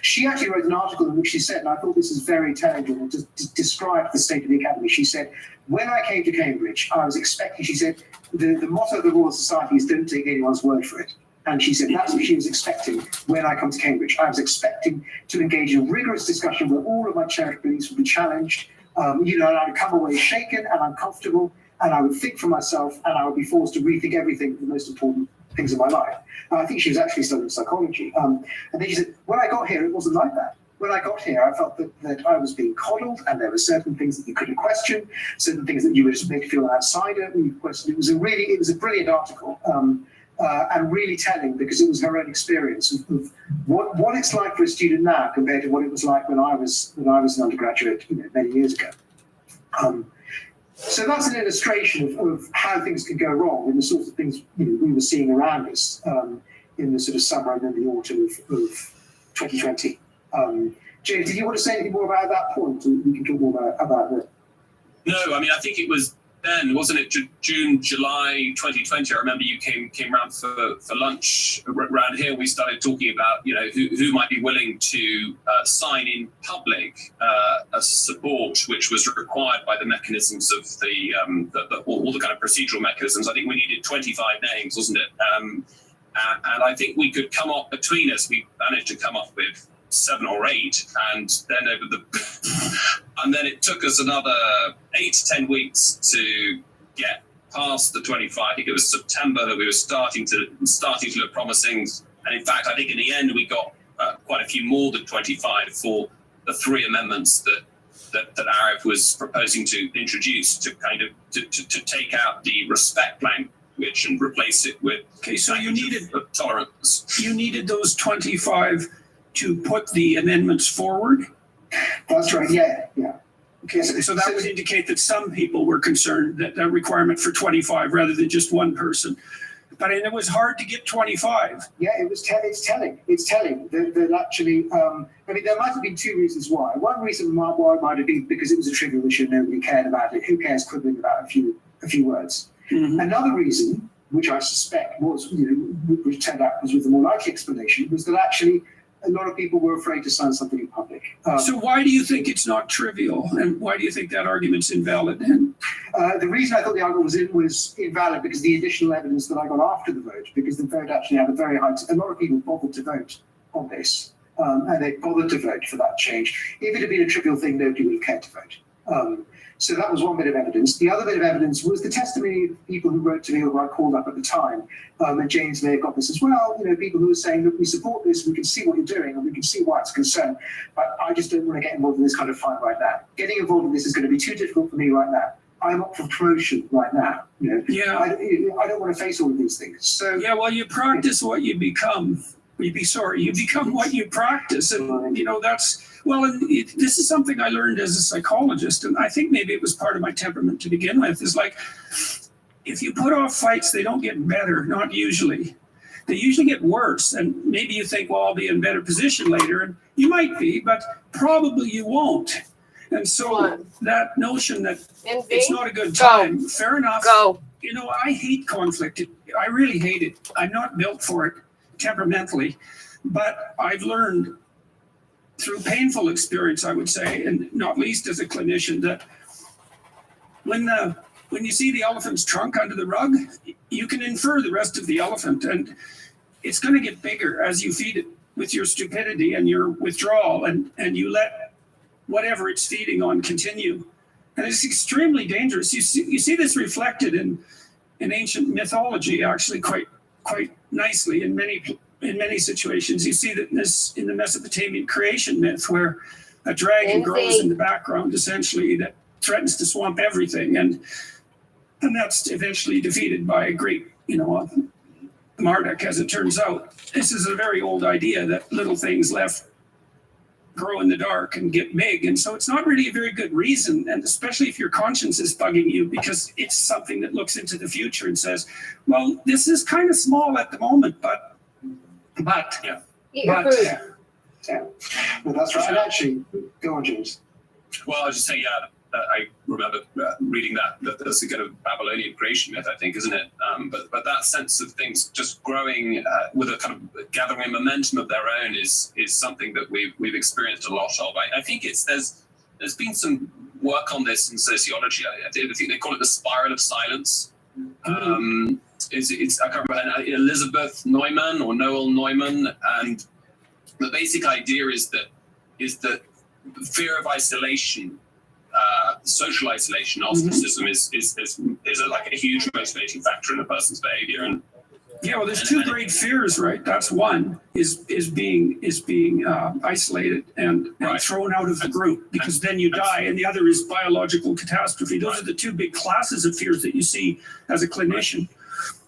She actually wrote an article in which she said, and I thought this is very telling, and to describe the state of the academy. She said, when I came to Cambridge, I was expecting, she said, the motto of the Royal Society is don't take anyone's word for it. And she said that's what she was expecting when I come to Cambridge. I was expecting to engage in rigorous discussion where all of my cherished beliefs would be challenged. And I would come away shaken and uncomfortable, and I would think for myself, and I would be forced to rethink everything, the most important things in my life. I think she was actually studying psychology. And then she said, when I got here, it wasn't like that. when I got here, I felt that I was being coddled, and there were certain things that you couldn't question, certain things that you would just make you feel an outsider. It was a brilliant article, and really telling, because it was her own experience of what it's like for a student now compared to what it was like when I was an undergraduate, many years ago. So that's an illustration of how things can go wrong and the sorts of things we were seeing around us in the sort of summer and then the autumn of 2020. James, did you want to say anything more about that point? We can talk more about that. No, I mean, I think it was then, wasn't it, June, July 2020? I remember you came round for lunch around here. We started talking about, who might be willing to sign in public a support which was required by the mechanisms of all the kind of procedural mechanisms. I think we needed 25 names, wasn't it? And I think we could come up between us. We managed to come up with 7 or 8, and then it took us another 8 to 10 weeks to get past the 25. I think it was September that we were starting to look promising, and in fact, I think in the end we got quite a few more than 25 for the 3 amendments that Arif was proposing to introduce to kind of to take out the respect language and replace it with tolerance. You needed those 25 to put the amendments forward? That's right, yeah. Okay, so that would indicate that some people were concerned that a requirement for 25 rather than just one person. But it was hard to get 25. Yeah, it's telling. That actually, there might have been 2 reasons why. One reason why it might have been because it was a trivial issue and nobody cared about it. Who cares quibbling about a few words? Mm-hmm. Another reason, which I suspect was, which turned out was with the more likely explanation, was that actually a lot of people were afraid to sign something in public. So why do you think it's not trivial? And why do you think that argument's invalid then? The reason I thought the argument was invalid because the additional evidence that I got after the vote, because the vote actually had a very high... A lot of people bothered to vote on this, and they bothered to vote for that change. If it had been a trivial thing, nobody would have cared to vote. So that was one bit of evidence. The other bit of evidence was the testimony of people who wrote to me or I called up at the time, and James may have got this as well, people who were saying, look, we support this, we can see what you're doing, and we can see why it's a concern, but I just don't want to get involved in this kind of fight right now. Getting involved in this is going to be too difficult for me right now. I'm up for promotion right now. Yeah. I don't want to face all of these things. So yeah, well, you practice what you become. You become what you practice, and that's... Well, this is something I learned as a psychologist, and I think maybe it was part of my temperament to begin with, is like, if you put off fights, they don't get better, not usually. They usually get worse, and maybe you think, well, I'll be in a better position later, and you might be, but probably you won't. And so that notion that it's not a good time, fair enough. I hate conflict. I really hate it. I'm not built for it temperamentally, but I've learned through painful experience, I would say, and not least as a clinician, that when you see the elephant's trunk under the rug, you can infer the rest of the elephant, and it's going to get bigger as you feed it with your stupidity and your withdrawal, and you let whatever it's feeding on continue. And it's extremely dangerous. You see this reflected in ancient mythology, actually quite nicely in many situations. You see that in the Mesopotamian creation myth, where a dragon grows in the background, essentially, that threatens to swamp everything, and that's eventually defeated by a great, Marduk, as it turns out. This is a very old idea that little things left grow in the dark and get big, and so it's not really a very good reason, and especially if your conscience is bugging you, because it's something that looks into the future and says, well, this is kind of small at the moment, but yeah. Eat your food. Yeah. Well, that's right. And actually, go on, James. Well, I was just saying, I remember reading that there's a kind of Babylonian creation myth, I think, isn't it? But that sense of things just growing with a kind of gathering momentum of their own is something that we've experienced a lot of. I think there's been some work on this in sociology. I think they call it the spiral of silence. I can't remember, Elizabeth Neumann or Noel Neumann, and the basic idea is that fear of isolation, social isolation, ostracism is like a huge motivating factor in a person's behavior, and Yeah, well, there's two great fears, right? That's one is being isolated and thrown out of the group because then you die, and the other is biological catastrophe. Those are the two big classes of fears that you see as a clinician.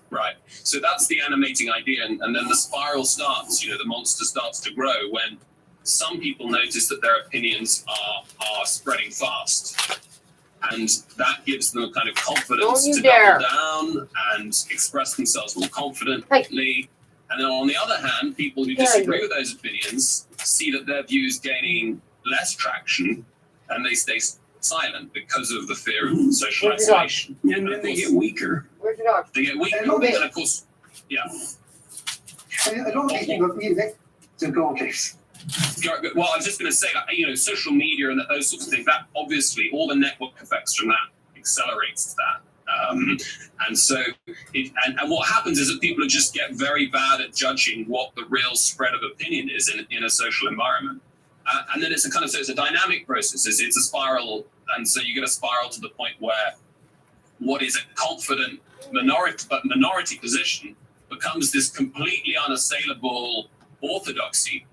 Right. So that's the animating idea, and then the spiral starts. The monster starts to grow when some people notice that their opinions are spreading fast. And that gives them a kind of confidence to double down and express themselves more confidently. And then on the other hand, people who disagree with those opinions see that their views gaining less traction and they stay silent because of the fear of social isolation. And then they get weaker. Where's the dog? They get weaker, and of course, yeah. And a lot of these people, so go on, please. Well, I was just going to say that, social media and those sorts of things, that obviously all the network effects from that accelerates that. And so, and what happens is that people just get very bad at judging what the real spread of opinion is in a social environment. And then it's a dynamic process. It's a spiral. And so you get a spiral to the point where what is a confident minority position becomes this completely unassailable orthodoxy.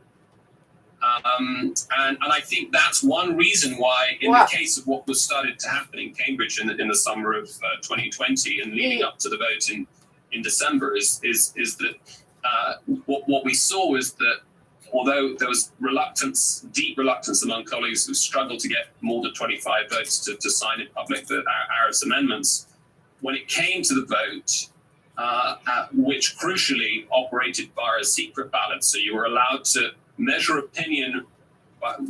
And I think that's one reason why, in the case of what was started to happen in Cambridge in the summer of 2020 and leading up to the vote in December, is that what we saw was that although there was deep reluctance among colleagues who struggled to get more than 25 votes to sign in public the Harris amendments, when it came to the vote, which crucially operated via a secret ballot, so you were allowed to measure opinion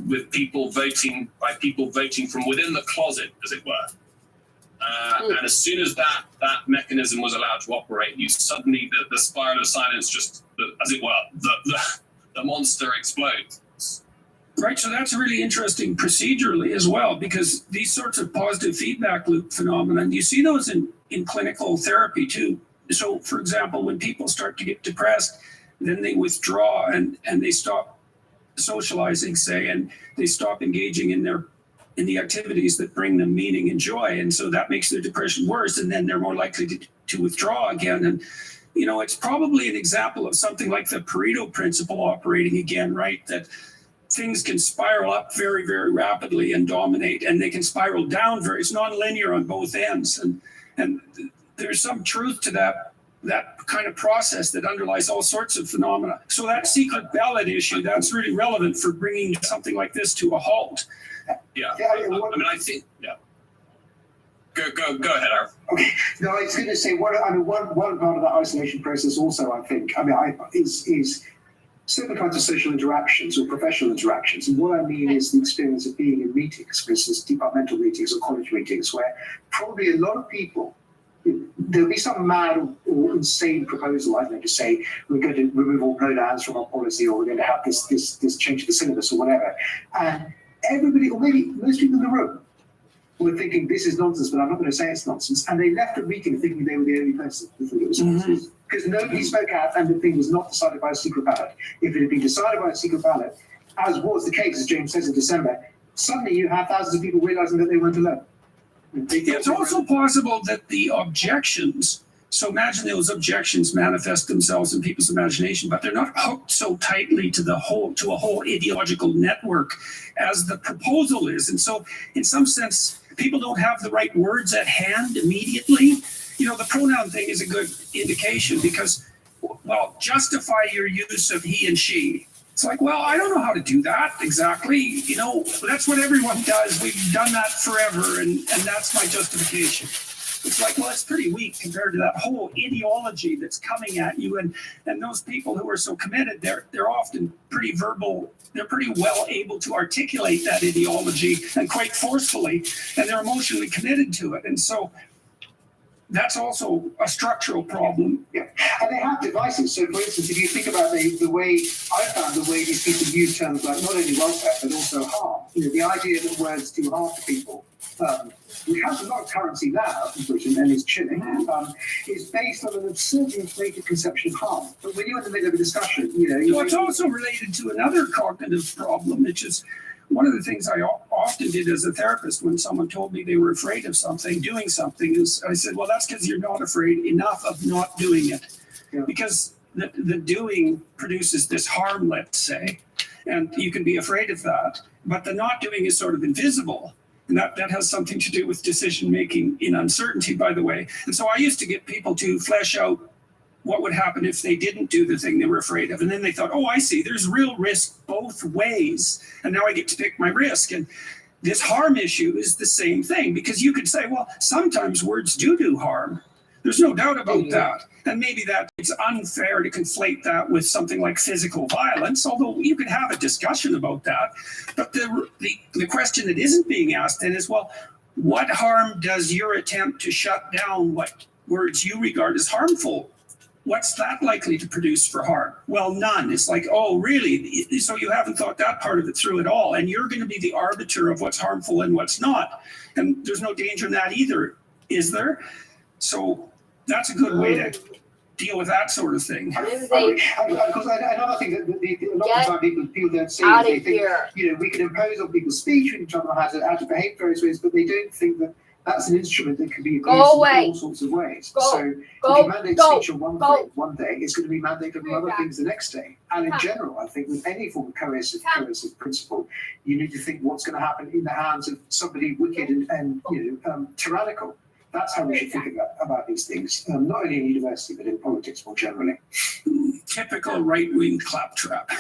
with people voting from within the closet, as it were. And as soon as that mechanism was allowed to operate, you suddenly the spiral of silence just, as it were, the monster explodes. Right, so that's really interesting procedurally as well, because these sorts of positive feedback loop phenomena, you see those in clinical therapy too. So, for example, when people start to get depressed, then they withdraw and they stop socializing, say, and they stop engaging in the activities that bring them meaning and joy, and so that makes their depression worse, and then they're more likely to withdraw again. And it's probably an example of something like the Pareto principle operating again, right? That things can spiral up very, very rapidly and dominate, and they can spiral down it's non-linear on both ends, and there's some truth to that kind of process that underlies all sorts of phenomena. So that secret ballot issue, that's really relevant for bringing something like this to a halt. Yeah. I think, yeah. Go ahead, Aaron. Okay. No, I was going to say one part of that isolation process also, I think, is certain kinds of social interactions or professional interactions. And what I mean is the experience of being in meetings, for instance, departmental meetings or college meetings, where probably a lot of people, there'll be some mad or insane proposal, I don't know, to say we're going to remove all pronouns from our policy, or we're going to have this change to the syllabus or whatever. And everybody, or maybe most people in the room, were thinking this is nonsense, but I'm not going to say it's nonsense. And they left the meeting thinking they were the only person who thought it was nonsense. Because nobody spoke out, and the thing was not decided by a secret ballot. If it had been decided by a secret ballot, as was the case, as James says, in December, suddenly you have thousands of people realizing that they weren't alone. It's also possible that the objections, so imagine those objections manifest themselves in people's imagination, but they're not hooked so tightly to a whole ideological network as the proposal is. And so in some sense, people don't have the right words at hand immediately. The pronoun thing is a good indication because, well, justify your use of he and she. It's like, well, I don't know how to do that exactly. That's what everyone does. We've done that forever, and that's my justification. It's like, well, it's pretty weak compared to that whole ideology that's coming at you. And those people who are so committed, they're often pretty verbal. They're pretty well able to articulate that ideology, and quite forcefully, and they're emotionally committed to it. And so that's also a structural problem. Yeah, and they have devices. So, for instance, if you think about the way these people use terms like not only welfare but also harm, the idea that words do harm to people, which has a lot of currency now in Britain and is chilling, is based on an absurdly inflated conception of harm. But when you're in the middle of a discussion, it's also related to another cognitive problem, which is one of the things I often did as a therapist when someone told me they were afraid of something, doing something, is I said, well, that's because you're not afraid enough of not doing it. because the doing produces this harm, let's say, and you can be afraid of that. But the not doing is sort of invisible. And that has something to do with decision making in uncertainty, by the way. And so I used to get people to flesh out what would happen if they didn't do the thing they were afraid of. And then they thought, oh, I see, there's real risk both ways. And now I get to pick my risk. And this harm issue is the same thing, because you could say, well, sometimes words do harm. There's no doubt about that. And maybe that it's unfair to conflate that with something like physical violence, although you could have a discussion about that. But the question that isn't being asked then is, well, what harm does your attempt to shut down what words you regard as harmful, what's that likely to produce for harm? Well, none. It's like, oh, really? So you haven't thought that part of it through at all. And you're going to be the arbiter of what's harmful and what's not. And there's no danger in that either, is there? So that's a good way to deal with that sort of thing. Because another thing that a lot of the time people don't see is they think, we can impose on people's speech, we can tell them how to behave various ways, but they don't think that that's an instrument that can be abused in all sorts of ways. So if you mandate speech on one day, it's going to be mandated on other things the next day. And in general, I think with any form of coercive principle, you need to think what's going to happen in the hands of somebody wicked and tyrannical. That's how we should think about these things, not only in university, but in politics more generally. Typical right-wing claptrap.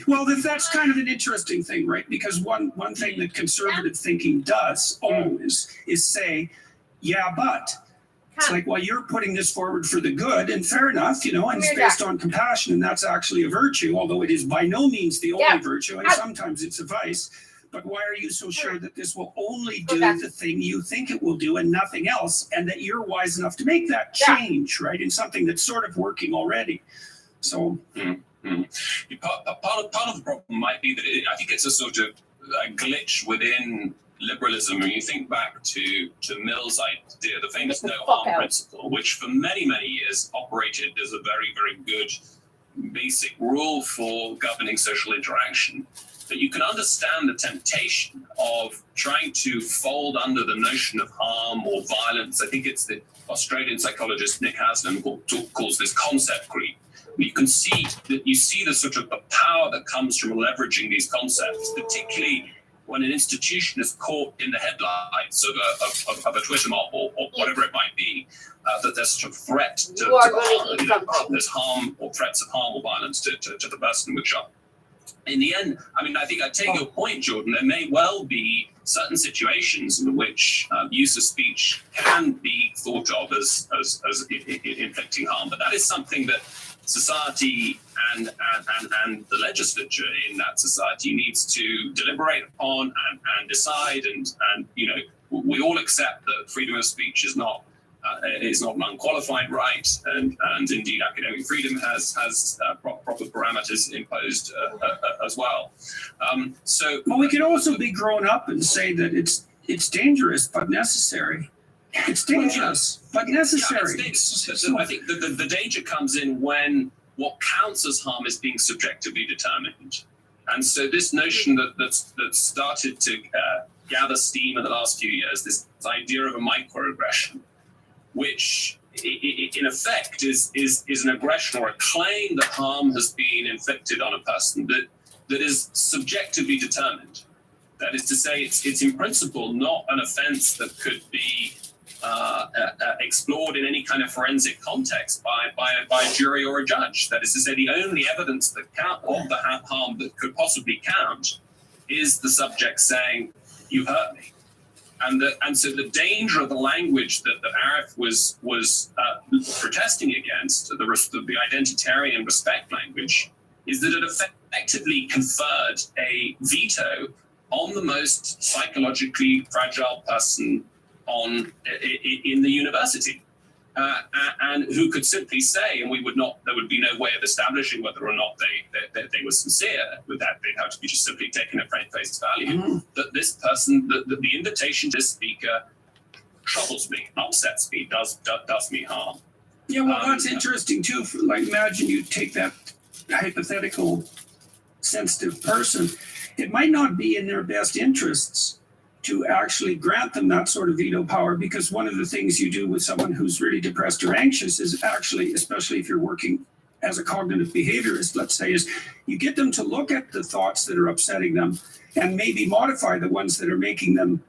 Well, that's kind of an interesting thing, right? Because one thing that conservative thinking does always is say, yeah, but. It's like, well, you're putting this forward for the good, and fair enough, and it's based on compassion, and that's actually a virtue, although it is by no means the only virtue, and sometimes it's a vice. But why are you so sure that this will only do the thing you think it will do and nothing else, and that you're wise enough to make that change, right, in something that's sort of working already? So part of the problem might be that I think it's a sort of a glitch within liberalism. When you think back to Mill's idea, the famous no harm principle, which for many, many years operated as a very, very good basic rule for governing social interaction. But you can understand the temptation of trying to fold under the notion of harm or violence. I think it's the Australian psychologist Nick Haslam calls this concept creep. You can see that the sort of the power that comes from leveraging these concepts, particularly when an institution is caught in the headlights of a Twitter mob or whatever it might be, that there's sort of threat to there's harm or threats of harm or violence to the person, which are. In the end, I think I take your point, Jordan. There may well be certain situations in which use of speech can be thought of as inflicting harm, but that is something that society and the legislature in that society needs to deliberate upon and decide. And we all accept that freedom of speech is not an unqualified right, and indeed academic freedom has proper parameters imposed as well. Well, we can also be grown up and say that it's dangerous but necessary. It's dangerous but necessary. I think the danger comes in when what counts as harm is being subjectively determined, and so this notion that's started to gather steam in the last few years, this idea of a microaggression, which in effect is an aggression or a claim that harm has been inflicted on a person that is subjectively determined. That is to say, it's in principle not an offence that could be explored in any kind of forensic context by a jury or a judge. That is to say, the only evidence that of the harm that could possibly count is the subject saying, "You hurt me." And so the danger of the language that Arif was protesting against, the identitarian respect language, is that it effectively conferred a veto on the most psychologically fragile person in the university, and who could simply say, and there would be no way of establishing whether or not they were sincere with that. They'd have to be just simply taken at face value. That this person, that the invitation to this speaker troubles me, upsets me, does me harm. Yeah, well, that's interesting too. Like, imagine you take that hypothetical sensitive person. It might not be in their best interests to actually grant them that sort of veto power, because one of the things you do with someone who's really depressed or anxious is actually, especially if you're working as a cognitive behaviorist, let's say, is you get them to look at the thoughts that are upsetting them and maybe modify the ones that are making them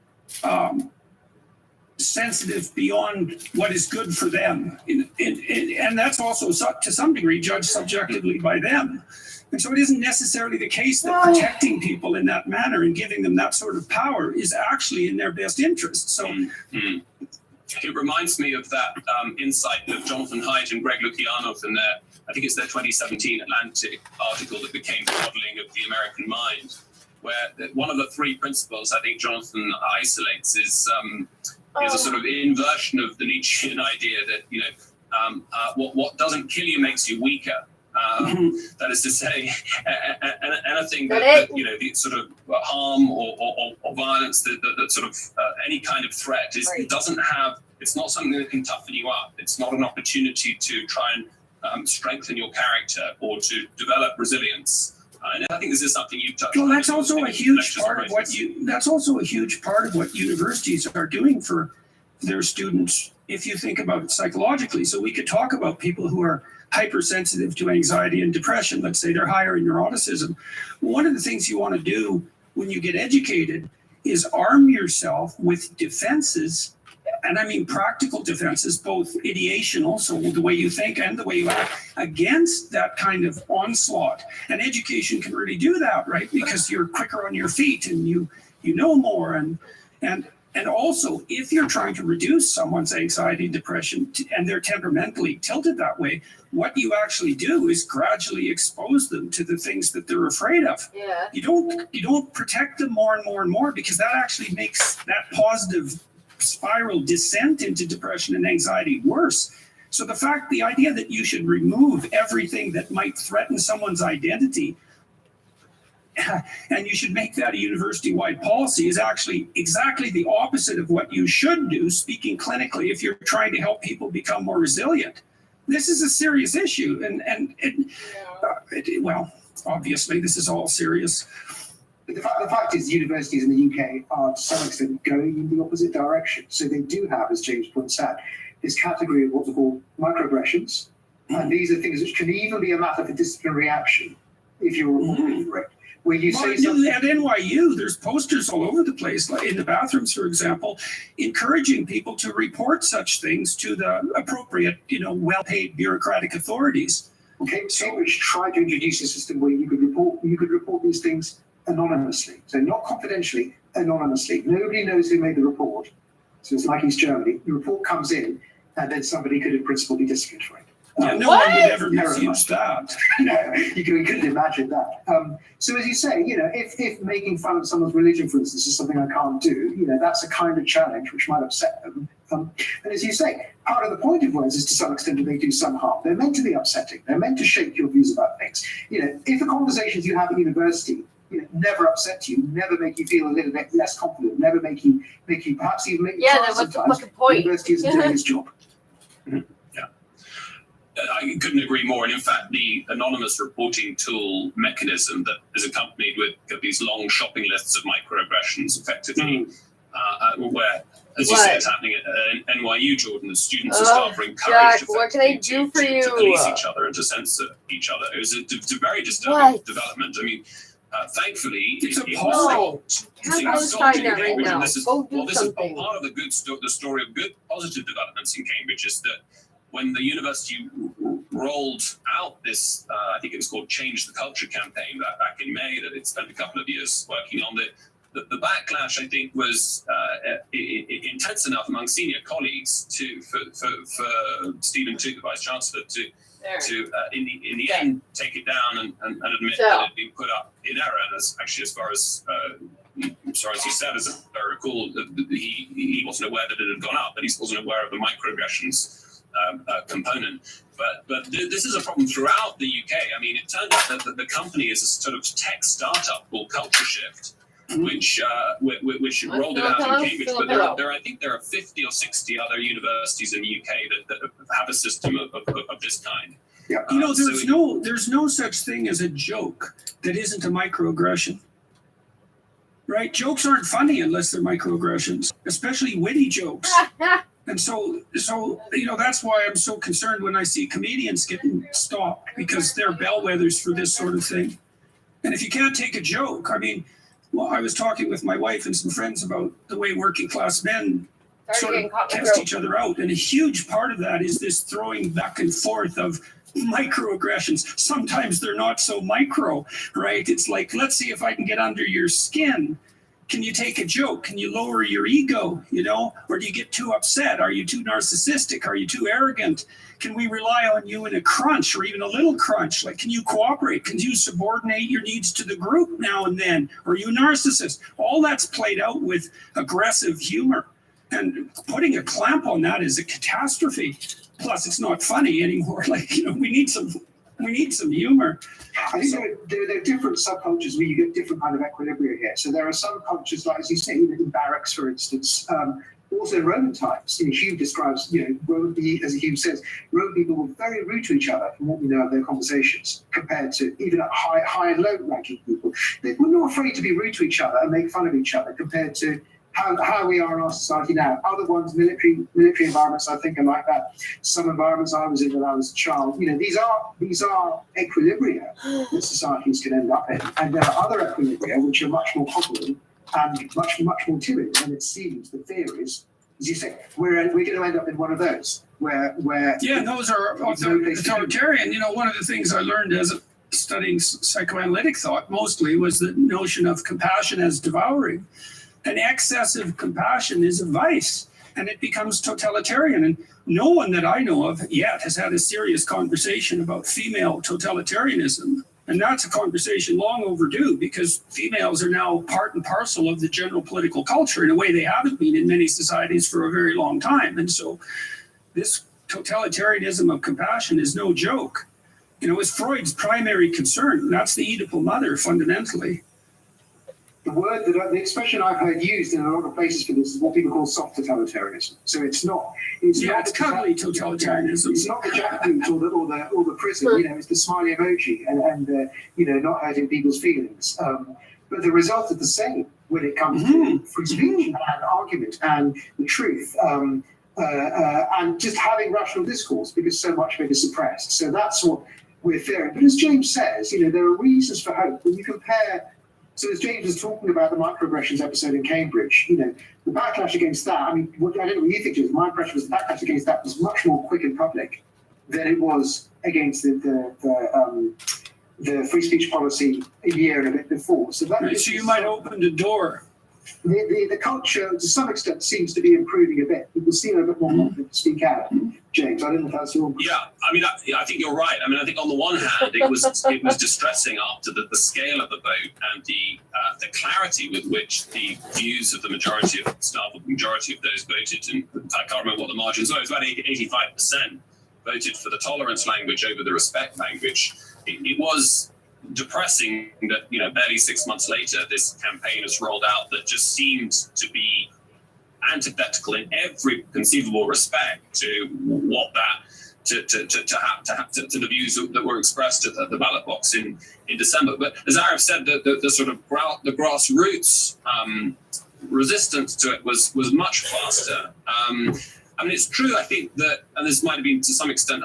sensitive beyond what is good for them. And that's also to some degree judged subjectively by them. And so it isn't necessarily the case that protecting people in that manner and giving them that sort of power is actually in their best interest. So it reminds me of that insight of Jonathan Haidt and Greg Lukianoff in their, I think it's their 2017 Atlantic article that became the modeling of the American mind, where one of the three principles I think Jonathan isolates is a sort of inversion of the Nietzschean idea that, what doesn't kill you makes you weaker. That is to say, anything that the sort of harm or violence, that sort of any kind of threat it doesn't have. It's not something that can toughen you up. It's not an opportunity to try and strengthen your character or to develop resilience. And I think this is something you touched on. Well, that's also a huge part of what that's also a huge part of what universities are doing for their students. If you think about it psychologically, so we could talk about people who are hypersensitive to anxiety and depression. Let's say they're higher in neuroticism. One of the things you want to do when you get educated is arm yourself with defenses, and I mean practical defenses, both ideational, so the way you think and the way you act, against that kind of onslaught. And education can really do that, right? Because you're quicker on your feet and you know more. And also, if you're trying to reduce someone's anxiety and depression and they're temperamentally tilted that way, what you actually do is gradually expose them to the things that they're afraid of. Yeah. You don't protect them more and more and more, because that actually makes that positive spiral descent into depression and anxiety worse. So the idea that you should remove everything that might threaten someone's identity and you should make that a university-wide policy is actually exactly the opposite of what you should do, speaking clinically, if you're trying to help people become more resilient. This is a serious issue, well, obviously this is all serious. But the fact is, universities in the UK are to some extent going in the opposite direction. So they do have, as James points out, this category of what are called microaggressions. And these are things which can even be a matter for disciplinary action if you're reporting for it. Where you say at NYU, there's posters all over the place, like in the bathrooms, for example, encouraging people to report such things to the appropriate, well-paid bureaucratic authorities. Okay, Cambridge tried to introduce a system where you could report these things anonymously, so not confidentially, anonymously. Nobody knows who made the report. So it's like East Germany. The report comes in, and then somebody could, in principle, be disciplined for it. No one would ever misuse that. No, you couldn't imagine that. So as you say, if making fun of someone's religion, for instance, is something I can't do, that's a kind of challenge which might upset them. And as you say, part of the point of words is to some extent that they do some harm. They're meant to be upsetting. They're meant to shape your views about things. If the conversations you have at university never upset you, never make you feel a little bit less confident, never make you perhaps even make you cry sometimes, the university isn't doing its job. I couldn't agree more. And in fact, the anonymous reporting tool mechanism that is accompanied with these long shopping lists of microaggressions, effectively, where, as you say, it's happening at NYU, Jordan, the students and staff are encouraged Jack, what can I do for you? To police each other and to censor each other. It was a very disturbing development. I mean, thankfully, it's appalling. This is part part of the the story of good positive developments in Cambridge is that when the university rolled out this, I think it was called Change the Culture campaign back in May, that it spent a couple of years working on the backlash, I think, was intense enough among senior colleagues for Stephen Tooke, the Vice Chancellor, to in the end take it down and admit that it had been put up in error. And as far as he said, as I recall, he wasn't aware that it had gone up, but he wasn't aware of the microaggressions component. But this is a problem throughout the UK. I mean, it turned out that the company is a sort of tech startup called Culture Shift, which rolled it out in Cambridge. But I think there are 50 or 60 other universities in the UK that have a system of this kind. Yeah. There's no such thing as a joke that isn't a microaggression. right? Jokes aren't funny unless they're microaggressions, especially witty jokes. And so that's why I'm so concerned when I see comedians getting stopped, because they're bellwethers for this sort of thing. And if you can't take a joke, I was talking with my wife and some friends about the way working class men sort of test each other out. And a huge part of that is this throwing back and forth of microaggressions. Sometimes they're not so micro, right? It's like, let's see if I can get under your skin. Can you take a joke? Can you lower your ego, Or do you get too upset? Are you too narcissistic? Are you too arrogant? Can we rely on you in a crunch or even a little crunch? Like, can you cooperate? Can you subordinate your needs to the group now and then? Are you a narcissist? All that's played out with aggressive humor. And putting a clamp on that is a catastrophe. Plus, it's not funny anymore. Like, we need some humor. I think there are different subcultures where you get different kind of equilibria here. So there are some cultures, like as you say, in barracks, for instance, also Roman times. Hume describes, Roman, as Hume says, Roman people were very rude to each other from what we know of their conversations, compared to even high and low ranking people. They were not afraid to be rude to each other and make fun of each other, compared to how we are in our society now. Other ones, military environments, I think, are like that. Some environments I was in when I was a child. These are equilibria that societies can end up in, and there are other equilibria which are much more hovering and much more timid. And it seems the fear is, as you say, we're going to end up in one of those where those are authoritarian. One of the things I learned as studying psychoanalytic thought mostly was the notion of compassion as devouring. And excessive compassion is a vice, and it becomes totalitarian. And no one that I know of yet has had a serious conversation about female totalitarianism. And that's a conversation long overdue, because females are now part and parcel of the general political culture in a way they haven't been in many societies for a very long time. And so this totalitarianism of compassion is no joke. It's Freud's primary concern. That's the Oedipal mother, fundamentally. The expression I've heard used in a lot of places for this is what people call soft totalitarianism. So it's cuddly totalitarianism. It's not the jackboot or the prison. It's the smiley emoji and not hurting people's feelings. But the result is the same when it comes to free speech and argument and the truth, and just having rational discourse, because so much of it is suppressed. So that's what we're fearing. But as James says, there are reasons for hope. When you compare. So as James was talking about the microaggressions episode in Cambridge, the backlash against that, I don't know what you think, James, my impression was the backlash against that was much more quick and public than it was against the free speech policy a year and a bit before. So you might open the door. The culture, to some extent, seems to be improving a bit. People seem a bit more confident to speak out. James, I don't know if that's your... Yeah, I think you're right. I think on the one hand, it was distressing after the scale of the vote and the clarity with which the views of the majority of staff, the majority of those voted, and I can't remember what the margins were, it was about 85% voted for the tolerance language over the respect language. It was depressing that barely 6 months later this campaign has rolled out that just seemed to be antithetical in every conceivable respect to what to the views that were expressed at the ballot box in December. But as Arif said, the sort of the grassroots resistance to it was much faster. It's true, I think, that, and this might have been to some extent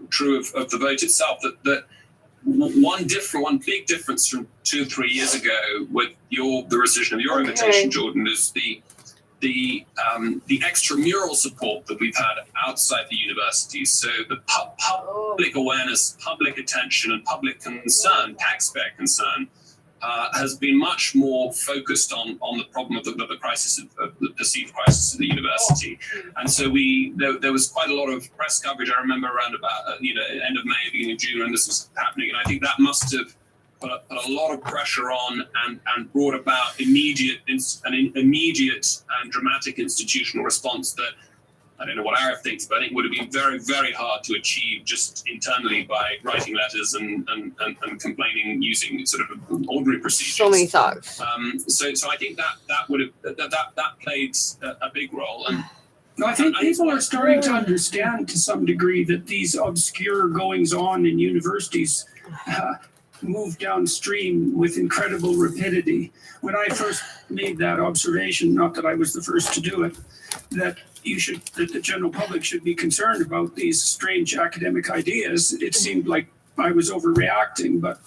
true of the vote itself, that one big difference from 2 or 3 years ago with the rescission of your invitation, Jordan, is the extramural support that we've had outside the universities. So the public awareness, public attention, and public concern, taxpayer concern, has been much more focused on the problem of the crisis, of the perceived crisis of the university. And so there was quite a lot of press coverage. I remember around about end of May, beginning of June, when this was happening. And I think that must have put a lot of pressure on and brought about immediate and dramatic institutional response that, I don't know what Arif thinks, but I think would have been very, very hard to achieve just internally by writing letters and complaining using sort of ordinary procedures. So many thoughts. So I think that played a big role. And no, I think people are starting to understand to some degree that these obscure goings on in universities move downstream with incredible rapidity. When I first made that observation, not that I was the first to do it, that the general public should be concerned about these strange academic ideas, it seemed like I was overreacting, but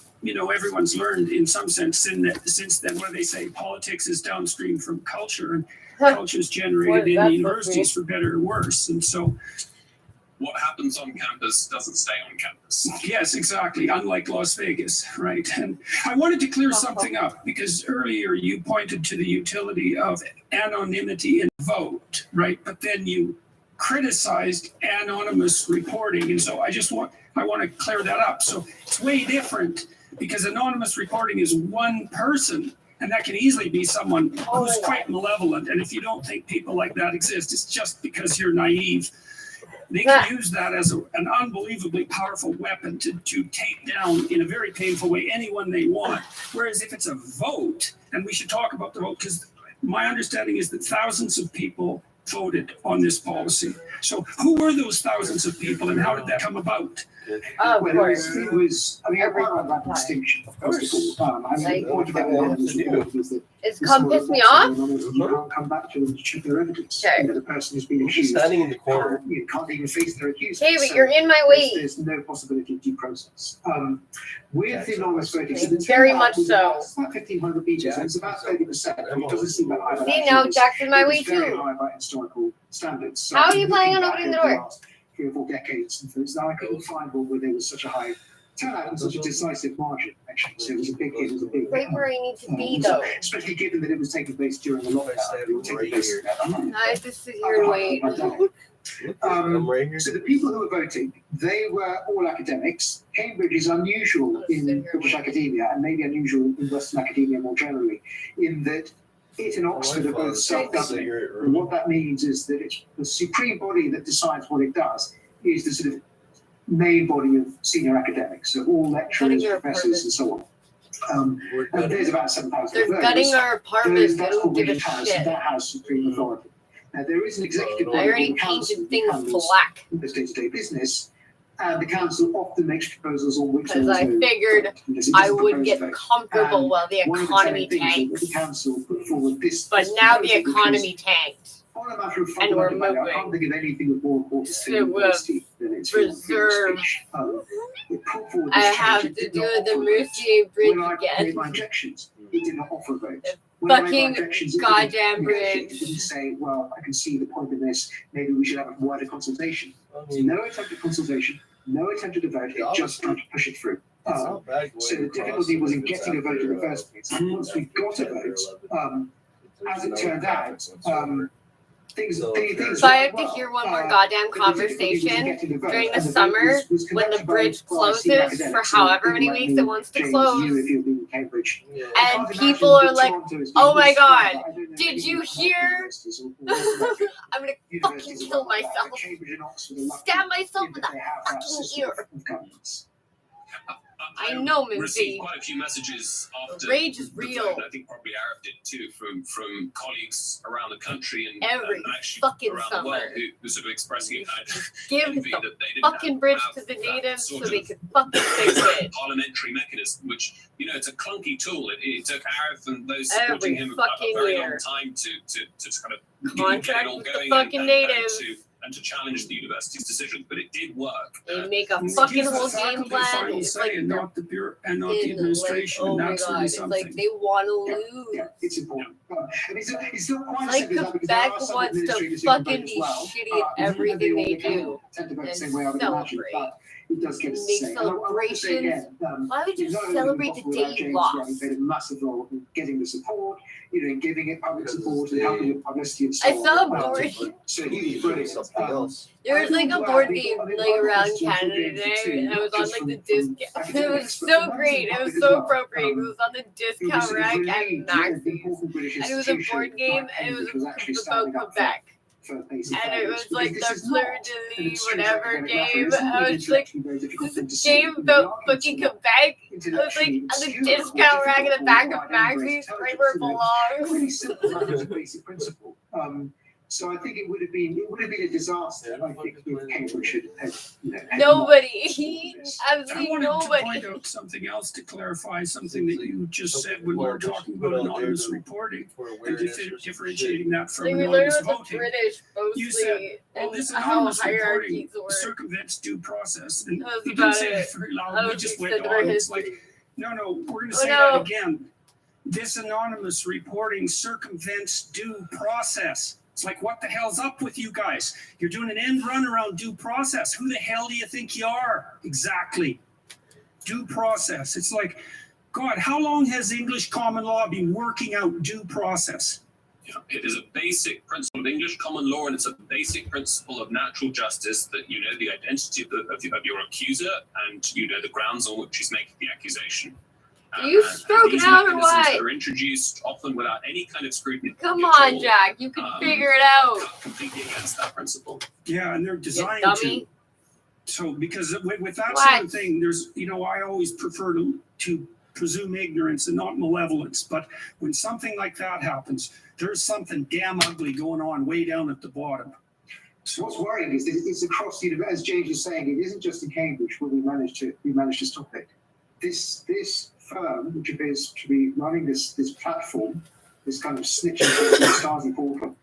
everyone's learned in some sense since then, where they say politics is downstream from culture, and culture is generated in the universities for better or worse. And so what happens on campus doesn't stay on campus. yes, exactly. Unlike Las Vegas, right? And I wanted to clear something up because earlier you pointed to the utility of anonymity in vote, right? But then you criticized anonymous reporting, and so I want to clear that up. So it's way different because anonymous reporting is one person, and that can easily be someone who's quite malevolent. And if you don't think people like that exist, it's just because you're naive. They can use that as an unbelievably powerful weapon to take down in a very painful way anyone they want. Whereas if it's a vote, and we should talk about the vote, because my understanding is that thousands of people voted on this policy. So who were those thousands of people, and how did that come about? Of Well, course. it was, I mean, I quite like that distinction, first of all. I mean, the point about the anonymous report was that It's come piss me off. Mm-hmm. you can't come back to them to check their evidence. Okay. The person who's been accused. Standing in the corner. You can't even face their accusers. Okay, but So you're in my way. There's no possibility of due process. With the anonymous voting, so the Very turnout much was so. It's about 1,500 people, so it's about 30%. It doesn't seem that high. but See, actually now it was- Jack's in my it way was very too. high by historical standards. So How are you planning on looking opening the back over door? last 3 or 4 decades, and things, now I couldn't find one where there was such a high turnout and such a decisive margin, actually. So it was a big hit, it was a big Right where I need to be, so, though. especially given that it was taking place during the lockdown. It was taking place I have to sit here and wait. So the people who were voting, they were all academics. Cambridge is unusual in British academia, and maybe unusual in Western academia more generally, in that it and Oxford are both self-governing. And what that means is that it's the supreme body that decides what it does is the sort of main body of senior academics, so all lecturers, professors, and so on. And there's about 7,000 They're of those. gutting our apartments. They That's don't called give a British House, shit. and that has supreme authority. Now, there is an executive I body already called council painted that things handles black the day-to-day business, and the council often makes proposals on which because I figured I would get comfortable while the economy tanked. The council put forward this, But now the economy tanked. on a matter of And we're fundamental value, I moving can't think of anything with more importance to to university than its freedom of preserve. speech. It put forward I this have change. to It do did not the offer Mercier votes. Bridge When I made again. my objections, it did not offer votes. When I made my Fucking objections, it goddamn didn't negotiate. It bridge. didn't say, well, I can see the point in this. Maybe we should have a wider consultation. No attempt at consultation, no attempt at a vote. It just tried to push it through. So the difficulty was in getting a vote in the first place. And once we got a vote, as it turned out, things So I have to hear one more goddamn conversation during the summer when the bridge closes for however many weeks it wants to close. And people are like, oh my god, did you hear? I'm gonna fucking kill myself. Stab myself with a fucking ear. I know, Received Missy. quite a few messages after Rage is the real. vote, and I think probably Arab did too, from colleagues around the country and Every actually fucking around summer. the world who sort of expressing it. Give envy the that they didn't fucking bridge have to the that natives so sort they of could fucking fix it. parliamentary mechanism, which it's a clunky tool. It took Arif and those Every supporting him a fucking very year. long time to kind of get Contract it all with the going fucking natives. and to challenge the university's decisions, but it did work. They make a It fucking gives the whole game faculty plan. final It's say like and not the and not the in, administration, like, oh and my that's god, really it's something. like they want to lose. Yeah, it's important. And it's not quite Like simple as that because there are Quebec some wants administrators to who can fucking vote as be well. shitty at And everything they all do tend to vote the and same way I would imagine, celebrate. but it does get us to Make say. And I want to say celebrations. again, Why would you it's not only celebrate the possible day without you James lost? Graham played a massive role in getting the support, in giving it public support and helping with publicity and so I on. saw a board. So he was brilliant. There was like a board game like around Canada today, and I was on like the discount. It was so great. It was so appropriate. It was on the discount rack at Max's, and it was a board game, and it was about Quebec. And it was like the Fleur de Lis whatever game. I was like, this game about fucking Quebec. I was like on the discount rack in the back of Max's, right where it belongs. Really simple matter as a basic principle. So I think it would have been a disaster. I think if Cambridge had Nobody. I Absolutely wanted to nobody. point out something else to clarify something that you just said when we were talking about anonymous reporting and differentiating that from Like we learned anonymous about the voting. British You said, mostly well, and this how anonymous reporting hierarchies work. circumvents due process. And That was you about didn't say it. it very loud. That We was just the went extent of our on. It's like, history. no, we're going to Oh, say no. that again. This anonymous reporting circumvents due process. It's like, what the hell's up with you guys? You're doing an end run around due process. Who the hell do you think you are? Exactly. Due process. It's like, God, how long has English common law been working out due process? Yeah, it is a basic principle of English common law, and it's a basic principle of natural justice that you know the identity of your accuser and you know the grounds on which he's making the accusation. You stroke These it out or mechanisms what? that are introduced often without any kind of scrutiny. Come at on, all, Jack. You can figure it out. completely against that principle. Yeah, and they're designed dummy. to. So, because with that What? sort of thing, there's, I always prefer to presume ignorance and not malevolence. But when something like that happens, there's something damn ugly going on way down at the bottom. So what's worrying is that it's across the university. As James was saying, it isn't just in Cambridge where we managed to stop it. This firm, which appears to be running this platform, this kind of snitching Stasi portal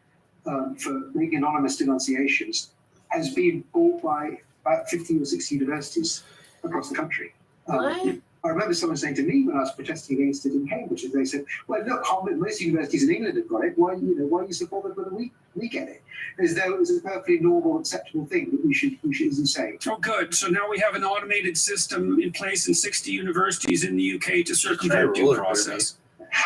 for making anonymous denunciations, has been bought by about 50 or 60 universities across the country. What? I remember someone saying to me when I was protesting against it in Cambridge, and they said, "Well, look, most universities in England have got it. Why are you so bothered whether we get it?" As though it was a perfectly normal, acceptable thing that we should, as you say. Oh, good. So now we have an automated system in place in 60 universities in the UK to circumvent due process.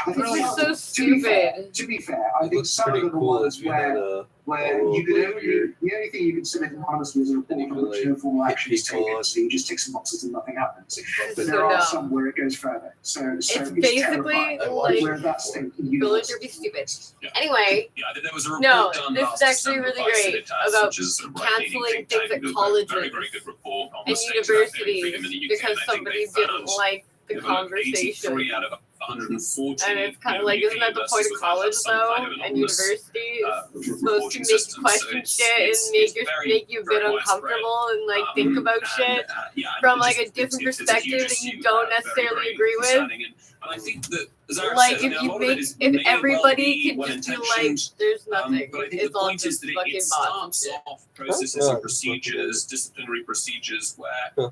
I think This is so to stupid. be fair, I think some of them are ones where you could only, the only thing you can submit anonymously is a report on which no formal action is taken. So you just tick some boxes and nothing happens. But there are some where it goes further. So It's basically like where that's the village or be stupid. Anyway, Yeah, there was a report no, done this last is actually December really by great Civitas, about which is a right-leaning canceling think things tank, at who do a colleges very, very good report on the and state of academic universities freedom in the UK. because And I think somebody they didn't found like the there were like conversation. 83 out of 140. And it's kind of like, UK isn't that the point of universities college have some though? kind of And anonymous, university is supposed to reporting make you system. question So shit and it's very, make you a bit very widespread. uncomfortable and like think about shit Yeah, and from it like just- a different it's a perspective huge that you issue, don't very, necessarily very agree with. concerning. And I think that, as Ira Like said, I mean, if a you lot of it make is if may well everybody be could just be like, well-intentioned, there's nothing. but I think It's the all point is just that fucking it bots. starts off processes and procedures, disciplinary procedures, where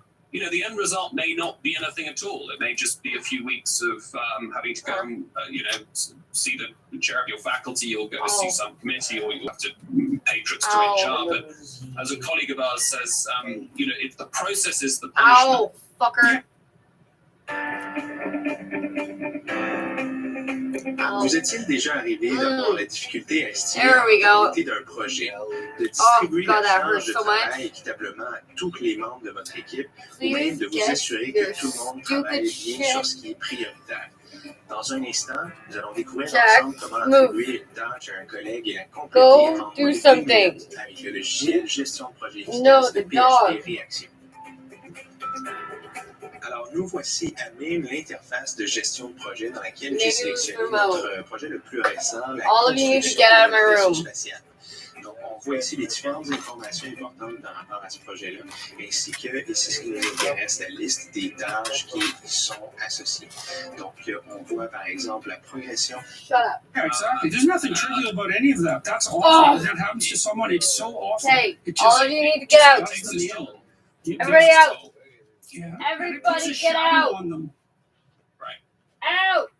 the end result may not be anything at all. It may just be a few weeks of having to go and see the chair of your faculty, or go to see some committee, or you have to pay trips to HR. But as a colleague of ours says, if the process is the punishment. Ow, fucker. Vous est-il déjà arrivé d'avoir la difficulté à estimer There we la go. qualité d'un projet, de distribuer God, la that charge hurts de so travail much. équitablement à tous les membres de votre équipe, ou Please même de vous get assurer your que tout le monde stupid travaille bien shit. sur ce qui est prioritaire? Dans un instant, nous allons découvrir Jack, ensemble comment move. attribuer une tâche à un collègue et la compléter Go en moins do de 10 something. minutes avec le logiciel gestion de projet efficace No, de the PHP dog. Réaction. Alors, nous voici à même l'interface de gestion de projet dans laquelle j'ai Maybe sélectionné it was remote. notre projet le plus récent, la All of you need to construction get out of my de notre room. vaisseau spatial. Donc, on voit ici les différentes informations importantes par rapport à ce projet-là, ainsi que, et c'est ce qui nous intéresse, la liste des tâches qui y sont associées. Donc, on voit par exemple la progression. Shut up. Yeah, exactly. There's nothing trivial about any of that. That's awful. Oh. That happens to someone. It's so awful. Hey, It all of you need to get out. does them in. Everybody out. Yeah. Everybody Puts a get shadow out. on them. Out.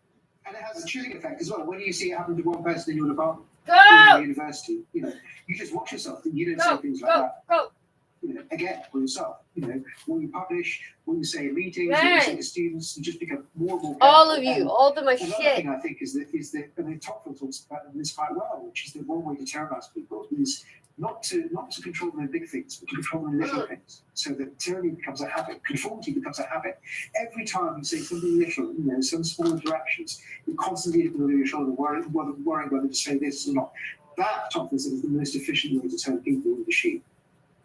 And it has a chilling effect as well. When you see it happen to one person in your department, Go. in the university, you just watch yourself and you don't Go, say things like go, that. go. Again, for yourself, when you publish, when you say in meetings, when you say to students, you just become more and more. All of careful. you, all of my Another shit. thing I think is that, and then Tocqueville talks about this quite well, which is that one way to terrorize people is not to control them in big things, but to control them in little things. So that tyranny becomes a habit, conformity becomes a habit. Every time you say something little, some small interactions, you're constantly looking over your shoulder, worrying whether to say this or not. That, Tocqueville said, is the most efficient way to turn people into sheep.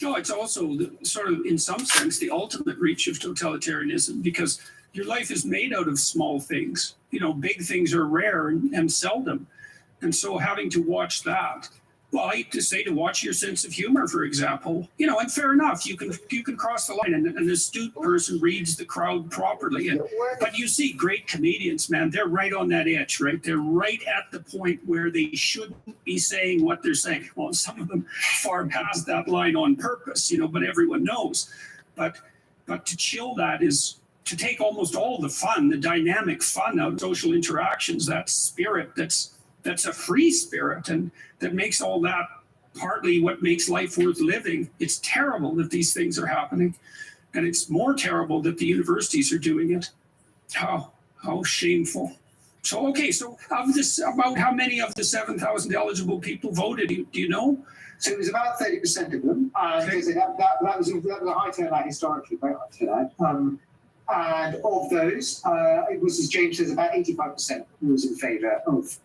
No, it's also sort of, in some sense, the ultimate reach of totalitarianism, because your life is made out of small things. Big things are rare and seldom. And so having to watch that Well, I hate to say, to watch your sense of humor, for example, and fair enough, you can cross the line, and an astute person reads the crowd properly. But you see great comedians, man, they're right on that edge, right? They're right at the point where they shouldn't be saying what they're saying. Well, some of them far past that line on purpose, but everyone knows. But to chill that is to take almost all the fun, the dynamic fun out of social interactions, that spirit that's a free spirit, and that makes all that partly what makes life worth living. It's terrible that these things are happening, and it's more terrible that the universities are doing it. How shameful. So, okay, so of this, about how many of the 7,000 eligible people voted? Do you know? So it was about 30% of them. That was a high turnout historically, very high turnout. And of those, it was, as James says, about 85% was in favour of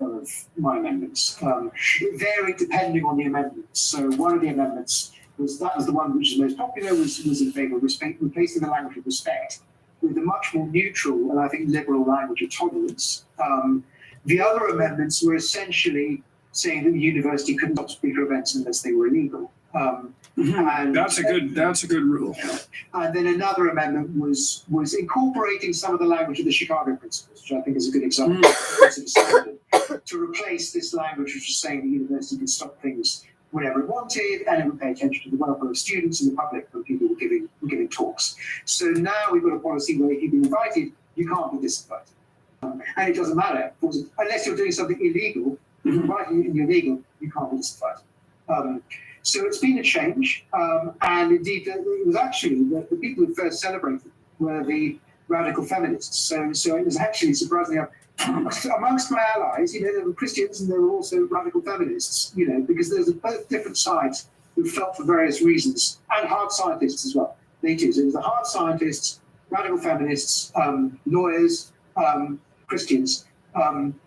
my amendments. It varied depending on the amendments. So one of the amendments was the one which is most popular, was in favour of replacing the language of respect with a much more neutral and I think liberal language of tolerance. The other amendments were essentially saying that the university couldn't stop speaker events unless they were illegal. And that's a good rule. And then another amendment was incorporating some of the language of the Chicago Principles, which I think is a good example to replace this language which is saying the university could stop things whenever it wanted, and it would pay attention to the welfare of students and the public when people were giving talks. So now we've got a policy where if you've been invited, you can't be disinvited. And it doesn't matter, unless you're doing something illegal, if you're invited and you're illegal, you can't be disinvited. So it's been a change, and indeed it was actually the people who first celebrated were the radical feminists. So it was actually surprisingly amongst my allies, there were Christians and there were also radical feminists, because there's both different sides who felt for various reasons, and hard scientists as well. They too. So it was the hard scientists, radical feminists, lawyers, Christians.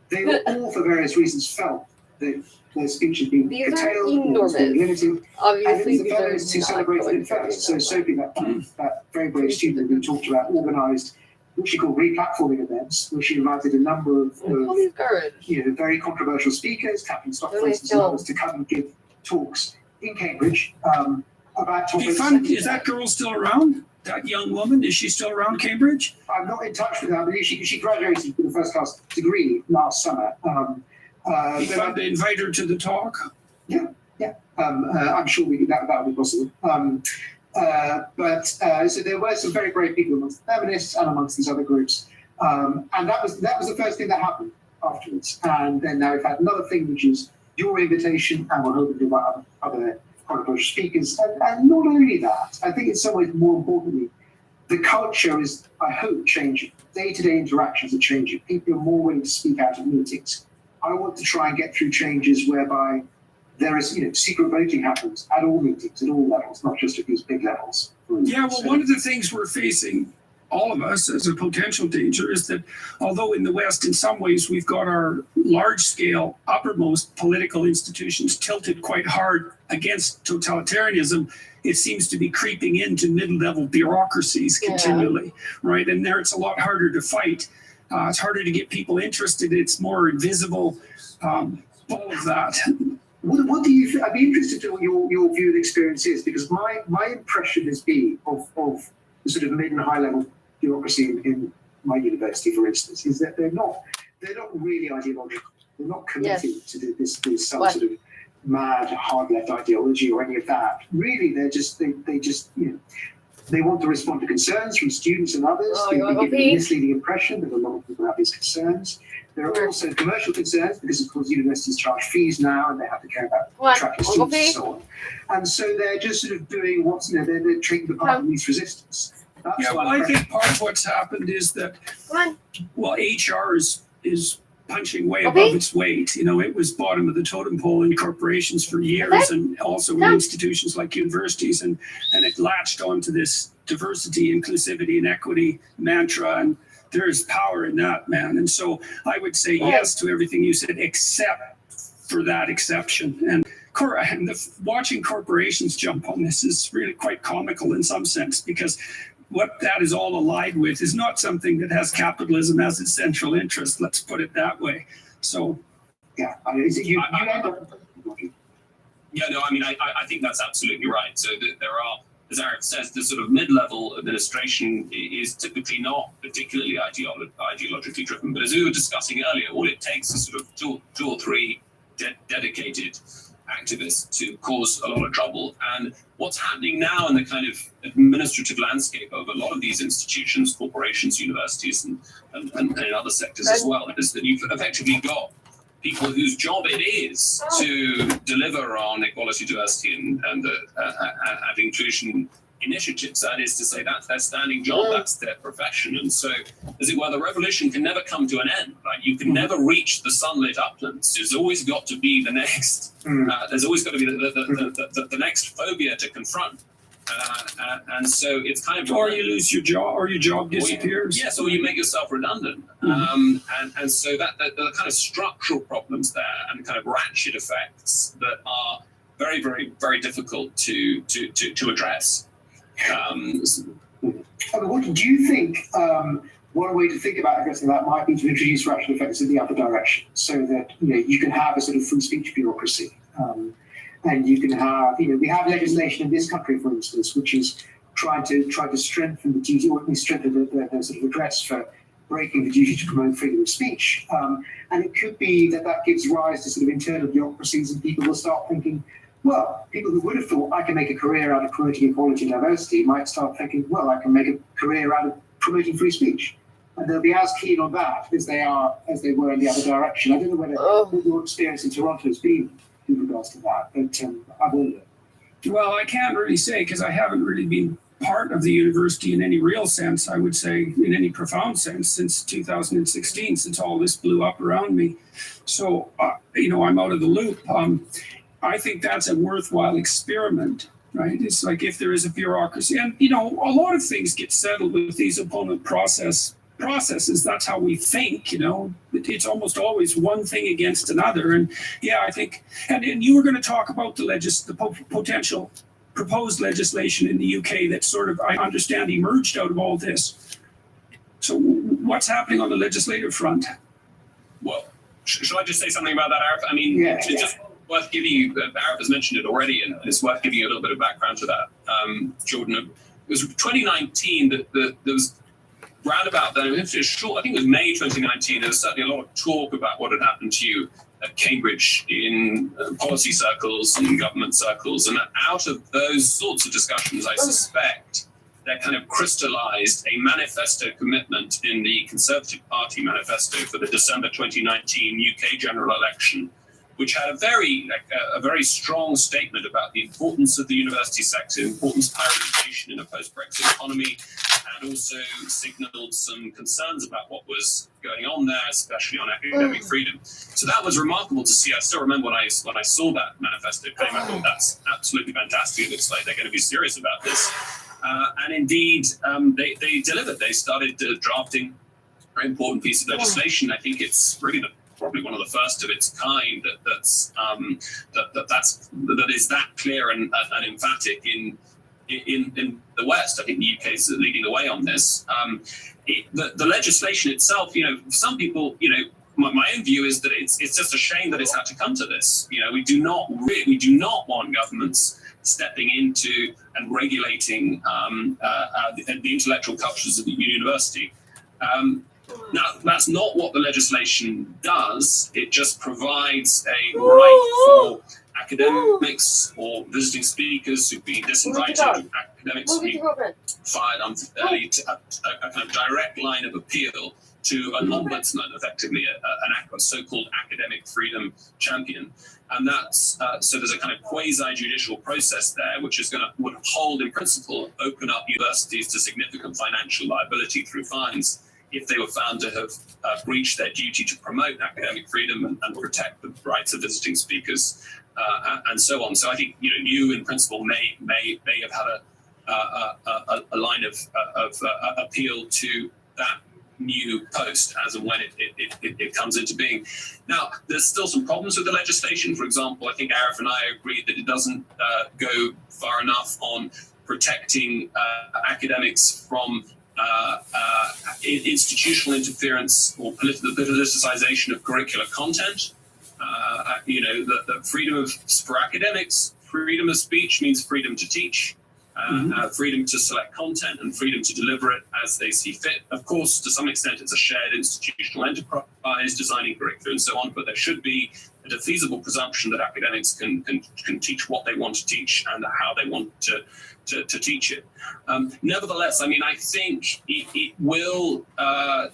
They were all for various reasons felt that their speech had been curtailed, limited. Obviously, and it was the feminists who celebrated it first. So Sophie, that very brave student who talked about, organised what she called re-platforming events, where she invited a number of very controversial speakers, Captain Stock, for instance, and others, to come and give talks in Cambridge about topics. Is that girl still around? That young woman, is she still around Cambridge? I'm not in touch with her. I believe she graduated with a first-class degree last summer. You tried to invite her to the talk? Yeah. I'm sure that would be possible. So there were some very brave people amongst the feminists and amongst these other groups, and that was the first thing that happened afterwards. And then now we've had another thing, which is your invitation, and we're hoping to invite other controversial speakers. And not only that, I think in some ways more importantly, the culture is, I hope, changing. Day-to-day interactions are changing. People are more willing to speak out at meetings. I want to try and get through changes whereby there is, secret voting happens at all meetings, at all levels, not just at these big levels. Yeah, well, one of the things we're facing, all of us, as a potential danger is that although in the West, in some ways, we've got our large-scale, uppermost political institutions tilted quite hard against totalitarianism, it seems to be creeping into middle-level bureaucracies continually, right? And there it's a lot harder to fight. It's harder to get people interested. It's more invisible, all of that. What do you think? I'd be interested to know what your view and experience is, because my impression has been of the sort of mid and high level bureaucracy in my university, for instance, is that they're not really ideological. They're not committed to this some sort of mad hard left ideology or any of that. Really, they want to respond to concerns from students and others. They've been given a misleading impression that a lot of people have these concerns. There are also commercial concerns because, of course, universities charge fees now and they have to care about attracting students and so on. And so they're just sort of doing they're taking the path of least resistance. I think part of what's happened is that, HR is punching way above its weight. It was bottom of the totem pole in corporations for years and also in institutions like universities, and it latched onto this diversity, inclusivity, and equity mantra, and there is power in that, man. And so I would say yes to everything you said, except for that exception. And watching corporations jump on this is really quite comical in some sense, because what that is all allied with is not something that has capitalism as its central interest. Let's put it that way. So, yeah, Yeah, no, I mean, I think that's absolutely right. So there are, as Arif says, the sort of mid-level administration is typically not particularly ideologically driven. But as we were discussing earlier, all it takes is sort of two or three dedicated activists to cause a lot of trouble. And what's happening now in the kind of administrative landscape of a lot of these institutions, corporations, universities, and in other sectors as well, is that you've effectively got people whose job it is to deliver on equality, diversity, and inclusion initiatives. That is to say, that's their standing job, that's their profession. And so, as it were, the revolution can never come to an end, right? You can never reach the sunlit uplands. There's always got to be the next, there's always got to be the next phobia to confront. And so it's kind of... Or you lose your job, or your job disappears. Yes, or you make yourself redundant. And so that the kind of structural problems there and kind of ratchet effects that are very, very, very difficult to address. What do you think? One way to think about addressing that might be to introduce ratchet effects in the other direction, so that you can have a sort of free speech bureaucracy, and you can have we have legislation in this country, for instance, which is trying to strengthen the duty, or at least strengthen the sort of redress for breaking the duty to promote freedom of speech, and it could be that gives rise to sort of internal bureaucracies, and people will start thinking, well, people who would have thought I can make a career out of promoting equality and diversity might start thinking, well, I can make a career out of promoting free speech. And they'll be as keen on that as they were in the other direction. I don't know what your experience in Toronto has been in regards to that, but I wonder. Well, I can't really say, because I haven't really been part of the university in any real sense, I would say, in any profound sense, since 2016, since all this blew up around me. So, I'm out of the loop. I think that's a worthwhile experiment, right? It's like if there is a bureaucracy, and a lot of things get settled with these opponent processes. That's how we think, It's almost always one thing against another, and I think. And you were going to talk about the potential proposed legislation in the UK that sort of, I understand, emerged out of all this. So, what's happening on the legislative front? Well, should I just say something about that, Arif? I mean, just worth giving you, Arif has mentioned it already, and it's worth giving you a little bit of background to that, Jordan. It was 2019 that there was round about then, I think it was May 2019, there was certainly a lot of talk about what had happened to you at Cambridge in policy circles and government circles. And out of those sorts of discussions, I suspect there kind of crystallized a manifesto commitment in the Conservative Party manifesto for the December 2019 UK general election, which had a very strong statement about the importance of the university sector, importance of higher education in a post-Brexit economy, and also signalled some concerns about what was going on there, especially on academic freedom. So that was remarkable to see. I still remember when I saw that manifesto came, I thought that's absolutely fantastic. It looks like they're going to be serious about this. And indeed, they delivered. They started drafting a very important piece of legislation. I think it's really probably one of the first of its kind that is that clear and emphatic in the West. I think the UK is leading the way on this. The legislation itself, some people, my own view is that it's just a shame that it's had to come to this. We do not want governments stepping into and regulating the intellectual cultures of the university. Now, that's not what the legislation does. It just provides a right for academics or visiting speakers who've been disinvited, academics who've been fired unfairly, a kind of direct line of appeal to an ombudsman, effectively a so-called academic freedom champion. And that's so there's a kind of quasi-judicial process there, which would hold, in principle, open up universities to significant financial liability through fines if they were found to have breached their duty to promote academic freedom and protect the rights of visiting speakers and so on. So I think you in principle may have had a line of appeal to that new post as and when it comes into being. Now, there's still some problems with the legislation. For example, I think Arif and I agree that it doesn't go far enough on protecting academics from institutional interference or the politicization of curricular content. that freedom for academics, freedom of speech means freedom to teach, freedom to select content, and freedom to deliver it as they see fit. Of course, to some extent, it's a shared institutional enterprise, designing curriculum and so on, but there should be a defeasible presumption that academics can teach what they want to teach and how they want to teach it. Nevertheless, I mean, I think it will. I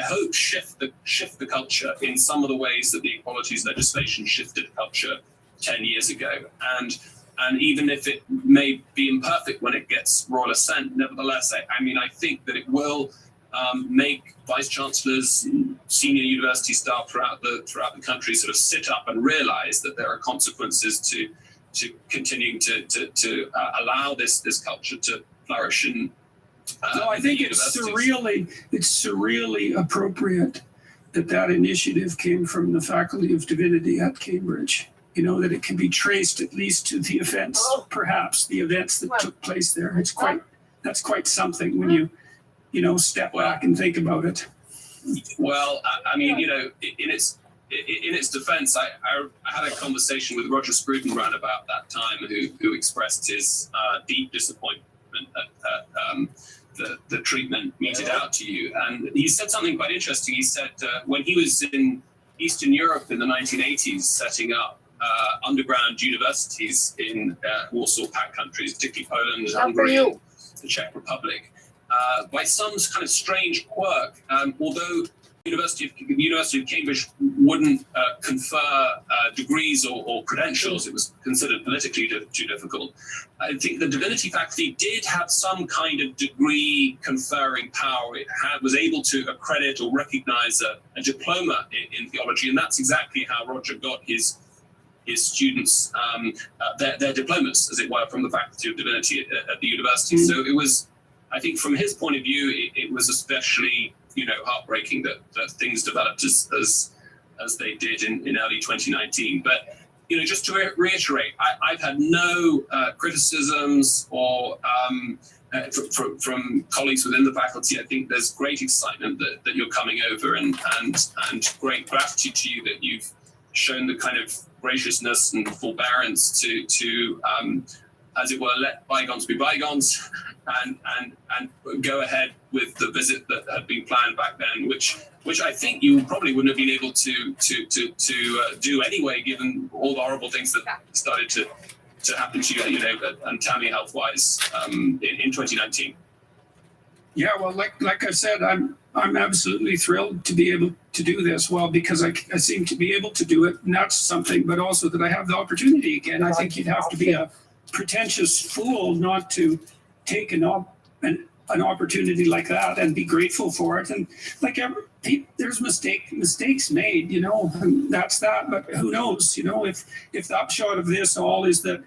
hope shift the culture in some of the ways that the equalities legislation shifted culture 10 years ago. And even if it may be imperfect when it gets royal assent, nevertheless, I think that it will make vice chancellors, senior university staff throughout the country sort of sit up and realize that there are consequences to continuing to allow this culture to flourish in. No, I think it's surreally appropriate that initiative came from the Faculty of Divinity at Cambridge. That it can be traced at least to the events, perhaps the events that took place there. That's quite something when you step back and think about it. Well, in its defense, I had a conversation with Roger Scruton around about that time, who expressed his deep disappointment at the treatment meted out to you. And he said something quite interesting. He said when he was in Eastern Europe in the 1980s, setting up underground universities in Warsaw Pact countries, particularly Poland, Hungary, the Czech Republic, by some kind of strange quirk, although the University of Cambridge wouldn't confer degrees or credentials, it was considered politically too difficult. I think the divinity faculty did have some kind of degree conferring power. It was able to accredit or recognize a diploma in theology, and that's exactly how Roger got his students their diplomas, as it were, from the Faculty of Divinity at the university. So it was, I think, from his point of view, it was especially heartbreaking that things developed as they did in early 2019. But just to reiterate, I've had no criticisms or from colleagues within the faculty. I think there's great excitement that you're coming over, and great gratitude to you that you've shown the kind of graciousness and forbearance to as it were, let bygones be bygones, and go ahead with the visit that had been planned back then, which I think you probably wouldn't have been able to do anyway, given all the horrible things that started to happen to you, and Tammy health-wise in 2019. Yeah, well, like I said, I'm absolutely thrilled to be able to do this. Well, because I seem to be able to do it, and that's something, but also that I have the opportunity again. I think you'd have to be a pretentious fool not to take an opportunity like that and be grateful for it. And there's mistakes made, and that's that. But who knows, if the upshot of this all is that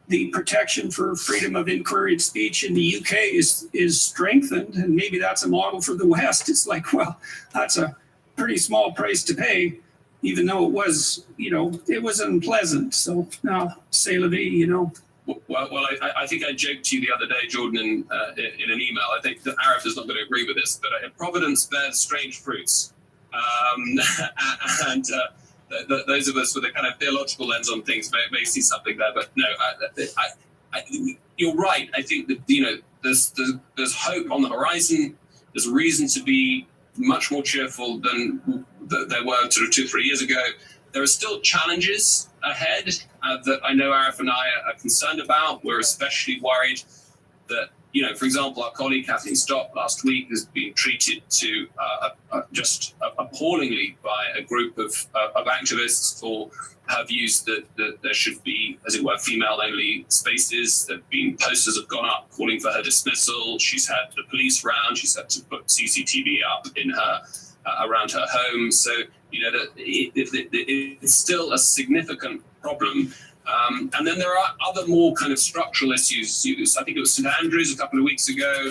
the protection for freedom of inquiry and speech in the UK is strengthened, and maybe that's a model for the West. It's like, well, that's a pretty small price to pay, even though it was, it was unpleasant. So now, c'est la vie, Well, I think I joked to you the other day, Jordan, in an email. I think that Arif is not going to agree with this, but Providence bears strange fruits. And those of us with a kind of theological lens on things may see something there. But no, you're right. I think that, there's hope on the horizon. There's reason to be much more cheerful than there were sort of 2-3 years ago. There are still challenges ahead that I know Arif and I are concerned about. We're especially worried that, for example, our colleague Kathleen Stock last week has been treated to just appallingly by a group of activists for her views that there should be, as it were, female-only spaces. There have been posters have gone up calling for her dismissal. She's had the police round. She's had to put CCTV up in her around her home. So, that it's still a significant problem. And then there are other more kind of structural issues. I think it was St Andrews a couple of weeks ago.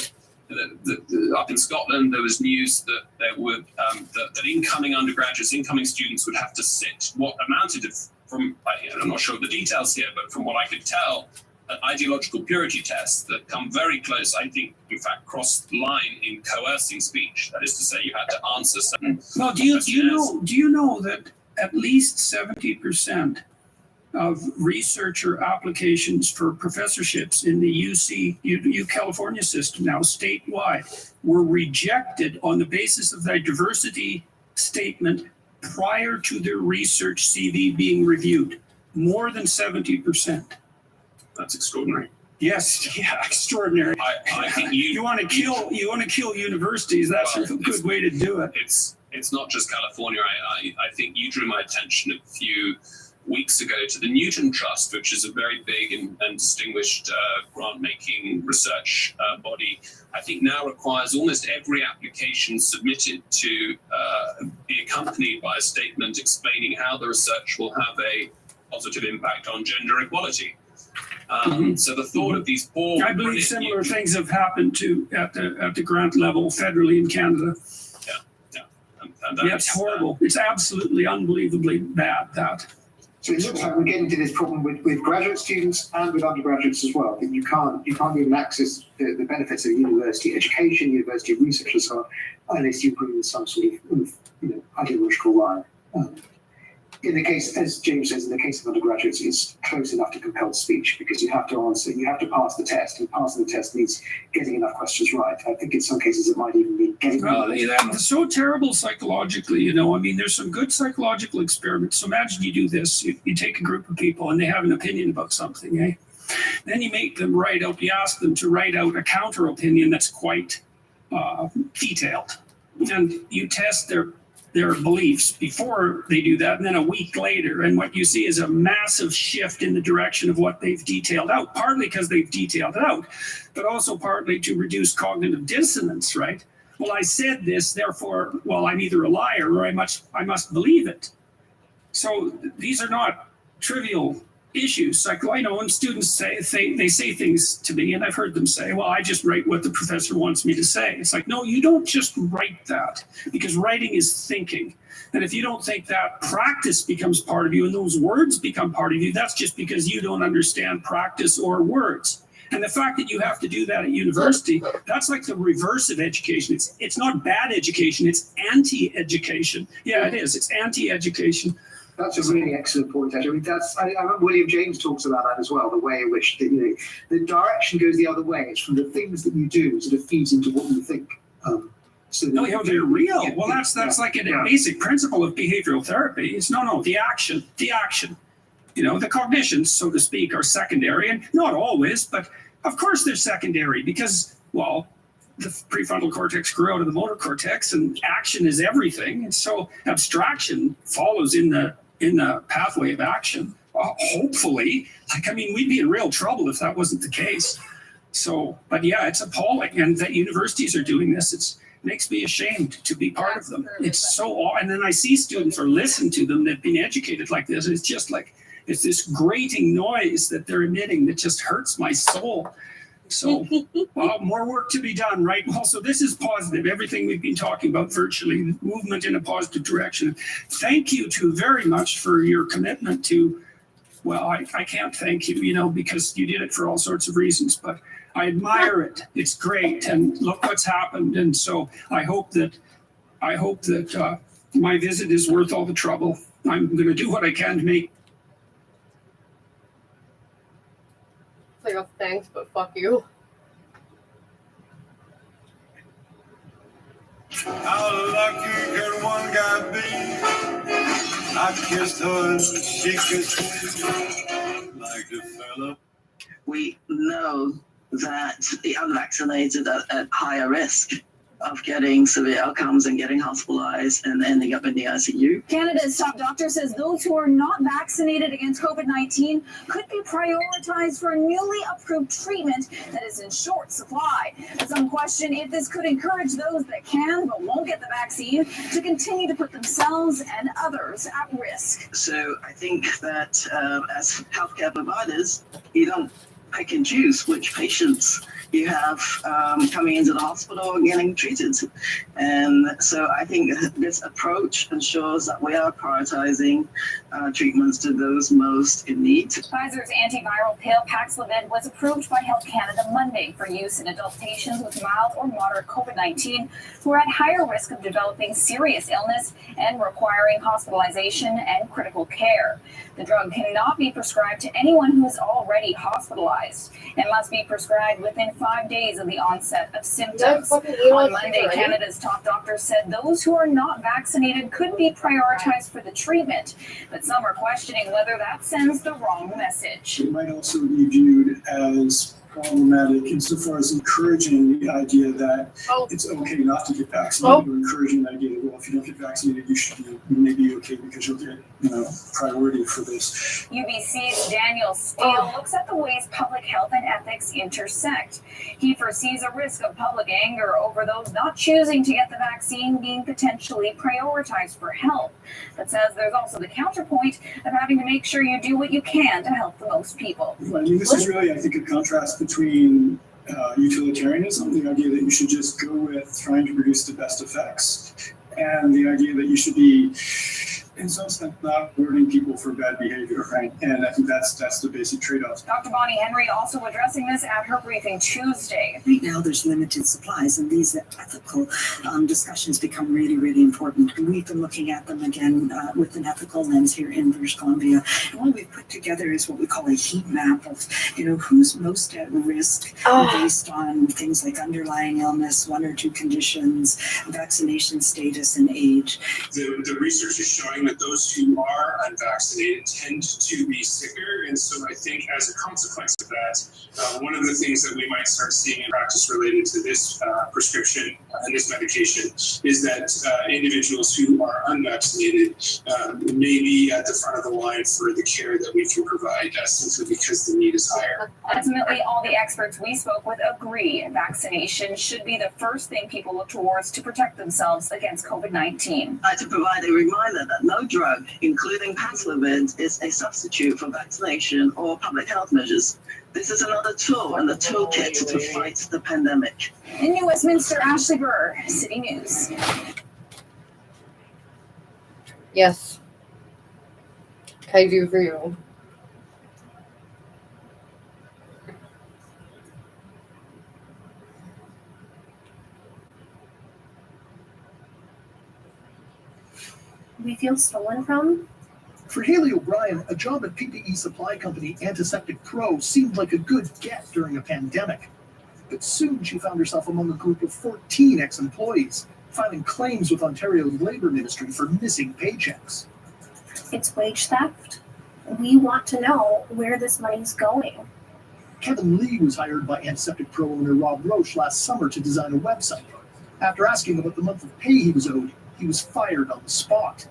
Up in Scotland, there was news that there would that incoming undergraduates, incoming students would have to sit what amounted to, from, I'm not sure of the details here, but from what I could tell, ideological purity tests that come very close, I think, in fact, cross the line in coercing speech. That is to say, you had to answer certain. Well, do you know that at least 70% of researcher applications for professorships in the U California system now statewide were rejected on the basis of their diversity statement prior to their research CV being reviewed. More than 70%. That's extraordinary. Yes, yeah, extraordinary. I think you want to kill universities. That's a good way to do it. It's not just California. I think you drew my attention a few weeks ago to the Newton Trust, which is a very big and distinguished grant-making research body. I think now requires almost every application submitted to be accompanied by a statement explaining how the research will have a positive impact on gender equality. So the thought of these four... I believe similar things have happened at the grant level federally in Canada. Yeah, it's horrible. It's absolutely unbelievably bad, that. So it looks like we're getting to this problem with graduate students and with undergraduates as well. That you can't even access the benefits of university education, university research, and so on, unless you agree with some sort of ideological line. In the case, as James says, in the case of undergraduates, it's close enough to compelled speech because you have to answer, you have to pass the test, and passing the test means getting enough questions right. I think in some cases it might even mean getting. That's so terrible psychologically, I mean, there's some good psychological experiments. So imagine you do this, you take a group of people and they have an opinion about something, eh? Then you make them you ask them to write out a counter opinion that's quite detailed. And you test their beliefs before they do that, and then a week later, and what you see is a massive shift in the direction of what they've detailed out, partly because they've detailed it out, but also partly to reduce cognitive dissonance, right? Well, I said this, therefore, well, I'm either a liar or I must believe it. So these are not trivial issues. Like, I know when students say things to me, and I've heard them say, well, I just write what the professor wants me to say. It's like, no, you don't just write that, because writing is thinking. And if you don't think that, practice becomes part of you and those words become part of you. That's just because you don't understand practice or words. And the fact that you have to do that at university, that's like the reverse of education. It's not bad education, it's anti-education. Yeah, it is. It's anti-education. That's a really excellent point, actually. I remember William James talks about that as well, the way in which the direction goes the other way. It's from the things that you do sort of feeds into what you think. They're real. Yeah, well, that's like a basic principle of behavioral therapy. It's the action. The cognitions, so to speak, are secondary, and not always, but of course they're secondary because, well, the prefrontal cortex grew out of the motor cortex, and action is everything. And so abstraction follows in the pathway of action. Hopefully, we'd be in real trouble if that wasn't the case. So, but yeah, it's appalling, and that universities are doing this. It makes me ashamed to be part of them. It's so, and then I see students or listen to them that've been educated like this. And it's just like, it's this grating noise that they're emitting that just hurts my soul. So, more work to be done, right? Well, so this is positive. Everything we've been talking about virtually, movement in a positive direction. Thank you very much for your commitment to, well, I can't thank you, because you did it for all sorts of reasons, but I admire it. It's great. And look what's happened. And so I hope that my visit is worth all the trouble. I'm going to do what I can to make. It's like, thanks, but fuck you. How lucky could one guy be? I kissed her and she kissed me like the fella. We know that the unvaccinated are at higher risk of getting severe outcomes and getting hospitalized and ending up in the ICU. Canada's top doctor says those who are not vaccinated against COVID-19 could be prioritized for a newly approved treatment that is in short supply. Some question if this could encourage those that can but won't get the vaccine to continue to put themselves and others at risk. So I think that as healthcare providers, you don't pick and choose which patients you have coming into the hospital and getting treated. And so I think this approach ensures that we are prioritizing treatments to those most in need. Pfizer's antiviral pill Paxlovid was approved by Health Canada Monday for use in adult patients with mild or moderate COVID-19 who are at higher risk of developing serious illness and requiring hospitalization and critical care. The drug cannot be prescribed to anyone who is already hospitalized and must be prescribed within 5 days of the onset of symptoms. On Monday, Canada's top doctors said those who are not vaccinated could be prioritized for the treatment, but some are questioning whether that sends the wrong message. It might also be viewed as problematic insofar as encouraging the idea that it's okay not to get vaccinated, or encouraging the idea that, well, if you don't get vaccinated, you may be okay because you'll get priority for this. UBC's Daniel Steele looks at the ways public health and ethics intersect. He foresees a risk of public anger over those not choosing to get the vaccine being potentially prioritized for help, but says there's also the counterpoint of having to make sure you do what you can to help the most people. I mean, this is really, I think, a contrast between utilitarianism, the idea that you should just go with trying to produce the best effects, and the idea that you should be, in some sense, not rewarding people for bad behavior, right? And I think that's the basic trade-off. Dr. Bonnie Henry also addressing this at her briefing Tuesday. Right now, there's limited supplies, and these ethical discussions become really, really important. And we've been looking at them again with an ethical lens here in British Columbia. And what we've put together is what we call a heat map of, who's most at risk based on things like underlying illness, one or two conditions, vaccination status, and age. The research is showing that those who are unvaccinated tend to be sicker. And so I think as a consequence of that, one of the things that we might start seeing in practice related to this prescription and this medication is that individuals who are unvaccinated may be at the front of the line for the care that we can provide simply because the need is higher. Ultimately, all the experts we spoke with agree vaccination should be the first thing people look towards to protect themselves against COVID-19. I'd like to provide a reminder that no drug, including Paxlovid, is a substitute for vaccination or public health measures. This is another tool in the toolkit to fight the pandemic. In New Westminster, Ashley Burr, City News. Yes. I do for you. We feel stolen from? For Haley O'Brien, a job at PPE supply company Antiseptic Pro seemed like a good get during a pandemic. But soon she found herself among a group of 14 ex-employees, filing claims with Ontario's Labour Ministry for missing paychecks. It's wage theft. We want to know where this money's going. Kevin Lee was hired by Antiseptic Pro owner Rob Roche last summer to design a website. After asking about the month of pay he was owed, he was fired on the spot.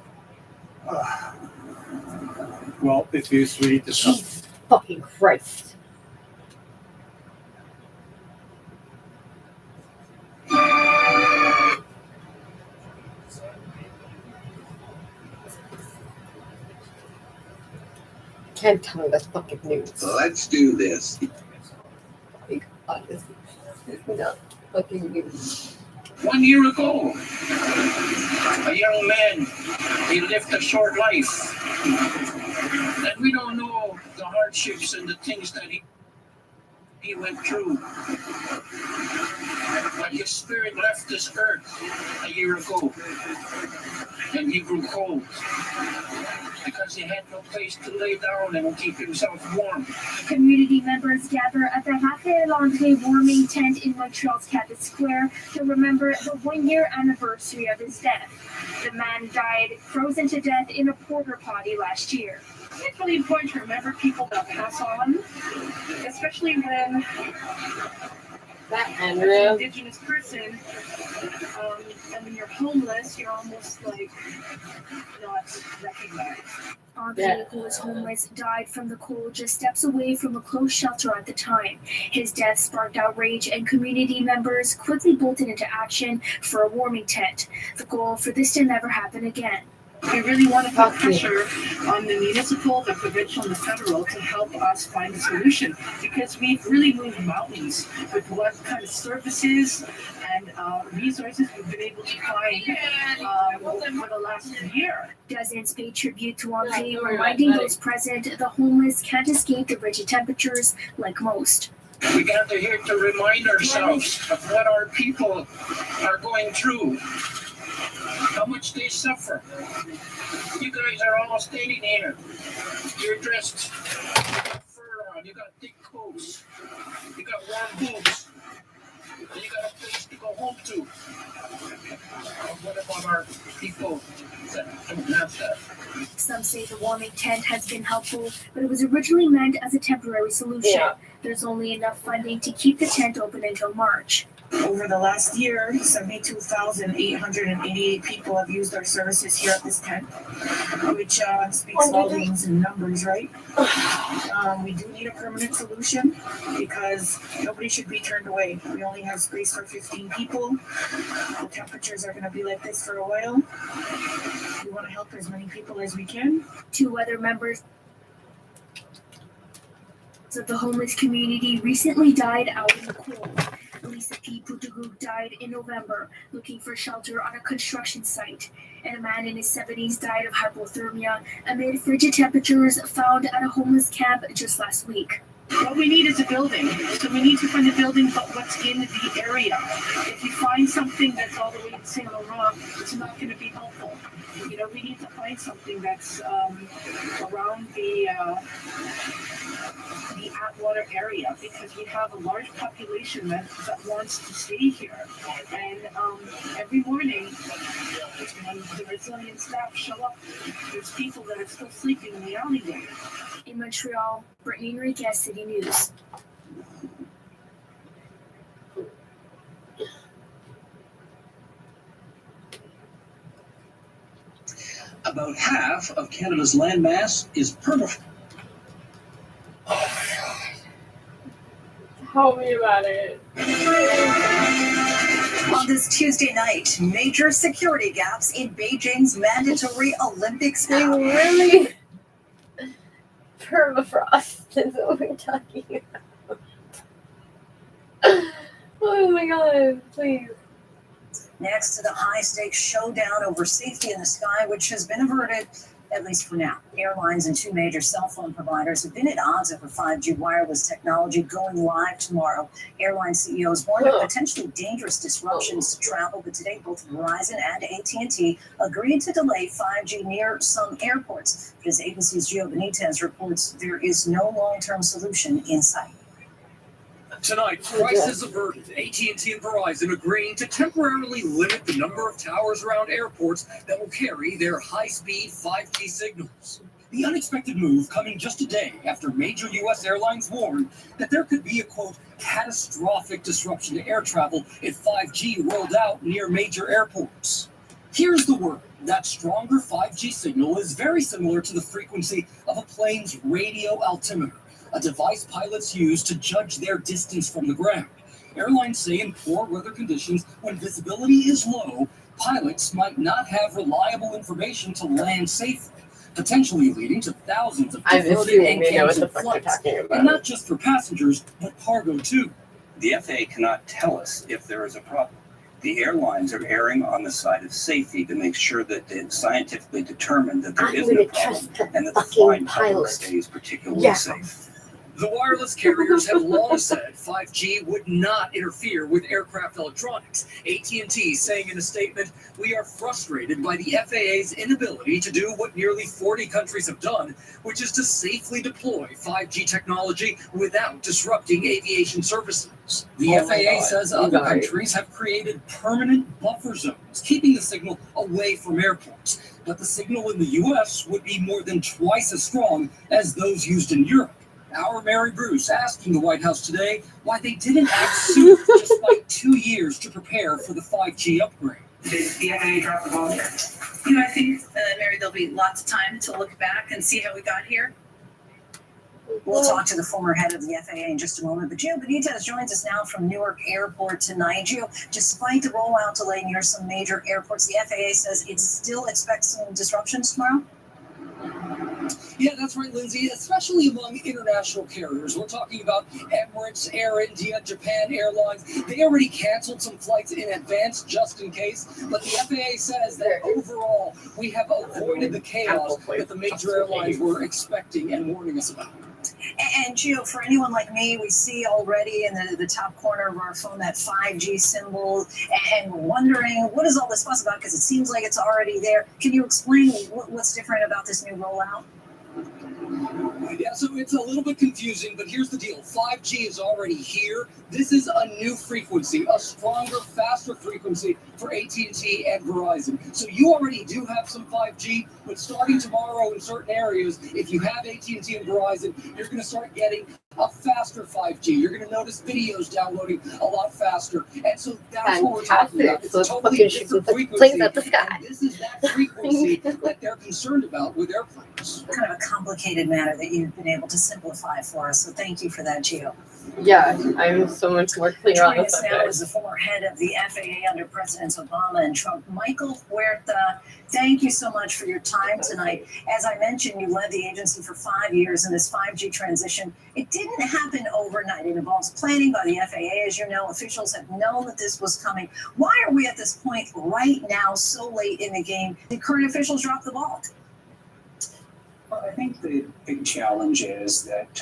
Well, if you read the Jesus fucking Christ. Can't tell me that's fucking news. Let's do this. God, this is not fucking news. 1 year ago, a young man, he lived a short life. And we don't know the hardships and the things that he went through. But his spirit left this earth a year ago. And he grew cold because he had no place to lay down and keep himself warm. Community members gather at the Café L'Entrée warming tent in Montreal's Cabot Square to remember the 1 year anniversary of his death. The man died frozen to death in a porta potty last year. It's really important to remember people that pass on, especially when an Indigenous person, and when you're homeless, you're almost like not recognized. Andre, who was homeless, died from the cold just steps away from a closed shelter at the time. His death sparked outrage, and community members quickly bolted into action for a warming tent. The goal for this to never happen again. We really want to put pressure on the municipal, the provincial, and the federal to help us find a solution, because we've really moved mountains with what kind of services and resources we've been able to find for the last year. Dozens paid tribute to Andre, reminding those present the homeless can't escape the rigid temperatures like most. We gather here to remind ourselves of what our people are going through, how much they suffer. You guys are all standing here. You're dressed, you got fur on, you got thick coats, you got warm boots, and you got a place to go home to. What about our people that don't have that? Some say the warming tent has been helpful, but it was originally meant as a temporary solution. Yeah. There's only enough funding to keep the tent open until March. Over the last year, 72,888 people have used our services here at this tent, which speaks volumes in numbers, right? We do need a permanent solution because nobody should be turned away. We only have space for 15 people. The temperatures are going to be like this for a while. We want to help as many people as we can. 2 other members of the homeless community recently died out in the cold. Lisa P. Putugug died in November looking for shelter on a construction site, and a man in his 70s died of hypothermia amid frigid temperatures found at a homeless camp just last week. What we need is a building. So we need to find a building, but what's in the area. If you find something that's all the way in Saint Laurent, it's not going to be helpful. You know, we need to find something that's around the Atwater area, because we have a large population that wants to stay here. And every morning, when the resilient staff show up, there's people that are still sleeping in the alleyway. In Montreal, Brittany Enriquez, City News. About half of Canada's landmass is permafrost. Tell me about it. On this Tuesday night, major security gaps in Beijing's mandatory Olympics. Really? Permafrost is what we're talking about. Oh my god, please. Next to the high-stakes showdown over safety in the sky, which has been averted, at least for now. Airlines and 2 major cell phone providers have been at odds over 5G wireless technology going live tomorrow. Airline CEOs warned of potentially dangerous disruptions to travel, but today both Verizon and AT&T agreed to delay 5G near some airports. But as ABC's Gio Benitez reports, there is no long-term solution in sight. Tonight, crisis averted. AT&T and Verizon agreeing to temporarily limit the number of towers around airports that will carry their high-speed 5G signals. The unexpected move coming just a day after major U.S. airlines warned that there could be a, quote, catastrophic disruption to air travel if 5G rolled out near major airports. Here's the word. That stronger 5G signal is very similar to the frequency of a plane's radio altimeter, a device pilots use to judge their distance from the ground. Airlines say in poor weather conditions, when visibility is low, pilots might not have reliable information to land safely, potentially leading to thousands of diverted and canceled flights. And not just for passengers, but cargo too. The FAA cannot tell us if there is a problem. The airlines are erring on the side of safety to make sure that it's scientifically determined that there isn't a problem and that the flying public stays particularly safe. The wireless carriers have long said 5G would not interfere with aircraft electronics. AT&T saying in a statement, "We are frustrated by the FAA's inability to do what nearly 40 countries have done, which is to safely deploy 5G technology without disrupting aviation services." The FAA says other countries have created permanent buffer zones, keeping the signal away from airports. But the signal in the U.S. would be more than twice as strong as those used in Europe. Our Mary Bruce asking the White House today why they didn't act sooner, despite 2 years to prepare for the 5G upgrade. Did the FAA drop the ball here? You know, I think, Mary, there'll be lots of time to look back and see how we got here. We'll talk to the former head of the FAA in just a moment, but Gio Benitez joins us now from Newark Airport tonight. Gio, despite the rollout delay near some major airports, the FAA says it still expects some disruptions tomorrow? Yeah, that's right, Lindsay, especially among international carriers. We're talking about Emirates, Air India, Japan Airlines. They already canceled some flights in advance just in case, but the FAA says that overall we have avoided the chaos that the major airlines were expecting and warning us about. And Gio, for anyone like me, we see already in the top corner of our phone that 5G symbol, and we're wondering, what is all this fuss about? Because it seems like it's already there. Can you explain what's different about this new rollout? Yeah, so it's a little bit confusing, but here's the deal. 5G is already here. This is a new frequency, a stronger, faster frequency for AT&T and Verizon. So you already do have some 5G, but starting tomorrow in certain areas, if you have AT&T and Verizon, you're going to start getting a faster 5G. You're going to notice videos downloading a lot faster. And so that's what we're talking about. It's a totally different frequency. Up the sky. And this is that frequency that they're concerned about with airplanes. Kind of a complicated matter that you've been able to simplify for us. So thank you for that, Gio. Yeah, I'm so much more clear on Joining this us now is the former head of the FAA under Presidents Obama and Trump, Michael Huerta. Thank you so much for your time tonight. As I mentioned, you led the agency for 5 years in this 5G transition. It didn't happen overnight. It involves planning by the FAA. As you know, officials have known that this was coming. Why are we at this point right now, so late in the game? Did current officials drop the ball? Well, I think the big challenge is that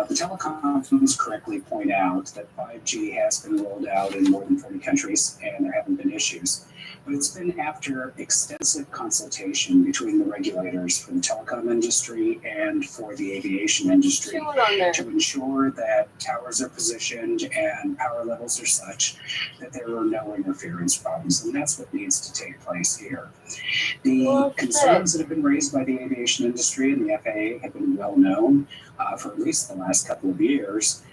the telecoms correctly point out that 5G has been rolled out in more than 40 countries and there haven't been issues. But it's been after extensive consultation between the regulators for the telecom industry and for the aviation industry to ensure that towers are positioned and power levels are such that there are no interference problems. And that's what needs to take place here. The concerns that have been raised by the aviation industry and the FAA have been well known for at least the last couple of years.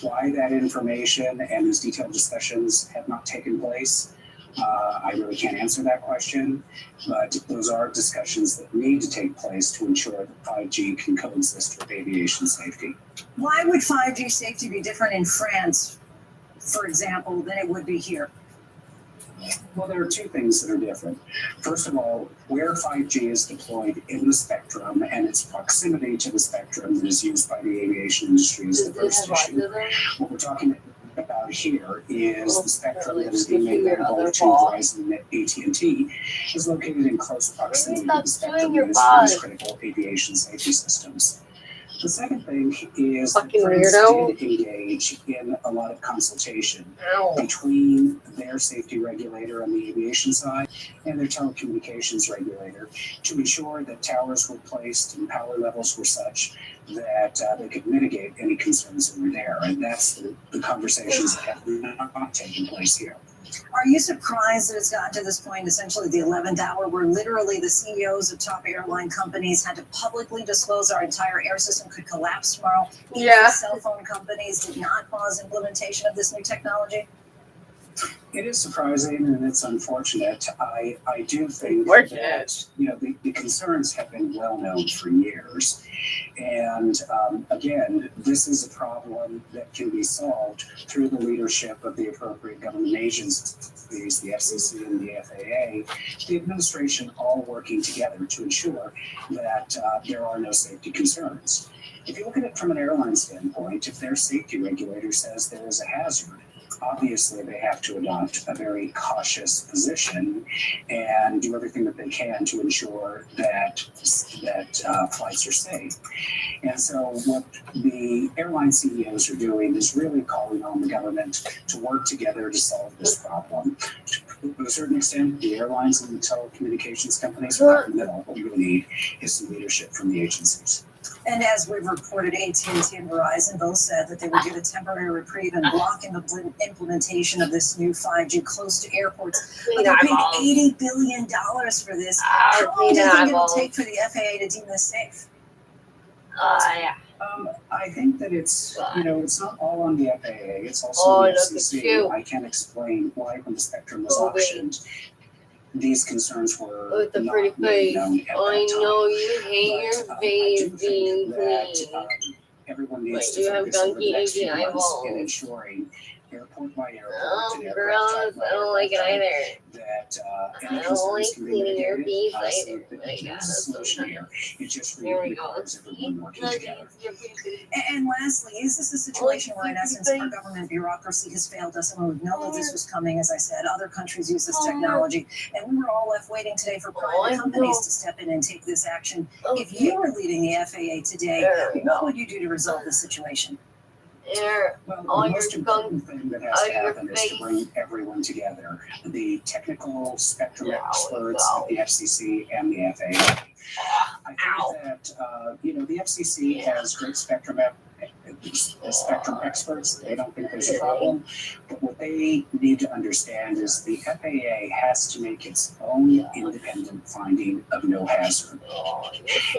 Why that information and those detailed discussions have not taken place, I really can't answer that question, but those are discussions that need to take place to ensure that 5G can coexist with aviation safety. Why would 5G safety be different in France, for example, than it would be here? Well, there are two things that are different. First of all, where 5G is deployed in the spectrum and its proximity to the spectrum that is used by the aviation industry is the first issue. What we're talking about here is the spectrum that is being made available to Verizon and AT&T is located in close proximity to the spectrum that is used for critical aviation safety systems. The second thing is that France did engage in a lot of consultation between their safety regulator on the aviation side and their telecommunications regulator to ensure that towers were placed and power levels were such that they could mitigate any concerns that were there. And that's the conversations that have not taken place here. Are you surprised that it's gotten to this point, essentially the 11th hour, where literally the CEOs of top airline companies had to publicly disclose our entire air system could collapse tomorrow? Yeah. Cell phone companies did not pause implementation of this new technology? It is surprising and it's unfortunate. I do think that the concerns have been well known for years. And again, this is a problem that can be solved through the leadership of the appropriate government agencies, the FCC and the FAA, the administration all working together to ensure that there are no safety concerns. If you look at it from an airline standpoint, if their safety regulator says there is a hazard, obviously they have to adopt a very cautious position and do everything that they can to ensure that flights are safe. And so what the airline CEOs are doing is really calling on the government to work together to solve this problem. To a certain extent, the airlines and the telecommunications companies are in the middle. What we really need is some leadership from the agencies. And as we've reported, AT&T and Verizon both said that they would give a temporary reprieve and blocking the implementation of this new 5G close to airports. But they're paying $80 billion for this. How long do you think it will take for the FAA to deem this safe? I think that it's not all on the FAA. It's also the FCC. I can't explain why when the spectrum was auctioned, these concerns were With the pretty not made face. known at that I time. know you hate your But, face I do being think that clean. everyone Like needs you to have focus over the donkey next few eating months eyeballs. in ensuring airport by airport and aircraft Gross. type by I don't like it aircraft either. that I any don't like concerns can be cleaning your mitigated. face So either. that Like, there yeah, is a that's so solution here. It just There we go. requires everyone working together. And lastly, is this a situation where, in essence, our government bureaucracy has failed us? And we know that this was coming, as I said. Other countries use this technology, and we were all left waiting today for private companies to step in and take this action. If you were leading the FAA today, what would you do to resolve this situation? Well, the most important thing that has to happen is to bring everyone together. The technical spectrum experts at the FCC and the FAA. I think that, the FCC has great spectrum experts. They don't think there's a problem. But what they need to understand is the FAA has to make its own independent finding of no hazard.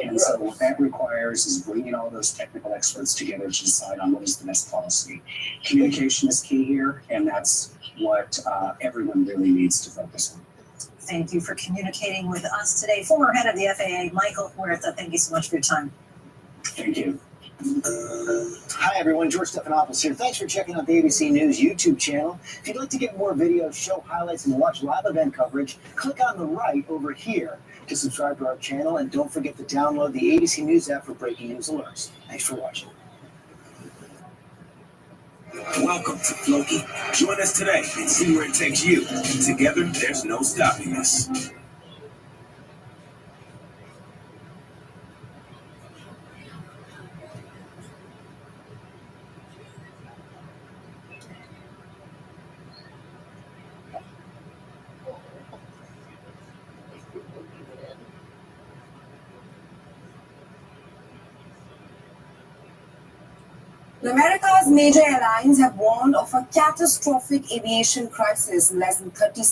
And so what that requires is bringing all those technical experts together to decide on what is the best policy. Communication is key here, and that's what everyone really needs to focus on. Thank you for communicating with us today. Former head of the FAA, Michael Huerta, thank you so much for your time. Thank you. Hi everyone, George Stephanopoulos here. Thanks for checking out the ABC News YouTube channel. If you'd like to get more videos, show highlights, and watch live event coverage, click on the right over here to subscribe to our channel, and don't forget to download the ABC News app for breaking news alerts. Thanks for watching. Welcome to Floki. Join us today and see where it takes you. Together, there's no stopping us. America's major airlines have warned of a catastrophic aviation crisis in less than 30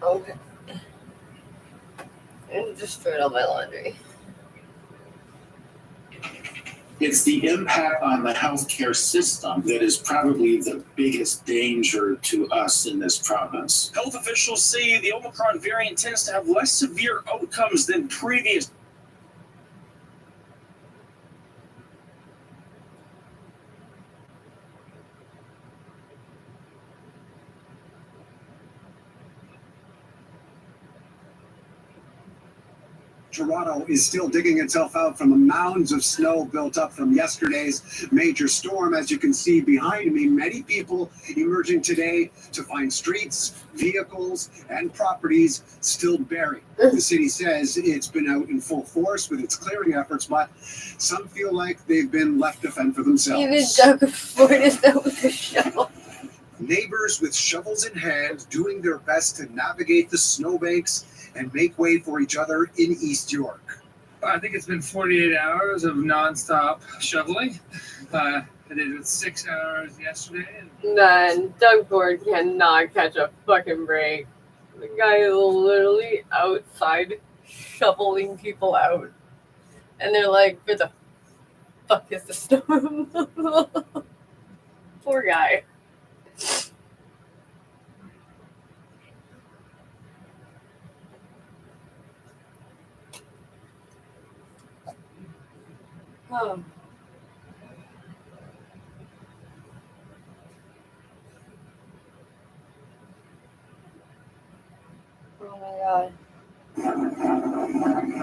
Okay. And just threw all my laundry. It's the impact on the healthcare system that is probably the biggest danger to us in this province. Health officials say the Omicron variant tends to have less severe outcomes than previous. Toronto is still digging itself out from the mounds of snow built up from yesterday's major storm. As you can see behind me, many people emerging today to find streets, vehicles, and properties still buried. The city says it's been out in full force with its clearing efforts, but some feel like they've been left to fend for themselves. Even Doug Ford is out with a shovel. Neighbors with shovels in hand doing their best to navigate the snowbanks and make way for each other in East York. I think it's been 48 hours of nonstop shoveling. I did it 6 hours yesterday. Man, Doug Ford cannot catch a fucking break. The guy is literally outside shoveling people out. And they're like, where the fuck is the storm? Poor guy. Oh. Oh my god.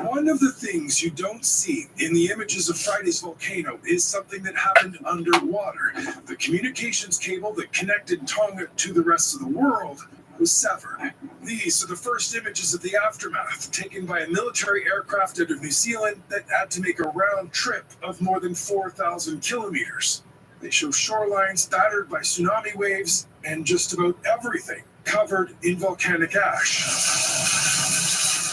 One of the things things you don't see in the images of Friday's volcano is something that happened underwater. The communications cable that connected Tonga to the rest of the world was severed. These are the first images of the aftermath, taken by a military aircraft out of New Zealand that had to make a round trip of more than 4,000 kilometers. They show shorelines battered by tsunami waves and just about everything covered in volcanic ash.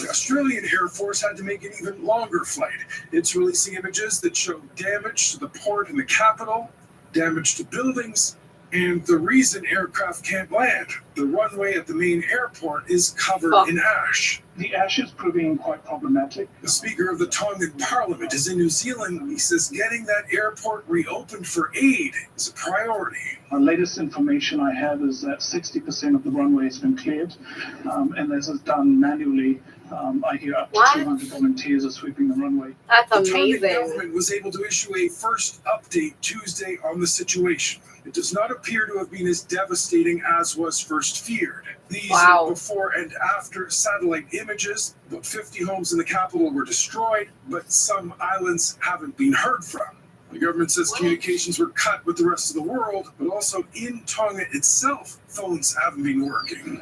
The Australian Air Force had to make an even longer flight. It's releasing images that show damage to the port and the capital, damage to buildings, and the reason aircraft can't land. The runway at the main airport is covered in ash. The ash is proving quite problematic. The Speaker of the Tongan Parliament is in New Zealand. He says getting that airport reopened for aid is a priority. The latest information I have is that 60% of the runway has been cleared, and this is done manually. I hear up to 200 volunteers are sweeping the runway. That's amazing. The Tongan amazing. government was able to issue a first update Tuesday on the situation. It does not appear to have been as devastating as was first feared. These are before and after satellite images. About 50 homes in the capital were destroyed, but some islands haven't been heard from. The government says communications were cut with the rest of the world, but also in Tonga itself, phones haven't been working.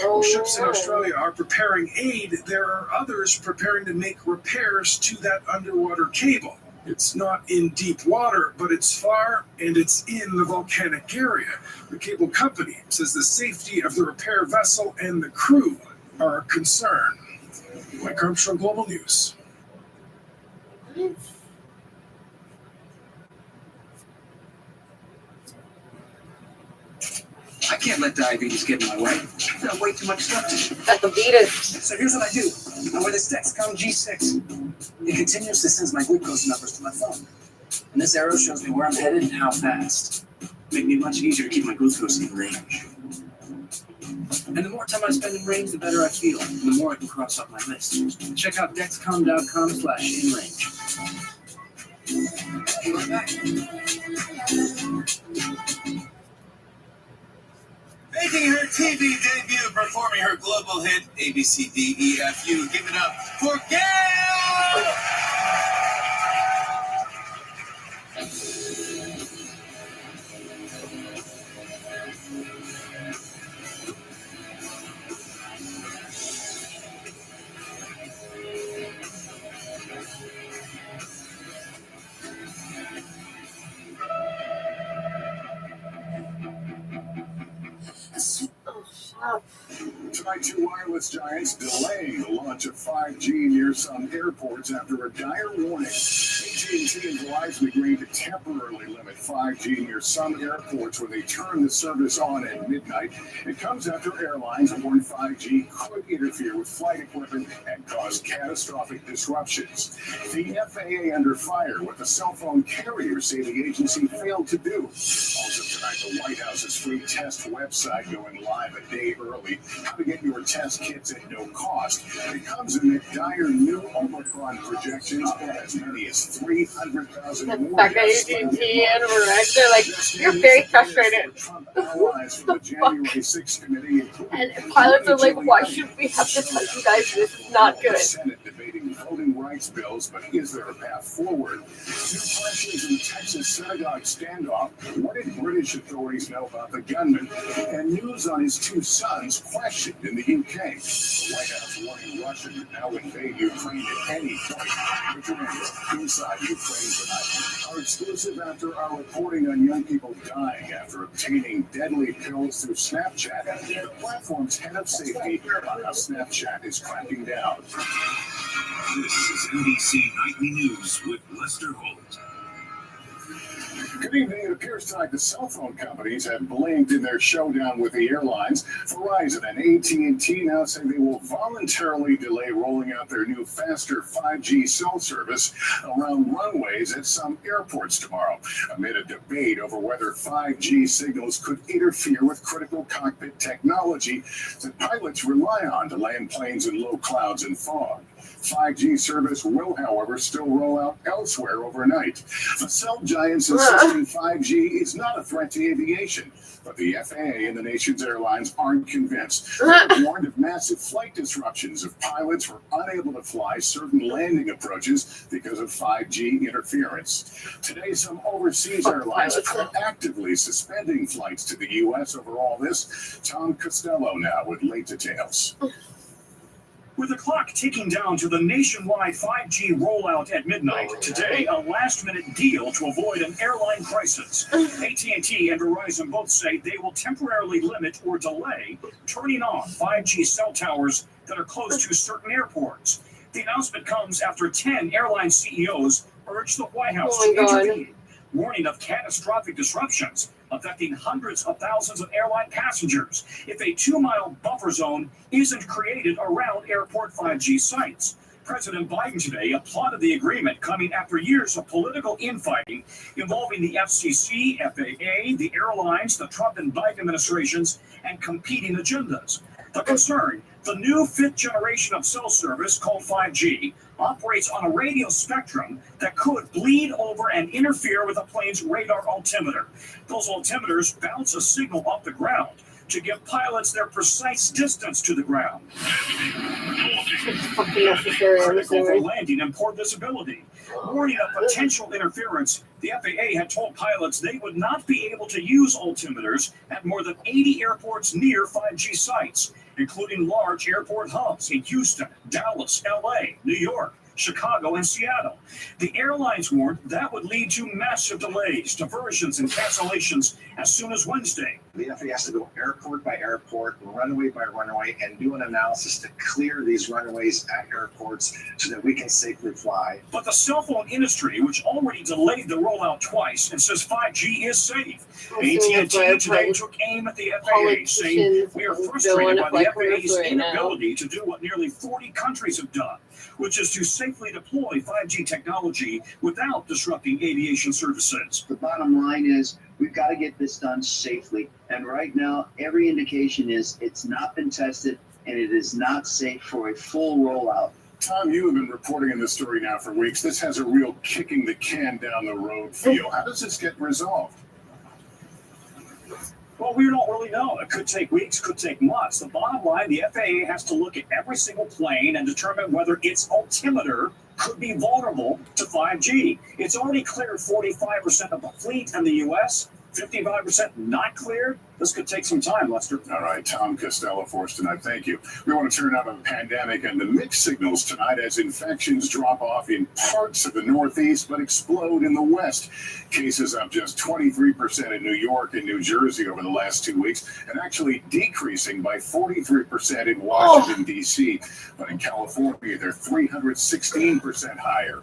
While ships in Australia are preparing aid, there are others preparing to make repairs to that underwater cable. It's not in deep water, but it's far and it's in the volcanic area. The cable company says the safety of the repair vessel and the crew are a concern. Mike Armstrong, Global News. I can't let diabetes get in my way. I've got way too much stuff to do. That's the beaters. So here's what I do. I wear this Dexcom G6. It continuously sends my glucose numbers to my phone. And this arrow shows me where I'm headed and how fast. Make me much easier to keep my glucose in range. And the more time I spend in range, the better I feel. And the more I can cross off my list. Check out Dexcom.com/inrange. Be right back. Making her TV debut, performing her global hit ABCDEFU. Give it up for Gail! Tonight, two wireless giants delaying the launch of 5G near some airports after a dire warning. AT&T and Verizon agreed to temporarily limit 5G near some airports where they turn the service on at midnight. It comes after airlines warned 5G could interfere with flight equipment and cause catastrophic disruptions. The FAA under fire, with the cell phone carriers say the agency failed to do. Also tonight, the White House's free test website going live a day early. How to get your test kits at no cost. It comes amid dire new Omicron projections, as many as 300,000 The more fact that deaths. AT&T and Verizon are like, you're very frustrated. And pilots are like, why should we have to tell you guys this is not good? Senate debating voting rights bills, but is there a path forward? New questions in the Texas synagogue standoff. What did British authorities know about the gunman? And news on his two sons questioned in the UK. The White House warning Russia could now invade Ukraine at any point. Inside Ukraine tonight. Our exclusive after our reporting on young people dying after obtaining deadly pills through Snapchat. The platform's head of safety on how Snapchat is cracking down. This is NBC Nightly News with Lester Holt. Good evening. It appears tonight the cell phone companies have blinked in their showdown with the airlines. Verizon and AT&T now say they will voluntarily delay rolling out their new faster 5G cell service around runways at some airports tomorrow, amid a debate over whether 5G signals could interfere with critical cockpit technology that pilots rely on to land planes in low clouds and fog. 5G service will, however, still roll out elsewhere overnight. The cell giants insisting 5G is not a threat to aviation, but the FAA and the nation's airlines aren't convinced. They've warned of massive flight disruptions if pilots were unable to fly certain landing approaches because of 5G interference. Today, some overseas airlines are proactively suspending flights to the U.S. over all this. Tom Costello now with late details. With the clock ticking down to the nationwide 5G rollout at midnight, today a last-minute deal to avoid an airline crisis. AT&T and Verizon both say they will temporarily limit or delay turning on 5G cell towers that are close to certain airports. The announcement comes after 10 airline CEOs urged the White House to intervene, warning of catastrophic disruptions affecting hundreds of thousands of airline passengers if a 2-mile buffer zone isn't created around airport 5G sites. President Biden today applauded the agreement coming after years of political infighting involving the FCC, FAA, the airlines, the Trump and Biden administrations, and competing agendas. The concern, the new 5th generation of cell service called 5G operates on a radio spectrum that could bleed over and interfere with a plane's radar altimeter. Those altimeters bounce a signal off the ground to give pilots their precise distance to the ground. Critical for landing and poor visibility. Warning of potential interference, the FAA had told pilots they would not be able to use altimeters at more than 80 airports near 5G sites, including large airport hubs in Houston, Dallas, LA, New York, Chicago, and Seattle. The airlines warned that would lead to massive delays, diversions, and cancellations as soon as Wednesday. The FAA has to go airport by airport, runway by runway, and do an analysis to clear these runways at airports so that we can safely fly. But the cell phone industry, which already delayed the rollout twice and says 5G is safe. AT&T today took aim at the FAA, saying we are frustrated by the FAA's inability to do what nearly 40 countries have done, which is to safely deploy 5G technology without disrupting aviation services. The bottom line is we've got to get this done safely. And right now, every indication is it's not been tested and it is not safe for a full rollout. Tom, you have been reporting on this story now for weeks. This has a real kicking the can down the road feel. How does this get resolved? Well, we don't really know. It could take weeks, could take months. The bottom line, the FAA has to look at every single plane and determine whether its altimeter could be vulnerable to 5G. It's already cleared 45% of the fleet in the U.S., 55% not cleared. This could take some time, Lester. All right, Tom Costello for us tonight. Thank you. We want to turn out on the pandemic and the mixed signals tonight as infections drop off in parts of the Northeast but explode in the West. Cases up just 23% in New York and New Jersey over the last 2 weeks, and actually decreasing by 43% in Washington, D.C. But in California, they're 316% higher,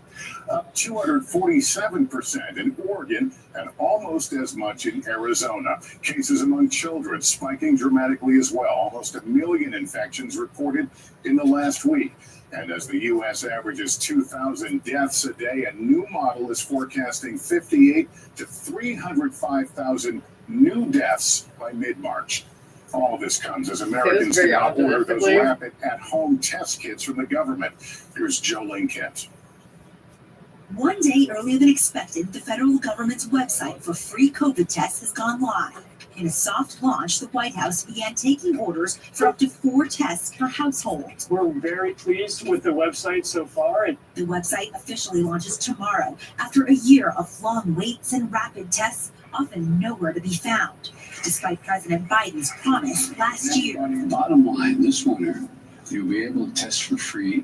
up 247% in Oregon, and almost as much in Arizona. Cases among children spiking dramatically as well. Almost 1 million infections reported in the last week. And as the U.S. averages 2,000 deaths a day, a new model is forecasting 58 to 305,000 new deaths by mid-March. All of this comes as Americans do not order those rapid at-home test kits from the government. Here's Jolene Kent. One day earlier than expected, the federal government's website for free COVID tests has gone live. In a soft launch, the White House began taking orders for up to 4 tests per household. We're very pleased with the website so far. The website officially launches tomorrow after a year of long waits and rapid tests often nowhere to be found, despite President Biden's promise last year. Bottom line, this winter, you'll be able to test for free,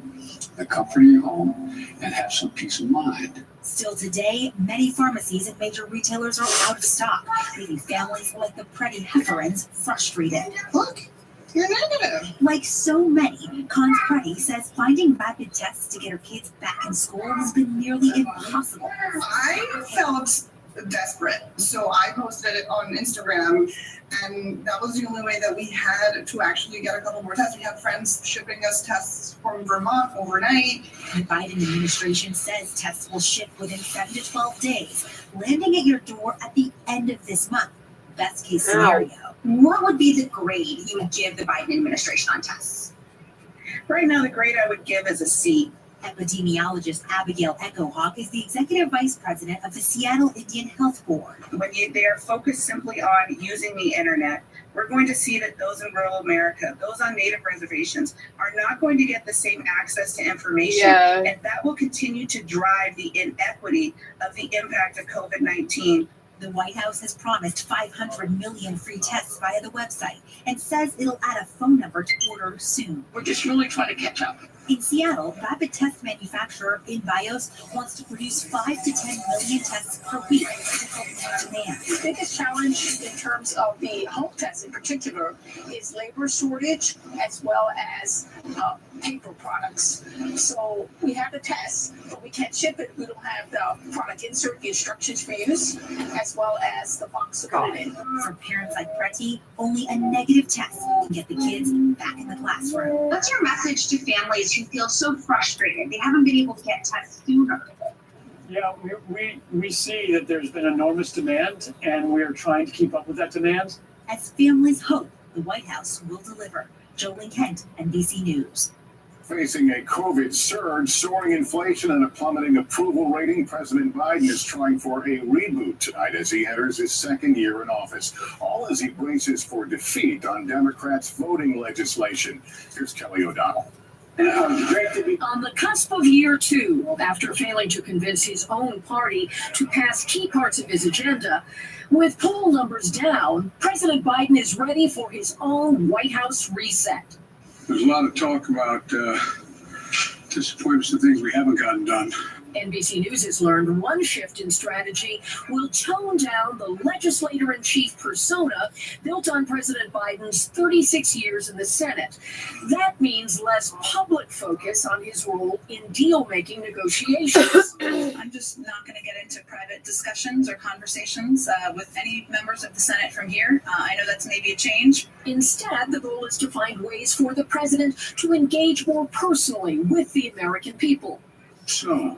the comfort of your home, and have some peace of mind. Still today, many pharmacies and major retailers are out of stock, leaving families like the Pretty Hefferens frustrated. Look, you're negative. Like so many, Cons Pretty says finding rapid tests to get her kids back in school has been nearly impossible. I felt desperate, so I posted it on Instagram, and that was the only way that we had to actually get a couple more tests. We have friends shipping us tests from Vermont overnight. The Biden administration says tests will ship within 7 to 12 days, landing at your door at the end of this month. Best case scenario. What would be the grade you would give the Biden administration on tests? Right now, the grade I would give is a C. Epidemiologist Abigail Echohawk is the executive vice president of the Seattle Indian Health Board. When they are focused simply on using the internet, we're going to see that those in rural America, those on native reservations, are not going to get the same access to information. Yeah. And that will continue to drive the inequity of the impact of COVID-19. The White House has promised 500 million free tests via the website and says it'll add a phone number to order soon. We're just really trying to catch up. In Seattle, rapid test manufacturer InBios wants to produce 5 to 10 million tests per week to help meet demand. The biggest challenge in terms of the home tests in particular is labor shortage as well as paper products. So we have the tests, but we can't ship it. We don't have the product insert, the instructions for use, as well as the box to put it in. For parents like Preti, only a negative test can get the kids back in the classroom. What's your message to families who feel so frustrated they haven't been able to get tests sooner? Yeah, we see that there's been enormous demand, and we're trying to keep up with that demand. As families hope, the White House will deliver. Jolene Kent, NBC News. Facing a COVID surge, soaring inflation, and a plummeting approval rating, President Biden is trying for a reboot tonight as he enters his second year in office, all as he braces for defeat on Democrats' voting legislation. Here's Kelly O'Donnell. On the cusp of year 2, after failing to convince his own party to pass key parts of his agenda, with poll numbers down, President Biden is ready for his own White House reset. There's a lot of talk about disappointments and things we haven't gotten done. NBC News has learned one shift in strategy will tone down the legislator-in-chief persona built on President Biden's 36 years in the Senate. That means less public focus on his role in deal-making negotiations. I'm just not going to get into private discussions or conversations with any members of the Senate from here. I know that's maybe a change. Instead, the goal is to find ways for the president to engage more personally with the American people. So,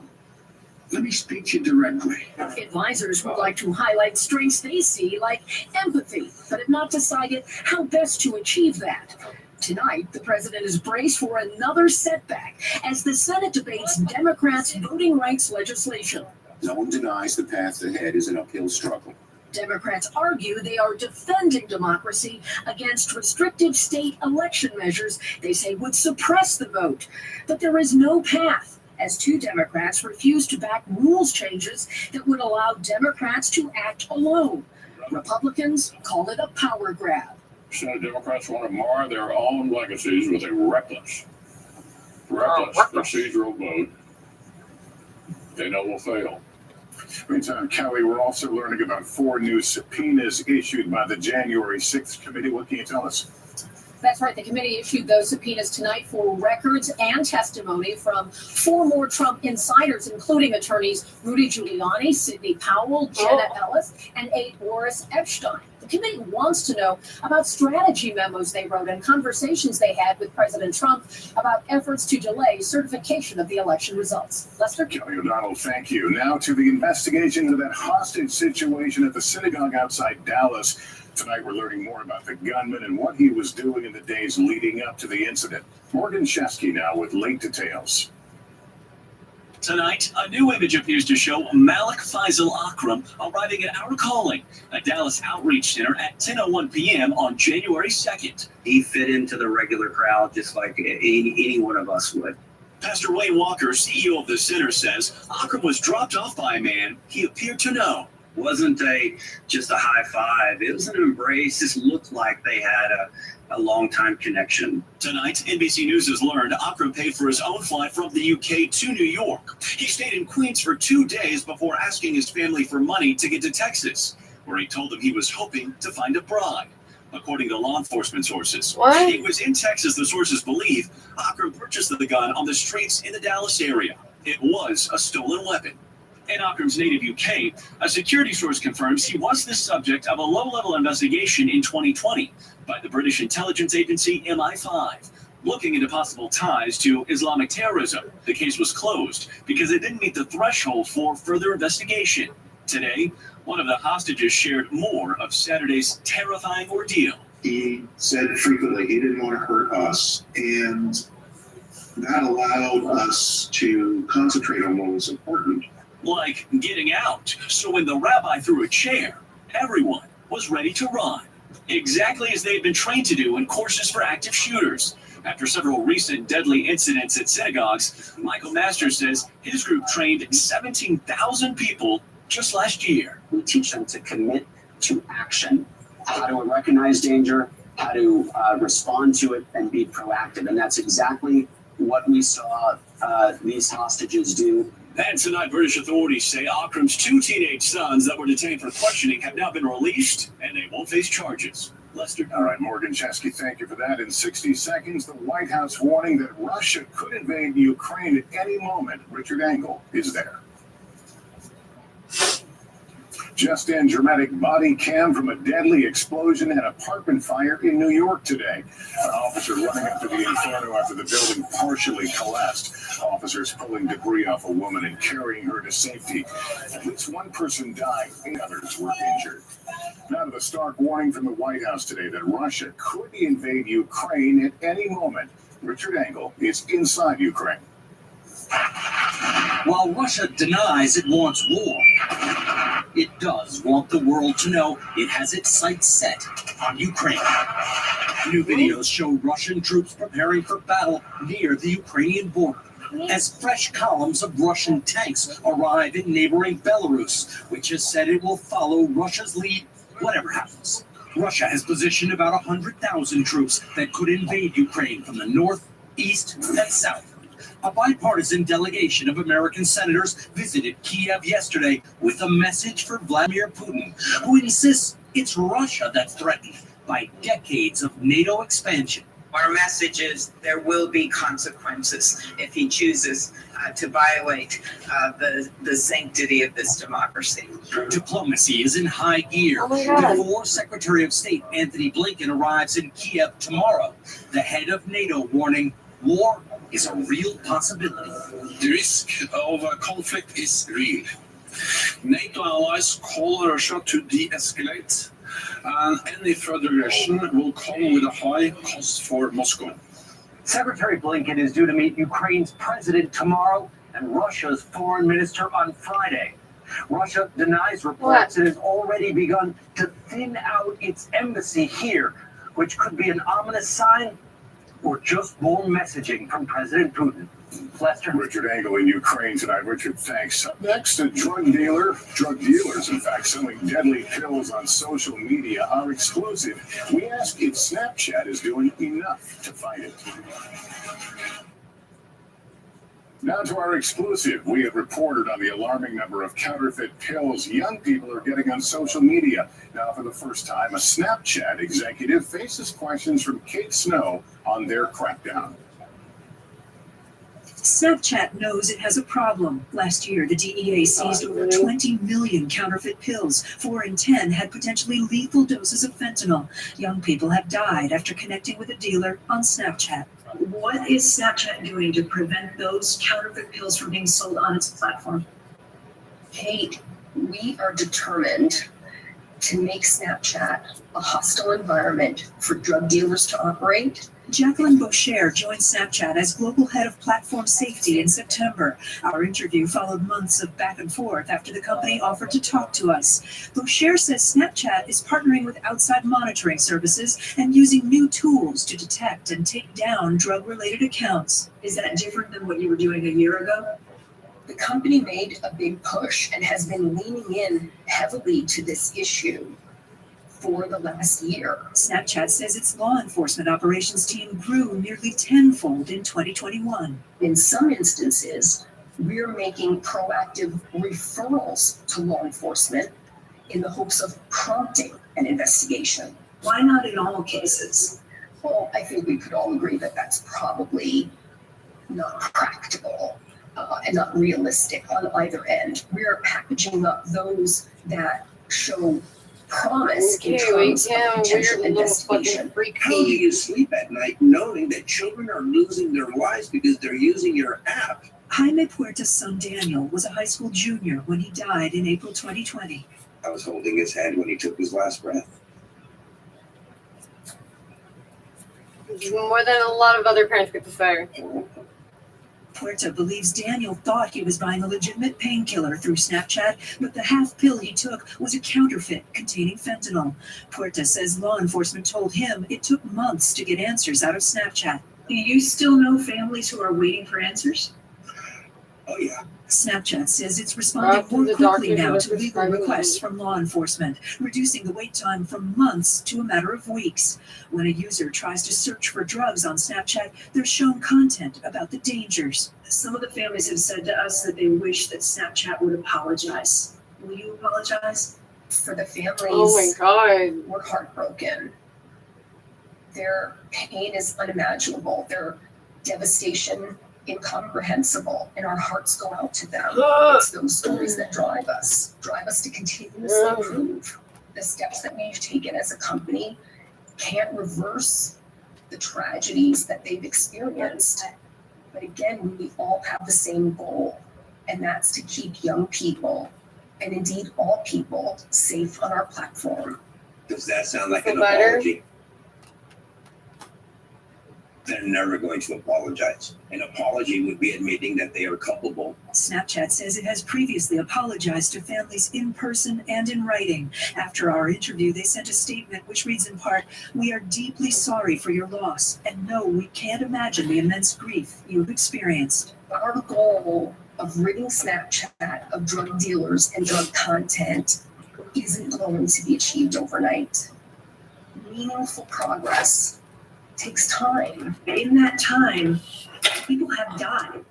let me speak to you directly. Advisors would like to highlight strengths they see, like empathy, but have not decided how best to achieve that. Tonight, the president is braced for another setback as the Senate debates Democrats' voting rights legislation. No one denies the path ahead is an uphill struggle. Democrats argue they are defending democracy against restrictive state election measures they say would suppress the vote. But there is no path, as 2 Democrats refuse to back rules changes that would allow Democrats to act alone. Republicans call it a power grab. Senate Democrats want to mar their own legacies with a reckless procedural vote they know will fail. Meantime, Kelly, we're also learning about 4 new subpoenas issued by the January 6th committee. What can you tell us? That's right. The committee issued those subpoenas tonight for records and testimony from 4 more Trump insiders, including attorneys Rudy Giuliani, Sidney Powell, Jenna Ellis, and 8 Boris Epshteyn. The committee wants to know about strategy memos they wrote and conversations they had with President Trump about efforts to delay certification of the election results. Lester? Kelly O'Donnell, thank you. Now to the investigation into that hostage situation at the synagogue outside Dallas. Tonight, we're learning more about the gunman and what he was doing in the days leading up to the incident. Morgan Chesky now with late details. Tonight, a new image appears to show Malik Faisal Akram arriving at our calling, a Dallas outreach center at 10:01 p.m. on January 2nd. He fit into the regular crowd just like any one of us would. Pastor Wayne Walker, CEO of the center, says Akram was dropped off by a man he appeared to know. Wasn't just a high five. It was an embrace. Just looked like they had a long-time connection. Tonight, NBC News has learned Akram paid for his own flight from the UK to New York. He stayed in Queens for 2 days before asking his family for money to get to Texas, where he told them he was hoping to find a bride. According to law enforcement sources, he was in Texas, the sources believe. Akram purchased the gun on the streets in the Dallas area. It was a stolen weapon. In Akram's native UK, a security source confirms he was the subject of a low-level investigation in 2020 by the British intelligence agency MI5, looking into possible ties to Islamic terrorism. The case was closed because it didn't meet the threshold for further investigation. Today, one of the hostages shared more of Saturday's terrifying ordeal. He said frequently he didn't want to hurt us, and That allowed us to concentrate on what was important. Like getting out. So when the rabbi threw a chair, everyone was ready to run. Exactly as they've been trained to do in courses for active shooters. After several recent deadly incidents at synagogues, Michael Masters says his group trained 17,000 people just last year. We teach them to commit to action, how to recognize danger, how to respond to it and be proactive. And that's exactly what we saw these hostages do. And tonight, British authorities say Akram's 2 teenage sons that were detained for questioning have now been released, and they won't face charges. Lester. All right, Morgan Chesky, thank you for that. In 60 seconds, the White House warning that Russia could invade Ukraine at any moment. Richard Engel is there. Just in, dramatic body cam from a deadly explosion and apartment fire in New York today. An officer running up to the inferno after the building partially collapsed. Officers pulling debris off a woman and carrying her to safety. At least one person died, 8 others were injured. Now to the stark warning from the White House today that Russia could invade Ukraine at any moment. Richard Engel is inside Ukraine. While Russia denies it wants war, it does want the world to know it has its sights set on Ukraine. New videos show Russian troops preparing for battle near the Ukrainian border as fresh columns of Russian tanks arrive in neighboring Belarus, which has said it will follow Russia's lead whatever happens. Russia has positioned about 100,000 troops that could invade Ukraine from the north, east, and south. A bipartisan delegation of American senators visited Kiev yesterday with a message for Vladimir Putin, who insists it's Russia that's threatened by decades of NATO expansion. Our message is there will be consequences if he chooses to violate the sanctity of this democracy. Diplomacy is in high gear before Secretary of State Anthony Blinken arrives in Kiev tomorrow. The head of NATO warning war is a real possibility. The risk of a conflict is real. NATO allies call Russia to de-escalate, and any further aggression will come with a high cost for Moscow. Secretary Blinken is due to meet Ukraine's president tomorrow and Russia's foreign minister on Friday. Russia denies reports it has already begun to thin out its embassy here, which could be an ominous sign or just more messaging from President Putin. Lester. Richard Engel in Ukraine tonight. Richard, thanks. Up next, a drug dealers, in fact, selling deadly pills on social media are exclusive. We ask if Snapchat is doing enough to fight it. Now to our exclusive. We have reported on the alarming number of counterfeit pills young people are getting on social media. Now, for the first time, a Snapchat executive faces questions from Kate Snow on their crackdown. Snapchat knows it has a problem. Last year, the DEA seized over 20 million counterfeit pills. 4 in 10 had potentially lethal doses of fentanyl. Young people have died after connecting with a dealer on Snapchat. What is Snapchat doing to prevent those counterfeit pills from being sold on its platform? Kate, we are determined to make Snapchat a hostile environment for drug dealers to operate. Jacqueline Boucher joined Snapchat as global head of platform safety in September. Our interview followed months of back and forth after the company offered to talk to us. Boucher says Snapchat is partnering with outside monitoring services and using new tools to detect and take down drug-related accounts. Is that different than what you were doing a year ago? The company made a big push and has been leaning in heavily to this issue for the last year. Snapchat says its law enforcement operations team grew nearly tenfold in 2021. In some instances, we're making proactive referrals to law enforcement in the hopes of prompting an investigation. Why not in all cases? Well, I think we could all agree that that's probably not practical and not realistic on either end. We're packaging up those that show promise in terms of potential investigation. How do you sleep at night knowing that children are losing their lives because they're using your app? Jaime Puerta's son Daniel was a high school junior when he died in April 2020. I was holding his hand when he took his last breath. More than a lot of other parents get to say. Puerta believes Daniel thought he was buying a legitimate painkiller through Snapchat, but the half pill he took was a counterfeit containing fentanyl. Puerta says law enforcement told him it took months to get answers out of Snapchat. Do you still know families who are waiting for answers? Oh, yeah. Snapchat says it's responding more quickly now to legal requests from law enforcement, reducing the wait time from months to a matter of weeks. When a user tries to search for drugs on Snapchat, they're shown content about the dangers. Some of the families have said to us that they wish that Snapchat would apologize. Will you apologize? For the families, Oh my God. we're heartbroken. Their pain is unimaginable. Their devastation incomprehensible, and our hearts go out to them. It's those stories that drive us to continuously improve. The steps that we've taken as a company can't reverse the tragedies that they've experienced. But again, we all have the same goal, and that's to keep young people, and indeed all people, safe on our platform. Does that sound like an apology? They're never going to apologize. An apology would be admitting that they are culpable. Snapchat says it has previously apologized to families in person and in writing. After our interview, they sent a statement which reads in part, "We are deeply sorry for your loss, and no, we can't imagine the immense grief you've experienced." Our goal of ridding Snapchat of drug dealers and drug content isn't going to be achieved overnight. Meaningful progress takes time. In that time, people have died.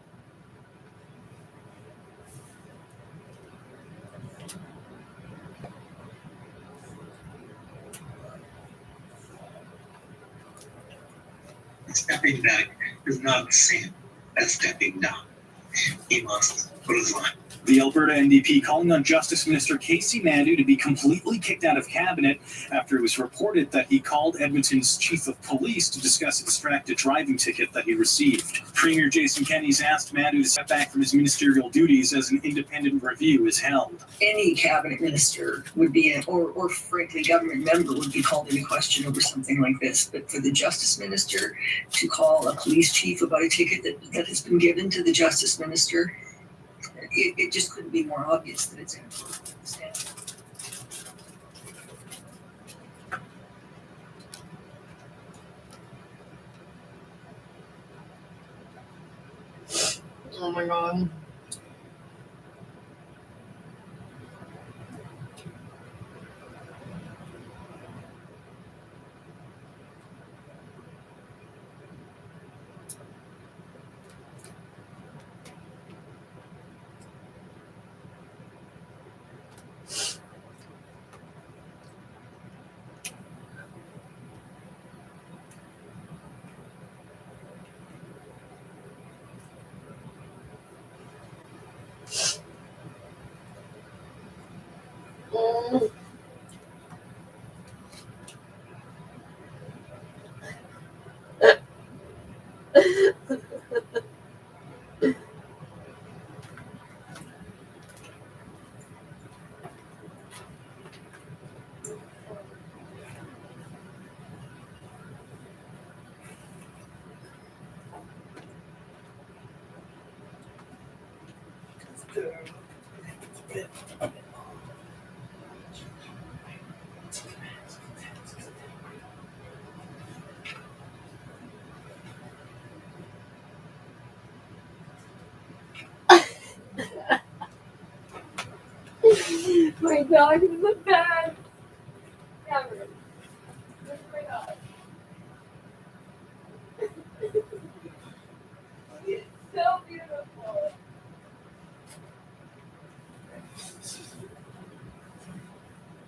Stepping back is not the same as stepping down. He must put his line. The Alberta NDP calling on Justice Minister Casey Nadeau to be completely kicked out of cabinet after it was reported that he called Edmonton's chief of police to discuss a distracted driving ticket that he received. Premier Jason Kenney's asked Nadeau to step back from his ministerial duties as an independent review is held. Any cabinet minister would be, or frankly, government member would be called into question over something like this. But for the justice minister to call a police chief about a ticket that has been given to the justice minister, it just couldn't be more obvious that it's inappropriate. Oh my God. My dog is the best. Cameron. Where's my dog? He's so beautiful.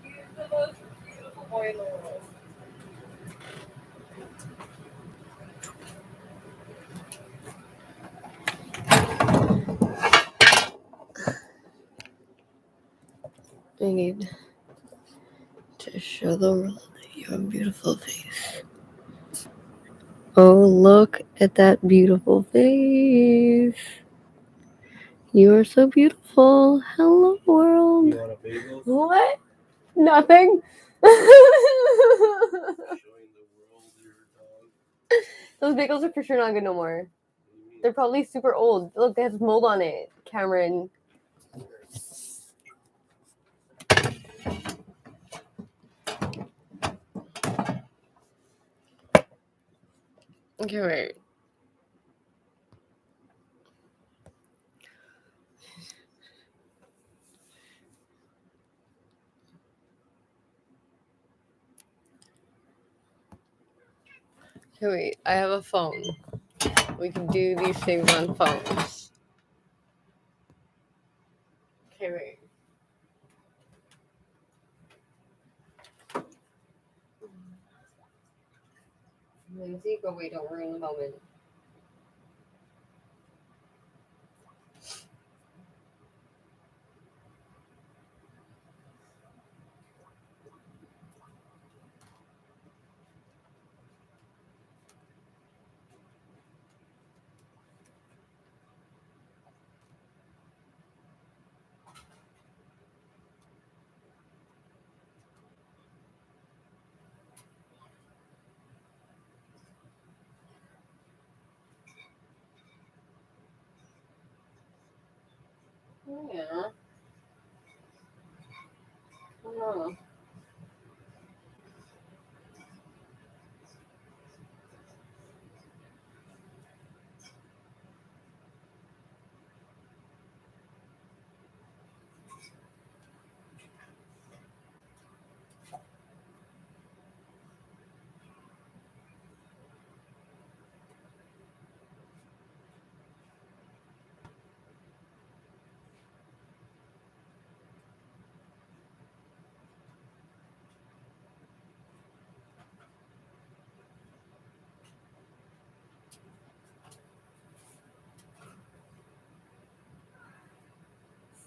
He's the most beautiful boy in the world. I need to show the world that you have a beautiful face. Oh, look at that beautiful face. You are so beautiful. Hello, world. You want a bagel? What? Nothing. Those bagels are for sure not good no more. They're probably super old. Look, they have mold on it, Cameron. Okay, wait. Okay, wait. I have a phone. We can do these things on phones. Okay, wait. Lindsay, go away. Don't ruin the moment. Yeah. Oh.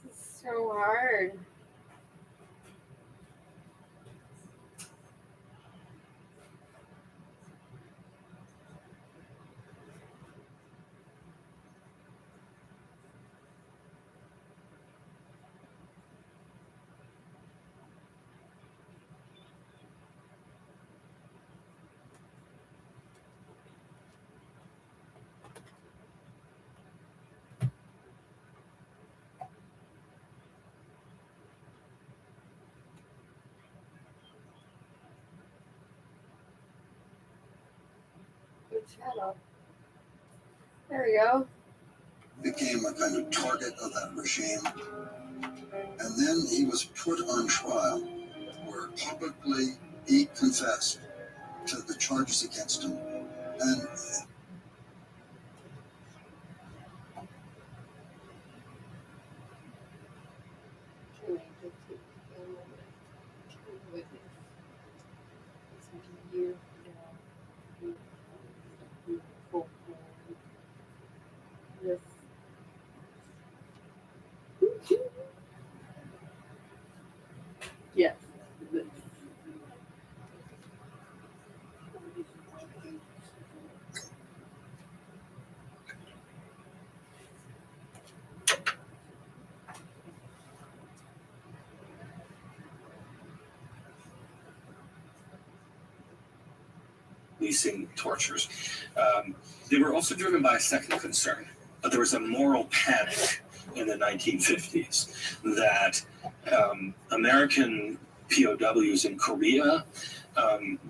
This is so hard. Good shadow. There we go. Became a kind of target of that regime. And then he was put on trial, where publicly he confessed to the charges against him. And Yes. Policing tortures. They were also driven by a second concern, but there was a moral panic in the 1950s that American POWs in Korea,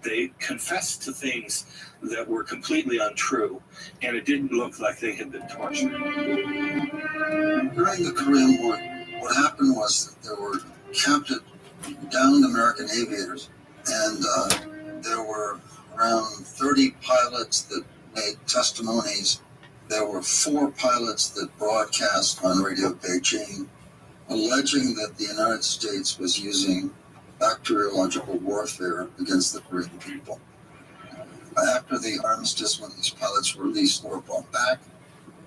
they confessed to things that were completely untrue, and it didn't look like they had been tortured. during the Korean War, what happened was that there were captive, downed American aviators, and there were around 30 pilots that made testimonies. There were 4 pilots that broadcast on Radio Beijing, alleging that the United States was using bacteriological warfare against the Korean people. After the armistice, when these pilots were released or brought back,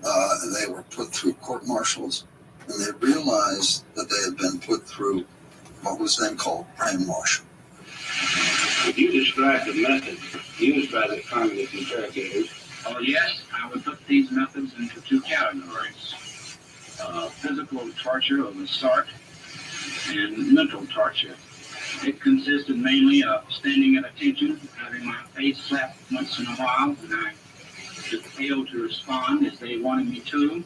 they were put through court-martials, and they realized that they had been put through what was then called brainwashing. Could you describe the method used by the communist interrogators? Oh, yes, I would put these methods into 2 categories. Physical torture of the sort and mental torture. It consisted mainly of standing at attention, having my face slapped once in a while, and I to fail to respond as they wanted me to.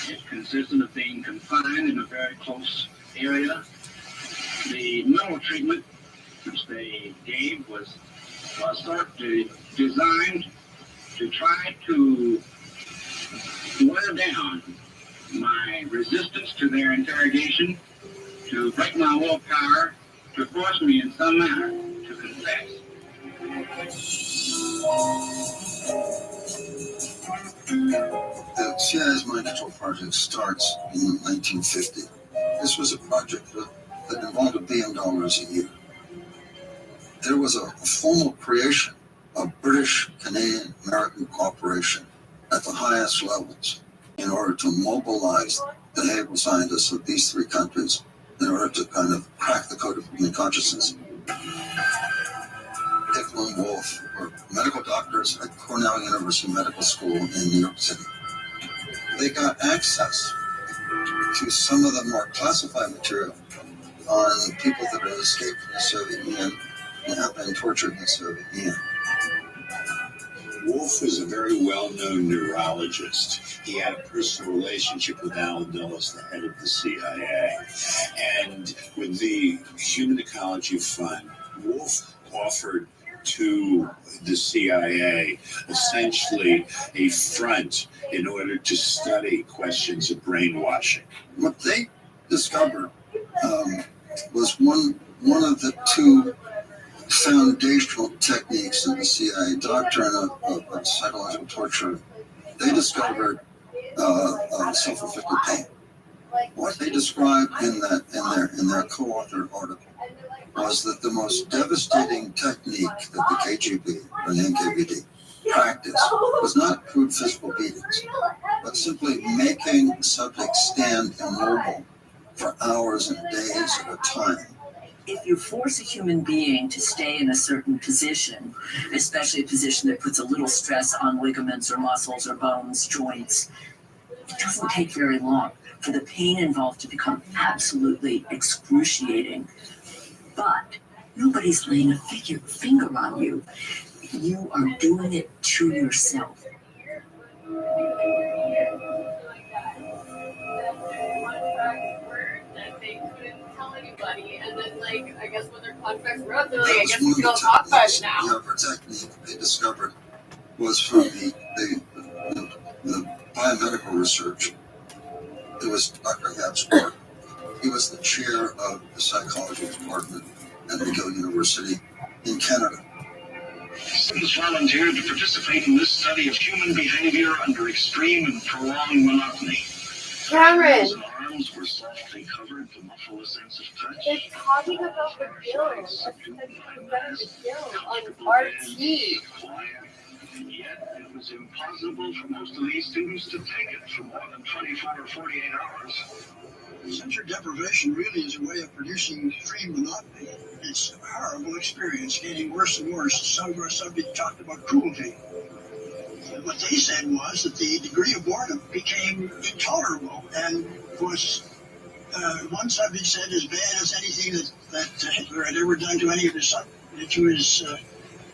It consisted of being confined in a very close area. The mental treatment which they gave was sort of designed to try to wear down my resistance to their interrogation, to break my willpower, to force me in some manner to confess. The CIA's Mind Control Project starts in 1950. This was a project that involved $1 billion a year. There was a formal creation of British, Canadian, American cooperation at the highest levels in order to mobilize the behavioral scientists of these three countries in order to kind of crack the code of human consciousness. Hickman and Wolf were medical doctors at Cornell University Medical School in New York City. They got access to some of the more classified material on people that had escaped from the Soviet Union and have been tortured in the Soviet Union. Wolf was a very well-known neurologist. He had a personal relationship with Alan Dulles, the head of the CIA. And with the Human Ecology Fund, Wolf offered to the CIA essentially a front in order to study questions of brainwashing. What they discovered was one of the two foundational techniques in the CIA doctrine of psychological torture. They discovered self-inflicted pain. What they described in their co-authored article was that the most devastating technique that the KGB or the NKVD practiced was not crude physical beatings, but simply making subjects stand immobile for hours and days at a time. If you force a human being to stay in a certain position, especially a position that puts a little stress on ligaments or muscles or bones, joints, it doesn't take very long for the pain involved to become absolutely excruciating. But nobody's laying a finger on you. You are doing it to yourself. And then, like, I guess when their contracts were up, they're like, I guess we don't talk about it now. The other technique they discovered was from the biomedical research. It was Dr. Habsburg. He was the chair of the psychology department at McGill University in Canada. Students volunteered to participate in this study of human behavior under extreme and prolonged monotony. Cameron! Hands and arms were softly covered to muffle a sense of touch. They're talking about the bill. Let's better the bill on RT. Yet it was impossible for most of these students to take it for more than 24 or 48 hours. Sensory deprivation really is a way of producing extreme monotony. It's a horrible experience, getting worse and worse. Some of our subjects talked about cruelty. What they said was that the degree of boredom became intolerable and was, one subject said, as bad as anything that Hitler had ever done to any of his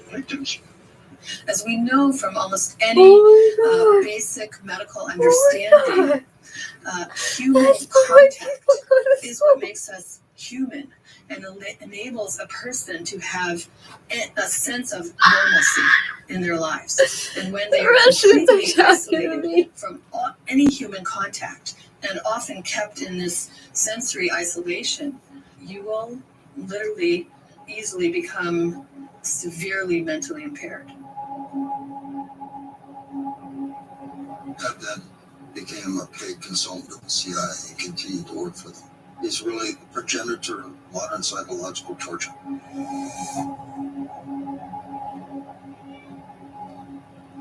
victims. As we know from almost any basic medical understanding, human contact is what makes us human and enables a person to have a sense of normalcy in their lives. And when they are completely isolated from any human contact and often kept in this sensory isolation, you will literally easily become severely mentally impaired. Ted then became a paid consultant of the CIA and continued to work for them. He's really the progenitor of modern psychological torture.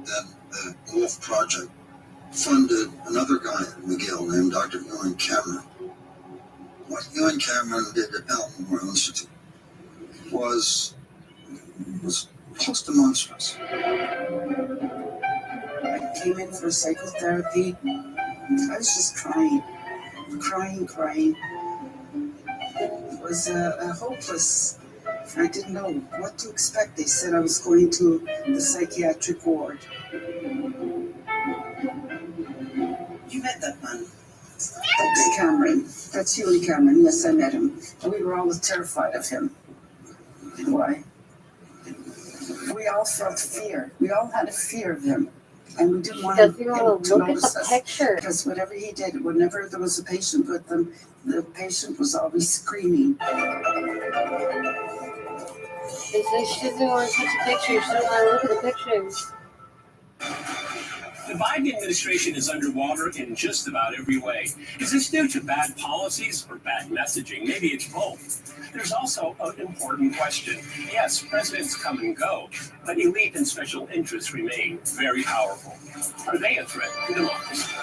Then the Wolf Project funded another guy at McGill named Dr. Ewan Cameron. What Ewan Cameron did at Alton Memorial Institute was close to monstrous. I came in for psychotherapy. I was just crying. It was hopeless. I didn't know what to expect. They said I was going to the psychiatric ward. you met that man? That's Cameron. That's Huey Cameron. Yes, I met him. And we were all terrified of him. Why? We all felt fear. We all had a fear of him. And we didn't want him to notice us. Because whatever he did, whenever there was a patient with them, the patient was always screaming. They say she doesn't want to touch a picture. She doesn't want to look at the pictures. The Biden administration is underwater in just about every way. Is this due to bad policies or bad messaging? Maybe it's both. There's also an important question. Yes, presidents come and go, but elite and special interests remain very powerful. Are they a threat to democracy?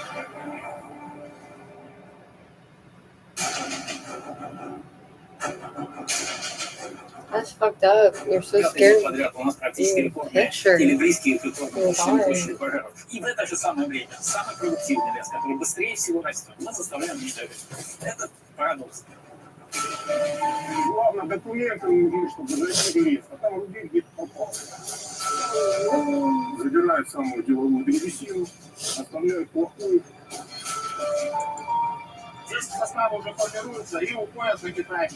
That's fucked up. You're so scared. Picture. Или близкие очень Why? И в это же самое время самый продуктивный лес, который быстрее всего растет, мы заставляем ждать. Это парадокс. Главное, документы нужны, чтобы зайти в лес, а там людей где-то попал. Забирают самую деловую древесину, оставляют плохую. Здесь сосна уже формируется и уходят на Китай.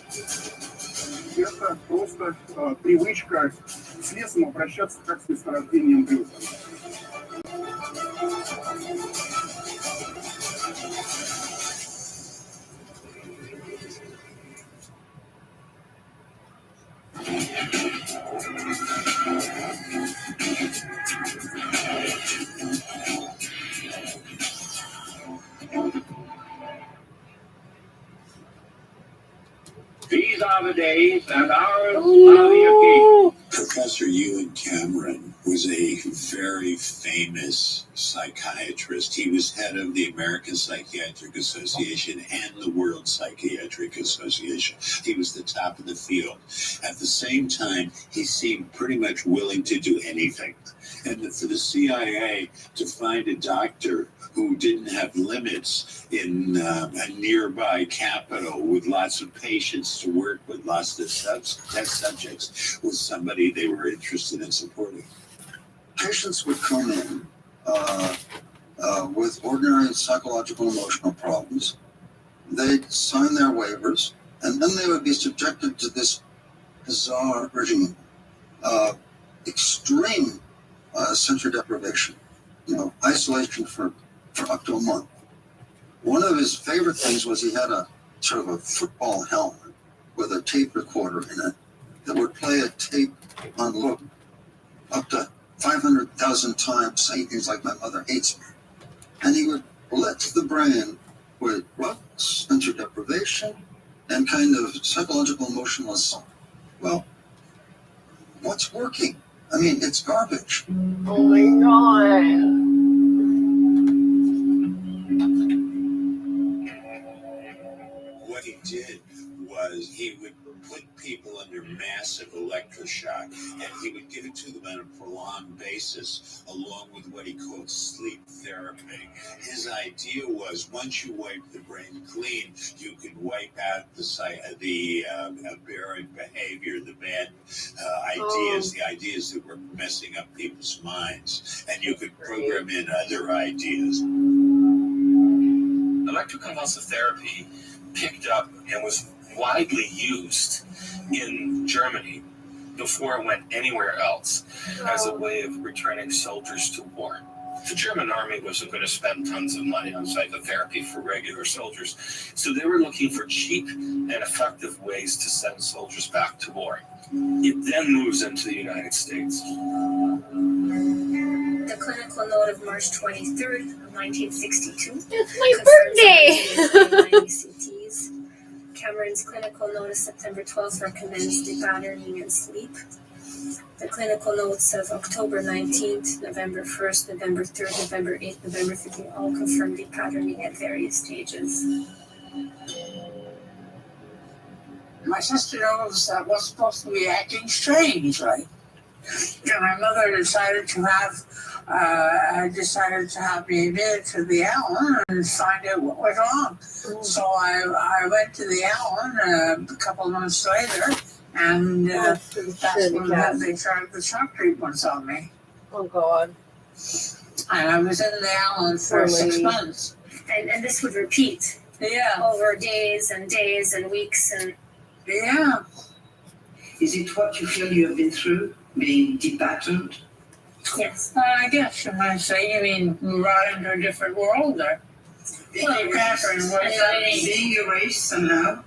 Это просто привычка с лесом обращаться как с месторождением плюса. These are the days and hours of the occasion. Professor Ewan Cameron was a very famous psychiatrist. He was head of the American Psychiatric Association and the World Psychiatric Association. He was the top of the field. At the same time, he seemed pretty much willing to do anything. And for the CIA to find a doctor who didn't have limits in a nearby capital with lots of patients to work with, lots of test subjects, was somebody they were interested in supporting. Patients would come in with ordinary psychological emotional problems. They'd sign their waivers, and then they would be subjected to this bizarre regime, extreme sensory deprivation, isolation for up to a month. One of his favorite things was he had a sort of a football helmet with a tape recorder in it that would play a tape on loop up to 500,000 times, saying things like, "My mother hates me." And he would blitz the brain with sensory deprivation and kind of psychological emotional assault. Well, what's working? I mean, it's garbage. Oh my god. What he did was he would put people under massive electroshock, and he would give it to them on a prolonged basis, along with what he called sleep therapy. His idea was once you wipe the brain clean, you could wipe out the aberrant behavior, the bad ideas, the ideas that were messing up people's minds, and you could program in other ideas. Electroconvulsive therapy picked up and was widely used in Germany before it went anywhere else as a way of returning soldiers to war. The German army wasn't going to spend tons of money on psychotherapy for regular soldiers, so they were looking for cheap and effective ways to send soldiers back to war. It then moves into the United States. The clinical note of March 23rd of 1962. It's my birthday! ECTs. Cameron's clinical note of September 12th recommends depatterning and sleep. The clinical notes of October 19th, November 1st, November 3rd, November 8th, November 15th all confirm depatterning at various stages. My sister was supposed to be acting strange, right? And my mother decided to have me admitted to the Allen and find out what was wrong. So I went to the Allen a couple of months later, and that's when they started the shock treatments on me. Oh God. And I was in the Allen for 6 months. And this would repeat over days and days and weeks and. Yeah. Is it what you feel you have been through, being depatterned? Yes. I guess you might say, you mean brought into a different world there. Well, Catherine, what does that mean? Being erased somehow?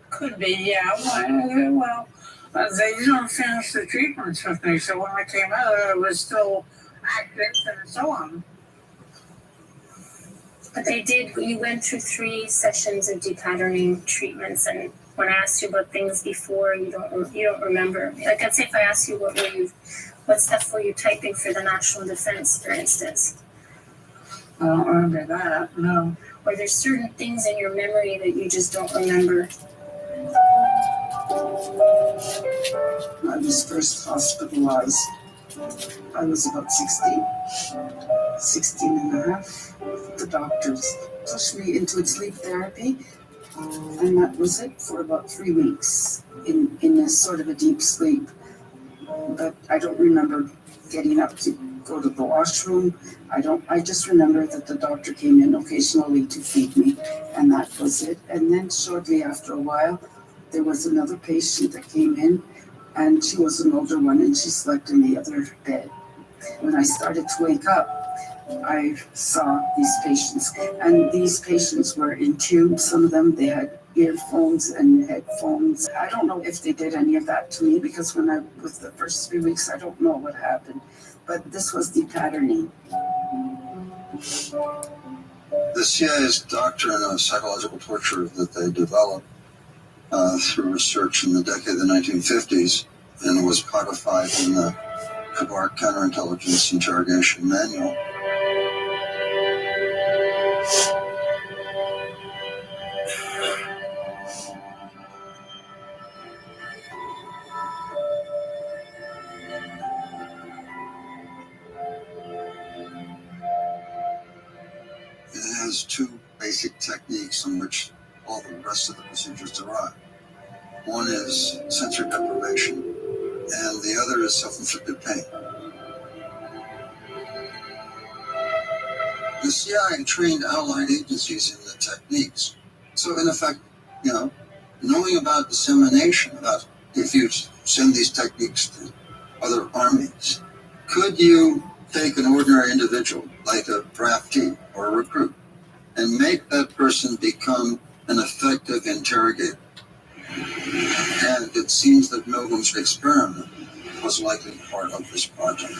Could be, yeah. Well, they didn't finish the treatments with me, so when I came out, I was still active and so on. But they did, you went through 3 sessions of depatterning treatments, and when I asked you about things before, you don't remember. Like, I'd say if I asked you what stuff were you typing for the national defense, for instance? I don't remember that, no. Or there's certain things in your memory that you just don't remember. I was first hospitalized. I was about 16 and a half. The doctors pushed me into sleep therapy, and that was it for about 3 weeks in a sort of a deep sleep. But I don't remember getting up to go to the washroom. I just remember that the doctor came in occasionally to feed me, and that was it. And then shortly after a while, there was another patient that came in, and she was an older one, and she slept in the other bed. When I started to wake up, I saw these patients, and these patients were in tubes. Some of them, they had earphones and headphones. I don't know if they did any of that to me, because when I was the first 3 weeks, I don't know what happened. But this was depatterning. The CIA's doctrine of psychological torture that they developed through research in the decade of the 1950s and was codified in the Quebec Counterintelligence Interrogation Manual. It has 2 basic techniques on which all the rest of the procedures derive. One is sensory deprivation, and the other is self-inflicted pain. The CIA trained allied agencies in the techniques. So in effect, knowing about dissemination, about if you send these techniques to other armies, could you take an ordinary individual, like a draftee or a recruit, and make that person become an effective interrogator? And it seems that Milgram's experiment was likely part of this project.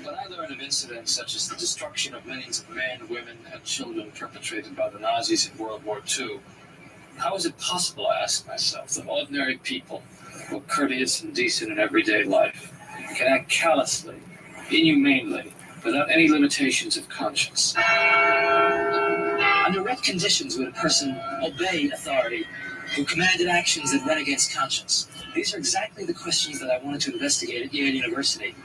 When I learn of incidents such as the destruction of millions of men, women, and children perpetrated by the Nazis in World War II, how is it possible, I ask myself, that ordinary people, who are courteous and decent in everyday life, can act callously, inhumanely, without any limitations of conscience? Under what conditions would a person obey authority who commanded actions that went against conscience? These are exactly the questions that I wanted to investigate at Yale University.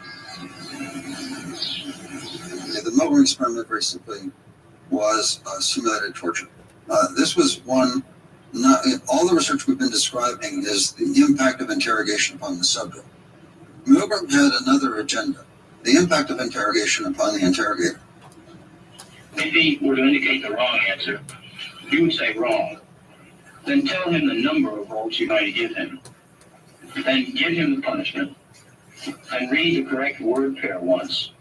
The Milgram experiment, very simply, was simulated torture. This was one, all the research we've been describing is the impact of interrogation upon the subject. Milgram had another agenda, the impact of interrogation upon the interrogator. If he were to indicate the wrong answer, you would say wrong. Then tell him the number of votes you might give him. Then give him the punishment. And read the correct word pair once.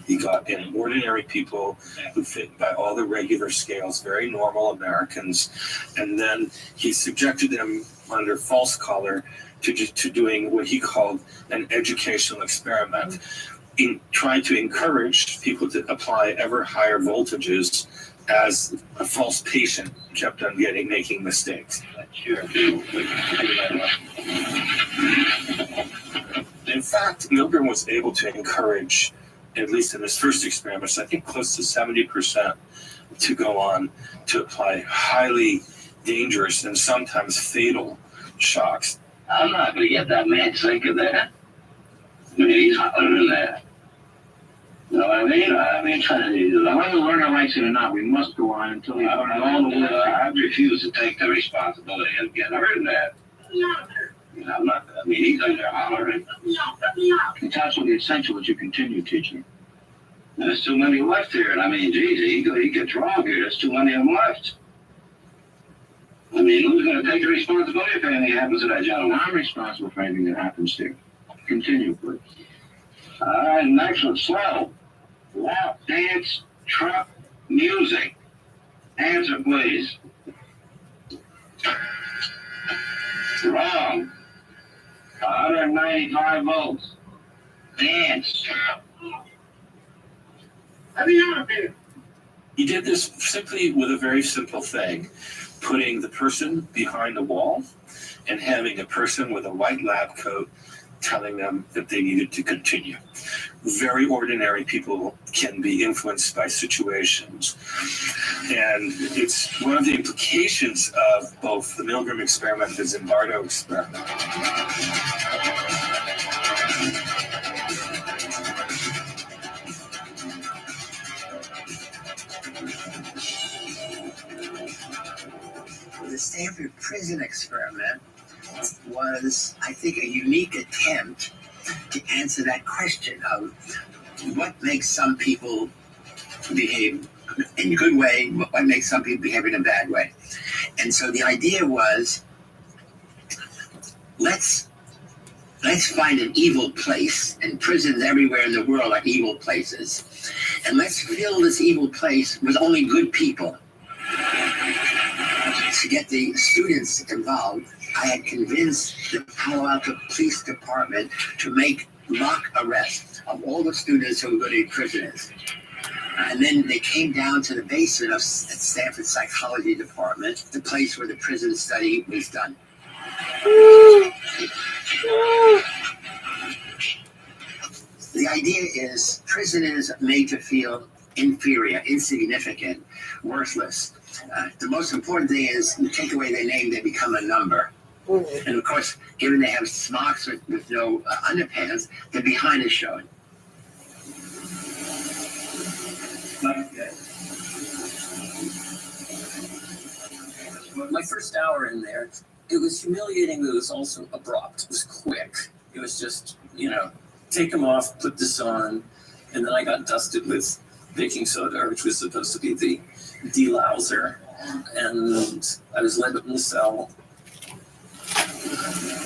He got in ordinary people who fit by all the regular scales, very normal Americans, and then he subjected them under false color to doing what he called an educational experiment, in trying to encourage people to apply ever higher voltages as a false patient kept on making mistakes. Sure. In fact, Milgram was able to encourage, at least in his first experiments, I think close to 70% to go on to apply highly dangerous and sometimes fatal shocks. I'm not going to get that man sick of that. I mean, he's hotter than that. You know what I mean? Whether the learner likes it or not, we must go on until we learn all the work. I refuse to take the responsibility of getting rid of that. I'm not, I mean, he's in there hollering. He taught you the essential that you continue teaching. There's too many left here, and I mean, geez, he gets wrong here. There's too many of them left. I mean, who's going to take the responsibility if anything happens to that gentleman? I'm responsible for anything that happens to you. Continue, please. All right, next one, slow. Lap, dance, truck, music. Answer, please. Wrong. 195 votes. Dance. He did this simply with a very simple thing, putting the person behind a wall and having a person with a white lab coat telling them that they needed to continue. Very ordinary people can be influenced by situations. And it's one of the implications of both the Milgram experiment and the Zimbardo experiment. The Stanford prison experiment was, I think, a unique attempt to answer that question of what makes some people behave in a good way, what makes some people behave in a bad way. And so the idea was, let's find an evil place, and prisons everywhere in the world are evil places, and let's fill this evil place with only good people. To get the students involved, I had convinced the Palo Alto Police Department to make mock arrests of all the students who were going to be prisoners. And then they came down to the basement of Stanford Psychology Department, the place where the prison study was done. The idea is prisoners made to feel inferior, insignificant, worthless. The most important thing is you take away their name, they become a number. And of course, given they have smocks with no underpants, they're behind is showing. My first hour in there, it was humiliating, but it was also abrupt. It was quick. It was just, take them off, put this on, and then I got dusted with baking soda, which was supposed to be the delouser, and I was led up in the cell.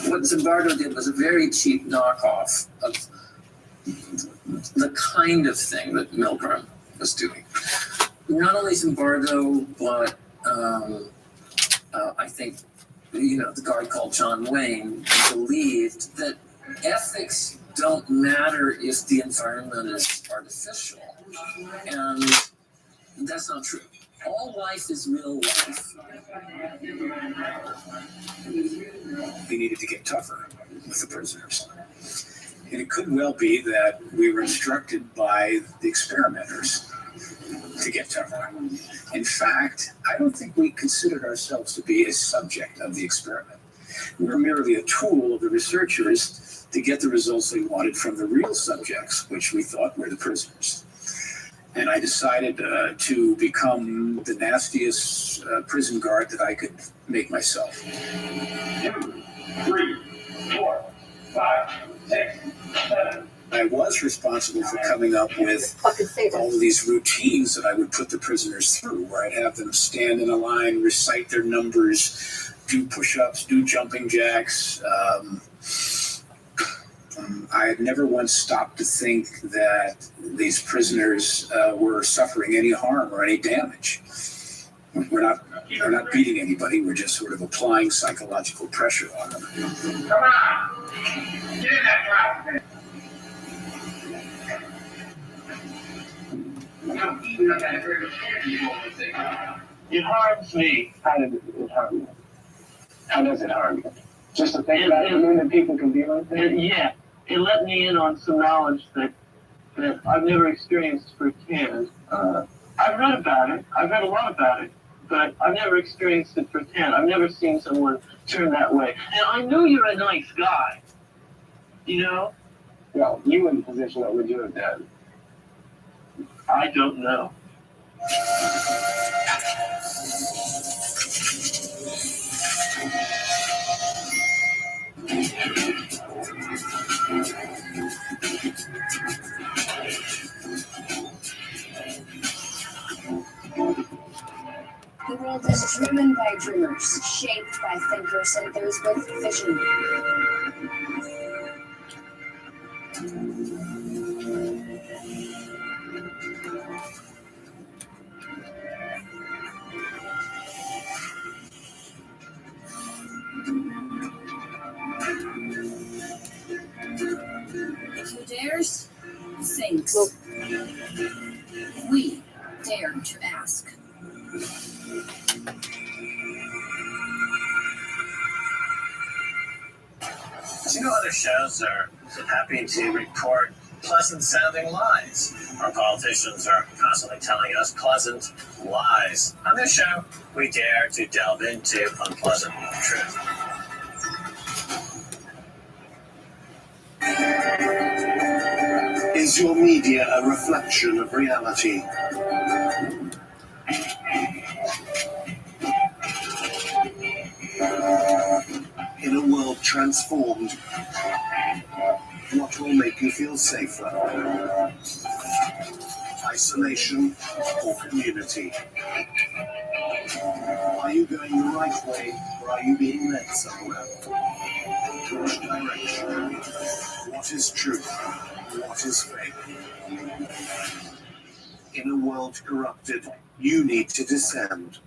What Zimbardo did was a very cheap knockoff of the kind of thing that Milgram was doing. Not only Zimbardo, but I think, the guy called John Wayne believed that ethics don't matter if the environment is artificial. And that's not true. All life is real life. We needed to get tougher with the prisoners. And it could well be that we were instructed by the experimenters to get tougher. In fact, I don't think we considered ourselves to be a subject of the experiment. We were merely a tool of the researchers to get the results they wanted from the real subjects, which we thought were the prisoners. And I decided to become the nastiest prison guard that I could make myself. 2, 3, 4, 5, 6, 7. I was responsible for coming up with all of these routines that I would put the prisoners through, where I'd have them stand in a line, recite their numbers, do push-ups, do jumping jacks. I had never once stopped to think that these prisoners were suffering any harm or any damage. We're not beating anybody. We're just sort of applying psychological pressure on them. Come on! Get in that trap! It harms me. How does it harm you? How does it harm you? Just to think about it, knowing that people can be like that? Yeah. It let me in on some knowledge that I've never experienced firsthand. I've read about it. I've read a lot about it. But I've never experienced it firsthand. I've never seen someone turn that way. And I know you're a nice guy. Well, you in the position, what would you have done? I don't know. The world is driven by dreamers, shaped by thinkers, and those with vision. Who dares, thinks. We dare to ask. Do you know other shows are happy to report pleasant-sounding lies? Our politicians are constantly telling us pleasant lies. On this show, we dare to delve into unpleasant truth. Is your media a reflection of reality? In a world transformed, what will make you feel safer? Isolation or community? Are you going the right way, or are you being led somewhere? Which direction? What is truth? What is fake? In a world corrupted, you need to descend.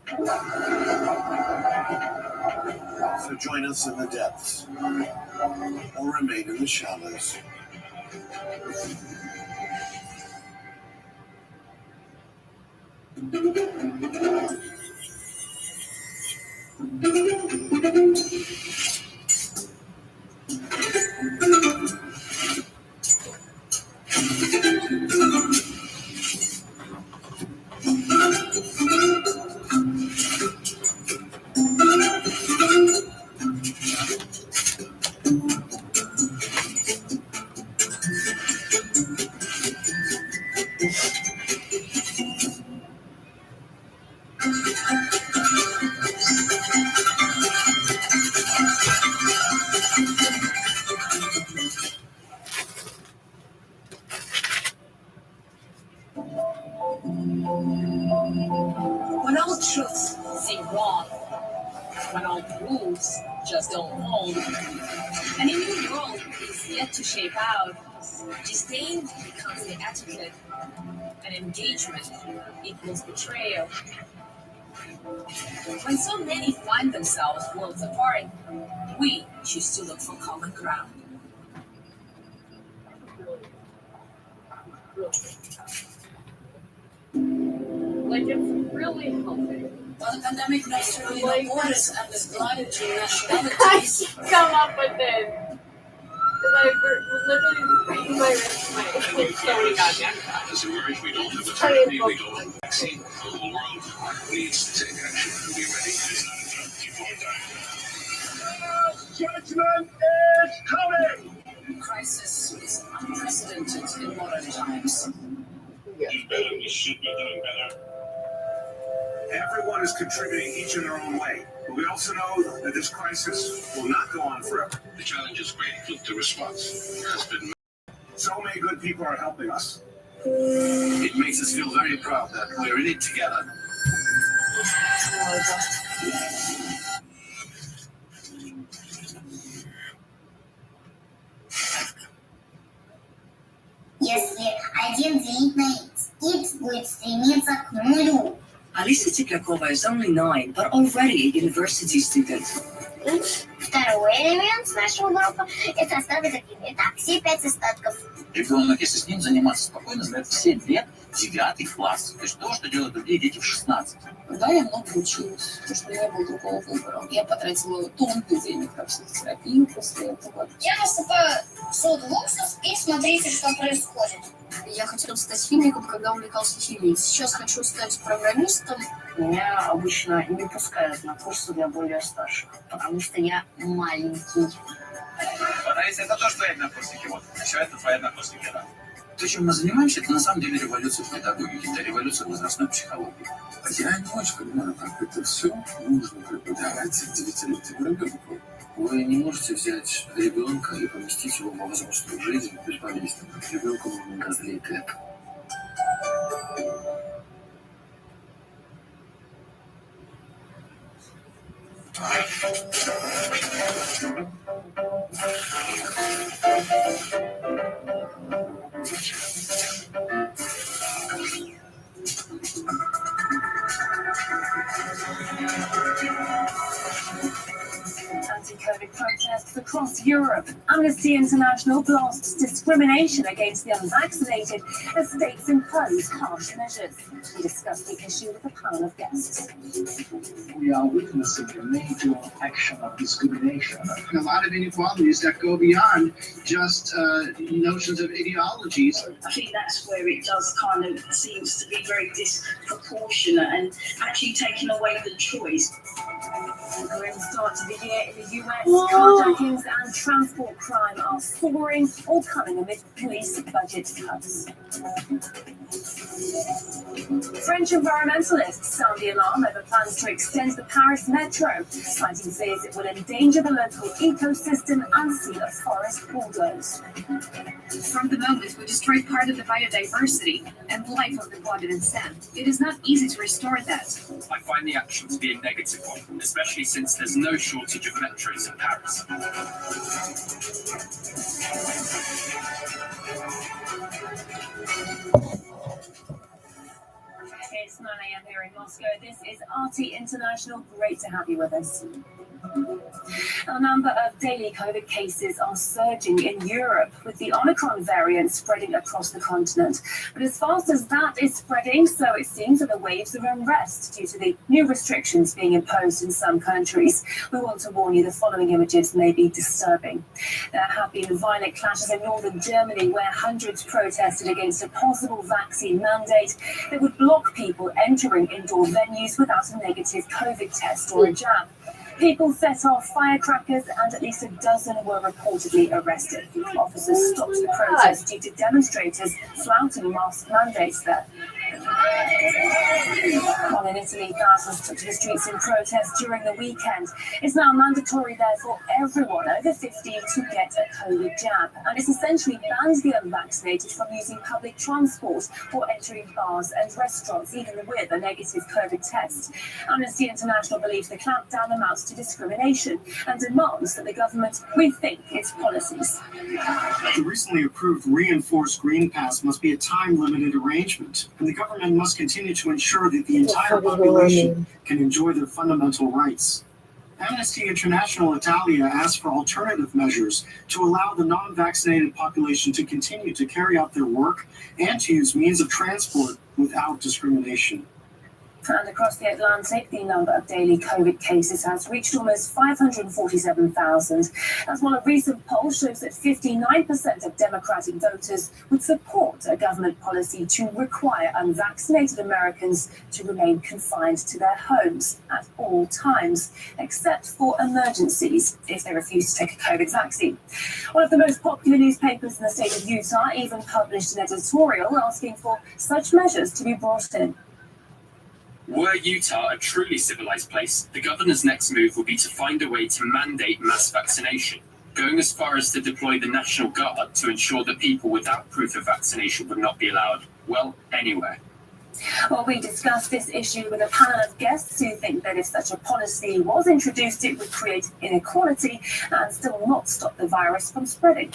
So join us in the depths, or remain in the shallows. When all truths seem wrong, when all rules just don't hold, and a new world is yet to shape out, disdain becomes the etiquette, and engagement equals betrayal. When so many find themselves worlds apart, we choose to look for common ground. Like, it's really healthy. While the pandemic knows really no Like, borders and is blind to I nationalities, come up with this. Because I was literally breaking my wrist, my so many goddamn times. As emerge, we don't have a therapy, we don't have a vaccine. The whole world needs to take action and be ready. It's not a joke. People are dying. Judgment is coming! crisis is unprecedented in modern times. Do better. We should be doing better. Everyone is contributing each in their own way. But we also know that this crisis will not go on forever. The challenge is great. Look, the response has been. So many good people are helping us. It makes us feel very proud that we're in it together. Если один делить на x будет стремиться к нулю. Alisa Tiplakova is only 9, but already a university student. Второй элемент нашего урока – это остаток закинуть. Итак, все 5 остатков. Ребенок, если с ним заниматься спокойно, знает в 7 лет 9 класс. То есть то, что делают другие дети в 16. Да, я много училась, потому что не было другого выбора. Я потратила тонны денег на психотерапию после этого. Я наступаю в суд в уксус и смотрите, что происходит. Я хотела стать химиком, когда увлекался химией. Сейчас хочу стать программистом. Меня обычно не пускают на курсы для более старших, потому что я маленький. Раиса, это тоже твои однокурсники. Вот, еще это твои однокурсники, да. То, чем мы занимаемся, это на самом деле революция в педагогике, это революция возрастной психологии. Я не очень понимаю, как это все нужно преподавать 9-летнему ребенку. Вы не можете взять ребенка и поместить его во взрослую жизнь бесполезно. Ребенку нужен разлитый. Anti-COVID protests across Europe. Amnesty International blasts discrimination against the unvaccinated as states impose harsh measures. We discuss the issue with a panel of guests. We are witnessing a major action of discrimination. A lot of inequalities that go beyond just notions of ideologies. I think that's where it does kind of seems to be very disproportionate and actually taking away the choice. A grim start to the year in the US. Carjackings and transport crime are soaring, all coming amid police budget cuts. French environmentalists sound the alarm over plans to extend the Paris metro, citing fears it will endanger the local ecosystem and see a forest bulldoze. From the moment we destroyed part of the biodiversity and life of the planet in sand, it is not easy to restore that. I find the action to be a negative one, especially since there's no shortage of metros in Paris. It's 9 a.m. here in Moscow. This is RT International. Great to have you with us. A number of daily COVID cases are surging in Europe, with the Omicron variant spreading across the continent. But as fast as that is spreading, so it seems are the waves of unrest due to the new restrictions being imposed in some countries. We want to warn you the following images may be disturbing. There have been violent clashes in northern Germany where hundreds protested against a possible vaccine mandate that would block people entering indoor venues without a negative COVID test or a jab. People set off firecrackers and at least a dozen were reportedly arrested. Officers stopped the protest due to demonstrators flouting mask mandates there. While in Italy, thousands took to the streets in protest during the weekend. It's now mandatory there for everyone over 50 to get a COVID jab, and it's essentially bans the unvaccinated from using public transport or entering bars and restaurants, even with a negative COVID test. Amnesty International believes the clampdown amounts to discrimination and demands that the government rethink its policies. The recently approved reinforced Green Pass must be a time-limited arrangement, and the government must continue to ensure that the entire population can enjoy their fundamental rights. Amnesty International Italia asked for alternative measures to allow the non-vaccinated population to continue to carry out their work and to use means of transport without discrimination. And across the Atlantic, the number of daily COVID cases has reached almost 547,000. As well, a recent poll shows that 59% of Democratic voters would support a government policy to require unvaccinated Americans to remain confined to their homes at all times, except for emergencies if they refuse to take a COVID vaccine. One of the most popular newspapers in the state of Utah even published an editorial asking for such measures to be brought in. Were Utah a truly civilized place, the governor's next move will be to find a way to mandate mass vaccination, going as far as to deploy the National Guard to ensure that people without proof of vaccination would not be allowed, well, anywhere. Well, we discussed this issue with a panel of guests who think that if such a policy was introduced, it would create inequality and still not stop the virus from spreading.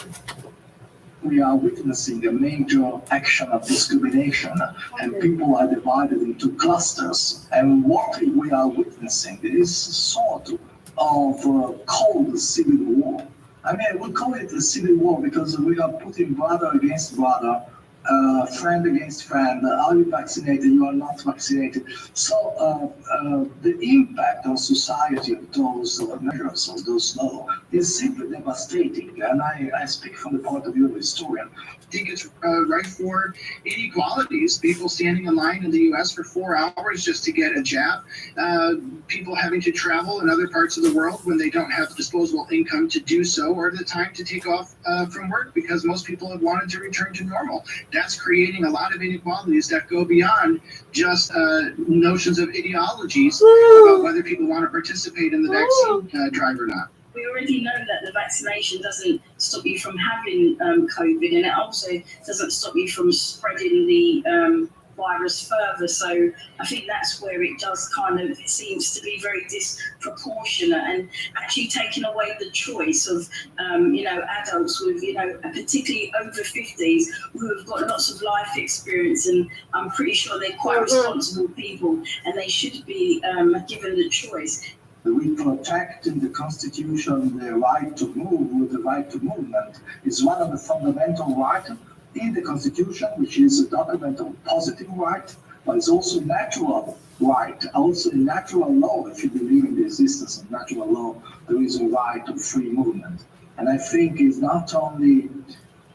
We are witnessing a major action of discrimination, and people are divided into clusters. And what we are witnessing is sort of cold civil war. I mean, we call it a civil war because we are putting brother against brother, friend against friend. Are you vaccinated? You are not vaccinated. So the impact on society of those measures, of those laws, is simply devastating. And I speak from the point of view of a historian. I think it's right for inequalities. People standing in line in the U.S. for 4 hours just to get a jab. People having to travel in other parts of the world when they don't have disposable income to do so, or the time to take off from work because most people have wanted to return to normal. that's creating a lot of inequalities that go beyond just notions of ideologies about whether people want to participate in the vaccine drive or not. We already know that the vaccination doesn't stop you from having COVID, and it also doesn't stop you from spreading the virus further. So I think that's where it does kind of, it seems to be very disproportionate, and actually taking away the choice of, adults with, particularly over 50s who have got lots of life experience, and I'm pretty sure they're quite responsible people, and they should be given the choice. We protect in the Constitution the right to move, the right to movement is one of the fundamental rights in the Constitution, which is a document of positive right, but it's also natural right. Also in natural law, if you believe in the existence of natural law, there is a right of free movement. And I think it's not only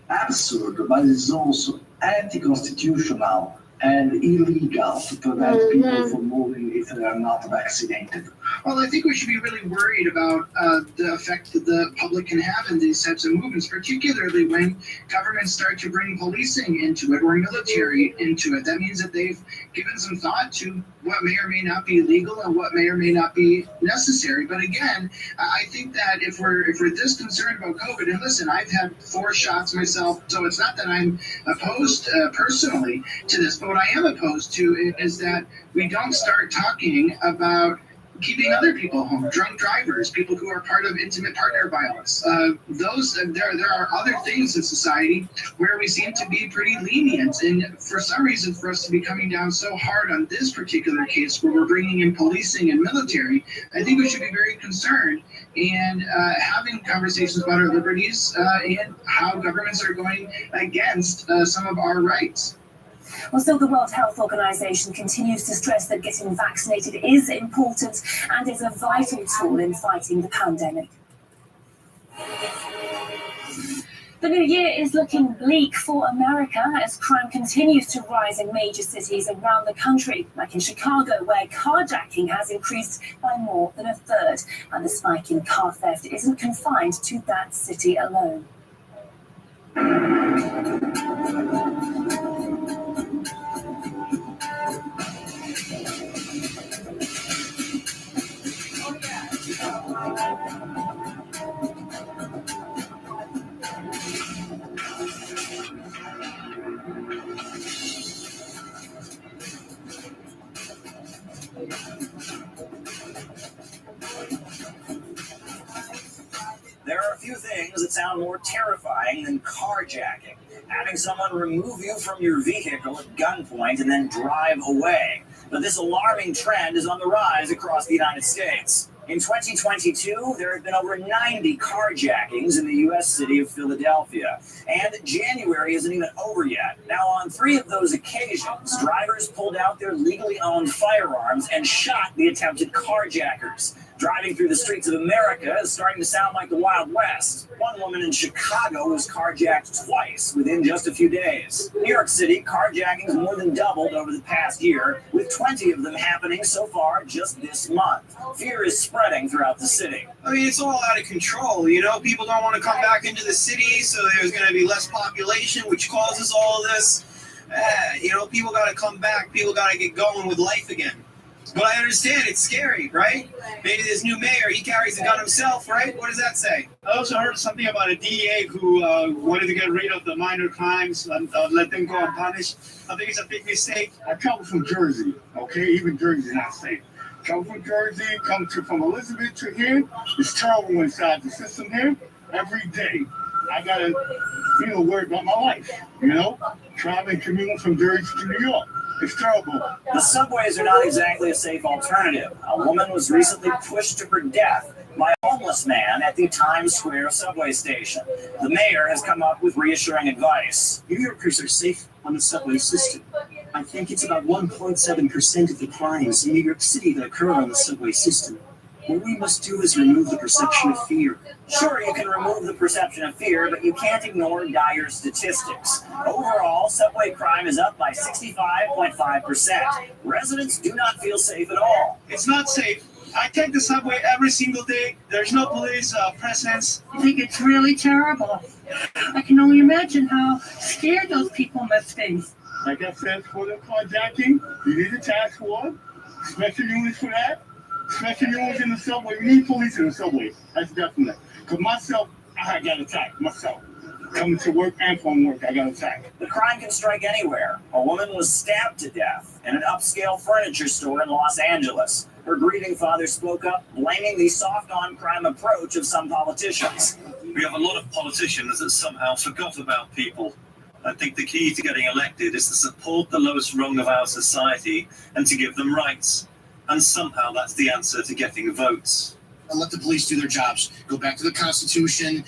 absurd, but it's also anti-constitutional and illegal to prevent people from moving if they are not vaccinated. Well, I think we should be really worried about the effect that the public can have in these types of movements, particularly when governments start to bring policing into it or military into it. That means that they've given some thought to what may or may not be legal and what may or may not be necessary. But again, I think that if we're this concerned about COVID, and listen, I've had 4 shots myself, so it's not that I'm opposed personally to this, but what I am opposed to is that we don't start talking about keeping other people home, drunk drivers, people who are part of intimate partner violence. There are other things in society where we seem to be pretty lenient, and for some reason for us to be coming down so hard on this particular case where we're bringing in policing and military, I think we should be very concerned and having conversations about our liberties and how governments are going against some of our rights. Well, still, the World Health Organization continues to stress that getting vaccinated is important and is a vital tool in fighting the pandemic. The new year is looking bleak for America as crime continues to rise in major cities around the country, like in Chicago, where carjacking has increased by more than a third. And the spike in car theft isn't confined to that city alone. There are a few things that sound more terrifying than carjacking. Having someone remove you from your vehicle at gunpoint and then drive away. But this alarming trend is on the rise across the United States. In 2022, there have been over 90 carjackings in the U.S. city of Philadelphia. And January isn't even over yet. Now, on 3 of those occasions, drivers pulled out their legally owned firearms and shot the attempted carjackers. Driving through the streets of America is starting to sound like the Wild West. One woman in Chicago was carjacked twice within just a few days. New York City, carjackings more than doubled over the past year, with 20 of them happening so far just this month. Fear is spreading throughout the city. I mean, it's all out of control, People don't want to come back into the city, so there's going to be less population, which causes all of this. People got to come back. People got to get going with life again. But I understand it's scary, right? Maybe this new mayor, he carries a gun himself, right? What does that say? I also heard something about a DA who wanted to get rid of the minor crimes and let them go unpunished. I think it's a big mistake. I travel from Jersey, okay? Even Jersey is not safe. Travel from Jersey, come from Elizabeth to here. It's terrible inside the system here. Every day, I gotta feel worried about my life, Traveling, commuting from Jersey to New York. It's terrible. The subways are not exactly a safe alternative. A woman was recently pushed to her death by a homeless man at the Times Square subway station. The mayor has come up with reassuring advice. New Yorkers are safe on the subway system. I think it's about 1.7% of the crimes in New York City that occur on the subway system. What we must do is remove the perception of fear. Sure, you can remove the perception of fear, but you can't ignore dire statistics. Overall, subway crime is up by 65.5%. Residents do not feel safe at all. It's not safe. I take the subway every single day. There's no police presence. I think it's really terrible. I can only imagine how scared those people must be. Like I said, for the carjacking, you need a task force, special units for that, special units in the subway. We need police in the subway. That's definite. Because myself, I got attacked myself. Coming to work and from work, I got attacked. The crime can strike anywhere. A woman was stabbed to death in an upscale furniture store in Los Angeles. Her grieving father spoke up, blaming the soft on-crime approach of some politicians. We have a lot of politicians that somehow forgot about people. I think the key to getting elected is to support the lowest rung of our society and to give them rights. And somehow that's the answer to getting votes. Let the police do their jobs. Go back to the Constitution.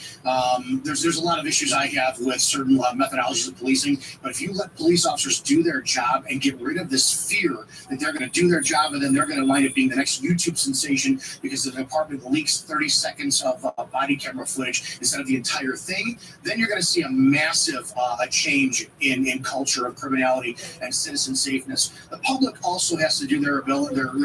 There's a lot of issues I have with certain methodologies of policing. But if you let police officers do their job and get rid of this fear that they're going to do their job and then they're going to wind up being the next YouTube sensation because the department leaks 30 seconds of body camera footage instead of the entire thing, then you're going to see a massive a change in culture of criminality and citizen safeness. The public also has to do their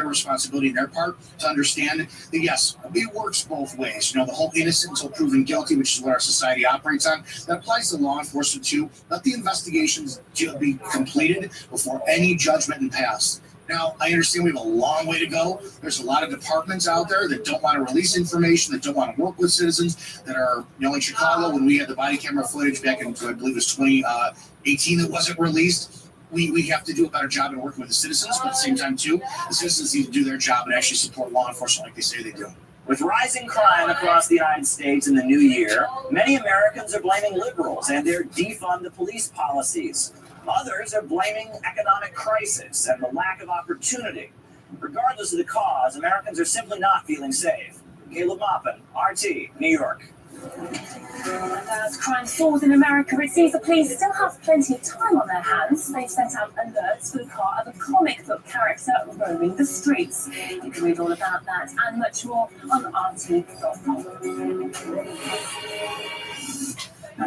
responsibility in their part to understand that, yes, it works both ways. The whole innocent until proven guilty, which is what our society operates on, that applies to law enforcement too. Let the investigations be completed before any judgment and pass. Now, I understand we have a long way to go. There's a lot of departments out there that don't want to release information, that don't want to work with citizens, that are, in Chicago, when we had the body camera footage back in, I believe it was 2018 that wasn't released. We have to do a better job in working with the citizens, but at the same time, too, the citizens need to do their job and actually support law enforcement like they say they do. With rising crime across the United States in the new year, many Americans are blaming liberals and their defund the police policies. Others are blaming economic crisis and the lack of opportunity. Regardless of the cause, Americans are simply not feeling safe. Caleb Maupin, RT, New York. And as crime soars in America, it seems the police still have plenty of time on their hands. They've sent out alerts for the car of a comic book character roaming the streets. You can read all about that and much more on rt.com.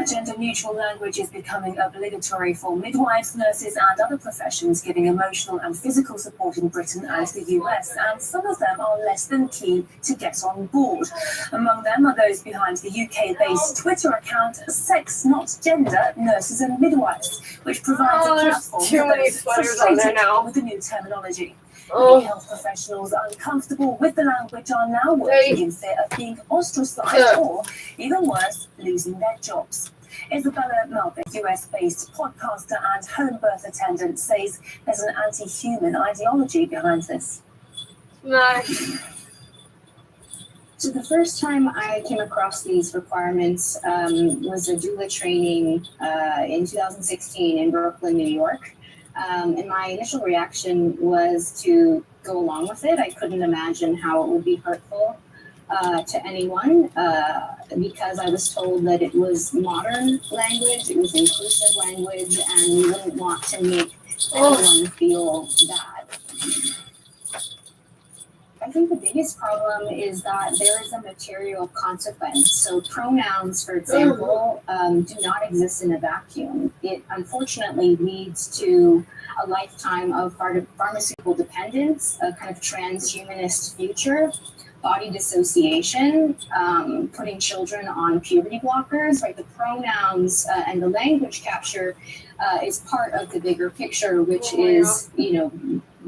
Gender-neutral language is becoming obligatory for midwives, nurses and other professions giving emotional and physical support in Britain and the US, and some of them are less than keen to get on board. Among them are those behind the UK-based Twitter account Sex Not Gender Nurses and Midwives, which provides a platform for those frustrated with the new terminology. Many health professionals uncomfortable with the language are now working in fear of being ostracized or, even worse, losing their jobs. Isabella Malvin, US-based podcaster and home birth attendant, says there's an anti-human ideology behind this. So the first time I came across these requirements was a doula training in 2016 in Brooklyn, New York. And my initial reaction was to go along with it. I couldn't imagine how it would be hurtful to anyone because I was told that it was modern language, it was inclusive language, and we wouldn't want to make anyone feel bad. I think the biggest problem is that there is a material consequence. So pronouns, for example, do not exist in a vacuum. It unfortunately leads to a lifetime of pharmaceutical dependence, a kind of transhumanist future, body dissociation, putting children on puberty blockers, right? The pronouns and the language capture is part of the bigger picture, which is,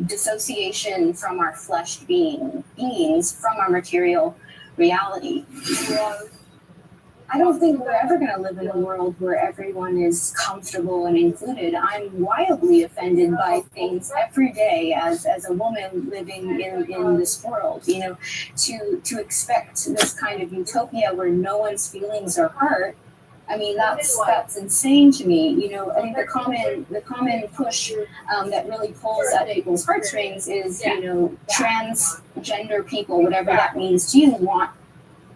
dissociation from our fleshed beings from our material reality. I don't think we're ever going to live in a world where everyone is comfortable and included. I'm wildly offended by things every day as a woman living in this world, to expect this kind of utopia where no one's feelings are hurt. I mean, that's insane to me. I think the common push that really pulls at people's heartstrings is, transgender people, whatever that means to you, want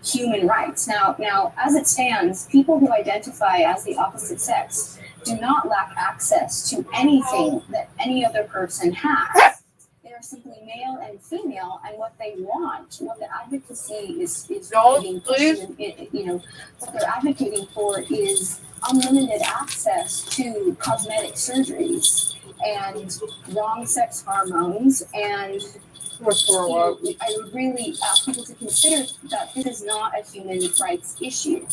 human rights. Now, as it stands, people who identify as the opposite sex do not lack access to anything that any other person has. They are simply male and female, and what they want, what the advocacy is being pushed, what they're advocating for is unlimited access to cosmetic surgeries and wrong sex hormones. And I would really ask people to consider that this is not a human rights issue.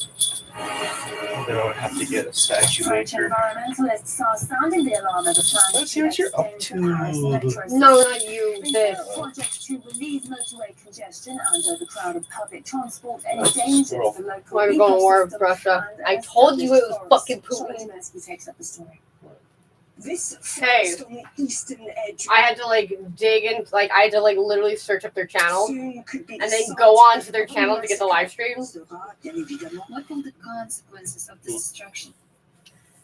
Then I would have to get a statue French maker. environmentalists are sounding the alarm of the plans Let's see what you're up extend to. the Paris metro system. No, not you. They This. say projects to relieve motorway congestion and overcrowded public transport endangers the local I'm going to war with ecosystem Russia. and I told you it was established fucking forests. Putin. Charlie takes up the story. This Hey, forest on the eastern edge I had to like dig in, like I had to like literally search up their channel soon could be and then go on to their channel to get the live stream. What will the consequences of this destruction?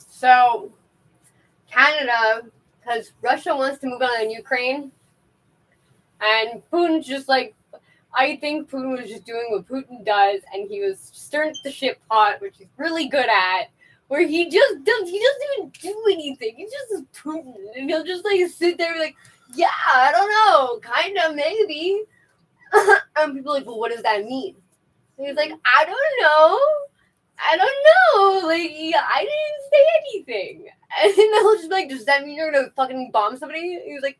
So, Canada, because Russia wants to move on in Ukraine, and Putin's just like, I think Putin was just doing what Putin does, and he was stirring up the shit pot, which he's really good at, where he doesn't even do anything. He just is Putin, and he'll just like sit there and be like, yeah, I don't know, kind of, maybe. And people are like, well, what does that mean? And he's like, I don't know. Like, yeah, I didn't say anything. And then they'll just be like, does that mean you're gonna fucking bomb somebody? He was like,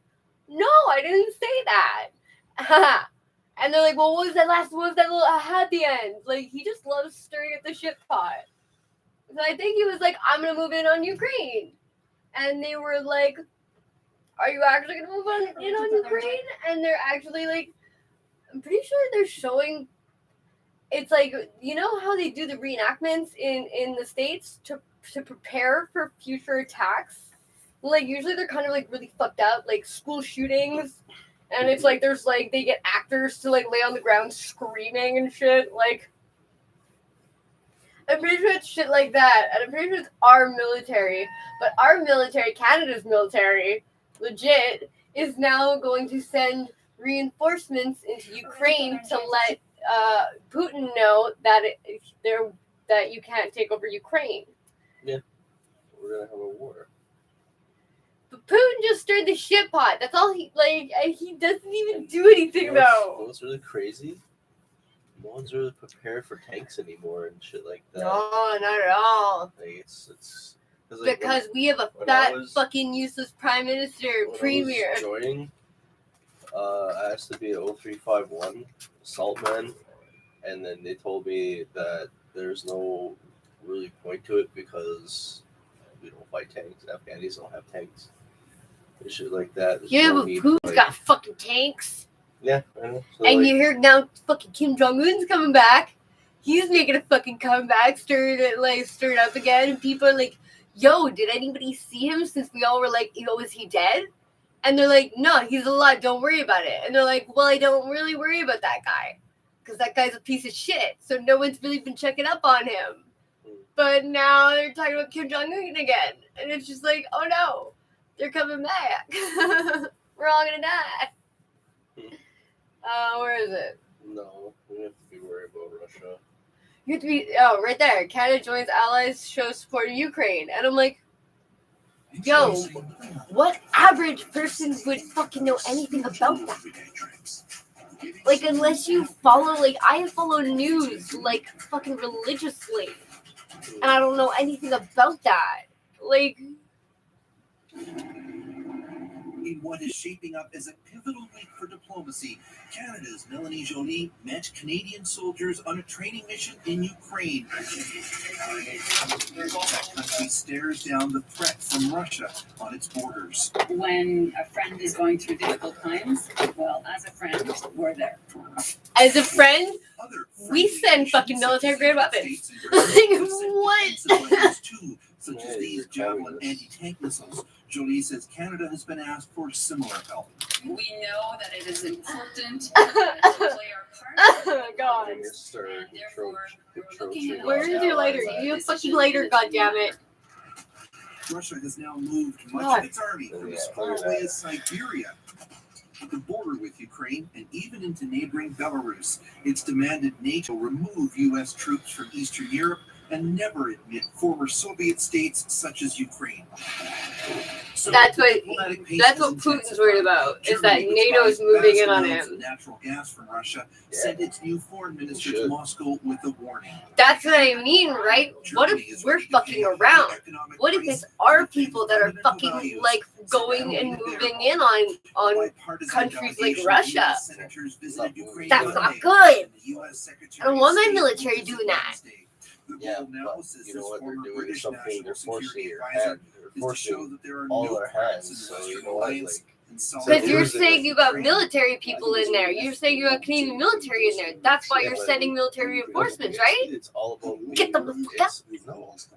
no, I didn't say that. And they're like, well, what was that little aha at the end? Like, he just loves stirring at the shit pot. So I think he was like, I'm gonna move in on Ukraine. And they were like, are you actually gonna move in on Ukraine? And they're actually like, I'm pretty sure they're showing. It's like, you know how they do the reenactments in the States to prepare for future attacks? Like, usually they're kind of like really fucked up, like school shootings. And it's like, there's like, they get actors to like lay on the ground screaming and shit. Like, I'm pretty sure it's shit like that. And I'm pretty sure it's our military. But our military, Canada's military, legit, is now going to send reinforcements into Ukraine to let Putin know that that you can't take over Ukraine. Yeah, we're gonna have a war. But Putin just stirred the shit pot. That's all he like. He doesn't even do anything though. What's really crazy? No one's really prepared for tanks anymore and shit like that. No, not at all. Like it's like because we have a fat fucking useless prime minister, premier. I was joining. I asked to be an 0351 assault man, and then they told me that there's no really point to it because we don't fight tanks. Afghanis don't have tanks. And shit like that. There's Yeah, no but need Putin's to, like, got fucking tanks. Yeah, I know. So, And like, you hear now fucking Kim Jong-un's coming back. He's making a fucking comeback, stirred up again, and people are like, yo, did anybody see him since we all were like, is he dead? And they're like, no, he's alive, don't worry about it. And they're like, well, I don't really worry about that guy. Because that guy's a piece of shit. So no one's really been checking up on him. But now they're talking about Kim Jong-un again. And it's just like, oh no, they're coming back. We're all gonna die. Where is it? no, we have to be worried about Russia. You have to be, right there. Canada joins allies, shows support in Ukraine. And I'm like, yo, what average person would fucking know anything about that? Like, unless you follow, like, I follow news, like, fucking religiously. And I don't know anything about that. Like, in what is shaping up as a pivotal week for diplomacy, Canada's Melanie Joly met Canadian soldiers on a training mission in Ukraine. That country stares down the threat from Russia on its borders. When a friend is going through difficult times, well, as a friend, we're there. as a friend, we send fucking military grade weapons. Like, what? Such as these Javelin anti-tank missiles. Jolie says Canada has been asked for similar help. We know that it is important to play our part. Oh, God. Looking at Where is your lighter? You have a fucking lighter, goddammit. Russia has now moved much God. of its army from as far away as Siberia to the border with Ukraine and even into neighboring Belarus. It's demanded NATO remove U.S. troops from Eastern Europe and never admit former Soviet states such as Ukraine. So That's what Putin's worried about, is that NATO is moving in on him. Natural gas from Russia sent its new foreign minister to Moscow with a warning. That's what I mean, right? What if we're fucking around? What if it's our people that are fucking, like, going and moving in on countries like Russia? That's not good. I don't want my military doing that. Yeah, but you know what? They're doing something. They're forcing your hand. They're forcing all our hands. So you know what? Like, Because you're saying you got military people in there. You're saying you got Canadian military in there. That's why you're sending military reinforcements, right? It's all about get them the fuck out.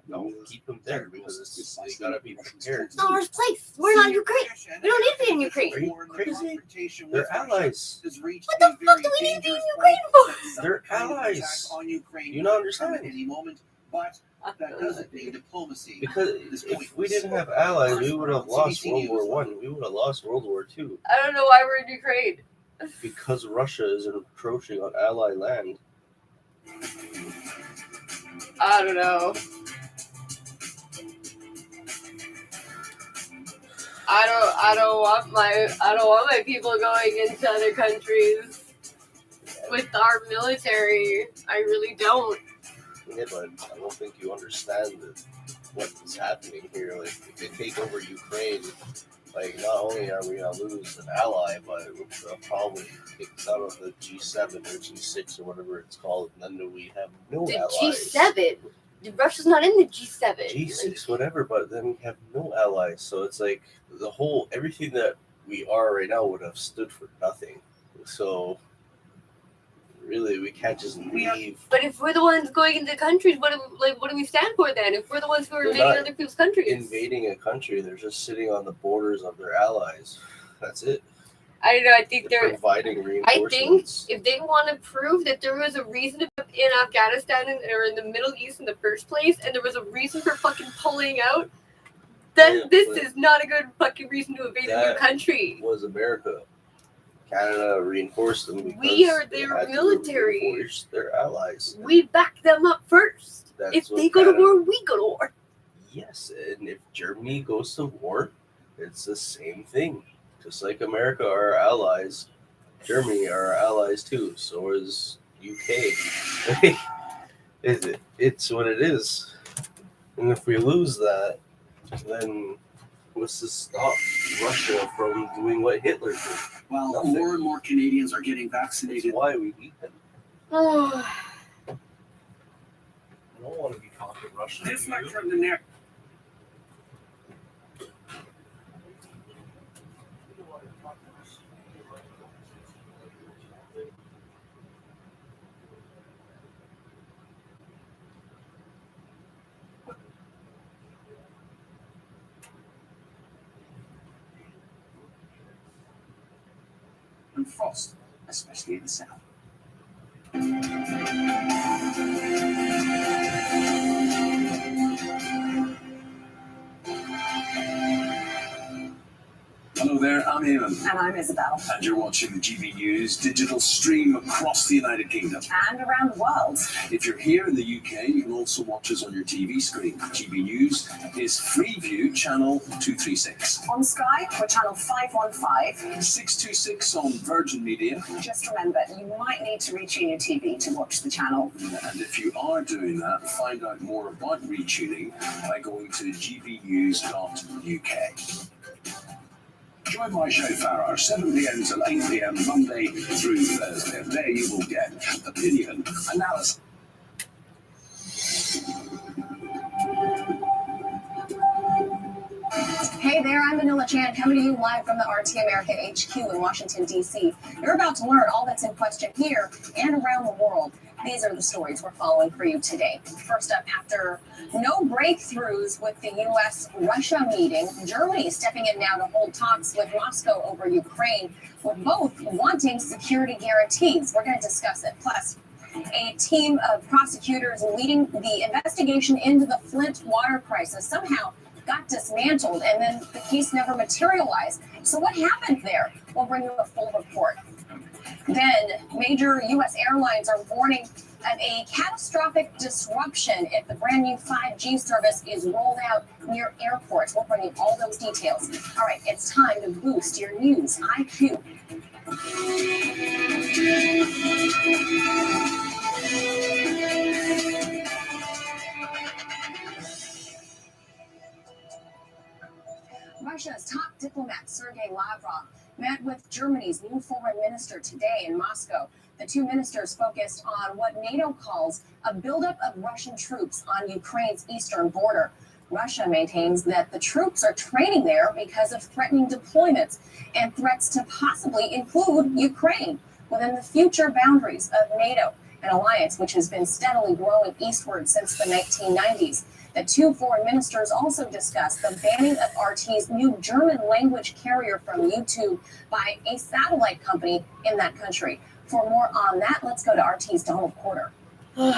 No, keep them there because they gotta be prepared. It's not our place. We're not Ukraine. We don't need to be in Ukraine. Are you crazy? They're allies. What the fuck do we need to be in Ukraine for? They're allies. You don't understand. But that doesn't mean diplomacy. Because if we didn't have allies, we would have lost World War One. We would have lost World War Two. I don't know why we're in Ukraine. Because Russia is encroaching on allied land. I don't know. I don't want my people going into other countries with our military. I really don't. Yeah, but I don't think you understand what is happening here. Like, if they take over Ukraine, like, not only are we gonna lose an ally, but we'll probably kick us out of the G7 or G6 or whatever it's called, and then we have no allies. G7? Russia's not in the G7. G6, whatever, but then we have no allies. So it's like everything that we are right now would have stood for nothing. So really, we can't just leave. But if we're the ones going into countries, what do we stand for then? If we're the ones who are invading other people's countries, invading a country, they're just sitting on the borders of their allies. That's it. I don't know. I think they're providing I reinforcements. think if they want to prove that there was a reason to be in Afghanistan or in the Middle East in the first place, and there was a reason for fucking pulling out, then this is not a good fucking reason to invade a new country. Was America. Canada reinforced them because we are their military. Their allies. We back them up first. If they go to war, we go to war. Yes, and if Germany goes to war, it's the same thing. Just like America are our allies, Germany are our allies too. So is UK. It's what it is. And if we lose that, then what's to stop Russia from doing what Hitler did? Well, more and more Canadians are getting vaccinated. That's why we need them. I don't want to be talking Russian. This much from the neck. And frost, especially in the south. Hello there, I'm Eamon. And I'm Isabel. And you're watching the GB News digital stream across the United Kingdom. And around the world. If you're here in the UK, you can also watch us on your TV screen. GB News is Freeview Channel 236. On Sky, we're Channel 515. 626 on Virgin Media. Just remember, you might need to retune your TV to watch the channel. And if you are doing that, find out more about retuning by going to gbnews.uk. Join my show Farrar, 7 p.m. till 8 p.m. Monday through Thursday. And there you will get opinion, analysis. Hey there, I'm Manila Chan, coming to you live from the RT America HQ in Washington, D.C. You're about to learn all that's in question here and around the world. These are the stories we're following for you today. First up, after no breakthroughs with the U.S.-Russia meeting, Germany stepping in now to hold talks with Moscow over Ukraine, with both wanting security guarantees. We're going to discuss it. Plus, a team of prosecutors leading the investigation into the Flint water crisis somehow got dismantled, and then the case never materialized. So what happened there? We'll bring you a full report. Then, major U.S. airlines are warning of a catastrophic disruption if the brand new 5G service is rolled out near airports. We'll bring you all those details. All right, it's time to boost your news IQ. Russia's top diplomat Sergei Lavrov met with Germany's new foreign minister today in Moscow. The two ministers focused on what NATO calls a buildup of Russian troops on Ukraine's eastern border. Russia maintains that the troops are training there because of threatening deployments and threats to possibly include Ukraine within the future boundaries of NATO, an alliance which has been steadily growing eastward since the 1990s. The two foreign ministers also discussed the banning of RT's new German language carrier from YouTube by a satellite company in that country. For more on that, let's go to RT's Donald Porter. One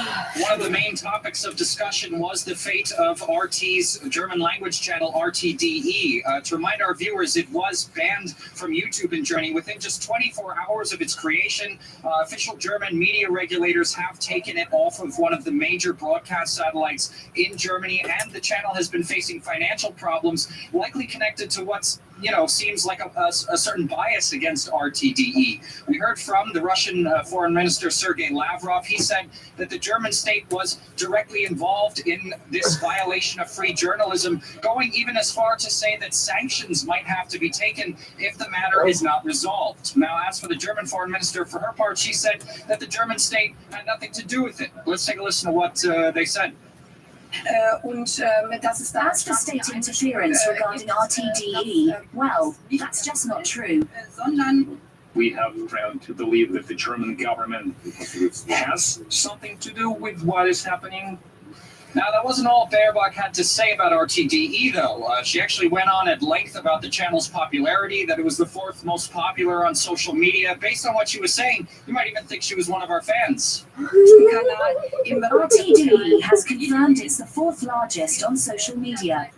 of the main topics of discussion was the fate of RT's German language channel, RTDE. To remind our viewers, it was banned from YouTube in Germany within just 24 hours of its creation. Official German media regulators have taken it off of one of the major broadcast satellites in Germany, and the channel has been facing financial problems, likely connected to what's seems like a certain bias against RTDE. We heard from the Russian Foreign Minister Sergei Lavrov. He said that the German state was directly involved in this violation of free journalism, going even as far to say that sanctions might have to be taken if the matter is not resolved. Now, as for the German Foreign Minister, for her part, she said that the German state had nothing to do with it. Let's take a listen to what they said. As for state interference regarding RTDE, well, that's just not true. We have ground to believe that the German government has something to do with what is happening. Now, that wasn't all Baerbock had to say about RTDE, though. She actually went on at length about the channel's popularity, that it was the fourth most popular on social media. Based on what she was saying, you might even think she was one of our fans. RTDE has confirmed it's the fourth largest on social media.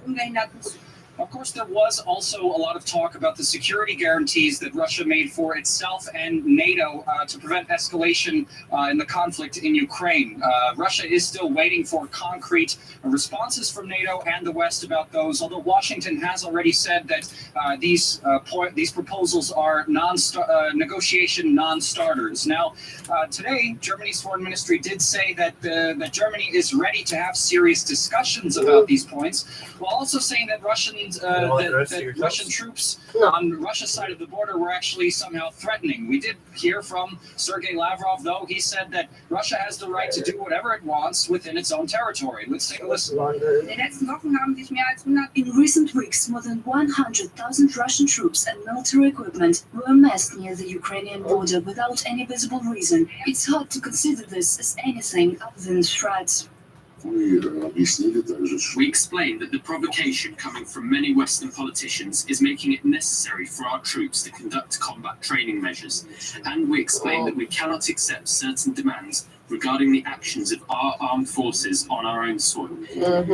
Of course, there was also a lot of talk about the security guarantees that Russia made for itself and NATO to prevent escalation in the conflict in Ukraine. Russia is still waiting for concrete responses from NATO and the West about those, although Washington has already said that these proposals are negotiation non-starters. Now, today, Germany's foreign ministry did say that Germany is ready to have serious discussions about these points, while also saying that Russian troops on Russia's side of the border were actually somehow threatening. We did hear from Sergei Lavrov, though. He said that Russia has the right to do whatever it wants within its own territory. Let's take a listen. In recent weeks, more than 100,000 Russian troops and military equipment were amassed near the Ukrainian border without any visible reason. It's hard to consider this as anything other than threats. We explained that the provocation coming from many Western politicians is making it necessary for our troops to conduct combat training measures, and we explained that we cannot accept certain demands regarding the actions of our armed forces on our own soil.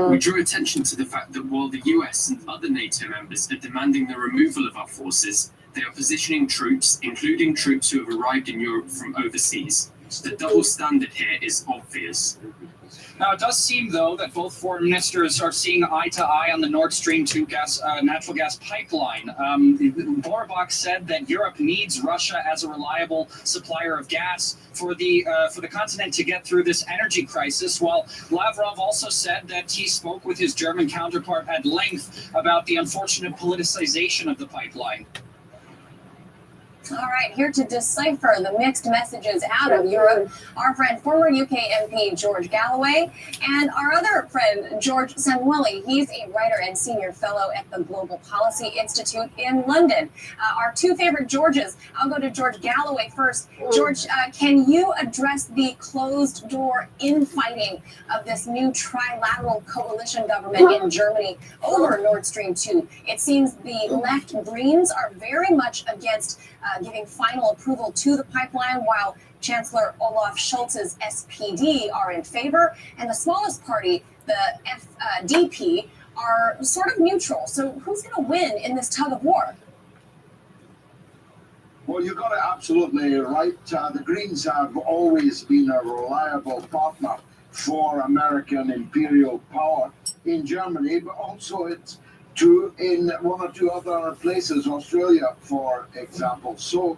We drew attention to the fact that while the US and other NATO members are demanding the removal of our forces, they are positioning troops, including troops who have arrived in Europe from overseas. The double standard here is obvious. Now, it does seem, though, that both foreign ministers are seeing eye to eye on the Nord Stream 2 natural gas pipeline. Baerbock said that Europe needs Russia as a reliable supplier of gas for the continent to get through this energy crisis, while Lavrov also said that he spoke with his German counterpart at length about the unfortunate politicization of the pipeline. All right, here to decipher the mixed messages out of Europe, our friend, former UK MP George Galloway, and our other friend, George Samueli. He's a writer and senior fellow at the Global Policy Institute in London. Our two favorite Georges. I'll go to George Galloway first. George, can you address the closed-door infighting of this new trilateral coalition government in Germany over Nord Stream 2? It seems the left Greens are very much against giving final approval to the pipeline, while Chancellor Olaf Scholz's SPD are in favor, and the smallest party, the FDP, are sort of neutral. So who's going to win in this tug of war? Well, you got it absolutely right. The Greens have always been a reliable partner for American imperial power in Germany, but also it's true in one or two other places, Australia, for example. So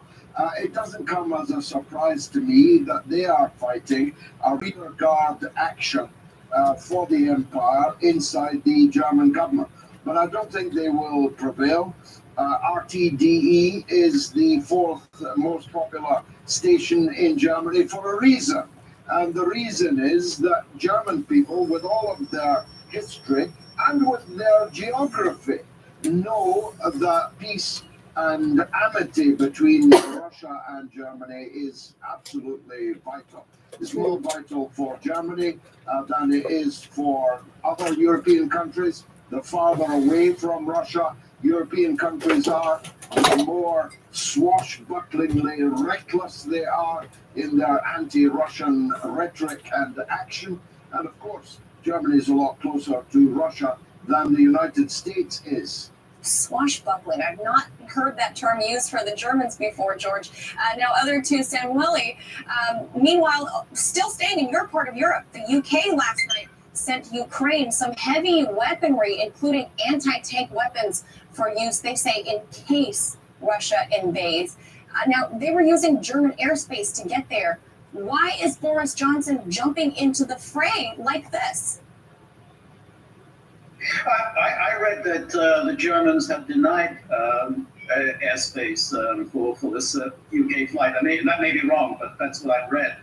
it doesn't come as a surprise to me that they are fighting a rearguard action for the empire inside the German government. But I don't think they will prevail. RTDE is the fourth most popular station in Germany for a reason. And the reason is that German people, with all of their history and with their geography, know that peace and amity between Russia and Germany is absolutely vital. It's more vital for Germany than it is for other European countries. The farther away from Russia European countries are, the more swashbucklingly reckless they are in their anti-Russian rhetoric and action. And of course, Germany is a lot closer to Russia than the United States is. Swashbuckling. I've not heard that term used for the Germans before, George. Now, other to Samueli. Meanwhile, still staying in your part of Europe, the UK last night sent Ukraine some heavy weaponry, including anti-tank weapons for use, they say, in case Russia invades. Now, they were using German airspace to get there. Why is Boris Johnson jumping into the fray like this? I read that the Germans have denied airspace for this UK flight. I mean, that may be wrong, but that's what I've read.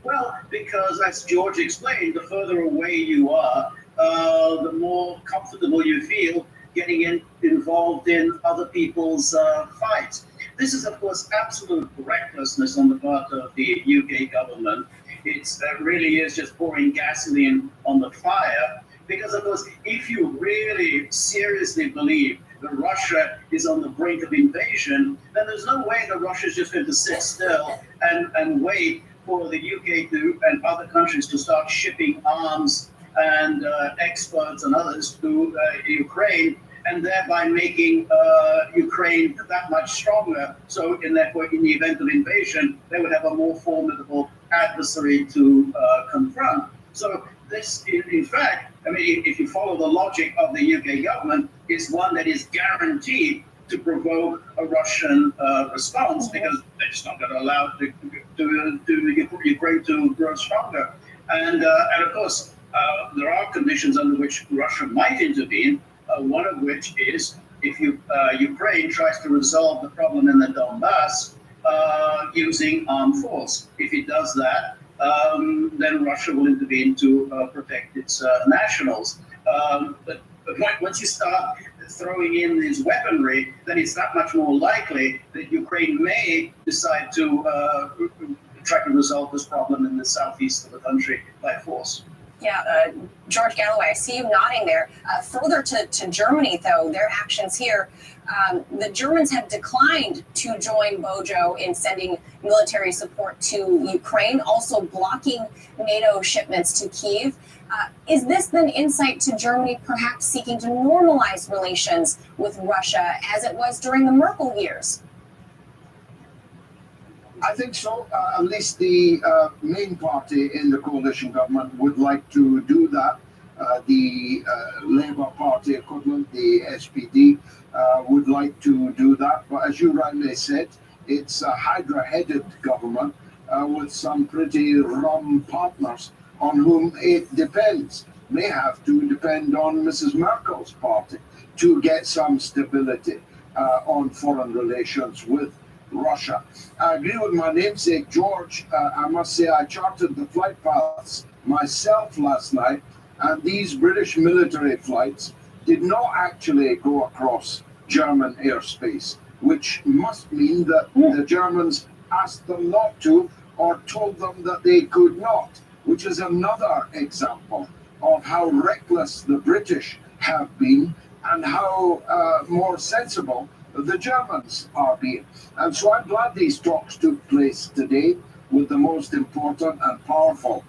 Well, because as George explained, the further away you are, the more comfortable you feel getting involved in other people's fights. This is, of course, absolute recklessness on the part of the UK government. It really is just pouring gasoline on the fire. Because, of course, if you really seriously believe that Russia is on the brink of invasion, then there's no way that Russia is just going to sit still and wait for the UK and other countries to start shipping arms and experts and others to Ukraine, and thereby making Ukraine that much stronger. So, in the event of invasion, they would have a more formidable adversary to confront. So, this, in fact, I mean, if you follow the logic of the UK government, is one that is guaranteed to provoke a Russian response, because they're just not going to allow Ukraine to grow stronger. And of course, there are conditions under which Russia might intervene, one of which is if Ukraine tries to resolve the problem in the Donbass using armed force. If it does that, then Russia will intervene to protect its nationals. But once you start throwing in this weaponry, then it's that much more likely that Ukraine may decide to try to resolve this problem in the southeast of the country by force. Yeah, George Galloway, I see you nodding there. Further to Germany, though, their actions here, the Germans have declined to join Bojo in sending military support to Ukraine, also blocking NATO shipments to Kyiv. Is this then insight to Germany perhaps seeking to normalize relations with Russia as it was during the Merkel years? I think so. At least the main party in the coalition government would like to do that. The Labour Party equivalent, the SPD, would like to do that. But as you rightly said, it's a hydra-headed government with some pretty rum partners on whom it depends. May have to depend on Mrs. Merkel's party to get some stability on foreign relations with Russia. I agree with my namesake, George. I must say I charted the flight paths myself last night, and these British military flights did not actually go across German airspace, which must mean that the Germans asked them not to or told them that they could not, which is another example of how reckless the British have been and how more sensible the Germans are being. And so I'm glad these talks took place today with the most important and powerful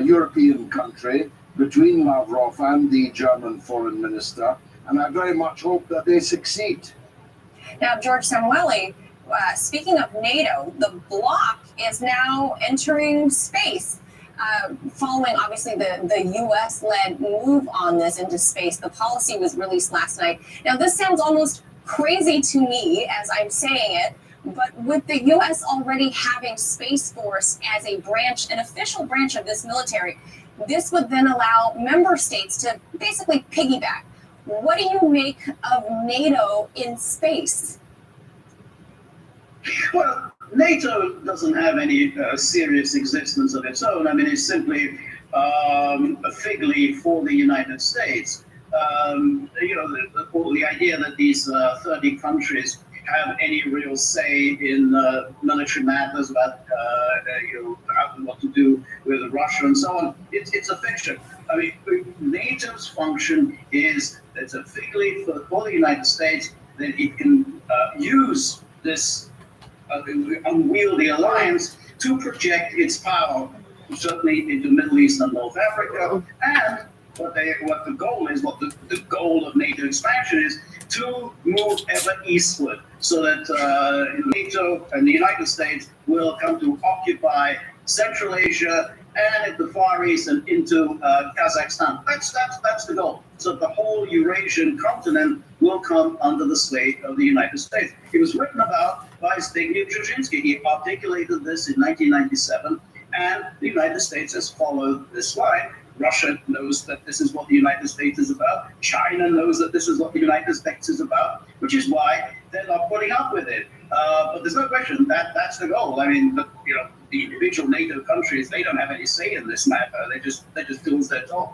European country between Lavrov and the German foreign minister. And I very much hope that they succeed. Now, George Samueli, speaking of NATO, the bloc is now entering space. Following, obviously, the U.S.-led move on this into space. The policy was released last night. Now, this sounds almost crazy to me as I'm saying it, but with the U.S. already having Space Force as a branch, an official branch of this military, this would then allow member states to basically piggyback. What do you make of NATO in space? Well, NATO doesn't have any serious existence of its own. I mean, it's simply a fig leaf for the United States. The idea that these 30 countries have any real say in military matters about what to do with Russia and so on, it's a fiction. I mean, NATO's function is it's a fig leaf for the United States that it can use this unwieldy alliance to project its power, certainly into Middle East and North Africa, and what the goal of NATO expansion is to move ever eastward, so that NATO and the United States will come to occupy Central Asia and the Far East and into Kazakhstan. That's the goal. So the whole Eurasian continent will come under the sway of the United States. It was written about by Zbigniew Brzezinski. He articulated this in 1997, and the United States has followed this line. Russia knows that this is what the United States is about. China knows that this is what the United States is about, which is why they're not putting up with it. But there's no question that that's the goal. I mean, the individual NATO countries, they don't have any say in this matter. They just do as they're told.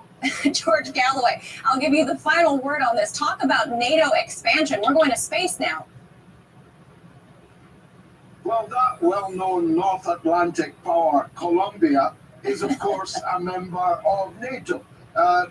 George Galloway, I'll give you the final word on this. Talk about NATO expansion. We're going to space now. Well, that well-known North Atlantic power, Colombia, is of course a member of NATO.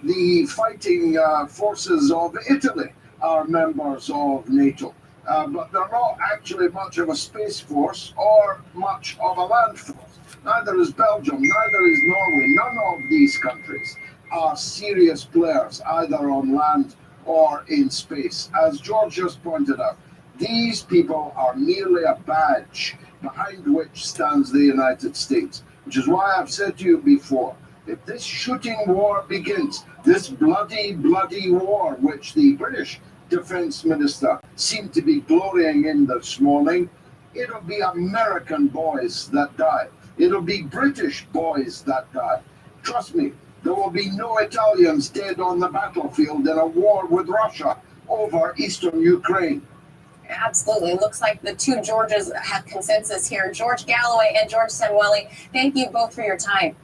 The fighting forces of Italy are members of NATO. But they're not actually much of a space force or much of a land force. Neither is Belgium, neither is Norway. None of these countries are serious players, either on land or in space. As George just pointed out, these people are merely a badge behind which stands the United States, which is why I've said to you before, if this shooting war begins, this bloody, bloody war, which the British Defense Minister seemed to be glorying in this morning, it'll be American boys that die. It'll be British boys that die. Trust me, there will be no Italians dead on the battlefield in a war with Russia over eastern Ukraine. Absolutely. It looks like the two Georges have consensus here. George Galloway and George Samueli, thank you both for your time.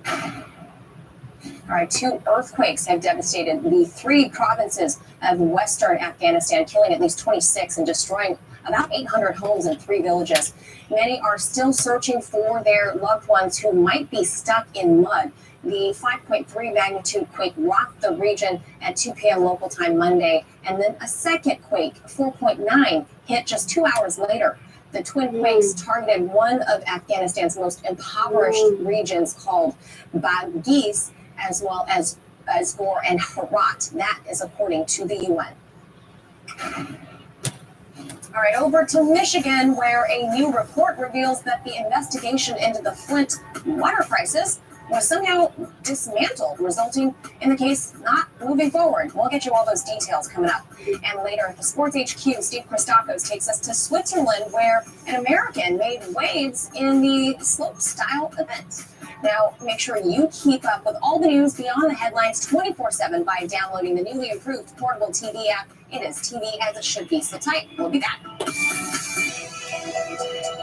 All right, 2 earthquakes have devastated the 3 provinces of western Afghanistan, killing at least 26 and destroying about 800 homes in 3 villages. Many are still searching for their loved ones who might be stuck in mud. The 5.3 magnitude quake rocked the region at 2 p.m. local time Monday, and then a second quake, 4.9, hit just 2 hours later. The twin quakes targeted one of Afghanistan's most impoverished regions called Baghis, as well as Azgor and Herat. That is according to the UN. All right, over to Michigan, where a new report reveals that the investigation into the Flint water crisis was somehow dismantled, resulting in the case not moving forward. We'll get you all those details coming up. And later at the Sports HQ, Steve Christakos takes us to Switzerland, where an American made waves in the slope-style event. Now, make sure you keep up with all the news beyond the headlines 24/7 by downloading the newly improved portable TV app. It is TV as it should be. Sit tight. We'll be back.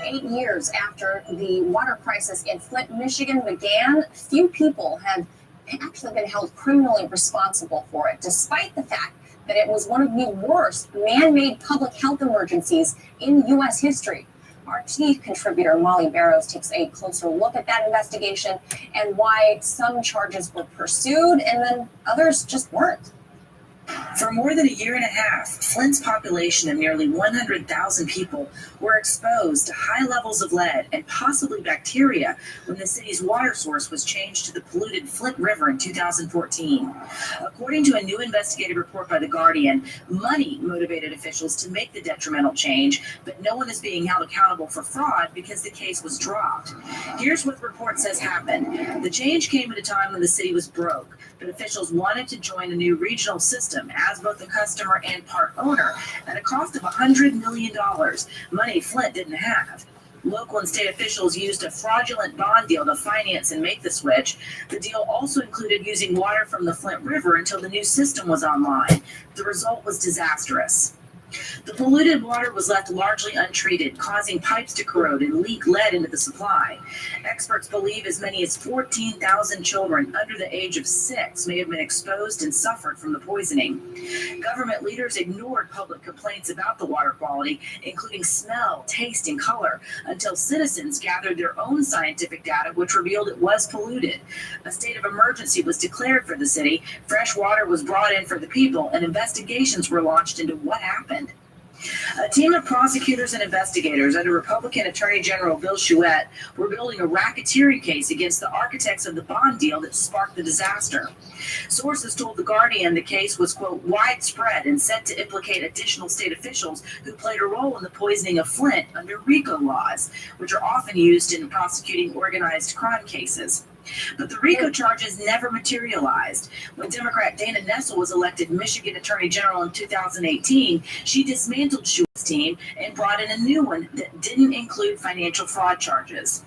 8 years after the water crisis in Flint, Michigan began, few people have actually been held criminally responsible for it, despite the fact that it was one of the worst man-made public health emergencies in U.S. history. Our chief contributor, Molly Barrows, takes a closer look at that investigation and why some charges were pursued and then others just weren't. For more than a year and a half, Flint's population of nearly 100,000 people were exposed to high levels of lead and possibly bacteria when the city's water source was changed to the polluted Flint River in 2014. According to a new investigative report by The Guardian, money motivated officials to make the detrimental change, but no one is being held accountable for fraud because the case was dropped. Here's what the report says happened. The change came at a time when the city was broke, but officials wanted to join a new regional system as both the customer and part owner at a cost of $100 million, money Flint didn't have. Local and state officials used a fraudulent bond deal to finance and make the switch. The deal also included using water from the Flint River until the new system was online. The result was disastrous. The polluted water was left largely untreated, causing pipes to corrode and leak lead into the supply. Experts believe as many as 14,000 children under the age of 6 may have been exposed and suffered from the poisoning. Government leaders ignored public complaints about the water quality, including smell, taste, and color, until citizens gathered their own scientific data, which revealed it was polluted. A state of emergency was declared for the city, fresh water was brought in for the people, and investigations were launched into what happened. A team of prosecutors and investigators under Republican Attorney General Bill Chouette were building a racketeering case against the architects of the bond deal that sparked the disaster. Sources told The Guardian the case was, quote, widespread and set to implicate additional state officials who played a role in the poisoning of Flint under RICO laws, which are often used in prosecuting organized crime cases. But the RICO charges never materialized. When Democrat Dana Nessel was elected Michigan Attorney General in 2018, she dismantled Chouette's team and brought in a new one that didn't include financial fraud charges.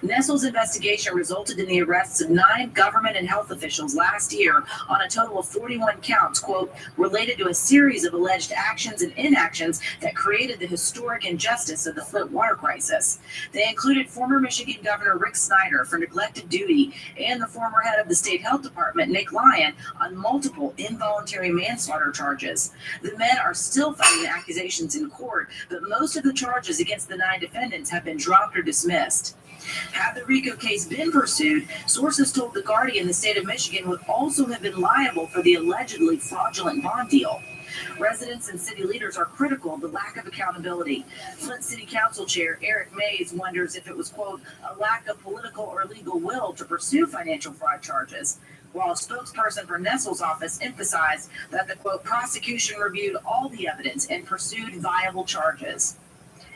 Nessel's investigation resulted in the arrests of 9 government and health officials last year on a total of 41 counts, quote, related to a series of alleged actions and inactions that created the historic injustice of the Flint water crisis. They included former Michigan Governor Rick Snyder for neglected duty and the former head of the state health department, Nick Lyon, on multiple involuntary manslaughter charges. The men are still fighting accusations in court, but most of the charges against the 9 defendants have been dropped or dismissed. Had the RICO case been pursued, sources told The Guardian the state of Michigan would also have been liable for the allegedly fraudulent bond deal. Residents and city leaders are critical of the lack of accountability. Flint City Council Chair Eric Mays wonders if it was, quote, a lack of political or legal will to pursue financial fraud charges, while a spokesperson for Nessel's office emphasized that the, quote, prosecution reviewed all the evidence and pursued viable charges.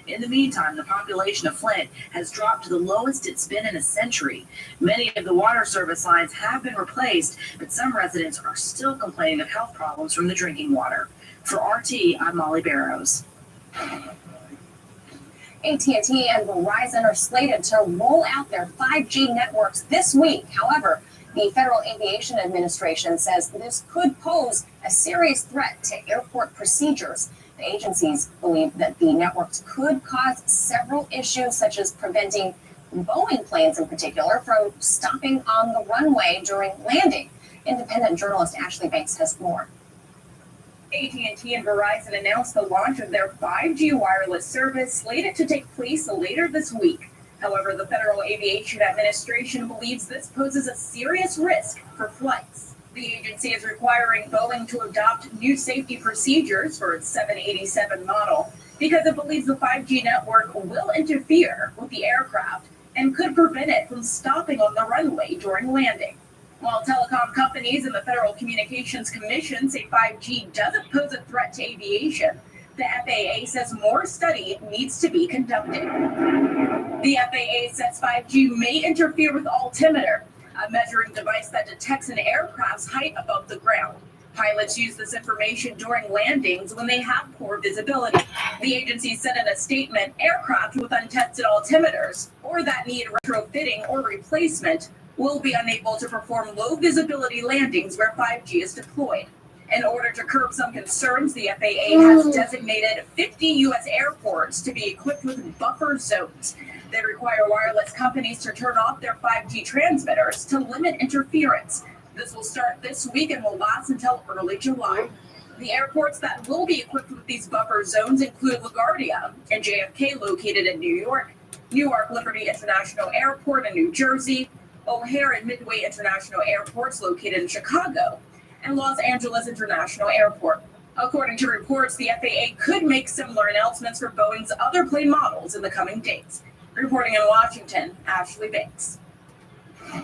In the meantime, the population of Flint has dropped to the lowest it's been in a century. Many of the water service lines have been replaced, but some residents are still complaining of health problems from the drinking water. For RT, I'm Molly Barrows. AT&T and Verizon are slated to roll out their 5G networks this week. However, the Federal Aviation Administration says this could pose a serious threat to airport procedures. The agencies believe that the networks could cause several issues, such as preventing Boeing planes in particular from stopping on the runway during landing. Independent journalist Ashley Banks has more. AT&T and Verizon announced the launch of their 5G wireless service slated to take place later this week. However, the Federal Aviation Administration believes this poses a serious risk for flights. The agency is requiring Boeing to adopt new safety procedures for its 787 model because it believes the 5G network will interfere with the aircraft and could prevent it from stopping on the runway during landing. While telecom companies and the Federal Communications Commission say 5G doesn't pose a threat to aviation, the FAA says more study needs to be conducted. The FAA says 5G may interfere with altimeter, a measuring device that detects an aircraft's height above the ground. Pilots use this information during landings when they have poor visibility. The agency said in a statement, aircraft with untested altimeters or that need retrofitting or replacement will be unable to perform low visibility landings where 5G is deployed. In order to curb some concerns, the FAA has designated 50 U.S. airports to be equipped with buffer zones. They require wireless companies to turn off their 5G transmitters to limit interference. This will start this week and will last until early July. The airports that will be equipped with these buffer zones include LaGuardia and JFK, located in New York, Newark Liberty International Airport in New Jersey, O'Hare and Midway International Airports located in Chicago, and Los Angeles International Airport. According to reports, the FAA could make similar announcements for Boeing's other plane models in the coming days. Reporting in Washington, Ashley Banks. All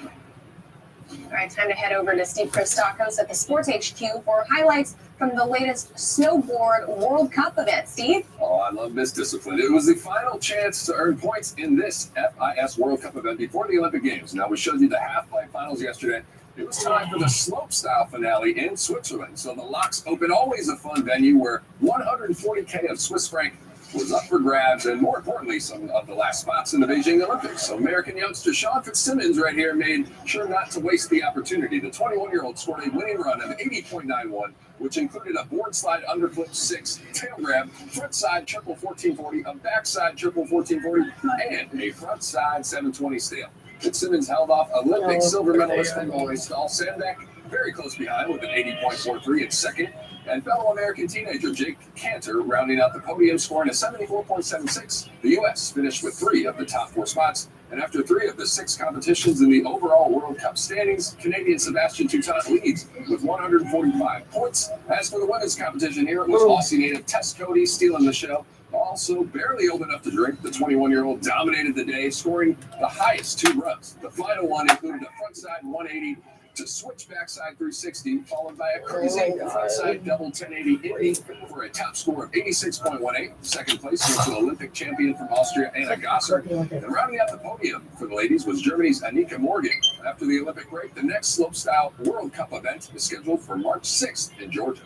right, time to head over to Steve Christakos at the Sports HQ for highlights from the latest snowboard World Cup event. Steve? Oh, I love this discipline. It was the final chance to earn points in this FIS World Cup event before the Olympic Games. Now, we showed you the half-pipe finals yesterday. It was time for the slope-style finale in Switzerland. So the Locks Open, always a fun venue where 140K of Swiss franc was up for grabs, and more importantly, some of the last spots in the Beijing Olympics. So American youngster Sean Fitzsimmons right here made sure not to waste the opportunity. The 21-year-old scored a winning run of 80.91, which included a board slide underflip 6, tail grab, front side triple 1440, a backside triple 1440, and a front side 720 stale. Fitzsimmons held off Olympic silver medalist Emily Stahl Sandbeck very close behind with an 80.43 in second, and fellow American teenager Jake Cantor rounding out the podium, scoring a 74.76. The U.S. finished with 3 of the top 4 spots, and after 3 of the 6 competitions in the overall World Cup standings, Canadian Sebastian Toutant leads with 145 points. As for the women's competition here, it was Aussie native Tess Cody stealing the show. Also barely old enough to drink, the 21-year-old dominated the day, scoring the highest 2 runs. The final one included a frontside 180 to switch backside 360, followed by a crazy frontside double 1080 Indy for a top score of 86.18. Second place went to Olympic champion from Austria, Anna Gasser. And rounding out the podium for the ladies was Germany's Annika Morgan. After the Olympic break, the next slopestyle World Cup event is scheduled for March 6th in Georgia.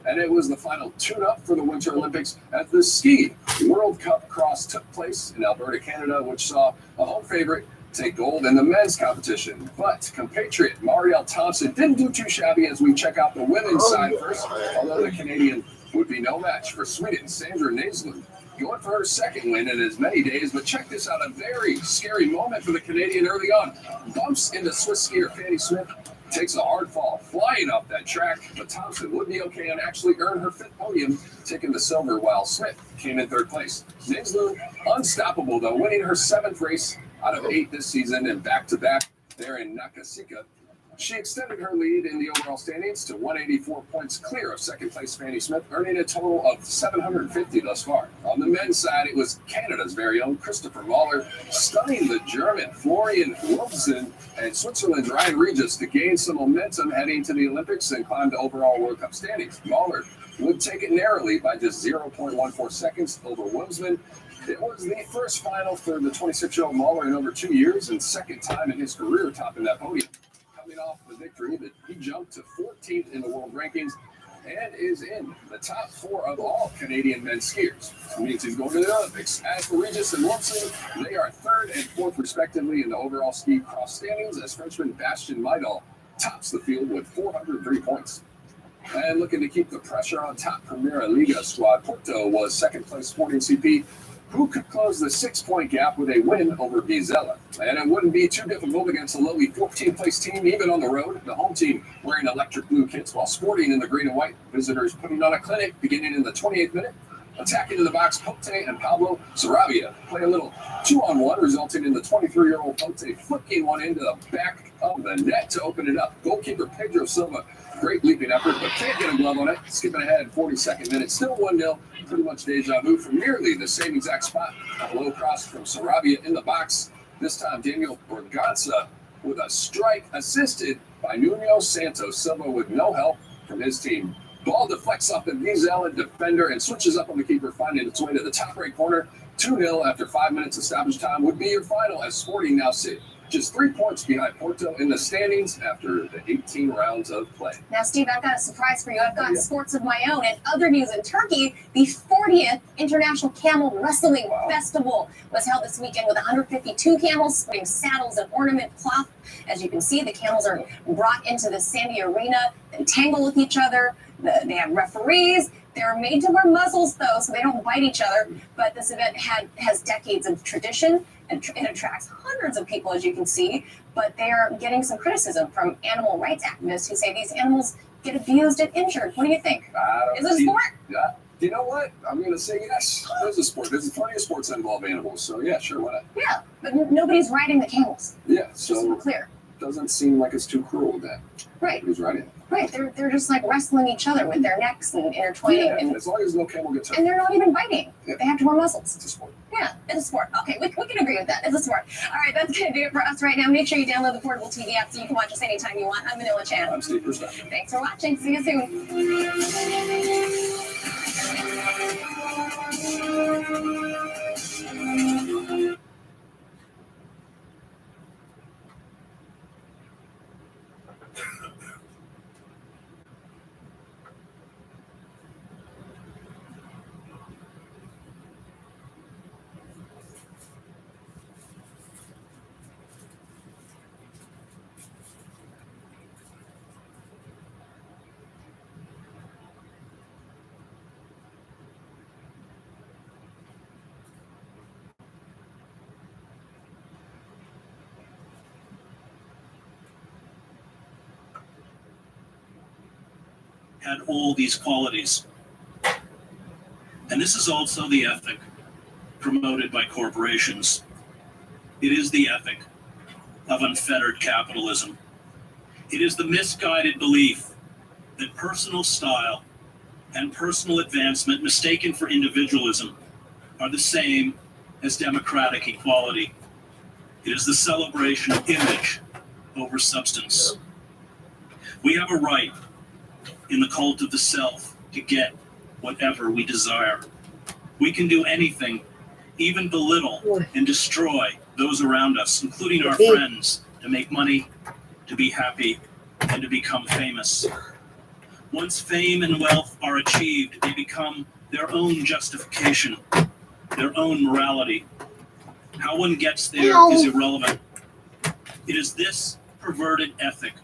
And it was the final tune-up for the Winter Olympics as the Ski World Cup cross took place in Alberta, Canada, which saw a home favorite take gold in the men's competition. But compatriot Marielle Thompson didn't do too shabby as we check out the women's side first, although the Canadian would be no match for Sweden's Sandra Naslund, going for her second win in as many days. But check this out, a very scary moment for the Canadian early on. Bumps into Swiss skier Fanny Smith, takes a hard fall, flying up that track, but Thompson would be okay and actually earn her 5th podium, taking the silver while Smith came in 3rd place. Naslund, unstoppable though, winning her 7th race out of 8 this season and back-to-back there in Nakasika. She extended her lead in the overall standings to 184 points clear of 2nd place Fanny Smith, earning a total of 750 thus far. On the men's side, it was Canada's very own Christopher Mahler stunning the German Florian Wolfsen and Switzerland's Ryan Regis to gain some momentum heading to the Olympics and climb to overall World Cup standings. Mahler would take it narrowly by just 0.14 seconds over Wolfsman. It was the first final for the 26-year-old Mahler in over 2 years and second time in his career topping that podium. Coming off the victory, that he jumped to 14th in the world rankings and is in the top 4 of all Canadian men's skiers. It means he's going to the Olympics. As for Regis and Wolfson, they are 3rd and 4th respectively in the overall ski cross standings, as Frenchman Bastien Maidal tops the field with 403 points. And looking to keep the pressure on top Primera Liga squad, Porto was 2nd place Sporting CP, who could close the 6-point gap with a win over Vizela. And it wouldn't be too difficult against a lowly 14th place team, even on the road. The home team wearing electric blue kits while Sporting in the green and white. Visitors putting on a clinic beginning in the 28th minute. Attacking in the box, Pote and Pablo Sarabia play a little 2-on-1, resulting in the 23-year-old Pote flicking one into the back of the net to open it up. Goalkeeper Pedro Silva, great leaping effort, but can't get a glove on it. Skipping ahead, 42nd minute, still 1-0. Pretty much deja vu from nearly the same exact spot. A low cross from Sarabia in the box. This time, Daniel Berganza with a strike assisted by Nuno Santos. Silva with no help from his team. Ball deflects off the Vizela defender and switches up on the keeper, finding its way to the top right corner. 2-0 after 5 minutes of stoppage time would be your final, as Sporting now sit just 3 points behind Porto in the standings after the 18 rounds of play. Now, Steve, I've got a surprise for you. I've got sports of my own. And other news in Turkey, the 40th International Camel Wrestling Festival was held this weekend with 152 camels sporting saddles and ornament cloth. As you can see, the camels are brought into the sandy arena, they tangle with each other. They have referees. They're made to wear muzzles, though, so they don't bite each other. But this event has decades of tradition, and it attracts hundreds of people, as you can see. But they are getting some criticism from animal rights activists who say these animals get abused and injured. What do you think? Is it a sport? Yeah. You know what? I'm going to say yes. There's a sport. There's plenty of sports that involve animals. So, yeah, sure, why not? Yeah, but nobody's riding the camels. Yeah, Just so clear. Doesn't seem like it's too cruel that. Right. Who's riding it? Right, they're just like wrestling each other with their necks and intertwining. Yeah, and as long as no camel gets hurt. And they're not even biting. Yeah. They have to wear muzzles. It's a sport. Yeah, it's a sport. Okay, we can agree with that. It's a sport. All right, that's going to do it for us right now. Make sure you download the Portable TV app so you can watch us anytime you want. I'm Manila Chan. I'm Steve Perspect. Thanks for watching. See you soon. had all these qualities. And this is also the ethic promoted by corporations. It is the ethic of unfettered capitalism. It is the misguided belief that personal style and personal advancement mistaken for individualism are the same as democratic equality. It is the celebration of image over substance. We have a right in the cult of the self to get whatever we desire. We can do anything, even belittle and destroy those around us, including our friends, to make money, to be happy, and to become famous. Once fame and wealth are achieved, they become their own justification, their own morality. How one gets there is irrelevant. It is this perverted ethic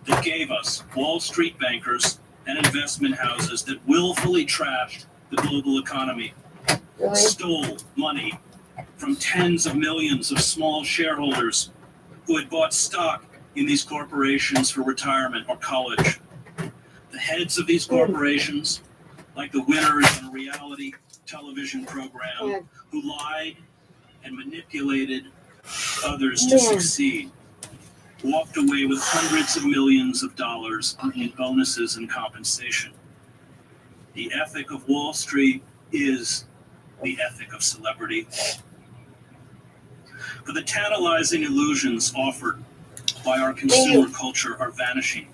that gave us Wall Street bankers and investment houses that willfully trashed the global economy, stole money from tens of millions of small shareholders who had bought stock in these corporations for retirement or college. The heads of these corporations, like the winners in a reality television program, who lied and manipulated others to succeed, walked away with hundreds of millions of dollars in bonuses and compensation. The ethic of Wall Street is the ethic of celebrity. But the tantalizing illusions offered by our consumer culture are vanishing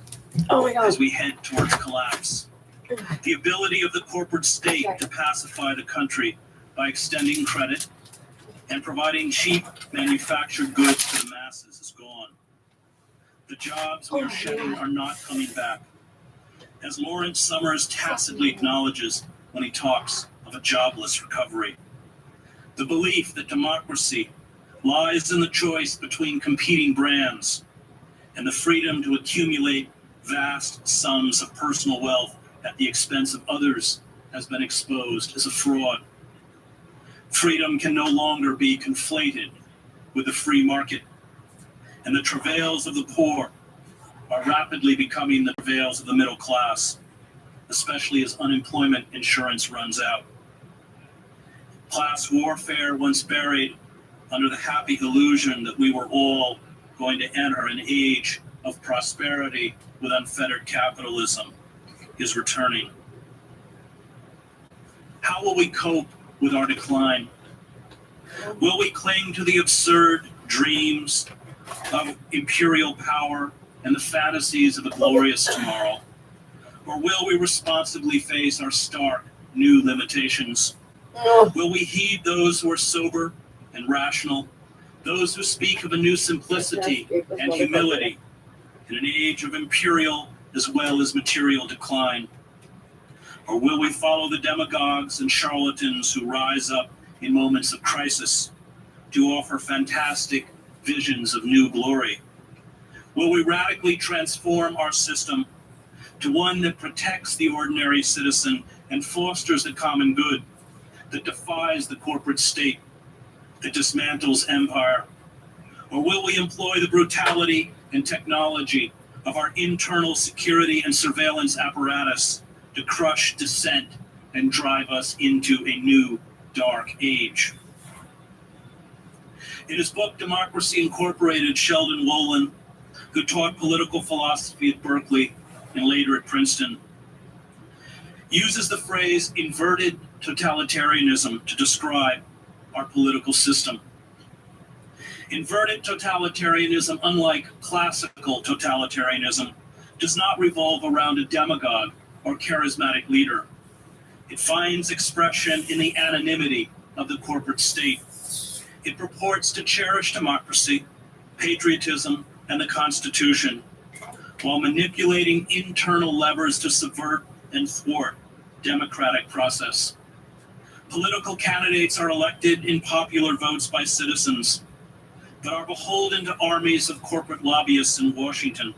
as we head towards collapse. The ability of the corporate state to pacify the country by extending credit and providing cheap manufactured goods to the masses is gone. The jobs we are shedding are not coming back, as Lawrence Summers tacitly acknowledges when he talks of a jobless recovery. The belief that democracy lies in the choice between competing brands and the freedom to accumulate vast sums of personal wealth at the expense of others has been exposed as a fraud. Freedom can no longer be conflated with the free market, and the travails of the poor are rapidly becoming the travails of the middle class, especially as unemployment insurance runs out. Class warfare, once buried under the happy illusion that we were all going to enter an age of prosperity with unfettered capitalism, is returning. How will we cope with our decline? Will we cling to the absurd dreams of imperial power and the fantasies of a glorious tomorrow? Or will we responsibly face our stark new limitations? Will we heed those who are sober and rational, those who speak of a new simplicity and humility in an age of imperial as well as material decline? Or will we follow the demagogues and charlatans who rise up in moments of crisis to offer fantastic visions of new glory? Will we radically transform our system to one that protects the ordinary citizen and fosters the common good, that defies the corporate state, that dismantles empire? Or will we employ the brutality and technology of our internal security and surveillance apparatus to crush dissent and drive us into a new dark age? In his book, Democracy Incorporated, Sheldon Wolin, who taught political philosophy at Berkeley and later at Princeton, uses the phrase inverted totalitarianism to describe our political system. Inverted totalitarianism, unlike classical totalitarianism, does not revolve around a demagogue or charismatic leader. It finds expression in the anonymity of the corporate state. It purports to cherish democracy, patriotism, and the Constitution, while manipulating internal levers to subvert and thwart democratic process. Political candidates are elected in popular votes by citizens, but are beholden to armies of corporate lobbyists in Washington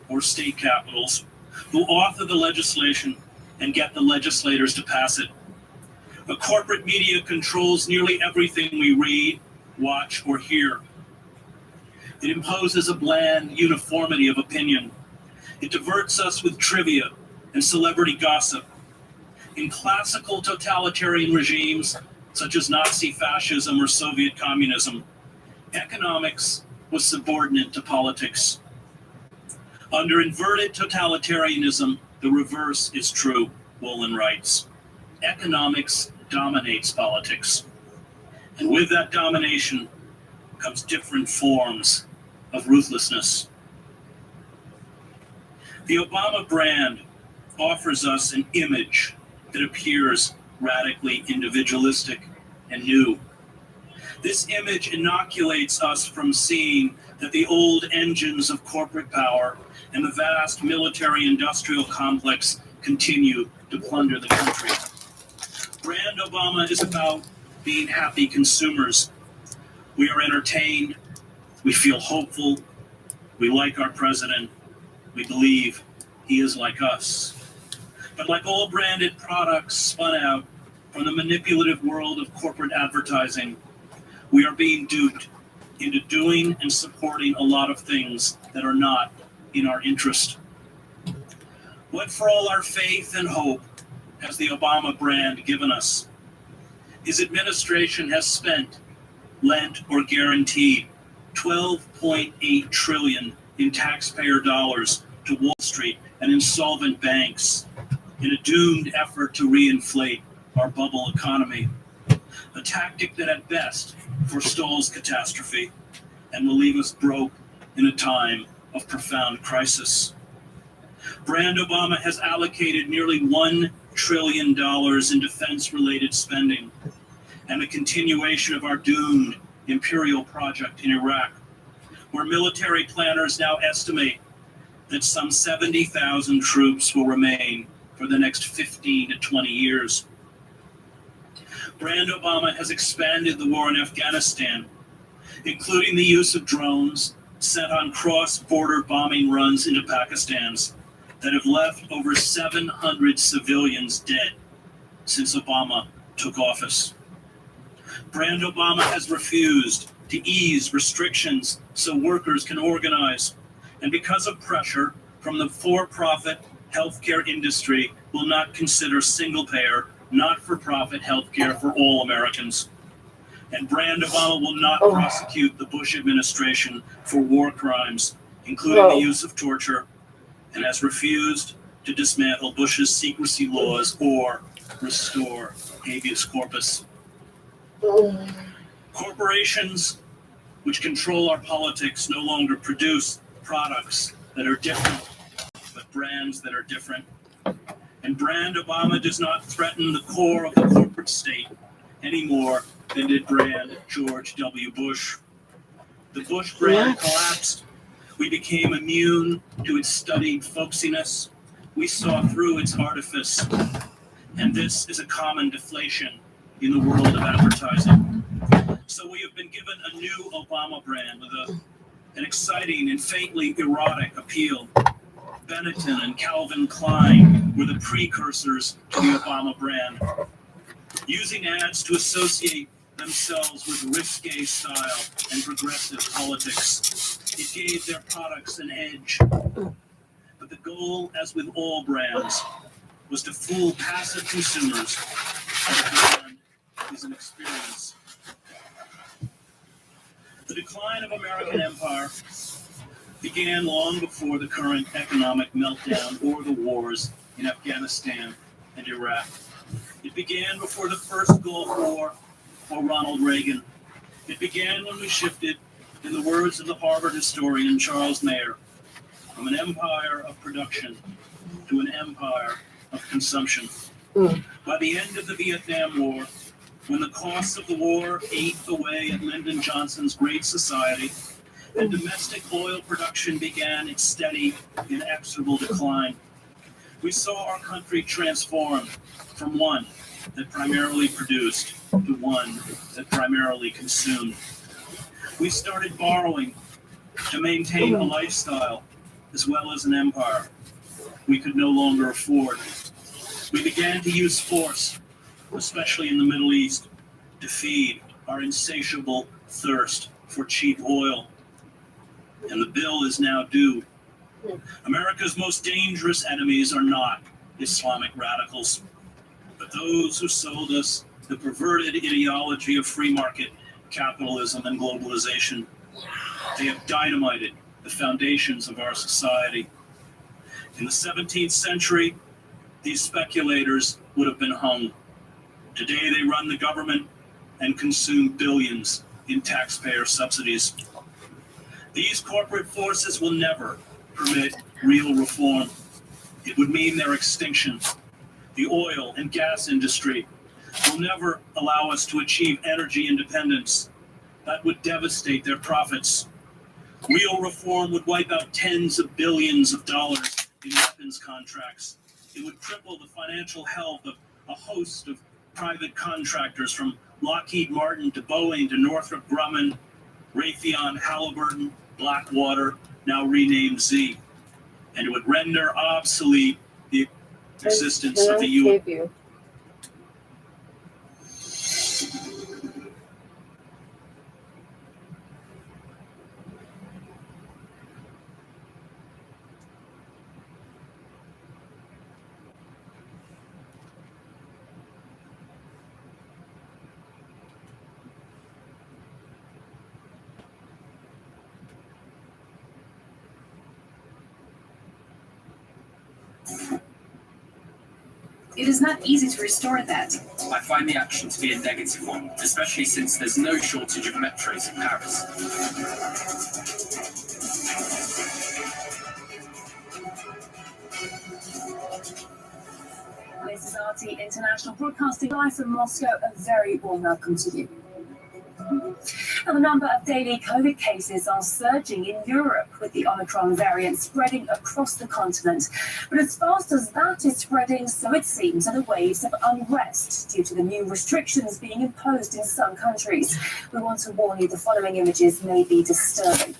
or state capitals who author the legislation and get the legislators to pass it. The corporate media controls nearly everything we read, watch, or hear. It imposes a bland uniformity of opinion It diverts us with trivia and celebrity gossip. In classical totalitarian regimes, such as Nazi fascism or Soviet communism, economics was subordinate to politics. Under inverted totalitarianism, the reverse is true, Wolin writes. Economics dominates politics. And with that domination comes different forms of ruthlessness. The Obama brand offers us an image that appears radically individualistic and new. This image inoculates us from seeing that the old engines of corporate power and the vast military-industrial complex continue to plunder the country. Brand Obama is about being happy consumers. We are entertained, we feel hopeful, we like our president, we believe he is like us. But like all branded products spun out from the manipulative world of corporate advertising, we are being duped into doing and supporting a lot of things that are not in our interest. What for all our faith and hope has the Obama brand given us? His administration has spent, lent or guaranteed $12.8 trillion in taxpayer dollars to Wall Street and insolvent banks in a doomed effort to reinflate our bubble economy, a tactic that at best forestalls catastrophe and will leave us broke in a time of profound crisis. Brand Obama has allocated nearly $1 trillion in defense-related spending and a continuation of our doomed imperial project in Iraq, where military planners now estimate that some 70,000 troops will remain for the next 15 to 20 years. Brand Obama has expanded the war in Afghanistan, including the use of drones sent on cross-border bombing runs into Pakistan that have left over 700 civilians dead since Obama took office. Brand Obama has refused to ease restrictions so workers can organize, and because of pressure from the for-profit healthcare industry, will not consider single-payer, not-for-profit healthcare for all Americans. And Brand Obama will not prosecute the Bush administration for war crimes, including the use of torture, and has refused to dismantle Bush's secrecy laws or restore habeas corpus. Corporations which control our politics no longer produce products that are different, but brands that are different. And Brand Obama does not threaten the core of the corporate state any more than did Brand George W. Bush. The Bush brand collapsed. We became immune to its studied folksiness. We saw through its artifice. And this is a common deflation in the world of advertising. So we have been given a new Obama brand with an exciting and faintly erotic appeal. Benetton and Calvin Klein were the precursors to the Obama brand, using ads to associate themselves with risque style and progressive politics. It gave their products an edge. But the goal, as with all brands, was to fool passive consumers. The brand is an experience. The decline of American empire began long before the current economic meltdown or the wars in Afghanistan and Iraq. It began before the first Gulf War or Ronald Reagan. It began when we shifted, in the words of the Harvard historian Charles Mayer, from an empire of production to an empire of consumption. By the end of the Vietnam War, when the costs of the war ate away at Lyndon Johnson's Great Society, and domestic oil production began its steady, inexorable decline, we saw our country transform from one that primarily produced to one that primarily consumed. We started borrowing to maintain a lifestyle as well as an empire we could no longer afford. We began to use force, especially in the Middle East, to feed our insatiable thirst for cheap oil. And the bill is now due. America's most dangerous enemies are not Islamic radicals, but those who sold us the perverted ideology of free market capitalism and globalization. They have dynamited the foundations of our society. In the 17th century, these speculators would have been hung. Today, they run the government and consume billions in taxpayer subsidies. These corporate forces will never permit real reform. It would mean their extinction. The oil and gas industry will never allow us to achieve energy independence. That would devastate their profits. Real reform would wipe out tens of billions of dollars in weapons contracts. It would cripple the financial health of a host of private contractors from Lockheed Martin to Boeing to Northrop Grumman, Raytheon, Halliburton, Blackwater, now renamed Z. And it would render obsolete the existence of the U.S. It is not easy to restore that. I find the action to be a negative one, especially since there's no shortage of metros in Paris. This is RT International Broadcasting live from Moscow. A very warm welcome to you. Now, the number of daily COVID cases are surging in Europe, with the Omicron variant spreading across the continent. But as fast as that is spreading, so it seems are the waves of unrest due to the new restrictions being imposed in some countries. We want to warn you the following images may be disturbing.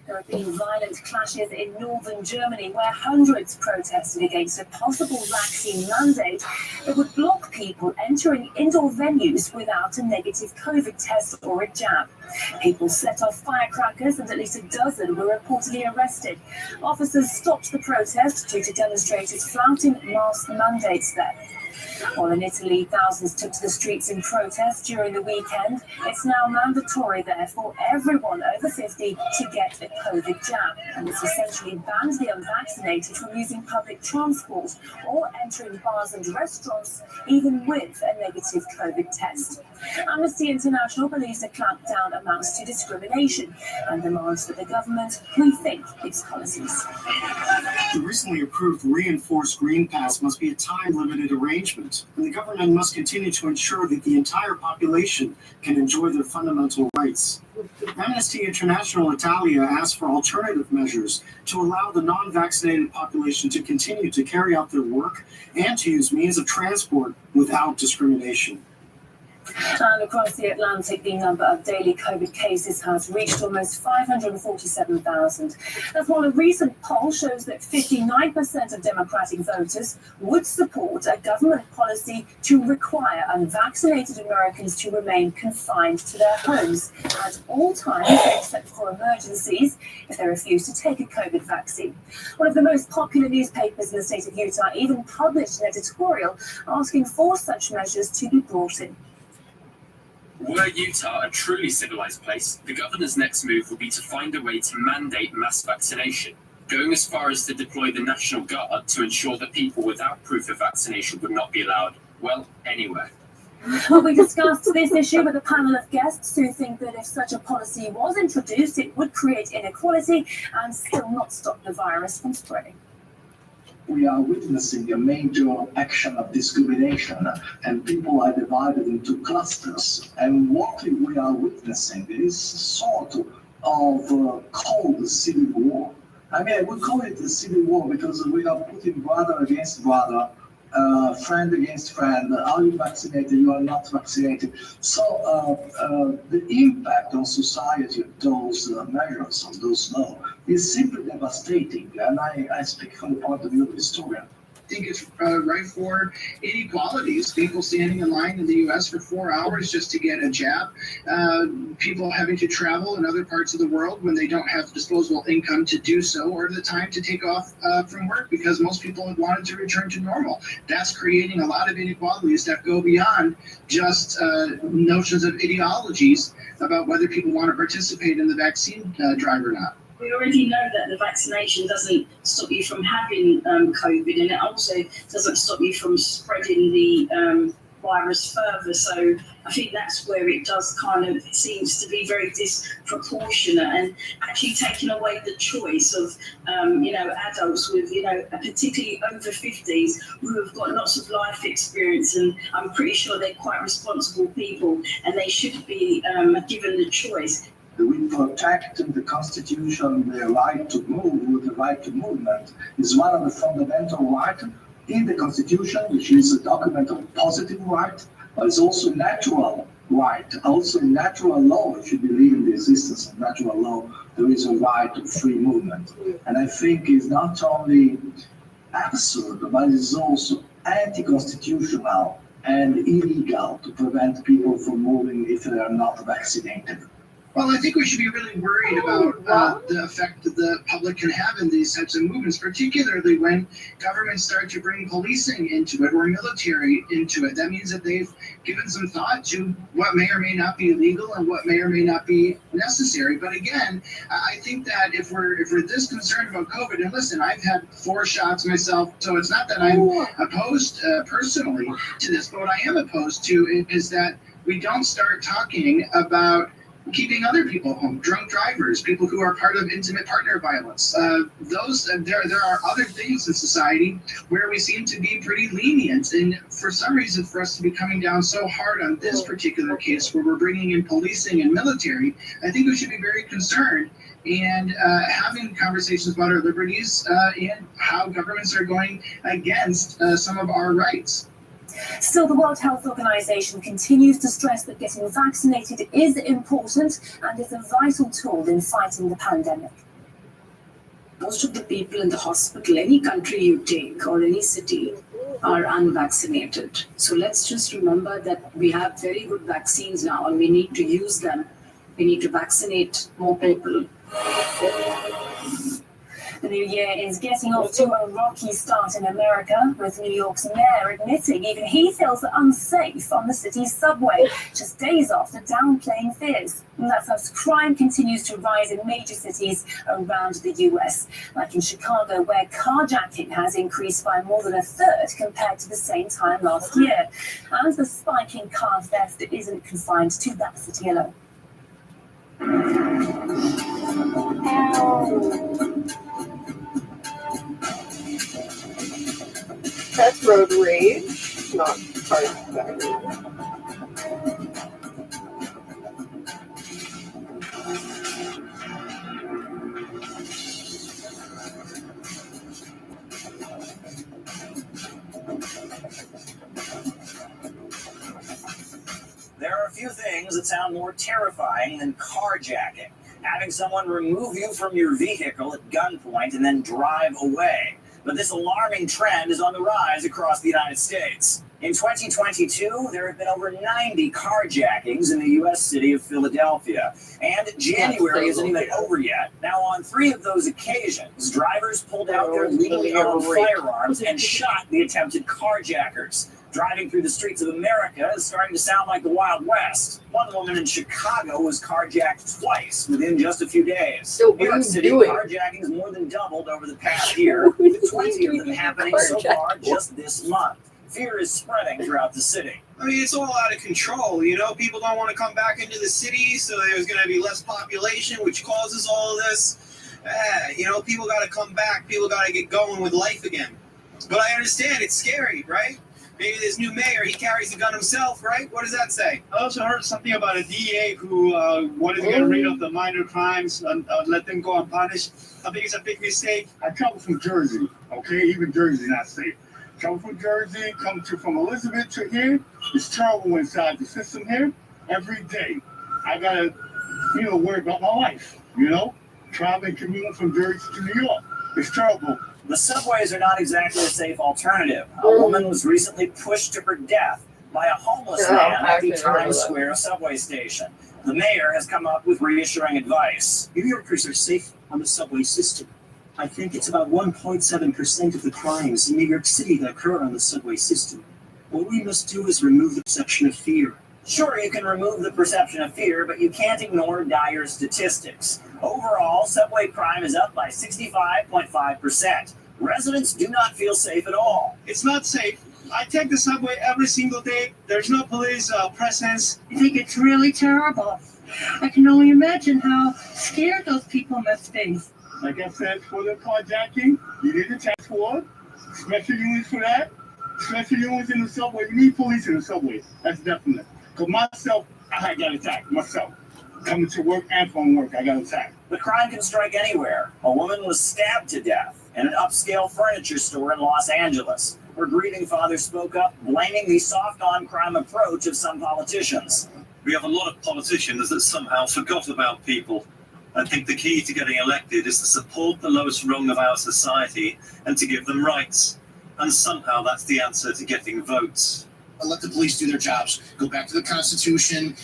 There have been violent clashes in northern Germany where hundreds protested against a possible vaccine mandate that would block people entering indoor venues without a negative COVID test or a jab. People set off firecrackers and at least a dozen were reportedly arrested. Officers stopped the protest due to demonstrators flouting mask mandates there. While in Italy, thousands took to the streets in protest during the weekend. It's now mandatory there for everyone over 50 to get a COVID jab. And this essentially bans the unvaccinated from using public transport or entering bars and restaurants, even with a negative COVID test. Amnesty International believes the clampdown amounts to discrimination and demands that the government rethink its policies. The recently approved reinforced Green Pass must be a time-limited arrangement, and the government must continue to ensure that the entire population can enjoy their fundamental rights. Amnesty International Italia asked for alternative measures to allow the non-vaccinated population to continue to carry out their work and to use means of transport without discrimination. And across the Atlantic, the number of daily COVID cases has reached almost 547,000. That's while a recent poll shows that 59% of Democratic voters would support a government policy to require unvaccinated Americans to remain confined to their homes at all times, except for emergencies, if they refuse to take a COVID vaccine. One of the most popular newspapers in the state of Utah even published an editorial asking for such measures to be brought in. Were Utah a truly civilized place, the governor's next move would be to find a way to mandate mass vaccination, going as far as to deploy the National Guard to ensure that people without proof of vaccination would not be allowed, well, anywhere. Well, we discussed this issue with a panel of guests who think that if such a policy was introduced, it would create inequality and still not stop the virus from spreading. We are witnessing a major action of discrimination, and people are divided into clusters. And what we are witnessing is sort of cold civil war. I mean, I would call it a civil war because we are putting brother against brother, friend against friend. Are you vaccinated? You are not vaccinated. So the impact on society of those measures, of those laws, is simply devastating. And I speak from the point of view of a historian. think it's ripe for inequalities. People standing in line in the U.S. for 4 hours just to get a jab. People having to travel in other parts of the world when they don't have disposable income to do so, or the time to take off from work because most people have wanted to return to normal. That's creating a lot of inequalities that go beyond just notions of ideologies about whether people want to participate in the vaccine drive or not. We already know that the vaccination doesn't stop you from having COVID, and it also doesn't stop you from spreading the virus further. So I think that's where it does kind of, it seems to be very disproportionate, and actually taking away the choice of, adults with, particularly over 50s who have got lots of life experience, and I'm pretty sure they're quite responsible people, and they should be given the choice. We protect the Constitution, the right to move, the right to movement is one of the fundamental rights in the Constitution, which is a document of positive right, but it's also a natural right. Also in natural law, if you believe in the existence of natural law, there is a right to free movement. And I think it's not only absurd, but it's also anti-constitutional and illegal to prevent people from moving if they are not vaccinated. Well, I think we should be really worried about the effect that the public can have in these types of movements, particularly when governments start to bring policing into it or military into it. That means that they've given some thought to what may or may not be illegal and what may or may not be necessary. But again, I think that if we're this concerned about COVID, and listen, I've had 4 shots myself, so it's not that I'm opposed personally to this, but what I am opposed to is that we don't start talking about keeping other people home, drunk drivers, people who are part of intimate partner violence. There are other things in society where we seem to be pretty lenient, and for some reason for us to be coming down so hard on this particular case where we're bringing in policing and military, I think we should be very concerned and having conversations about our liberties and how governments are going against some of our rights. Still, the World Health Organization continues to stress that getting vaccinated is important and is a vital tool in fighting the pandemic. Most of the people in the hospital, any country you take or any city, are unvaccinated. So let's just remember that we have very good vaccines now and we need to use them. We need to vaccinate more people. The new year is getting off to a rocky start in America, with New York's mayor admitting even he feels unsafe on the city's subway, just days after downplaying fears. And that's as crime continues to rise in major cities around the US, like in Chicago, where carjacking has increased by more than 1/3 compared to the same time last year. And the spike in car theft isn't confined to that city alone. That's road rage, not carjacking. There are a few things that sound more terrifying than carjacking. Having someone remove you from your vehicle at gunpoint and then drive away. But this alarming trend is on the rise across the United States. In 2022, there have been over 90 carjackings in the U.S. city of Philadelphia. And January isn't even over yet. Now, on 3 of those occasions, drivers pulled out their legally owned firearms and shot the attempted carjackers. Driving through the streets of America is starting to sound like the Wild West. One woman in Chicago was carjacked twice within just a few days. So New York City carjackings more than doubled over the past year, with 20 of them happening so far just this month. Fear is spreading throughout the city. I mean, it's all out of control. You know, people don't want to come back into the city, so there's going to be less population, which causes all of this. People got to come back. People got to get going with life again. But I understand it's scary, right? Maybe this new mayor, he carries a gun himself, right? What does that say? I also heard something about a DA who wanted to get rid of the minor crimes and let them go unpunished. I think it's a big mistake. I travel from Jersey, okay? Even Jersey's not safe. Travel from Jersey, from Elizabeth to here. It's terrible inside the system here. Every day, I gotta, worry about my life, traveling, commuting from Jersey to New York. It's terrible. The subways are not exactly a safe alternative. A woman was recently pushed to her death by a homeless man at the Times Square subway station. The mayor has come up with reassuring advice. New Yorkers are safe on the subway system. I think it's about 1.7% of the crimes in New York City that occur on the subway system. What we must do is remove the perception of fear. Sure, you can remove the perception of fear, but you can't ignore dire statistics. Overall, subway crime is up by 65.5%. Residents do not feel safe at all. It's not safe. I take the subway every single day. There's no police presence. I think it's really terrible. I can only imagine how scared those people must be. Like I said, for the carjacking, you need a task force, special units for that, special units in the subway. You need police in the subway. That's definite. Because myself, I got attacked myself. Coming to work and from work, I got attacked. The crime can strike anywhere. A woman was stabbed to death in an upscale furniture store in Los Angeles. Her grieving father spoke up, blaming the soft-on-crime approach of some politicians. We have a lot of politicians that somehow forgot about people. I think the key to getting elected is to support the lowest rung of our society and to give them rights. And somehow that's the answer to getting votes. Let the police do their jobs. Go back to the Constitution.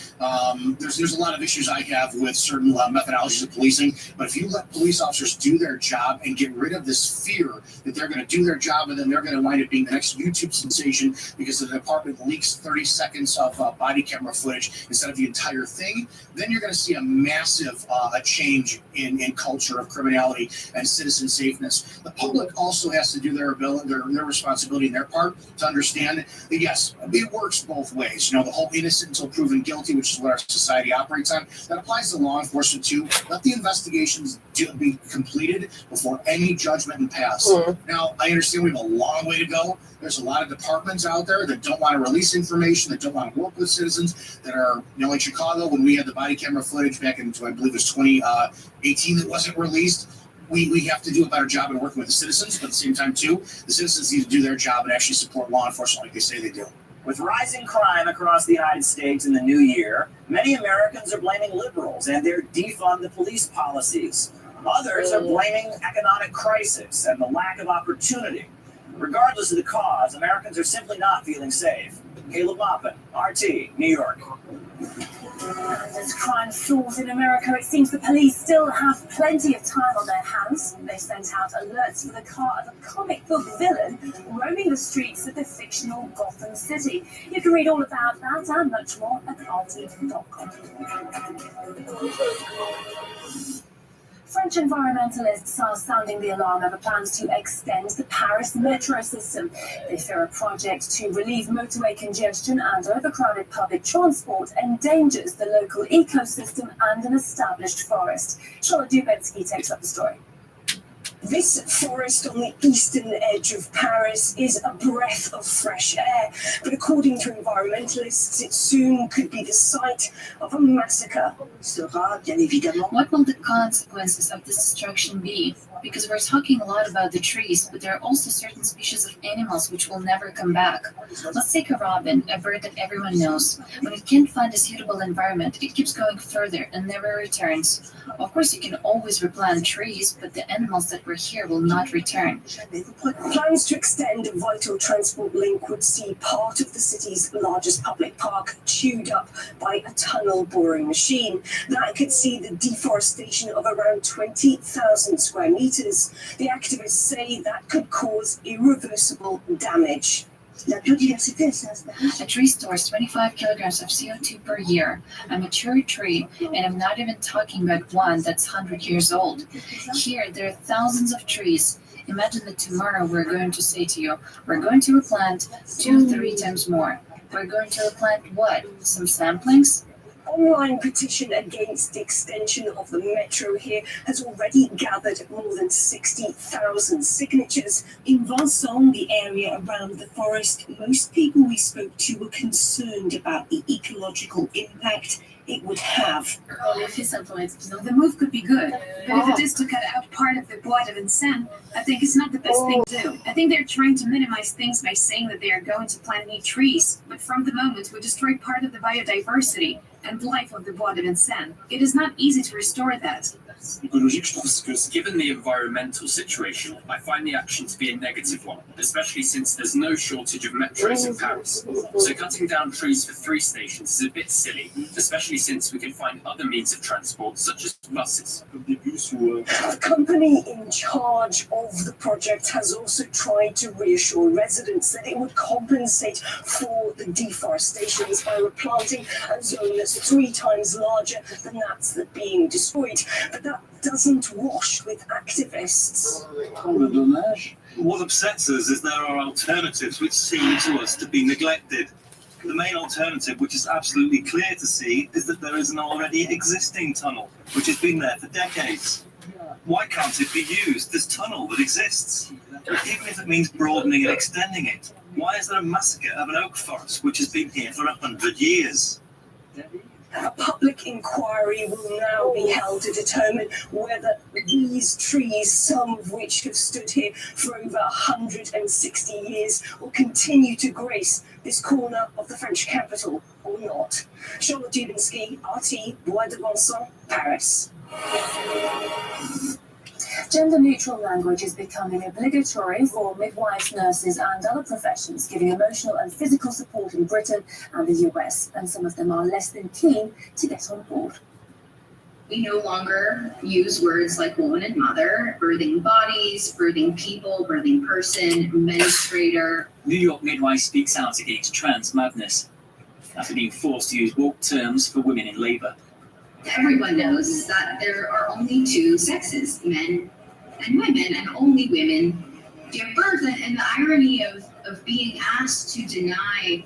There's a lot of issues I have with certain methodologies of policing. But if you let police officers do their job and get rid of this fear that they're going to do their job and then they're going to wind up being the next YouTube sensation because the department leaks 30 seconds of body camera footage instead of the entire thing, then you're going to see a massive a change in culture of criminality and citizen safeness. The public also has to do their responsibility in their part to understand that, yes, it works both ways. You know, the whole innocent until proven guilty, which is what our society operates on, that applies to law enforcement too. Let the investigations be completed before any judgment and pass. Now, I understand we have a long way to go. There's a lot of departments out there that don't want to release information, that don't want to work with citizens, that are, you know, like Chicago, when we had the body camera footage back in, I believe it was 2018 that wasn't released. We have to do a better job in working with the citizens, but at the same time, too, the citizens need to do their job and actually support law enforcement like they say they do. With rising crime across the United States in the new year, many Americans are blaming liberals and their defund the police policies. Others are blaming economic crisis and the lack of opportunity. Regardless of the cause, Americans are simply not feeling safe. Caleb Maupin, RT, New York. As crime soars in America, it seems the police still have plenty of time on their hands. They sent out alerts for the car of a comic book villain roaming the streets of the fictional Gotham City. You can read all about that and much more at RT.com. French environmentalists are sounding the alarm over plans to extend the Paris metro system. They fear a project to relieve motorway congestion and overcrowded public transport endangers the local ecosystem and an established forest. Charlotte Dubetsky takes up the story. This forest on the eastern edge of Paris is a breath of fresh air, but according to environmentalists, it soon could be the site of a massacre. What will the consequences of this destruction be? Because we're talking a lot about the trees, but there are also certain species of animals which will never come back. Let's take a robin, a bird that everyone knows. When it can't find a suitable environment, it keeps going further and never returns. Of course, you can always replant trees, but the animals that were here will not return. Plans to extend a vital transport link would see part of the city's largest public park chewed up by a tunnel boring machine. That could see the deforestation of around 20,000 square meters. The activists say that could cause irreversible damage. A tree stores 25 kilograms of CO2 per year. A mature tree, and I'm not even talking about one that's 100 years old. Here, there are thousands of trees. Imagine that tomorrow we're going to say to you, we're going to replant 2-3 times more. We're going to replant what? Some samplings? Online petition against the extension of the metro here has already gathered more than 60,000 signatures. In Vincent, the area around the forest, most people we spoke to were concerned about the ecological impact it would have. The move could be good, but if it is to cut out part of the Bois de Vincennes, I think it's not the best thing to do. I think they're trying to minimize things by saying that they are going to plant new trees, but from the moment we destroy part of the biodiversity. and life of the Bois de Vincennes. It is not easy to restore that. Given the environmental situation, I find the action to be a negative one, especially since there's no shortage of metros in Paris. So cutting down trees for 3 stations is a bit silly, especially since we can find other means of transport, such as buses. The company in charge of the project has also tried to reassure residents that it would compensate for the deforestations by replanting a zone that's 3 times larger than that's being destroyed. But that doesn't wash with activists. What upsets us is there are alternatives which seem to us to be neglected. The main alternative, which is absolutely clear to see, is that there is an already existing tunnel, which has been there for decades. Why can't it be used, this tunnel that exists? Even if it means broadening and extending it, why is there a massacre of an oak forest which has been here for 100 years? A public inquiry will now be held to determine whether these trees, some of which have stood here for over 160 years, will continue to grace this corner of the French capital or not. Charlotte Dubinsky, RT, Bois de Vincennes, Paris. Gender-neutral language is becoming obligatory for midwives, nurses and other professions, giving emotional and physical support in Britain and the US, and some of them are less than keen to get on board. We no longer use words like woman and mother, birthing bodies, birthing people, birthing person, menstruator. New York midwife speaks out against trans madness after being forced to use woke terms for women in labour. Everyone knows that there are only 2 sexes, men and women, and only women give birth. And the irony of being asked to deny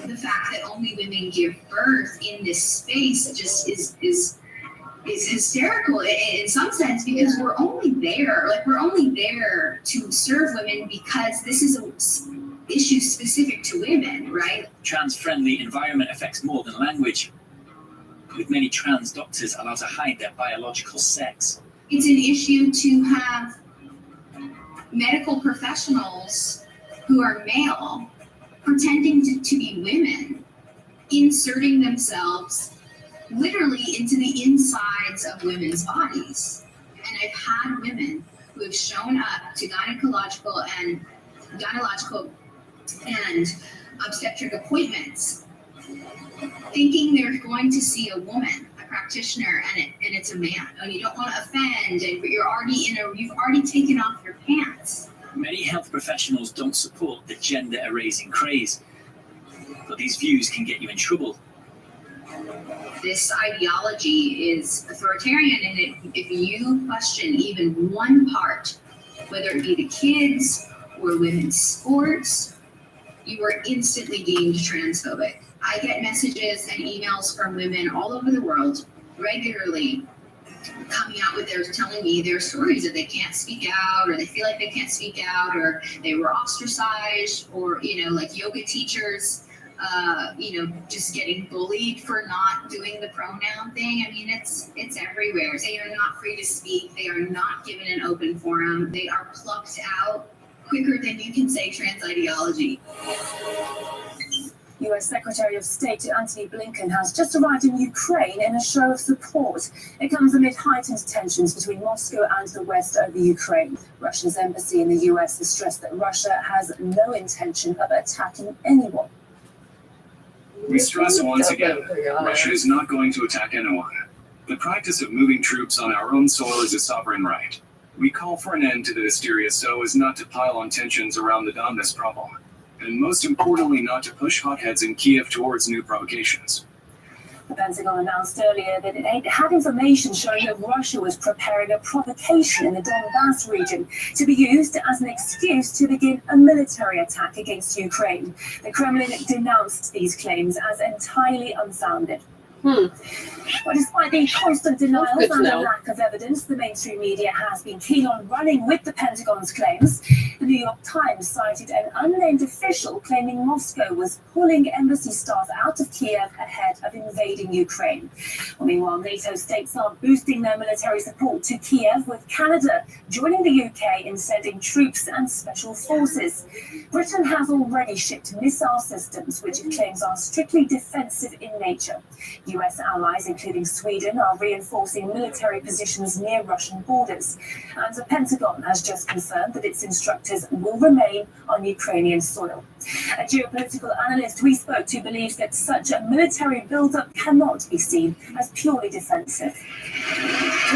the fact that only women give birth in this space just is hysterical in some sense, because we're only there to serve women because this is an issue specific to women, right? Trans-friendly environment affects more than language, with many trans doctors allowed to hide their biological sex. It's an issue to have medical professionals who are male pretending to be women, inserting themselves literally into the insides of women's bodies. And I've had women who have shown up to gynecological and obstetric appointments thinking they're going to see a woman, a practitioner, and it's a man. And you don't want to offend, but you've already taken off your pants. Many health professionals don't support the gender-erasing craze, but these views can get you in trouble. This ideology is authoritarian, and if you question even one part, whether it be the kids or women's sports, you are instantly deemed transphobic. I get messages and emails from women all over the world regularly coming out with telling me their stories that they can't speak out, or they feel like they can't speak out, or they were ostracized, or, like yoga teachers, just getting bullied for not doing the pronoun thing. I mean, it's everywhere. They are not free to speak. They are not given an open forum. They are plucked out quicker than you can say trans ideology. US Secretary of State Antony Blinken has just arrived in Ukraine in a show of support. It comes amid heightened tensions between Moscow and the West over Ukraine. Russia's embassy in the US has stressed that Russia has no intention of attacking anyone. We stress once again, Russia is not going to attack anyone. The practice of moving troops on our own soil is a sovereign right. We call for an end to the hysteria so as not to pile on tensions around the Donbas problem. And most importantly, not to push hotheads in Kiev towards new provocations. The Pentagon announced earlier that it had information showing that Russia was preparing a provocation in the Donbas region to be used as an excuse to begin a military attack against Ukraine. The Kremlin denounced these claims as entirely unfounded. But despite the constant denials good to and the know. lack of evidence, the mainstream media has been keen on running with the Pentagon's claims. The New York Times cited an unnamed official claiming Moscow was pulling embassy staff out of Kiev ahead of invading Ukraine. Well, meanwhile, NATO states are boosting their military support to Kiev, with Canada joining the UK in sending troops and special forces. Britain has already shipped missile systems, which it claims are strictly defensive in nature. US allies, including Sweden, are reinforcing military positions near Russian borders. And the Pentagon has just confirmed that its instructors will remain on Ukrainian soil. A geopolitical analyst we spoke to believes that such a military buildup cannot be seen as purely defensive.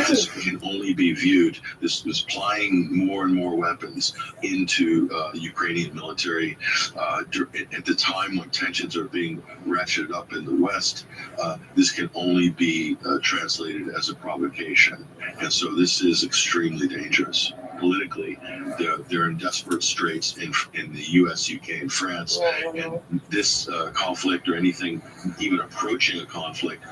This can only be viewed, this supplying more and more weapons into the Ukrainian military at the time when tensions are being ratcheted up in the West. This can only be translated as a provocation. And so this is extremely dangerous. Politically, they're in desperate straits in the US, UK, and France. And this conflict, or anything even approaching a conflict,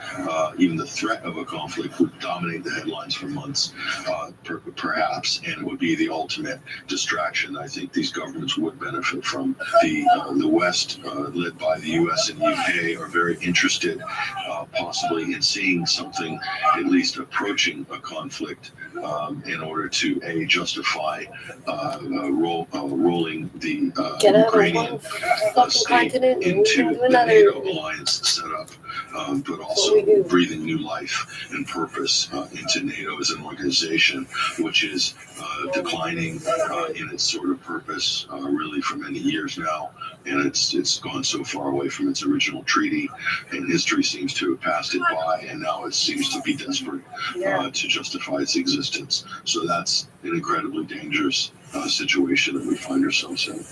even the threat of a conflict, would dominate the headlines for months, perhaps, and it would be the ultimate distraction. I think these governments would benefit from. The West, led by the US and UK, are very interested, possibly, in seeing something at least approaching a conflict in order to justify rolling the Ukrainian state into the NATO alliance setup, but also breathing new life and purpose into NATO as an organization, which is declining in its sort of purpose really for many years now, and it's gone so far away from its original treaty, and history seems to have passed it by, and now it seems to be desperate to justify its existence. So that's an incredibly dangerous situation that we find ourselves in.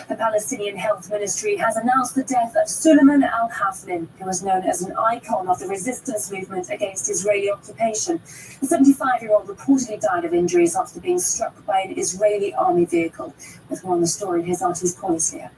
The Palestinian Health Ministry has announced the death of Suleiman al-Haflin, who was known as an icon of the resistance movement against Israeli occupation. The 75-year-old reportedly died of injuries after being struck by an Israeli army vehicle. With more on the story, here's Artie's Police here.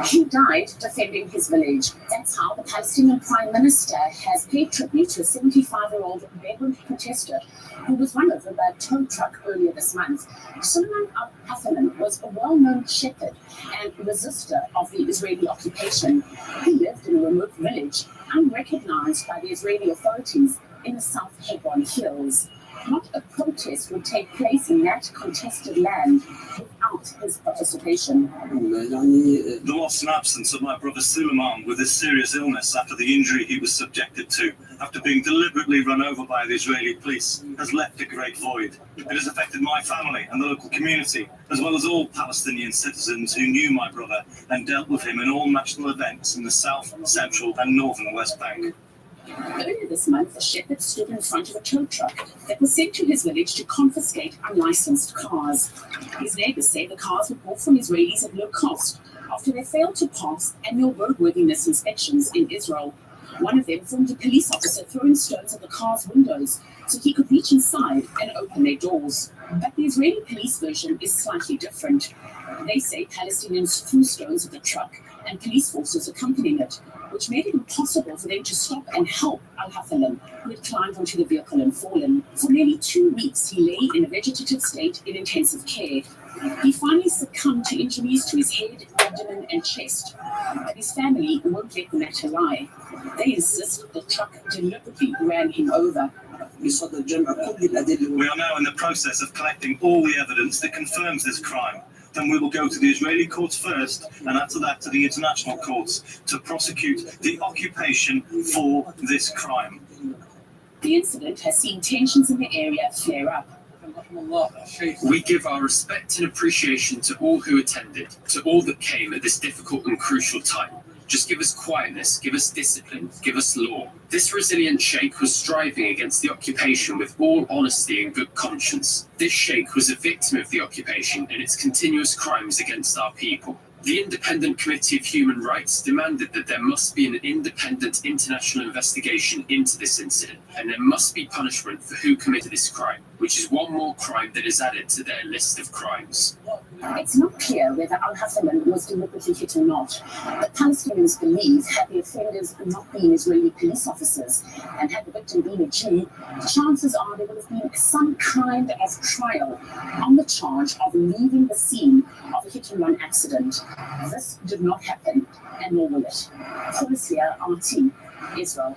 He died defending his village. That's how the Palestinian Prime Minister has paid tribute to a 75-year-old Bedouin protester who was run over by a tow truck earlier this month. Suleiman al-Haflin was a well-known shepherd and resistor of the Israeli occupation. He lived in a remote village, unrecognized by the Israeli authorities in the South Hebron Hills. Not a protest would take place in that contested land without his participation. The loss and absence of my brother Suleiman with his serious illness after the injury he was subjected to after being deliberately run over by the Israeli police has left a great void. It has affected my family and the local community, as well as all Palestinian citizens who knew my brother and dealt with him in all national events in the South, Central and Northern West Bank. Earlier this month, a shepherd stood in front of a tow truck that was sent to his village to confiscate unlicensed cars. His neighbors say the cars were bought from Israelis at low cost after they failed to pass annual roadworthiness inspections in Israel. One of them filmed a police officer throwing stones at the car's windows so he could reach inside and open their doors. But the Israeli police version is slightly different. They say Palestinians threw stones at the truck and police forces accompanying it, which made it impossible for them to stop and help al-Haflin, who had climbed onto the vehicle and fallen. For nearly 2 weeks, he lay in a vegetative state in intensive care. He finally succumbed to injuries to his head, abdomen, and chest, but his family won't let the matter lie. They insist the truck deliberately ran him over. We are now in the process of collecting all the evidence that confirms this crime. Then we will go to the Israeli courts first, and after that to the international courts to prosecute the occupation for this crime. The incident has seen tensions in the area flare up. We give our respect and appreciation to all who attended, to all that came at this difficult and crucial time. Just give us quietness, give us discipline, give us law. This resilient sheikh was striving against the occupation with all honesty and good conscience. This sheikh was a victim of the occupation and its continuous crimes against our people. The Independent Committee of Human Rights demanded that there must be an independent international investigation into this incident, and there must be punishment for who committed this crime, which is one more crime that is added to their list of crimes. It's not clear whether Al-Hassan was deliberately hit or not, but Palestinians believe had the offenders not been Israeli police officers and had the victim been a Jew, chances are there would have been some kind of trial on the charge of leaving the scene of a hit-and-run accident. This did not happen, and nor will it. Phyllis here, RT, Israel.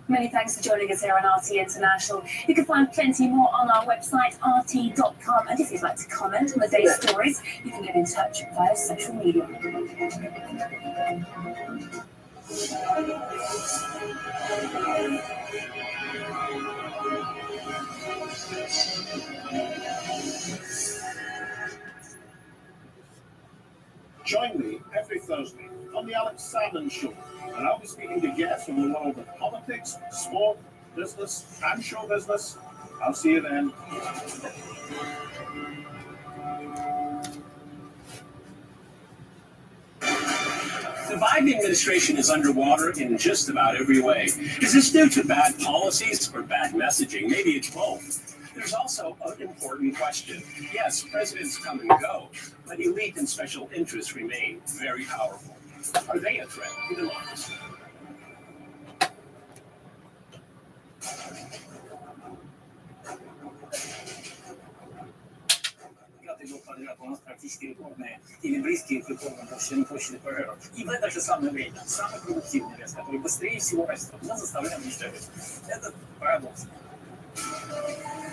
Many thanks for joining us here on RT International. You can find plenty more on our website, rt.com. And if you'd like to comment on the day's stories, you can get in touch via social media. Join me every Thursday on the Alex Salmon Show, and I'll be speaking to guests from the world of politics, sport, business, and show business. I'll see you then. The Biden administration is underwater in just about every way. Is this due to bad policies or bad messaging? Maybe it's both. There's also an important question. Yes, presidents come and go, but elite and special interests remain very powerful. Are they a threat to democracy? По нас практически рекордные или близкие к рекордам площади ПР. И в это же самое время самый продуктивный вес, который быстрее всего растет, мы заставляем уничтожить. Это парадокс.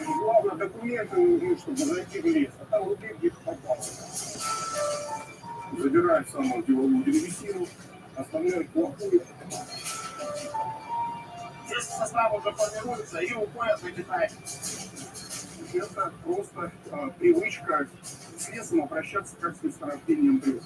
Главное, документы нужны, чтобы зайти в лес, а там внутри где-то попало. Забирают самую деловую древесину, оставляют плохую. Здесь состав уже формируется и уходят вылетает. Это просто привычка с лесом обращаться как с месторождением брюка.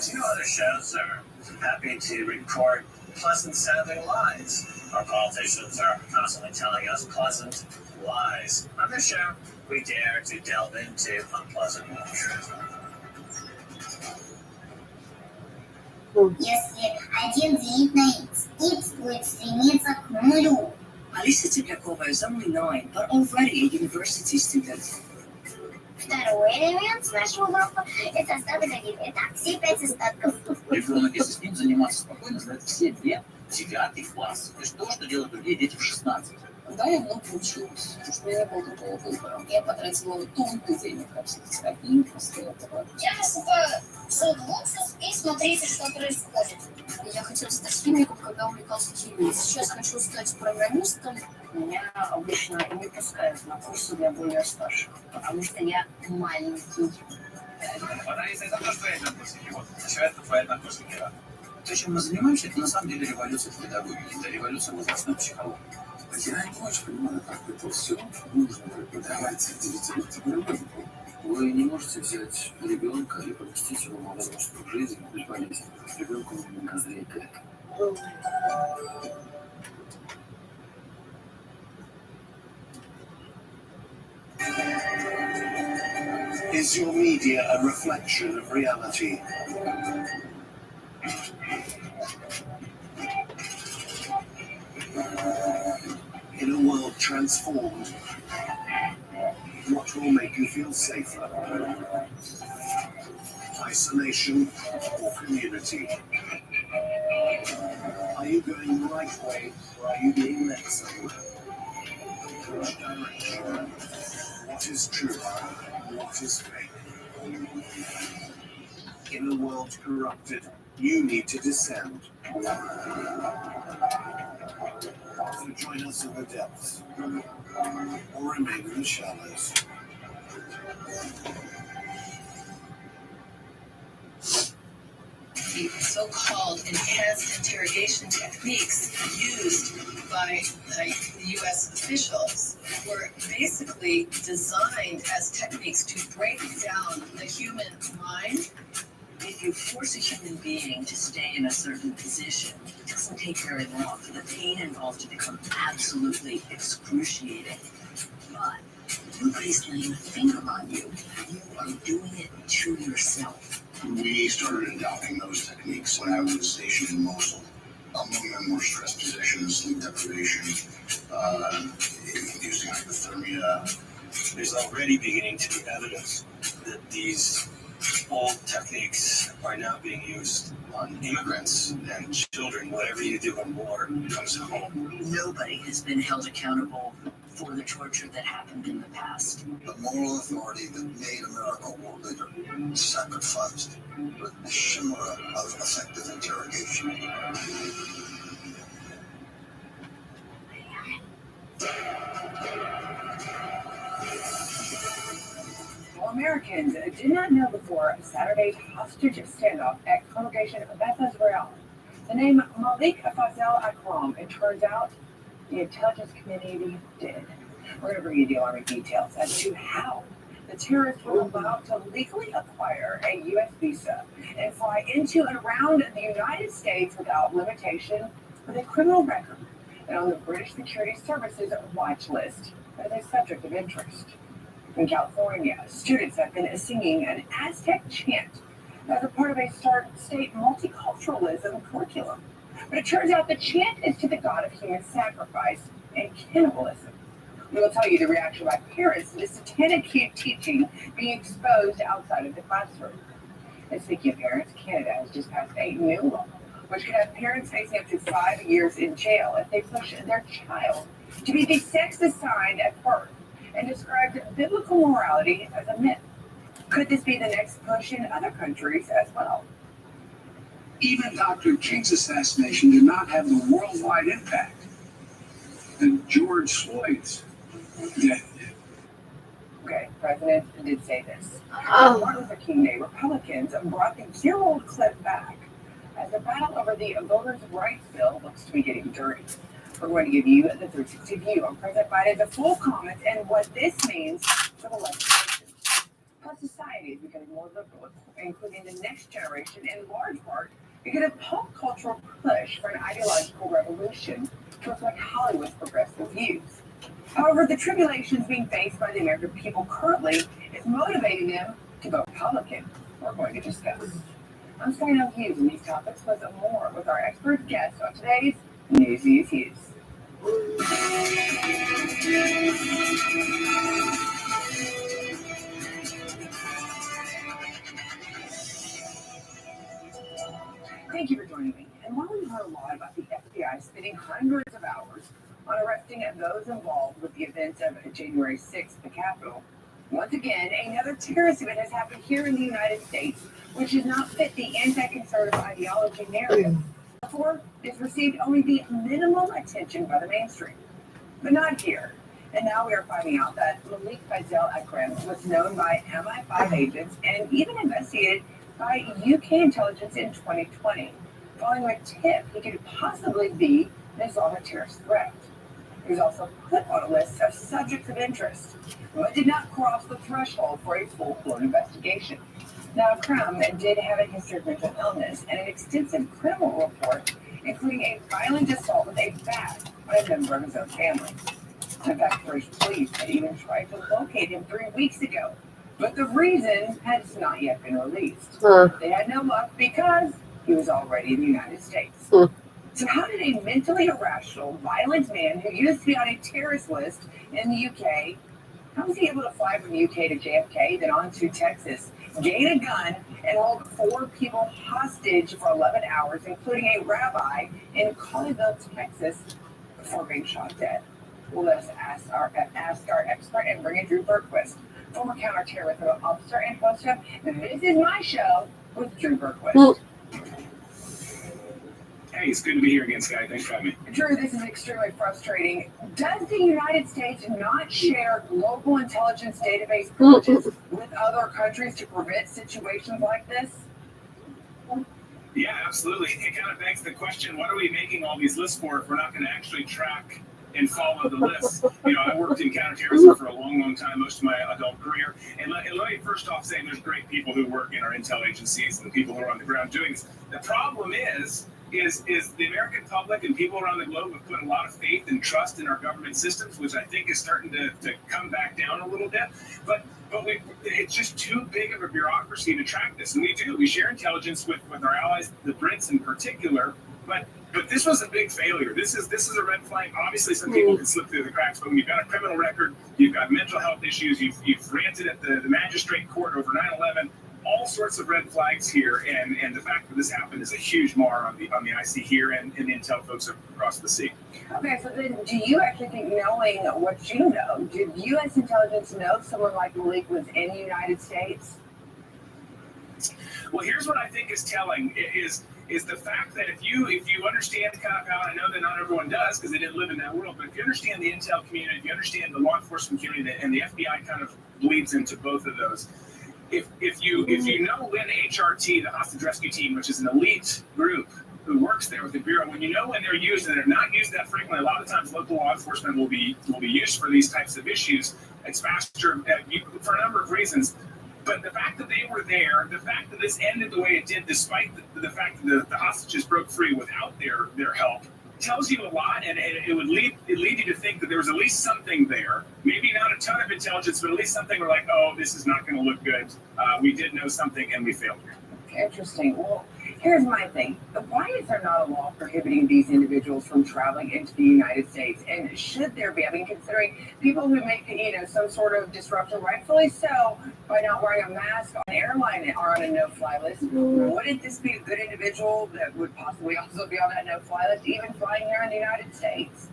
You know, other shows are happy to report pleasant-sounding lies. Our politicians are constantly telling us pleasant lies. On this show, we dare to delve into unpleasant truth. Если один делить на x будет стремиться к нулю. Alicia Tiplakova is only 9, but already a university student. Второй элемент нашего урока – это остаток 1. Итак, все 5 остатков. Ребенок, если с ним заниматься спокойно, знает все 2, 9 класс. То есть то, что делают другие дети в 16. Когда я много училась, потому что у меня не было другого выбора. Я потратила тонну денег на психотерапию после этого. Я наступаю в суд луксус и смотрите, что происходит. Я хотела стать химиком, когда увлекался химией. Сейчас хочу стать программистом. Меня обычно не пускают на курсы для более старших, потому что я маленький. Она если это то, что я на курсе его, начинает твои однокурсники. То, чем мы занимаемся, это на самом деле революция в педагогике, это революция возрастной психологии. Я не очень понимаю, как это все нужно преподавать 9-летнему. Вы не можете взять ребенка и поместить его в взрослую жизнь без болезни. Ребенку нужно назреть для этого. Is your media a reflection of reality? In a world transformed, what will make you feel safer? Isolation or community? Are you going the right way or are you being led somewhere? Which direction? What is true? What is fake? In a world corrupted, you need to descend. So join us in the depths, or remain in the shallows. The so-called enhanced interrogation techniques used by U.S. officials were basically designed as techniques to break down the human mind If you force a human being to stay in a certain position, it doesn't take very long for the pain involved to become absolutely excruciating. But nobody's laying a finger on you. You are doing it to yourself. We started adopting those techniques when I was stationed in Mosul. Among them were stress position, sleep deprivation, inducing hypothermia. There's already beginning to be evidence that these old techniques are now being used on immigrants and children. Whatever you do on war comes home. Nobody has been held accountable for the torture that happened in the past. The moral authority that made America a world leader sacrificed the chimera of effective interrogation. Well, Americans did not know before Saturday's hostage standoff at Congregation Beth Israel the name Malik Fazel Akram. It turns out the intelligence community did. We're going to bring you the alarming details as to how the terrorists were allowed to legally acquire a U.S. visa and fly into and around the United States without limitation with a criminal record and on the British Security Service's watch list as a subject of interest. In California, students have been singing an Aztec chant as a part of a state multiculturalism curriculum. But it turns out the chant is to the god of human sacrifice and cannibalism. We will tell you the reaction by parents to this satanic teaching being exposed outside of the classroom. And speaking of parents, Canada has just passed a new law which could have parents facing up to 5 years in jail if they push their child to be the sex assigned at birth and described biblical morality as a myth. Could this be the next push in other countries as well? Even Dr. King's assassination did not have the worldwide impact that George Floyd's death did. Okay, President did say this. On Martin Luther King Day, Republicans brought the year-old clip back as the battle over the voters' rights bill looks to be getting dirty. We're going to give you the 360 view on President Biden's full comments and what this means for the legislation. How society is becoming more liberal, including the next generation, in large part because of pop cultural push for an ideological revolution to reflect Hollywood's progressive views. However, the tribulations being faced by the American people currently is motivating them to vote Republican. We're going to discuss. I'm starting out views on these topics, but more with our expert guest on today's Newsies Views. Thank you for joining me. And while we've heard a lot about the FBI spending hundreds of hours on arresting those involved with the events of January 6th at the Capitol, once again, another terrorist event has happened here in the United States, which does not fit the anti-conservative ideology narrative. Therefore, it's received only the minimal attention by the mainstream. But not here. And now we are finding out that Malik Fazel Akram was known by MI5 agents and even investigated by UK intelligence in 2020, following a tip he could possibly be an Islamic terrorist threat. He was also put on a list of subjects of interest, but did not cross the threshold for a full-blown investigation. Now, Akram did have a history of mental illness and an extensive criminal report, including a violent assault with a bat on a member of his own family. In fact, British police had even tried to locate him 3 weeks ago, but the reason has not yet been released. They had no luck because he was already in the United States. So how did a mentally irrational, violent man who used to be on a terrorist list in the UK, how was he able to fly from the UK to JFK, then on to Texas, gain a gun, and hold 4 people hostage for 11 hours, including a rabbi in Colleyville, Texas, before being shot dead? Well, let us ask our expert and bring in Drew Berquist, former counterterrorism officer and host of This Is My Show with Drew Berquist. Hey, it's good to be here again, Sky. Thanks for having me. Drew, this is extremely frustrating. Does the United States not share global intelligence database privileges with other countries to prevent situations like this? Yeah, absolutely. It kind of begs the question, what are we making all these lists for if we're not going to actually track and follow the list. I worked in counterterrorism for a long, long time, most of my adult career. And let me first off say there's great people who work in our intel agencies and the people who are on the ground doing this. The problem is the American public and people around the globe have put a lot of faith and trust in our government systems, which I think is starting to come back down a little bit. But it's just too big of a bureaucracy to track this. And we share intelligence with our allies, the Brits in particular. But this was a big failure. This is a red flag. Obviously, some people can slip through the cracks, but when you've got a criminal record, you've got mental health issues, you've ranted at the magistrate court over 9/11, all sorts of red flags here. And the fact that this happened is a huge mar on the IC here and intel folks across the sea. Okay, so then do you actually think, knowing what you know, did U.S. intelligence know someone like Malik was in the United States? Well, here's what I think is telling is the fact that if you understand kind of how, I know that not everyone does because they didn't live in that world, but if you understand the intel community, if you understand the law enforcement community, and the FBI kind of bleeds into both of those. If you know when HRT, the hostage rescue team, which is an elite group who works there with the Bureau, when you know when they're used, and they're not used that frequently, a lot of times local law enforcement will be used for these types of issues. It's faster for a number of reasons. But the fact that they were there, the fact that this ended the way it did, despite the fact that the hostages broke free without their help, tells you a lot, and it would lead you to think that there was at least something there. Maybe not a ton of intelligence, but at least something we're like, oh, this is not going to look good. We did know something, and we failed here. Interesting. Well, here's my thing. Why is there not a law prohibiting these individuals from traveling into the United States? And should there be? I mean, considering people who make, some sort of disruption, rightfully so, by not wearing a mask on an airline or on a no-fly list, wouldn't this be a good individual that would possibly also be on that no-fly list, even flying here in the United States?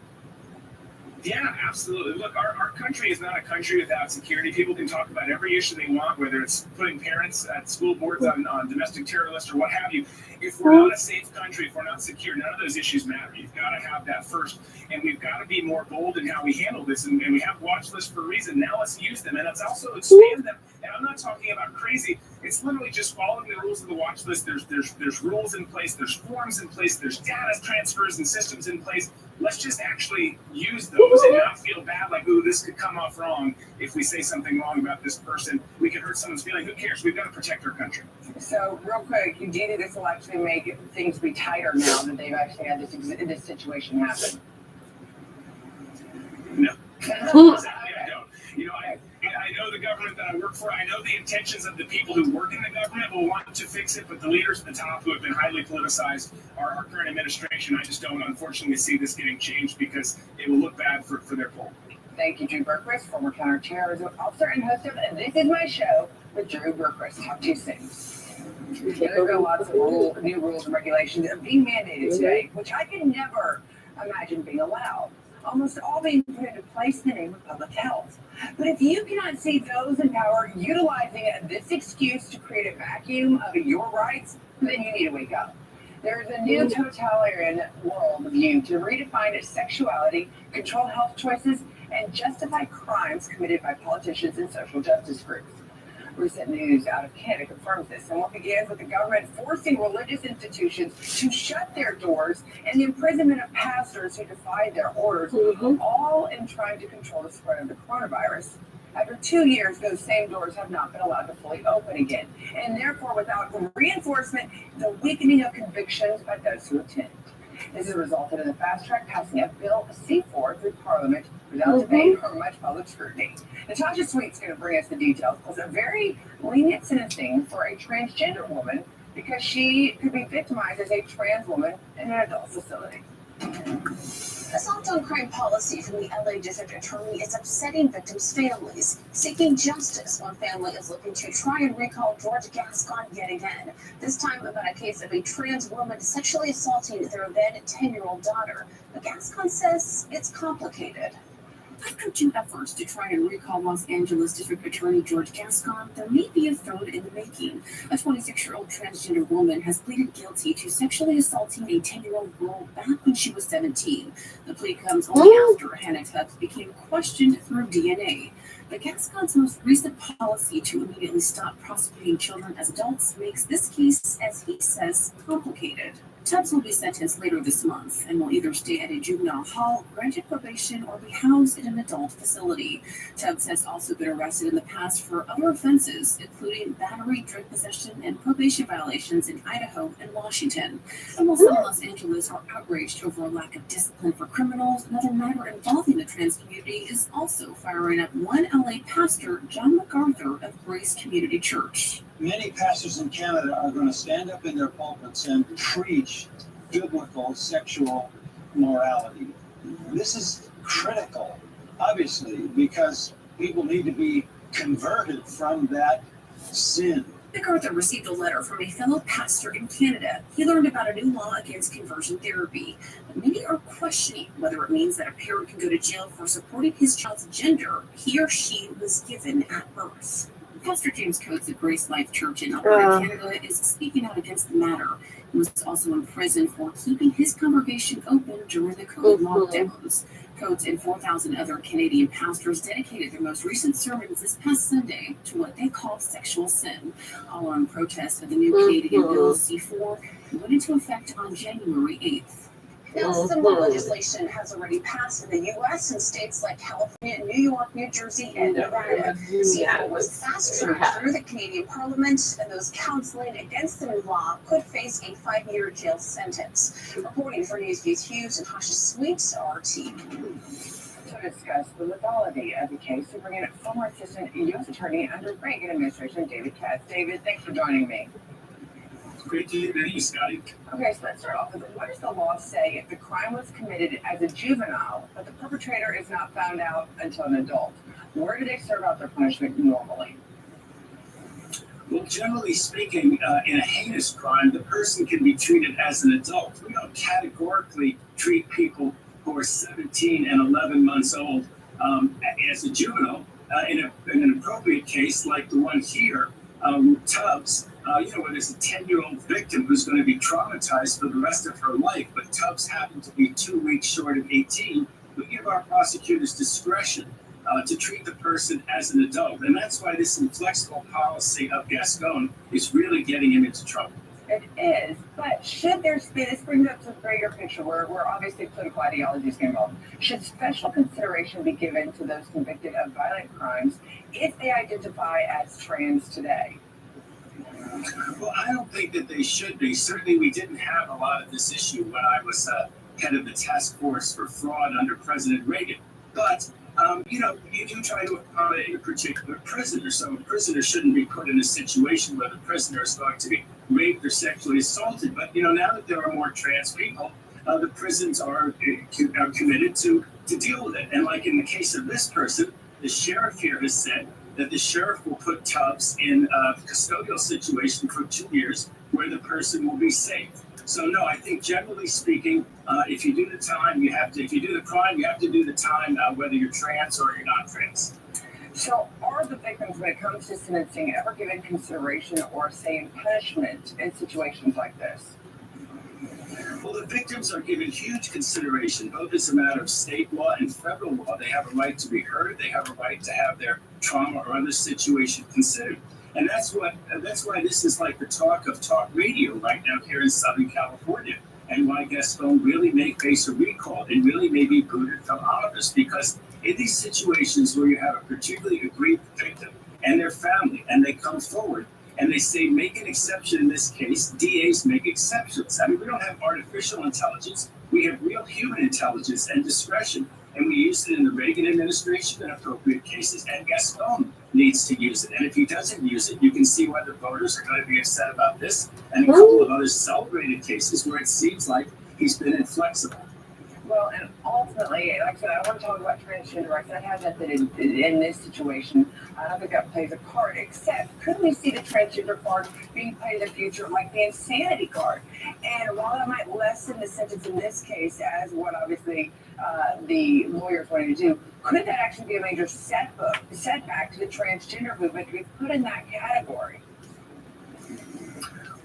Yeah, absolutely. Look, our country is not a country without security. People can talk about every issue they want, whether it's putting parents at school boards on domestic terror lists or what have you. If we're not a safe country, if we're not secure, none of those issues matter. You've got to have that first. And we've got to be more bold in how we handle this. And we have watch lists for a reason. Now let's use them. And let's also expand them. And I'm not talking about crazy. It's literally just following the rules of the watch list. There's rules in place. There's forms in place. There's data transfers and systems in place. Let's just actually use those and not feel bad like, ooh, this could come off wrong if we say something wrong about this person. We could hurt someone's feeling. Who cares? We've got to protect our country. So, real quick, do you think this will actually make things be tighter now that they've actually had this situation happen? No. Exactly, I don't. I know the government that I work for. I know the intentions of the people who work in the government will want to fix it, but the leaders at the top who have been highly politicized are our current administration. I just don't, unfortunately, see this getting changed because it will look bad for their poll. Thank you, Drew Berquist, former counterterrorism officer and host of This Is My Show with Drew Berquist. Talk to you soon. There are lots of new rules and regulations that are being mandated today, which I can never imagine being allowed. Almost all being put into place in the name of public health. But if you cannot see those in power utilizing this excuse to create a vacuum of your rights, then you need to wake up. There is a new totalitarian world view to redefine sexuality, control health choices, and justify crimes committed by politicians and social justice groups. Recent news out of Canada confirms this, and what begins with the government forcing religious institutions to shut their doors and the imprisonment of pastors who defied their orders, all in trying to control the spread of the coronavirus. After 2 years, those same doors have not been allowed to fully open again, and therefore, without reinforcement, the weakening of convictions by those who attend. This has resulted in the fast-track passing of Bill C-4 through Parliament without debate or much public scrutiny. Natasha Sweet's going to bring us the details. It was a very lenient sentencing for a transgender woman because she could be victimized as a trans woman in an adult facility. Assault on crime policy from the LA District Attorney is upsetting victims' families, seeking justice. One family is looking to try and recall George Gascon yet again, this time about a case of a trans woman sexually assaulting their then 10-year-old daughter. But Gascon says it's complicated. After two efforts to try and recall Los Angeles District Attorney George Gascon, there may be a third in the making. A 26-year-old transgender woman has pleaded guilty to sexually assaulting a 10-year-old girl back when she was 17. The plea comes only after Hannah Tubbs became questioned through DNA. But Gascon's most recent policy to immediately stop prosecuting children as adults makes this case, as he says, complicated. Tubbs will be sentenced later this month and will either stay at a juvenile hall, granted probation, or be housed in an adult facility. Tubbs has also been arrested in the past for other offenses, including battery, drug possession, and probation violations in Idaho and Washington. And while some in Los Angeles are outraged over a lack of discipline for criminals, another matter involving the trans community is also firing up one LA pastor, John MacArthur of Grace Community Church. Many pastors in Canada are going to stand up in their pulpits and preach biblical sexual morality. This is critical, obviously, because people need to be converted from that sin. MacArthur received a letter from a fellow pastor in Canada. He learned about a new law against conversion therapy. But many are questioning whether it means that a parent can go to jail for supporting his child's gender he or she was given at birth. Pastor James Coates of Grace Life Church in Alberta, Canada, is speaking out against the matter. He was also in prison for keeping his congregation open during the COVID lockdowns. Coates and 4,000 other Canadian pastors dedicated their most recent sermons this past Sunday to what they call sexual sin, all on protest of the new Canadian Bill C4 that went into effect on January 8th. Now, similar legislation has already passed in the U.S. in states like California, New York, New Jersey, and Nevada. C4 was fast-tracked through the Canadian Parliament, and those counseling against the new law could face a 5-year jail sentence. Reporting for Newsview's Hughes and Tasha Sweet, RT. To discuss the lethality of the case, we bring in former Assistant U.S. Attorney under Reagan administration, David Katz. David, thanks for joining me. Great to meet you, Scotty. Okay, so let's start off with what does the law say if the crime was committed as a juvenile, but the perpetrator is not found out until an adult? Where do they serve out their punishment normally? Well, generally speaking, in a heinous crime, the person can be treated as an adult. We don't categorically treat people who are 17 and 11 months old as a juvenile. In an appropriate case like the one here, Tubbs, where there's a 10-year-old victim who's going to be traumatized for the rest of her life, but Tubbs happened to be 2 weeks short of 18, we give our prosecutors discretion to treat the person as an adult. And that's why this inflexible policy of Gascon is really getting him into trouble. It is, but should there be, this brings up to a bigger picture where obviously political ideologies get involved. Should special consideration be given to those convicted of violent crimes if they identify as trans today? Well, I don't think that they should be. Certainly, we didn't have a lot of this issue when I was head of the task force for fraud under President Reagan. But, you do try to accommodate a particular prisoner. So a prisoner shouldn't be put in a situation where the prisoner is going to be raped or sexually assaulted. But, now that there are more trans people, the prisons are committed to deal with it. And like in the case of this person, the sheriff here has said that the sheriff will put Tubbs in a custodial situation for 2 years where the person will be safe. So no, I think generally speaking, if you do the time, if you do the crime, you have to do the time, whether you're trans or you're not trans. So are the victims, when it comes to sentencing, ever given consideration or say in punishment in situations like this? Well, the victims are given huge consideration, both as a matter of state law and federal law. They have a right to be heard. They have a right to have their trauma or other situation considered. And that's why this is like the talk of talk radio right now here in Southern California, and why Gascon really may face a recall and really may be booted from office, because in these situations where you have a particularly aggrieved victim and their family, and they come forward, and they say, make an exception in this case. DAs make exceptions. I mean, we don't have artificial intelligence. We have real human intelligence and discretion. And we use it in the Reagan administration in appropriate cases. And Gascon needs to use it. And if he doesn't use it, you can see why the voters are going to be upset about this. And a couple of other celebrated cases where it seems like he's been inflexible. Well, and ultimately, like I said, I want to talk about transgender rights. That has nothing in this situation. I don't think that plays a part, except could we see the transgender card being played in the future like the insanity card? And while that might lessen the sentence in this case, as what obviously the lawyers wanted to do, could that actually be a major setback to the transgender movement to be put in that category?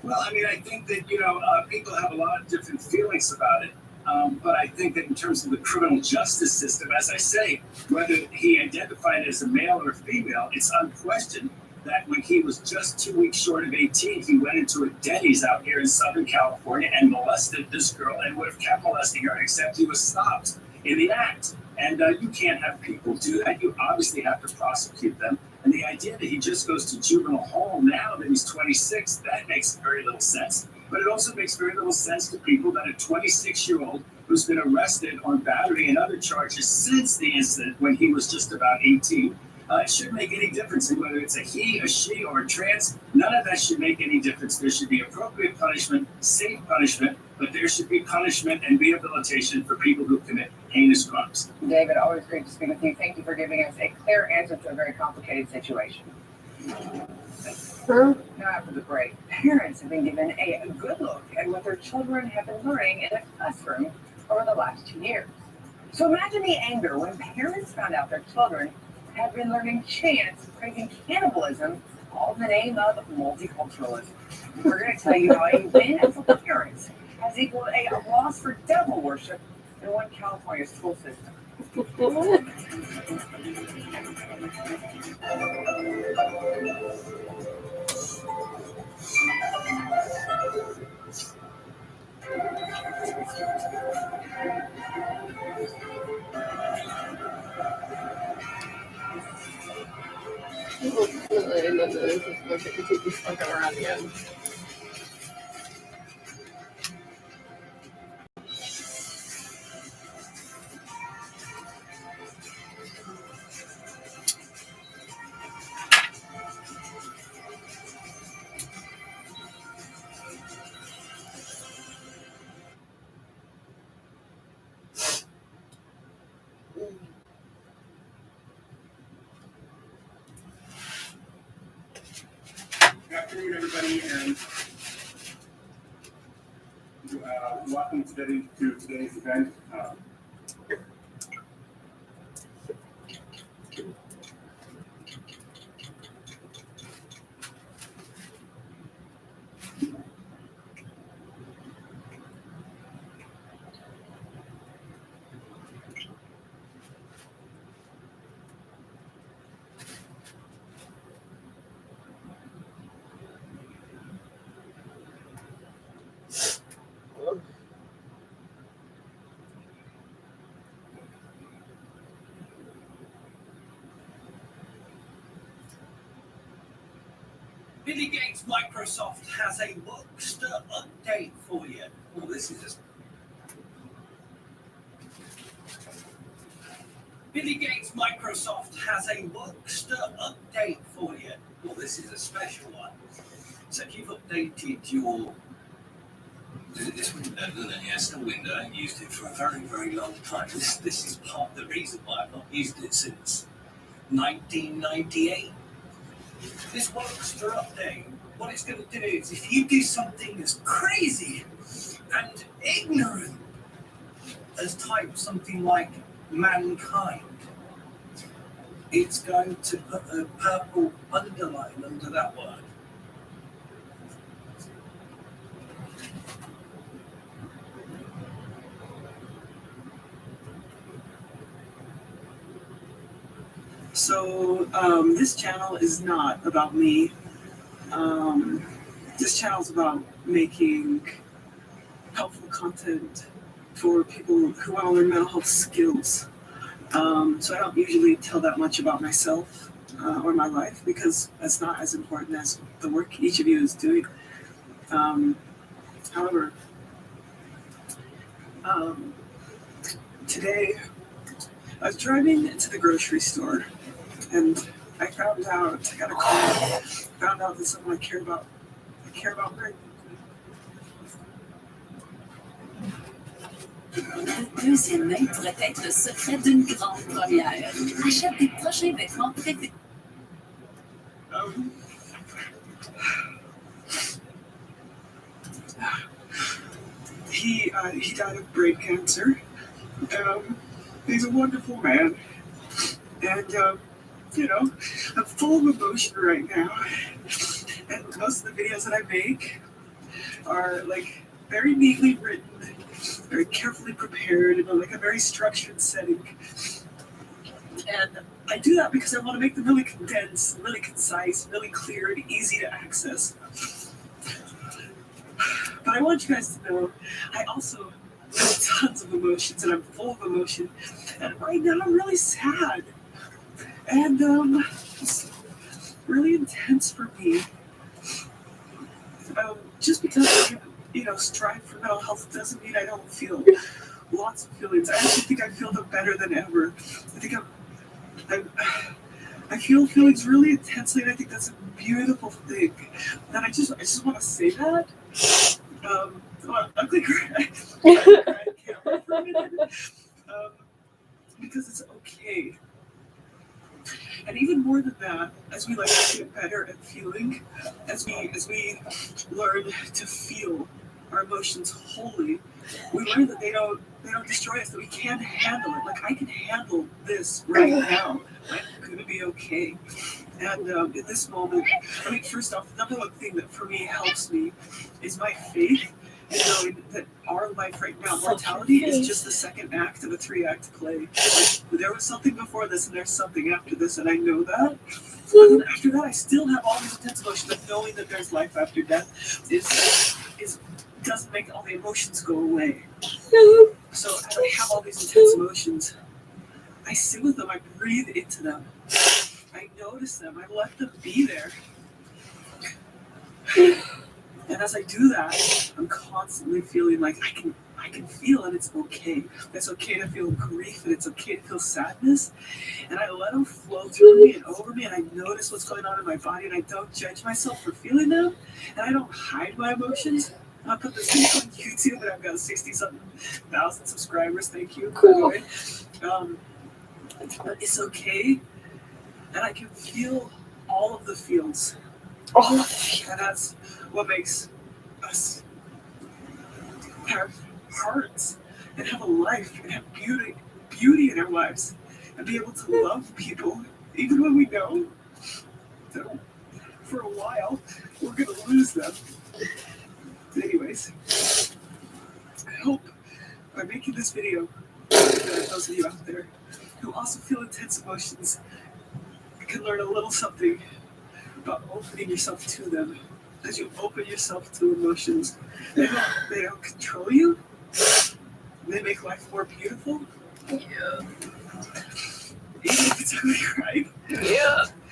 Well, I mean, I think that, people have a lot of different feelings about it. But I think that in terms of the criminal justice system, as I say, whether he identified as a male or female, it's unquestioned that when he was just 2 weeks short of 18, he went into a Denny's out here in Southern California and molested this girl and would have kept molesting her, except he was stopped in the act. And you can't have people do that. You obviously have to prosecute them. And the idea that he just goes to juvenile hall now that he's 26, that makes very little sense. But it also makes very little sense to people that a 26-year-old who's been arrested on battery and other charges since the incident when he was just about 18, it shouldn't make any difference. And whether it's a he, a she, or a trans, none of that should make any difference. There should be appropriate punishment, safe punishment, but there should be punishment and rehabilitation for people who commit heinous crimes. David, always great to speak with you. Thank you for giving us a clear answer to a very complicated situation. Now, after the break, parents have been given a good look at what their children have been learning in the classroom over the last 2 years. So imagine the anger when parents found out their children had been learning chants praising cannibalism, all in the name of multiculturalism. We're going to tell you how a win for parents has equaled a loss for devil worship in one California school system. And then this is going to completely fucking around again. Good afternoon, everybody, and welcome to today's event. Billy Gates Microsoft has a Bookster update for you. Well, this is Billy Gates Microsoft has a Bookster update for you. Well, this is a special one. So if you've updated your this window, isn't it? Yeah, still window. I haven't used it for a very, very long time. This is part of the reason why I've not used it since 1998. This Bookster update, what it's going to do is if you do something as crazy and ignorant as type something like mankind, it's going to put a purple underline under that word. So this channel is not about me. This channel is about making helpful content for people who want to learn mental health skills. So I don't usually tell that much about myself or my life because that's not as important as the work each of you is doing. However, today I was driving into the grocery store and I found out, I got a call, found out that someone I care about very. Le deuxième œil pourrait être le secret d'une grande première. Achète tes prochains vêtements préférés. He died of brain cancer. He's a wonderful man. And, I'm full of emotion right now. And most of the videos that I make are, very neatly written, very carefully prepared in, a very structured setting. And I do that because I want to make them really condensed, really concise, really clear, and easy to access. But I want you guys to know, I also have tons of emotions, and I'm full of emotion. And right now, I'm really sad. And it's really intense for me. Just because I, strive for mental health doesn't mean I don't feel lots of feelings. I actually think I feel them better than ever. I think I feel feelings really intensely, and I think that's a beautiful thing. And I just want to say that. Ugly cry. Because it's okay. And even more than that, as we get better at feeling, as we learn to feel our emotions wholly, we learn that they don't destroy us, that we can handle it. Like, I can handle this right now. I'm gonna be okay. And in this moment, first off, the number one thing that for me helps me is my faith in knowing that our life right now, mortality, is just the second act of a 3-act play. Like, there was something before this, and there's something after this, and I know that. But then after that, I still have all these intense emotions of knowing that there's life after death doesn't make all the emotions go away. So as I have all these intense emotions, I sit with them, I breathe into them, I notice them, I let them be there. And as I do that, I'm constantly feeling like I can feel, and it's okay. It's okay to feel grief, and it's okay to feel sadness. And I let them flow through me and over me, and I notice what's going on in my body, and I don't judge myself for feeling them, and I don't hide my emotions. I put this video on YouTube, and I've got 60-something thousand subscribers. Thank you. Cool. But it's okay, and I can feel all of the feels. And that's what makes us have hearts and have a life and have beauty in our lives, and be able to love people even when we know that for a while we're going to lose them. Anyways, I hope by making this video, those of you out there who also feel intense emotions can learn a little something about opening yourself to them. As you open yourself to emotions, they don't control you. They make life more beautiful. Yeah. Even if it's ugly, right? Yeah.